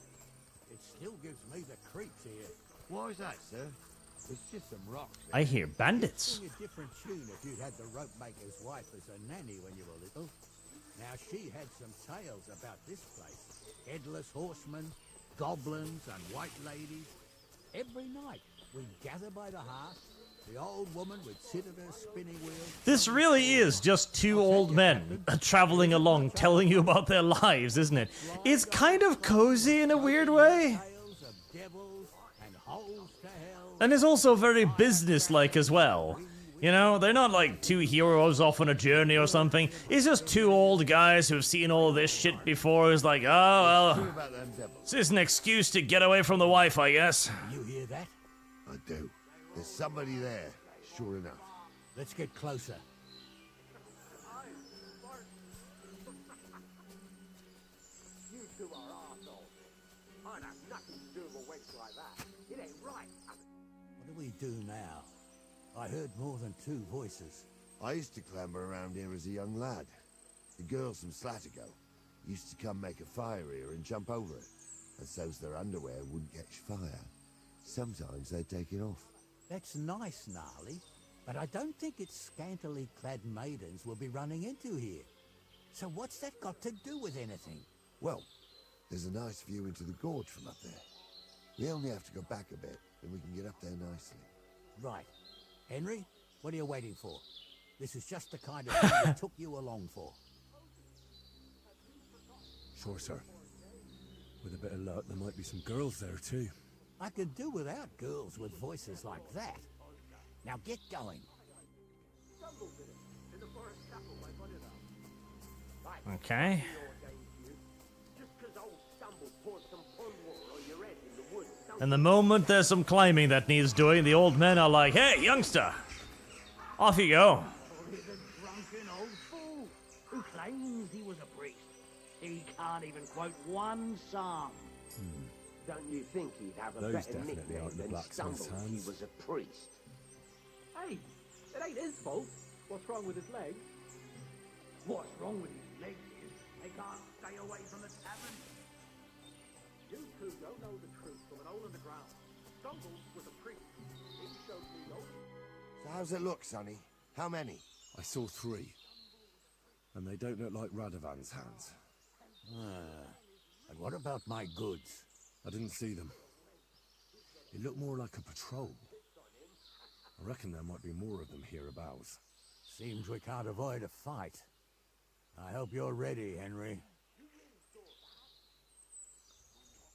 It still gives me the creeps here. Why is that, sir? It's just some rocks. I hear bandits. It'd be a different tune if you'd had the rope maker's wife as a nanny when you were little. Now, she had some tales about this place. Headless horsemen, goblins, and white ladies. Every night, we'd gather by the hearth. The old woman would sit at her spinning wheel. This really is just two old men traveling along telling you about their lives, isn't it? It's kind of cozy in a weird way. And it's also very businesslike as well. You know, they're not like two heroes off on a journey or something. It's just two old guys who've seen all this shit before who's like, oh, well, this is an excuse to get away from the wife, I guess. You hear that? I do. There's somebody there, sure enough. Let's get closer. You two are arseholes. I'd have nothing to do with a wench like that. It ain't right. What do we do now? I heard more than two voices. I used to clamber around here as a young lad. The girls from Slatigo used to come make a fire here and jump over it, and so's their underwear wouldn't catch fire. Sometimes they'd take it off. That's nice, Gnarly, but I don't think it's scantily clad maidens we'll be running into here. So what's that got to do with anything? Well, there's a nice view into the gorge from up there. We only have to go back a bit, and we can get up there nicely. Right. Henry, what are you waiting for? This is just the kind of thing I took you along for. Sure, sir. With a bit of luck, there might be some girls there, too. I could do without girls with voices like that. Now get going. Okay. And the moment there's some climbing that needs doing, the old men are like, hey, youngster, off you go. He's a drunken old fool who claims he was a priest. He can't even quote one psalm. Don't you think he'd have a Those better definitely nickname aren't the than blacksmith's Stumble if he hands. was a priest? Hey, it ain't his fault. What's wrong with his leg? What's wrong with his legs is they can't stay away from the tavern. You two don't know the truth from an hole in the ground. Stumble was a priest. He showed me no. So how's it look, Sonny? How many? I saw 3. And they don't look like Radovan's hands. And what about my goods? I didn't see them. It looked more like a patrol. I reckon there might be more of them hereabouts. Seems we can't avoid a fight. I hope you're ready, Henry.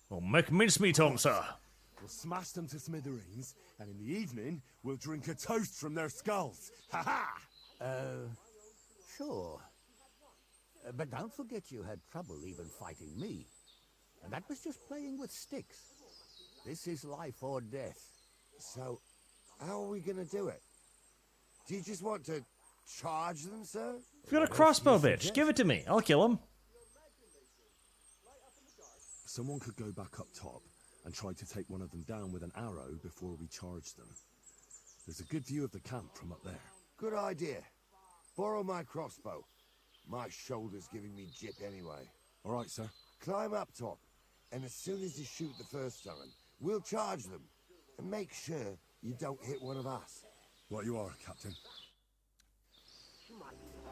Well, make mincemeat on, sir. We'll smash them to smithereens, and in the evening, we'll drink a toast from their skulls. Ha-ha! Sure. But don't forget you had trouble even fighting me. And that was just playing with sticks. This is life or death. So, how are we gonna do it? Do you just want to charge them, sir? If you've got a crossbow, bitch, give it to me. I'll kill him. Someone could go back up top and try to take one of them down with an arrow before we charge them. There's a good view of the camp from up there. Good idea. Borrow my crossbow. My shoulder's giving me jip anyway. All right, sir. Climb up top, and as soon as you shoot the first time, we'll charge them. And make sure you don't hit one of us. What you are, Captain.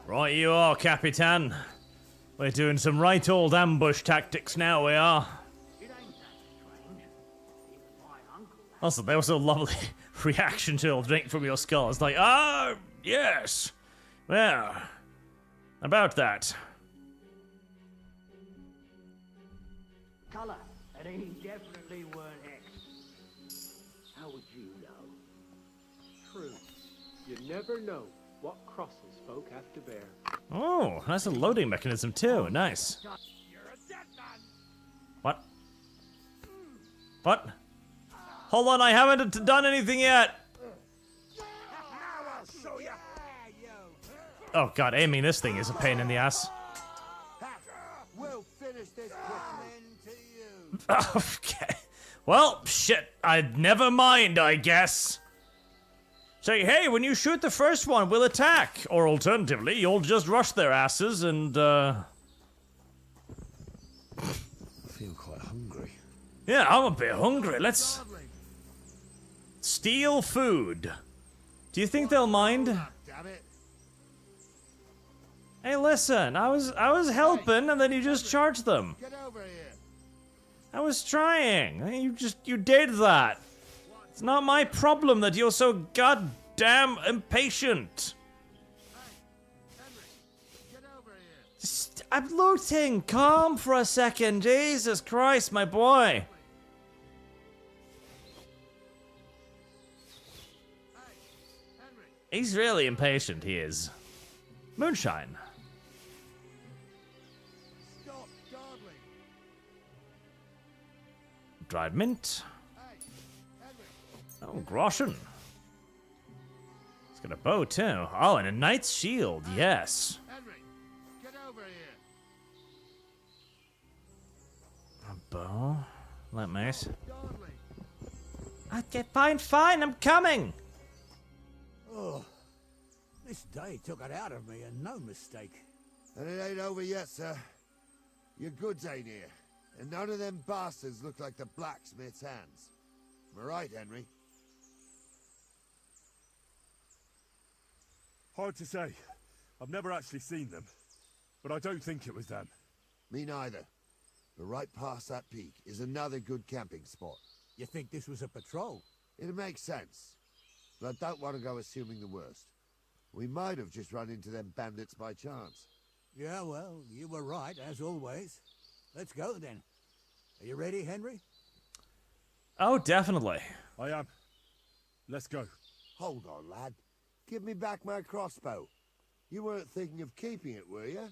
Right you are, Capitan. We're doing some right old ambush tactics now, we are. Also, there was a lovely reaction to a drink from your skull. It's like, ah, yes. Well, about that. Colour, and he definitely weren't X. How would you know? True. You never know what crosses folk have to bear. Oh, that's a loading mechanism too. Nice. What? What? Hold on, I haven't done anything yet. Oh god, aiming this thing is a pain in the ass. We'll finish this quick. Okay. Well, shit. Never mind, I guess. Say, hey, when you shoot the first one, we'll attack. Or alternatively, you'll just rush their asses and, I feel quite hungry. Yeah, I'm a bit hungry. Let's steal food. Do you think they'll mind? Damn it. Hey, listen, I was helping, and then you just charged them. Get over here. I was trying. You did that. It's not my problem that you're so goddamn impatient. Just, I'm looting. Calm for a second. Jesus Christ, my boy. He's really impatient, he is. Moonshine. Stop dawdling. Dried mint. Oh, groschen. He's got a bow, too. Oh, and a knight's shield, yes. Henry, get over here. A bow. Let me. Okay, fine, I'm coming. Oh, this day took it out of me, and no mistake. And it ain't over yet, sir. Your goods ain't here. And none of them bastards look like the blacksmith's hands. Am I right, Henry? Hard to say. I've never actually seen them. But I don't think it was them. Me neither. But right past that peak is another good camping spot. You think this was a patrol? It makes sense. But I don't want to go assuming the worst. We might have just run into them bandits by chance. Yeah, well, you were right, as always. Let's go, then. Are you ready, Henry? Oh, definitely. I am. Let's go. Hold on, lad. Give me back my crossbow. You weren't thinking of keeping it, were you?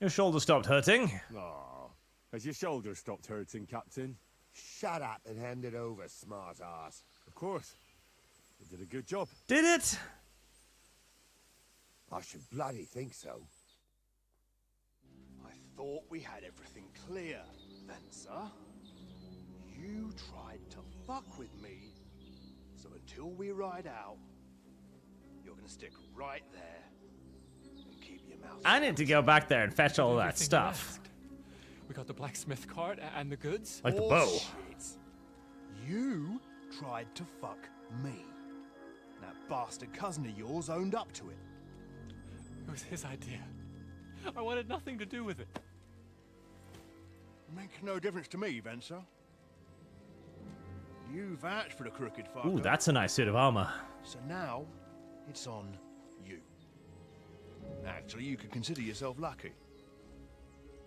Your shoulder stopped hurting. Aw. Has your shoulder stopped hurting, Captain? Shut up and hand it over, smart ass. Of course. You did a good job. Did it? I should bloody think so. I thought we had everything clear, Venser. You tried to fuck with me, so until we ride out, you're gonna stick right there and keep your mouth shut. I need to go back there and fetch all that stuff. We got the blacksmith cart and the goods. Like the bow. Bullshit. You tried to fuck me. That bastard cousin of yours owned up to it. It was his idea. I wanted nothing to do with it. Make no difference to me, Venser. You vouched for the crooked fucker. Ooh, that's a nice suit of armor. So now, it's on you. Actually, you could consider yourself lucky.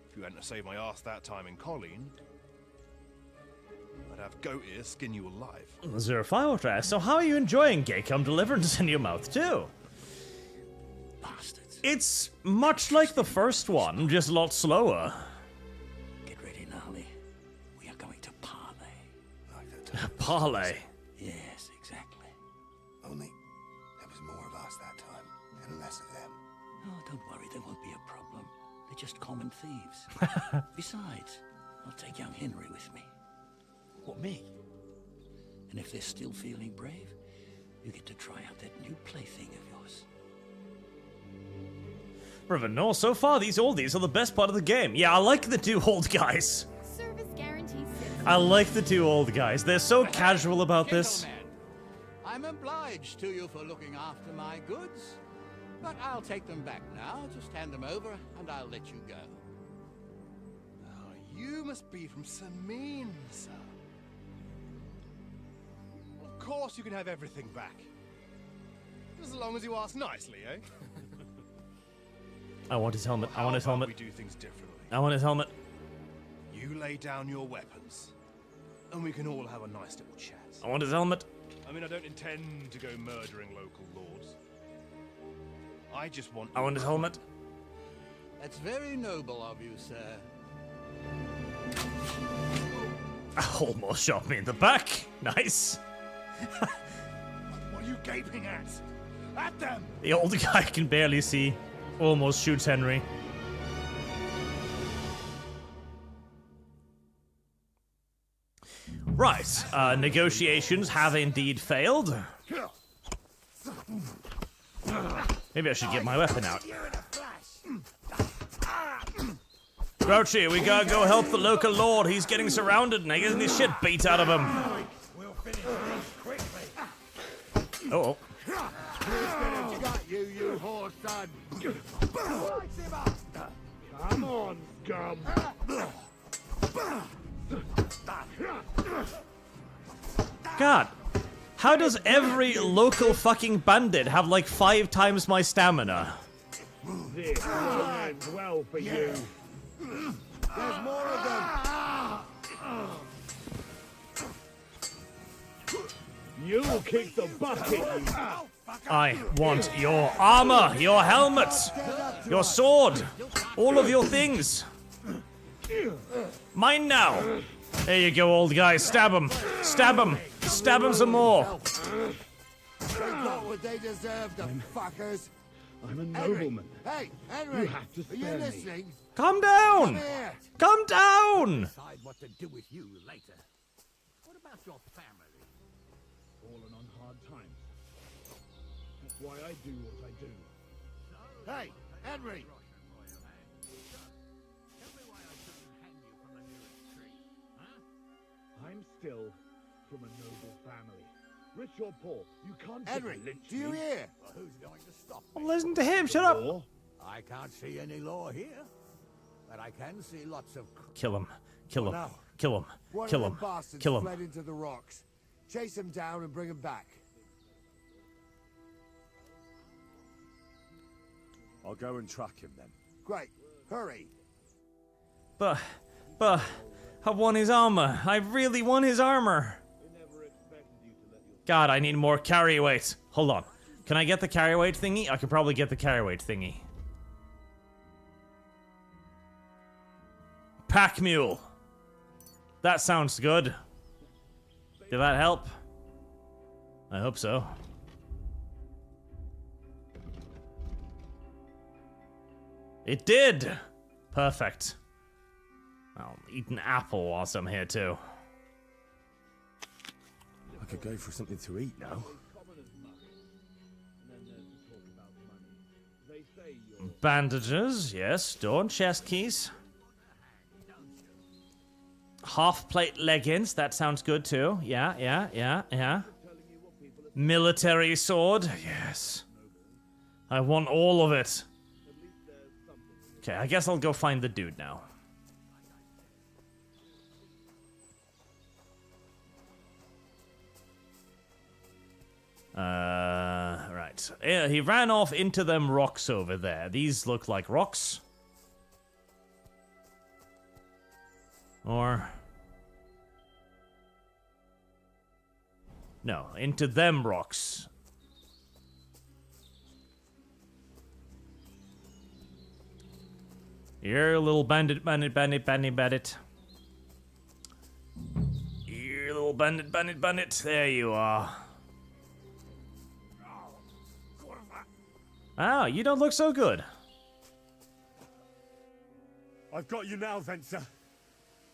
If you hadn't saved my ass that time in Colleen, I'd have goat ear skin you alive. 05 so how are you enjoying Come Deliverance in your mouth, too? Bastards. It's much like the first one, just a lot slower. Get ready, Gnarly. We are going to parley. Like that Parley. Yes, exactly. Only there was more of us that time, and less of them. Oh, don't worry, there won't be a problem. They're just common thieves. Besides, I'll take young Henry with me. What, me? And if they're still feeling brave, you get to try out that new plaything of yours. No, so far these oldies are the best part of the game. Yeah, I like the two old guys. Service guarantees citizens I like the two old guys. They're so casual about this. Gentlemen, I'm obliged to you for looking after my goods, but I'll take them back now. Just hand them over, and I'll let you go. Oh, you must be from Sameen, sir. Of course you can have everything back. Just as long as you ask nicely, eh? I want his helmet. I want his helmet. We do things differently. I want his helmet. You lay down your weapons, and we can all have a nice little chat. I want his helmet. I mean, I don't intend to go murdering local lords. I just want... I want his helmet. That's very noble of you, sir. Almost shot me in the back. Nice. What are you gaping at? At them! The old guy can barely see. Almost shoots Henry. Right. Negotiations have indeed failed. Maybe I should get my weapon out. Grouchy, we gotta go help the local lord. He's getting surrounded and getting the shit beat out of him. Oh. Who's got you, you whore son? Come on, scum. God, how does every local fucking bandit have like 5 times my stamina? This will end well for you. There's more of them. You'll kick the bucket, you. I want your armor, your helmet, your sword, all of your things. Mine now. There you go, old guy. Stab him. Stab him. Stab him some more. They got what they deserve, the fuckers. I'm a Henry. nobleman. Hey, Henry. You have to Are you spare me. listening? Calm down. Come here. Calm down. Decide what to do with you later. What about your family? Fallen on hard times. That's why I do what I do. Hey, Henry. I'm still from a noble family. Rich or poor, you can't Henry, lynch do you me. hear? Well, who's going to stop Well, listen to him. Shut up. Law? I can't see any law here, but I can see lots of... Kill him. Kill him. No. Kill him. One Kill of him. them bastards Kill him. fled into the rocks. Chase him down and bring him back. I'll go and track him then. Great. Hurry. But, I want his armor. I really want his armor. God, I need more carry weight. Hold on. Can I get the carry weight thingy? I could probably get the carry weight thingy. Pack mule. That sounds good. Did that help? I hope so. It did! Perfect. I'll eat an apple whilst I'm here too. I could go for something to eat now. Bandages, yes. Store chest keys. Half plate leggings, that sounds good too. Yeah. Military sword, yes. I want all of it. Okay, I guess I'll go find the dude now. Right. Yeah, he ran off into them rocks over there. These look like rocks. Or... no, into them rocks. You're a little bandit. You little bandit. There you are. Ah, you don't look so good. I've got you now, Venser.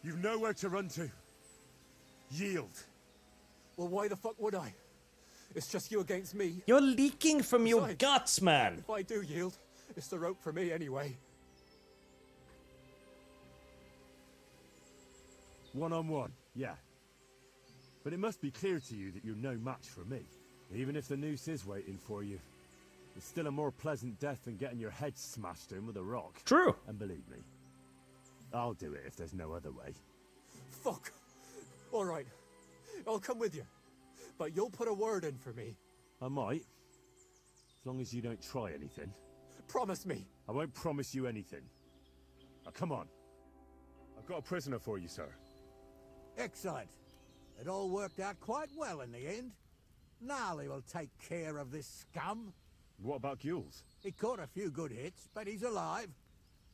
You've nowhere to run to. Yield. Well, why the fuck would I? It's just you against me. You're leaking from your Besides, guts, man. If I do yield, it's the rope for me anyway. One-on-one, yeah. But it must be clear to you that you're no match for me. Even if the noose is waiting for you, it's still a more pleasant death than getting your head smashed in with a rock. True. And believe me, I'll do it if there's no other way. Fuck. All right. I'll come with you. But you'll put a word in for me. I might. As long as you don't try anything. Promise me. I won't promise you anything. Now, come on. I've got a prisoner for you, sir. Excellent. It all worked out quite well in the end. Gnarly will take care of this scum. What about Gules? He caught a few good hits, but he's alive.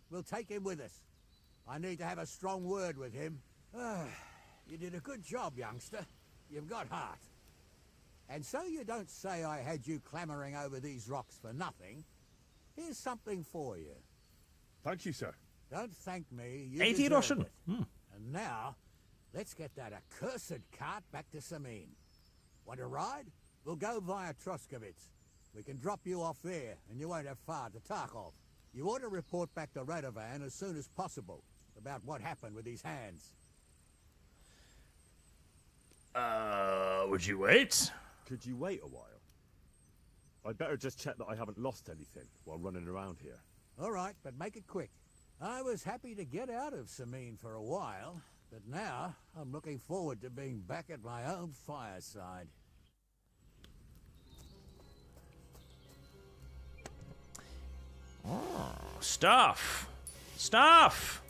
We'll take him with us. I need to have a strong word with him. You did a good job, youngster. You've got heart. And so you don't say I had you clamoring over these rocks for nothing. Here's something for you. Thank you, sir. Don't thank me. You 80 deserve Russian. it. And now, let's get that accursed cart back to Samin. Want to ride? We'll go via Troskovitz. We can drop you off there, and you won't have far to Tarkov. You ought to report back to Radovan as soon as possible about what happened with these hands. Would you wait? Could you wait a while? I'd better just check that I haven't lost anything while running around here. All right, but make it quick. I was happy to get out of Samin for a while, but now I'm looking forward to being back at my own fireside. Oh, stuff. Stuff.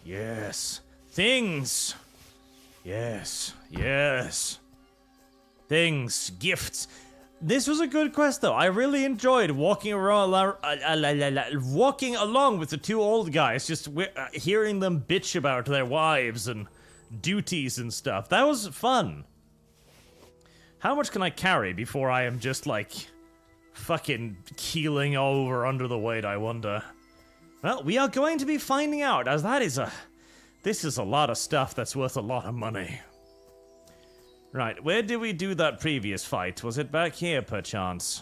Yes. Things. Yes. Yes. Things. Gifts. This was a good quest, though. I really enjoyed walking around, walking along with the two old guys, just hearing them bitch about their wives and duties and stuff. That was fun. How much can I carry before I am just, like, fucking keeling over under the weight, I wonder? Well, we are going to be finding out, as this is a lot of stuff that's worth a lot of money. Right, where did we do that previous fight? Was it back here, perchance?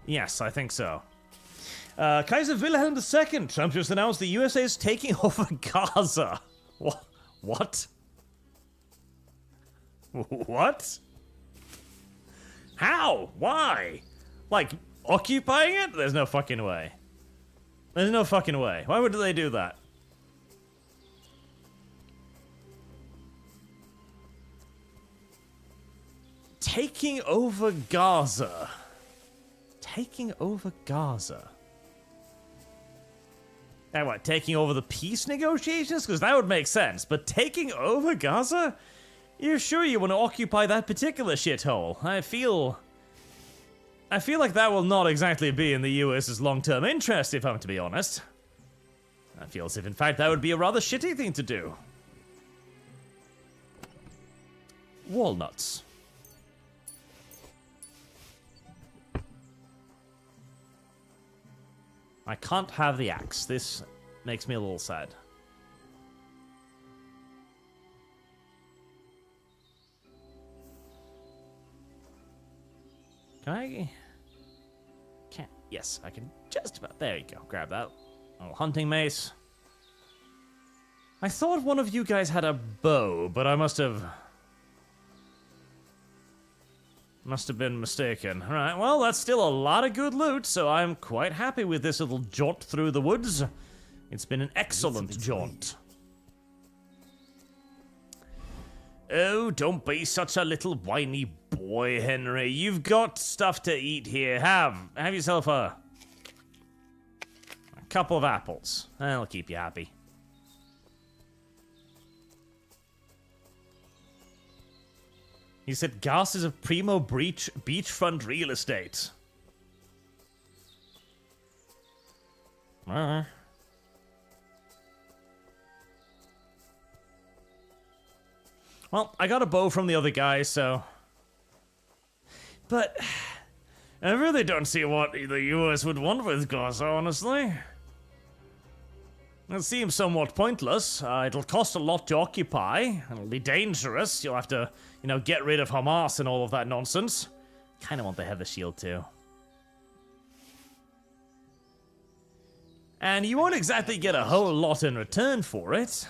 Yes, I think so. Kaiser Wilhelm II. Trump just announced the USA is taking over Gaza. What? What? How? Why? Like, occupying it? There's no fucking way. There's no fucking way. Why would they do that? Taking over Gaza. Taking over Gaza. And what, taking over the peace negotiations? Because that would make sense. But taking over Gaza? You're sure you want to occupy that particular shithole? I feel like that will not exactly be in the US's long-term interest, if I'm to be honest. I feel as if, in fact, that would be a rather shitty thing to do. Walnuts. I can't have the axe. This makes me a little sad. Can I? Can't. Yes, I can just about. There you go. Grab that. Oh, hunting mace. I thought one of you guys had a bow, but I must have been mistaken. Alright, well, that's still a lot of good loot, so I'm quite happy with this little jaunt through the woods. It's been an excellent jaunt. Oh, don't be such a little whiny boy, Henry. You've got stuff to eat here. Have yourself a couple of apples. That'll keep you happy. He said gas is a primo beachfront real estate. Well, I got a bow from the other guy, so... But I really don't see what the US would want with Gaza, honestly. It seems somewhat pointless. It'll cost a lot to occupy. It'll be dangerous. You'll have to, get rid of Hamas and all of that nonsense. Kind of want the Heather Shield too. And you won't exactly get a whole lot in return for it.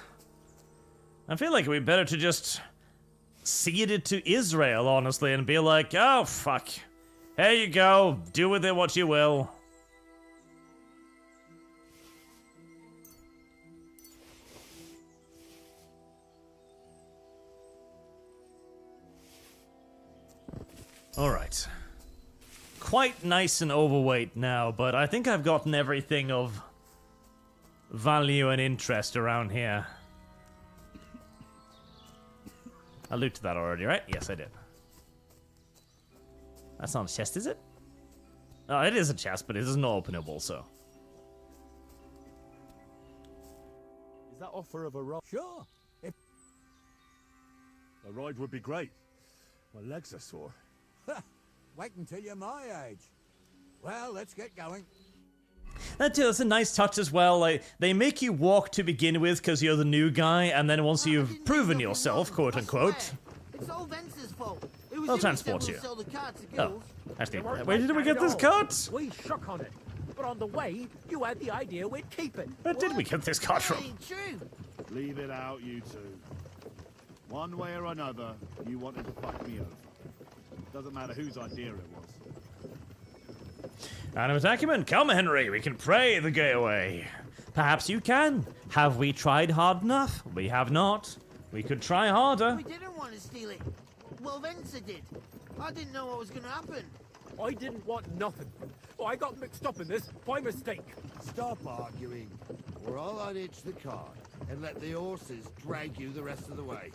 I feel like we'd better to just cede it to Israel, honestly, and be like, oh, fuck. Here you go. Do with it what you will. Alright. Quite nice and overweight now, but I think I've gotten everything of value and interest around here. I looted that already, right? Yes, I did. That's not a chest, is it? Oh, it is a chest, but it isn't openable, so. Is that offer of a ride? Sure. A ride would be great. My legs are sore. Wait until you're my age. Well, let's get going. That's a nice touch as well. Like, they make you walk to begin with because you're the new guy, and then once you've proven yourself, quote unquote, It's all Vince's fault. they'll transport you. Oh, actually, where did we At get this all. cart? We shook on it. But on the way, you had the idea we'd keep it. Where did we get this cart from? Leave it out, you two. One way or another, you wanted to fuck me over. Doesn't matter whose idea it was. Animate acumen, come Henry, we can pray the gay away. Perhaps you can. Have we tried hard enough? We have not. We could try harder. We didn't want to steal it. Well, Vince did. I didn't know what was going to happen. I didn't want nothing. Oh, I got mixed up in this by mistake. Stop arguing, or I'll unhitch the cart and let the horses drag you the rest of the way.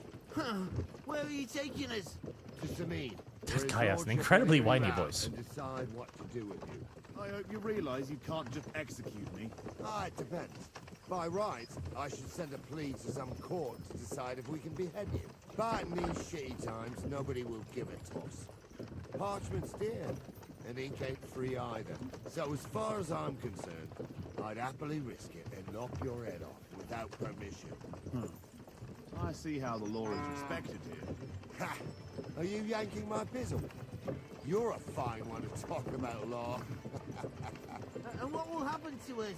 Where are you taking us? To Sameen. This guy has an incredibly whiny voice. And decide what to do with you. I hope you realize you can't just execute me. Ah, it depends. By rights, I should send a plea to some court to decide if we can behead you. But in these shitty times, nobody will give a toss. Parchment's dear, and ink ain't free either. So as far as I'm concerned, I'd happily risk it and knock your head off without permission. I see how the law is respected here. Ha! Are you yanking my bizzle? You're a fine one to talk about law. And what will happen to us?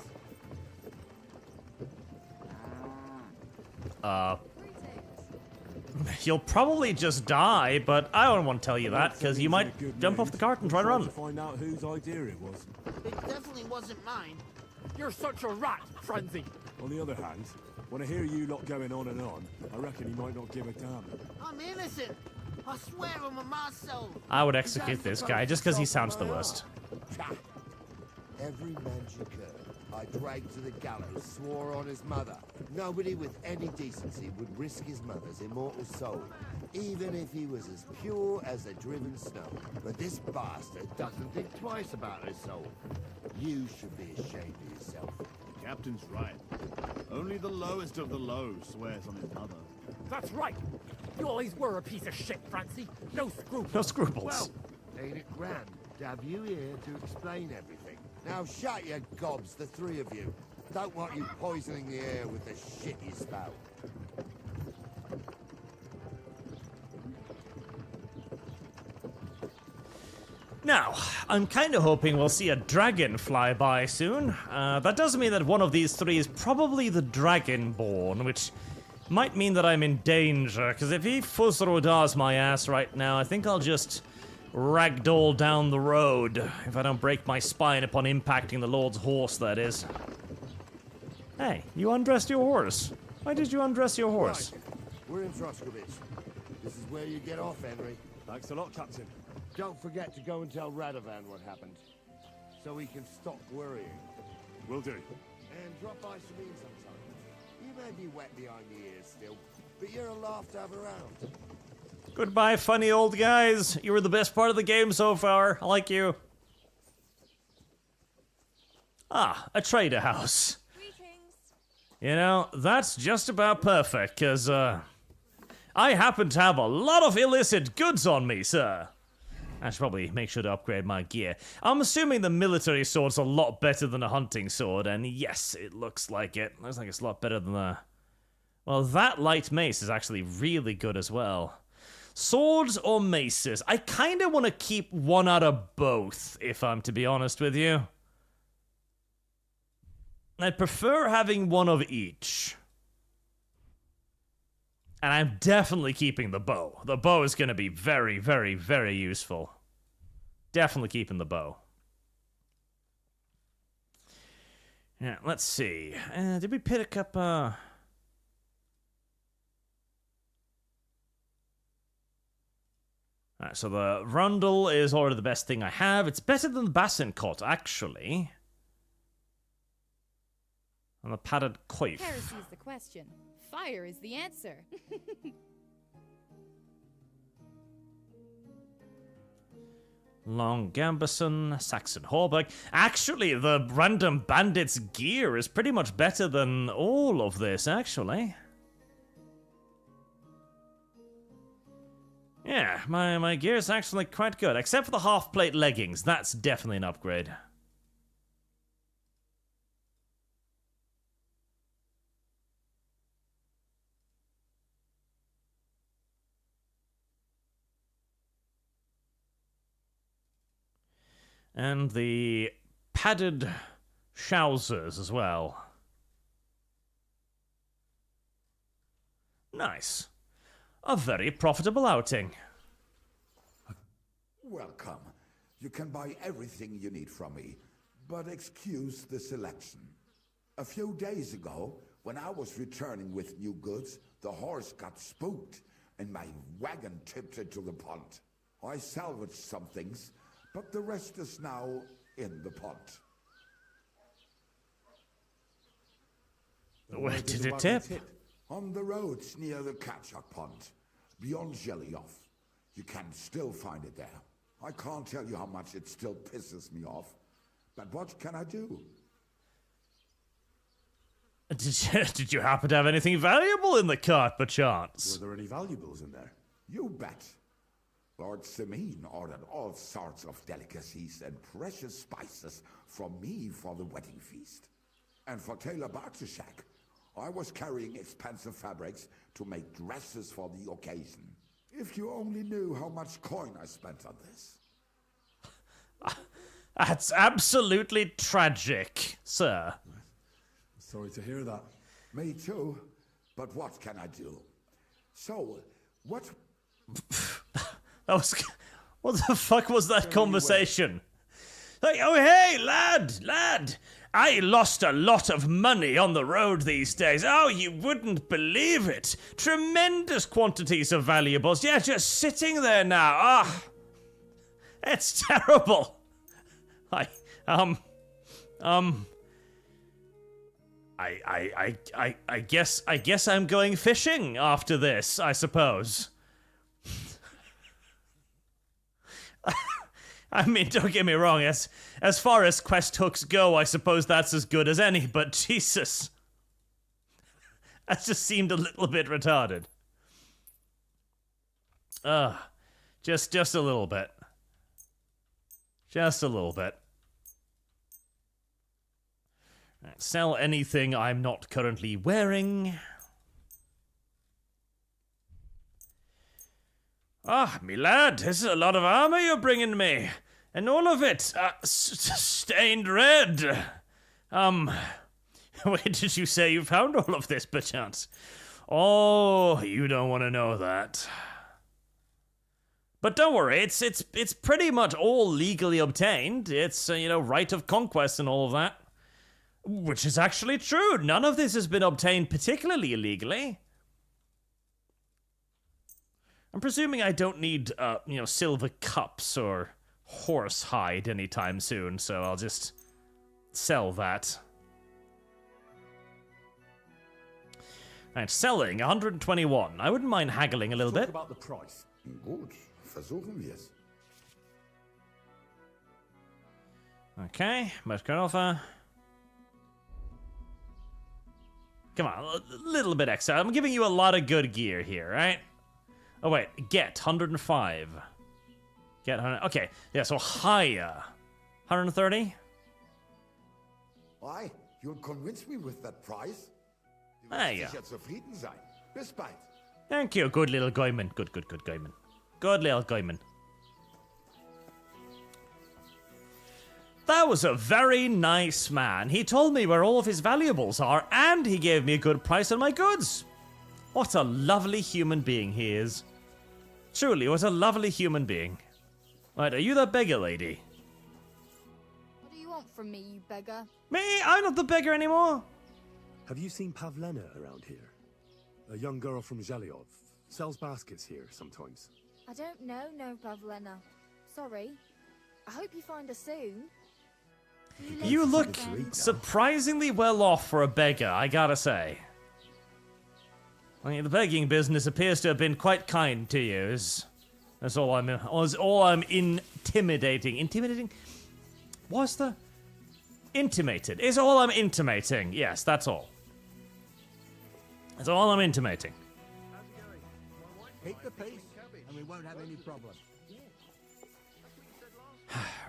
You'll probably just die, but I don't want to tell you that, because you might jump off the cart and try to run. To find out whose idea it was. It definitely wasn't mine. You're such a rat, Frenzy. On the other hand, when I hear you lot going on and on, I reckon he might not give a damn. I'm innocent. I swear on my soul. I would execute this guy just because he sounds the worst. Every man you could, I dragged to the gallows, swore on his mother. Nobody with any decency would risk his mother's immortal soul, even if he was as pure as the driven snow. But this bastard doesn't think twice about his soul. You should be ashamed of yourself. The captain's right. Only the lowest of the low swears on his mother. That's right. You always were a piece of shit, Francie. No scruples. No scruples. Well, ain't it grand to have you here to explain everything? Now shut your gobs, the three of you. Don't want you poisoning the air with the shit you spout. Now, I'm kind of hoping we'll see a dragon fly by soon. That does mean that one of these three is probably the Dragonborn, which might mean that I'm in danger, because if he Fusrodars my ass right now, I think I'll just ragdoll down the road, if I don't break my spine upon impacting the Lord's horse, that is. Hey, you undressed your horse. Why did you undress your horse? Right. We're in Trosky. This is where you get off, Henry. Thanks a lot, Captain. Don't forget to go and tell Radovan what happened, so he can stop worrying. Will do. And drop by Sabine sometime. You may be wet behind the ears still, but you're a laugh to have around. Goodbye, funny old guys. You were the best part of the game so far. I like you. Ah, a trader house. You know, that's just about perfect, because, I happen to have a lot of illicit goods on me, sir. I should probably make sure to upgrade my gear. I'm assuming the military sword's a lot better than a hunting sword, and yes, it looks like it. Looks like it's a lot better than the... Well, that light mace is actually really good as well. Swords or maces? I kind of want to keep one out of both, if I'm to be honest with you. I'd prefer having one of each. And I'm definitely keeping the bow. The bow is going to be very, very, very useful. Definitely keeping the bow. Yeah, let's see. Did we pick up, Alright, so the Rundle is already the best thing I have. It's better than the Basincot, actually. And the padded coif. Heresy is the question. Fire is the answer. Long Gambison, Saxon Horberg. Actually, the random bandit's gear is pretty much better than all of this, actually. Yeah, my gear is actually quite good, except for the half-plate leggings. That's definitely an upgrade. And the padded trousers as well. Nice. A very profitable outing. Welcome. You can buy everything you need from me, but excuse the selection. A few days ago, when I was returning with new goods, the horse got spooked and my wagon tipped into the pond. I salvaged some things, but the rest is now in the pond. Where did it tip? On the roads near the Catchuck Pond, beyond Jelly-Off. You can still find it there. I can't tell you how much it still pisses me off, but what can I do? Did you happen to have anything valuable in the cart, perchance? Were there any valuables in there? You bet. Lord Simene ordered all sorts of delicacies and precious spices from me for the wedding feast. And for Taylor Bartishak, I was carrying expensive fabrics to make dresses for the occasion. If you only knew how much coin I spent on this. That's absolutely tragic, sir. Sorry to hear that. Me too. But what can I do? So, what... What the fuck was that conversation? Like, oh hey, lad! I lost a lot of money on the road these days. Oh, you wouldn't believe it. Tremendous quantities of valuables. Yeah, just sitting there now. Ah, it's terrible. I guess I'm going fishing after this, I suppose. I mean, don't get me wrong, as far as quest hooks go, I suppose that's as good as any, but Jesus. That just seemed a little bit retarded. Just a little bit. Just a little bit. Right, sell anything I'm not currently wearing. Ah, me lad, this is a lot of armor you're bringing me. And all of it, stained red. Where did you say you found all of this, perchance? Oh, you don't want to know that. But don't worry, it's pretty much all legally obtained. It's, right of conquest and all of that. Which is actually true. None of this has been obtained particularly illegally. I'm presuming I don't need, silver cups or horse hide anytime soon, so I'll just sell that. Right, selling 121. I wouldn't mind haggling a little bit. About the price. Gut, versuchen wir es. Okay, most current offer. Come on, a little bit extra. I'm giving you a lot of good gear here, right? Oh wait, get 105. Get 100. Okay, yeah, so higher. 130? Why? You'll convince me with that price? There you go. Sicher zufrieden sein. Bis bald. Thank you, good little Goyman. Good Goyman. Good little Goyman. That was a very nice man. He told me where all of his valuables are, and he gave me a good price on my goods. What a lovely human being he is. Truly, what a lovely human being. Right, are you that beggar lady? What do you want from me, you beggar? Me? I'm not the beggar anymore. Have you seen Pavlena around here? A young girl from Zhelyov. Sells baskets here sometimes. I don't know, no, Pavlena. Sorry. I hope you find her soon. You look surprisingly well off for a beggar, I gotta say. I mean, the begging business appears to have been quite kind to you. That's all I'm intimidating. Intimidating? What's the... Intimated. Is all I'm intimating. Yes, that's all. That's all I'm intimating. Keep the peace, and we won't have any problem.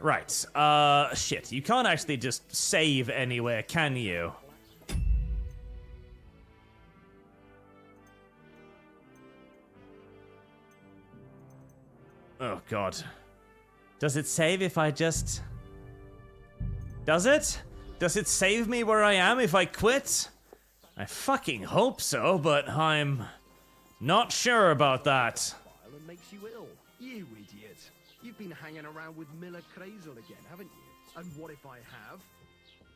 Right. Shit. You can't actually just save anywhere, can you? Oh, God. Does it save if I just... Does it? Does it save me where I am if I quit? I fucking hope so, but I'm not sure about that. And makes you ill. You idiot. You've been hanging around with Miller Crazel again, haven't you? And what if I have?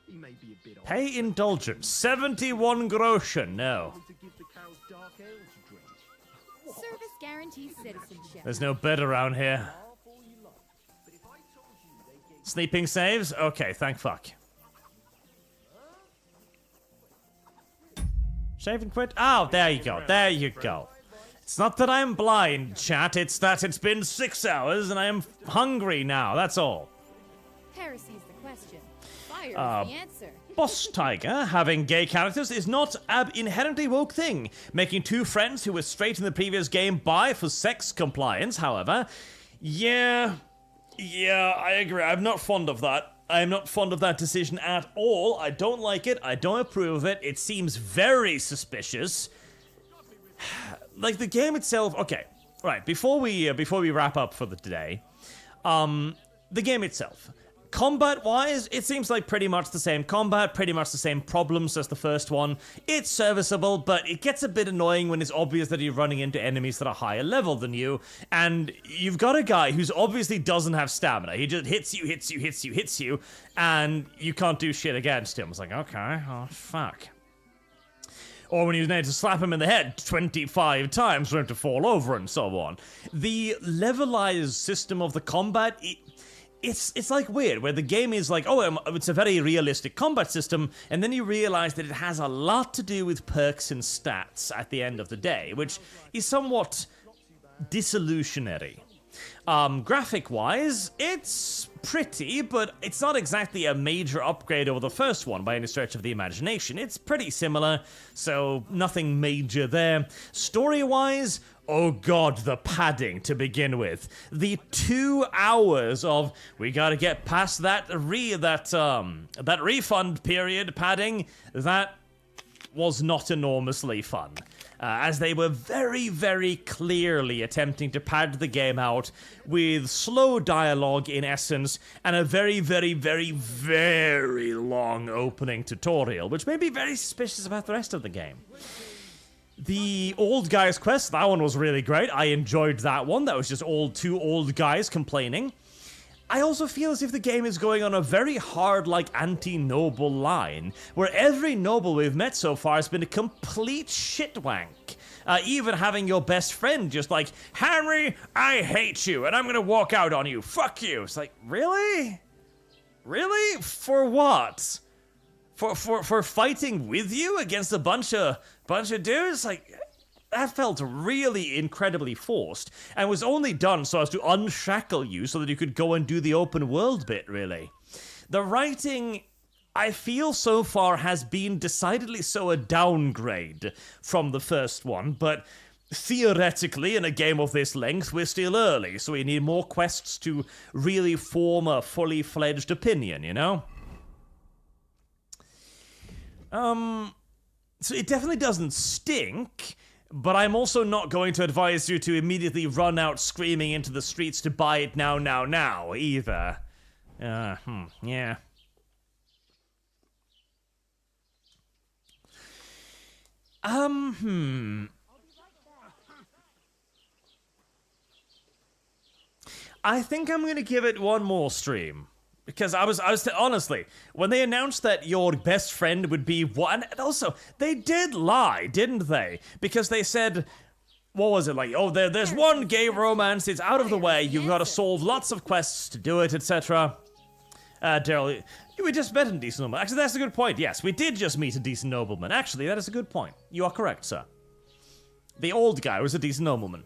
He may be a bit odd. Pay indulgence. 71 groschen. No. To give the cows dark ale to drink. Service guarantees citizenship. There's no bed around here. Sleeping saves? Okay, thank fuck. Save and quit? Oh, there you go. There you go. It's not that I'm blind, chat. It's that it's been 6 hours and I am hungry now. That's all. Heresy is the question. Fire is the answer. Boss Tiger, having gay characters is not an inherently woke thing. Making two friends who were straight in the previous game bi for sex compliance, however. Yeah, I agree. I'm not fond of that. I'm not fond of that decision at all. I don't like it. I don't approve of it. It seems very suspicious. Like, the game itself... Okay, right, before we wrap up for the today, the game itself. Combat-wise, it seems like pretty much the same combat, pretty much the same problems as the first one. It's serviceable, but it gets a bit annoying when it's obvious that you're running into enemies that are higher level than you, and you've got a guy who's obviously doesn't have stamina. He just hits you, and you can't do shit against him. It's like, okay, oh, fuck. Or when you need to slap him in the head 25 times for him to fall over and so on. The levelized system of the combat... It's like weird, where the game is like, oh, it's a very realistic combat system, and then you realize that it has a lot to do with perks and stats at the end of the day, which is somewhat disillusionary. Graphic-wise, it's pretty, but it's not exactly a major upgrade over the first one by any stretch of the imagination. It's pretty similar, so nothing major there. Story-wise... Oh god, the padding to begin with. The 2 hours of we gotta get past that refund period padding, that was not enormously fun. As they were very, very clearly attempting to pad the game out with slow dialogue in essence, and a very, very, very, very long opening tutorial, which made me very suspicious about the rest of the game. The old guys quest, that one was really great. I enjoyed that one. That was just two old guys complaining. I also feel as if the game is going on a very hard, like, anti-noble line, where every noble we've met so far has been a complete shitwank. Even having your best friend just like, Henry, I hate you, and I'm gonna walk out on you. Fuck you. It's like, really? Really? For what? For fighting with you against a bunch of dudes? Like, that felt really incredibly forced, and was only done so as to unshackle you so that you could go and do the open world bit, really. The writing, I feel so far, has been decidedly so a downgrade from the first one, but theoretically, in a game of this length, we're still early, so we need more quests to really form a fully fledged opinion, you know? So it definitely doesn't stink, but I'm also not going to advise you to immediately run out screaming into the streets to buy it now, either. Yeah. I think I'm gonna give it one more stream. Because honestly, when they announced that your best friend would be one, and also, they did lie, didn't they? Because they said, what was it, like, oh, there's one gay romance, it's out of the way, you've got to solve lots of quests to do it, etc. Daryl, we just met a decent nobleman. Actually, that's a good point, yes, we did just meet a decent nobleman. Actually, that is a good point. You are correct, sir. The old guy was a decent nobleman.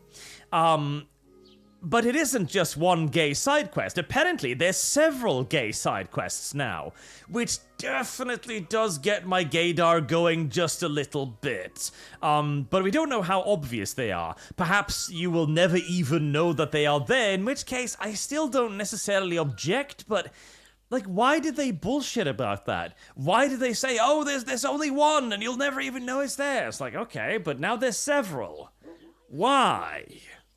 But it isn't just one gay side quest. Apparently, there's several gay side quests now, which definitely does get my gaydar going just a little bit. But we don't know how obvious they are. Perhaps you will never even know that they are there, in which case I still don't necessarily object, but like, why did they bullshit about that? Why did they say, oh, there's only one and you'll never even know it's there? It's like, okay, but now there's several. Why?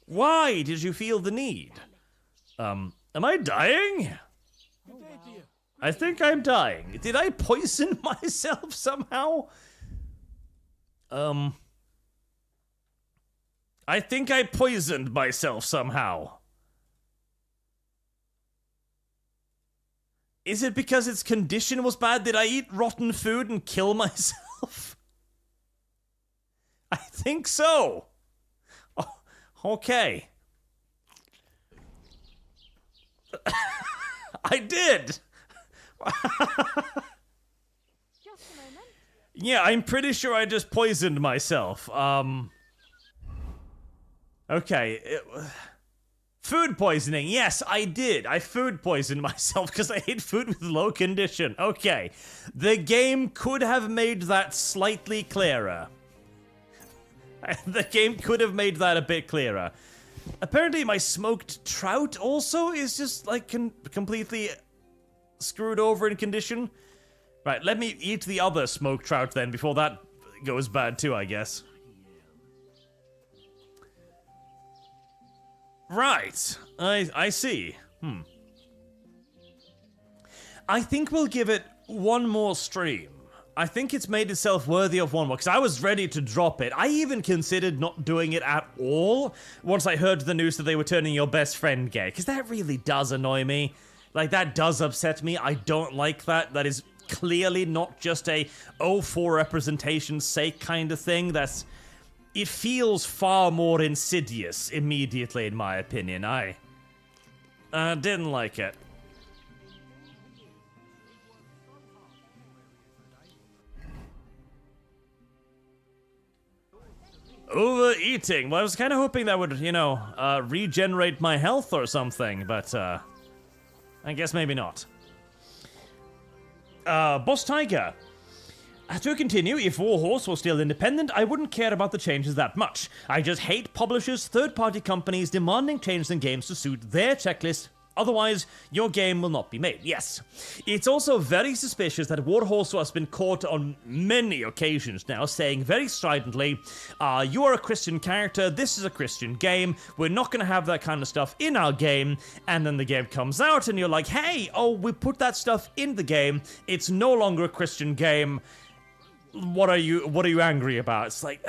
Why did you feel the need? Am I dying? I think I'm dying. Did I poison myself somehow? I think I poisoned myself somehow. Is it because its condition was bad? Did I eat rotten food and kill myself? I think so. Okay. I did! Yeah, I'm pretty sure I just poisoned myself. Okay. Food poisoning. Yes, I did. I food poisoned myself because I ate food with low condition. Okay. The game could have made that slightly clearer. The game could have made that a bit clearer. Apparently my smoked trout also is just, like, completely screwed over in condition. Right, let me eat the other smoked trout then before that goes bad too, I guess. Right, I see. I think we'll give it one more stream. I think it's made itself worthy of one more, because I was ready to drop it. I even considered not doing it at all once I heard the news that they were turning your best friend gay, because that really does annoy me. Like, that does upset me. I don't like that. That is clearly not just a, oh, for representation's sake kind of thing. It feels far more insidious immediately, in my opinion. I didn't like it. Overeating. Well, I was kind of hoping that would, you know, regenerate my health or something, but, I guess maybe not. Boss Tiger. To continue, if Warhorse was still independent, I wouldn't care about the changes that much. I just hate publishers, third-party companies demanding changes in games to suit their checklist. Otherwise, your game will not be made. Yes. It's also very suspicious that Warhorse has been caught on many occasions now, saying very stridently, you are a Christian character, this is a Christian game, we're not going to have that kind of stuff in our game, and then the game comes out and you're like, hey, oh, we put that stuff in the game, it's no longer a Christian game, what are you angry about? It's like,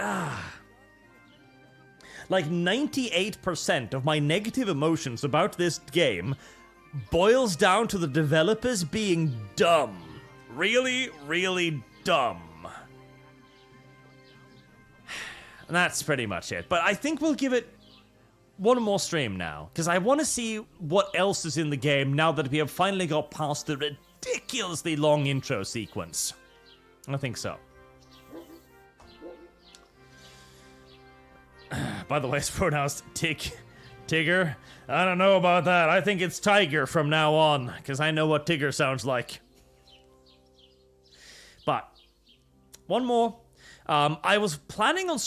Like, 98% of my negative emotions about this game boils down to the developers being dumb. Really, really dumb. And that's pretty much it. But I think we'll give it one more stream now, because I want to see what else is in the game now that we have finally got past the ridiculously long intro sequence. I think so. By the way, it's pronounced Tigger. I don't know about that. I think it's Tiger from now on, because I know what Tigger sounds like. But one more. I was planning on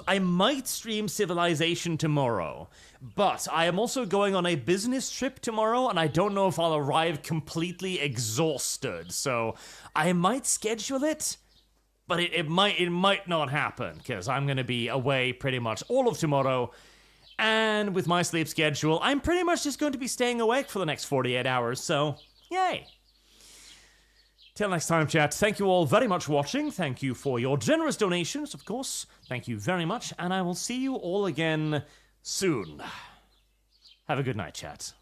I might stream Civilization tomorrow, but I am also going on a business trip tomorrow, and I don't know if I'll arrive completely exhausted. So I might schedule it. But it might not happen, because I'm going to be away pretty much all of tomorrow, and with my sleep schedule, I'm pretty much just going to be staying awake for the next 48 hours, so, Yay! Till next time, chat. Thank you all very much for watching. Thank you for your generous donations, of course. Thank you very much, and I will see you all again soon. Have a good night, chat.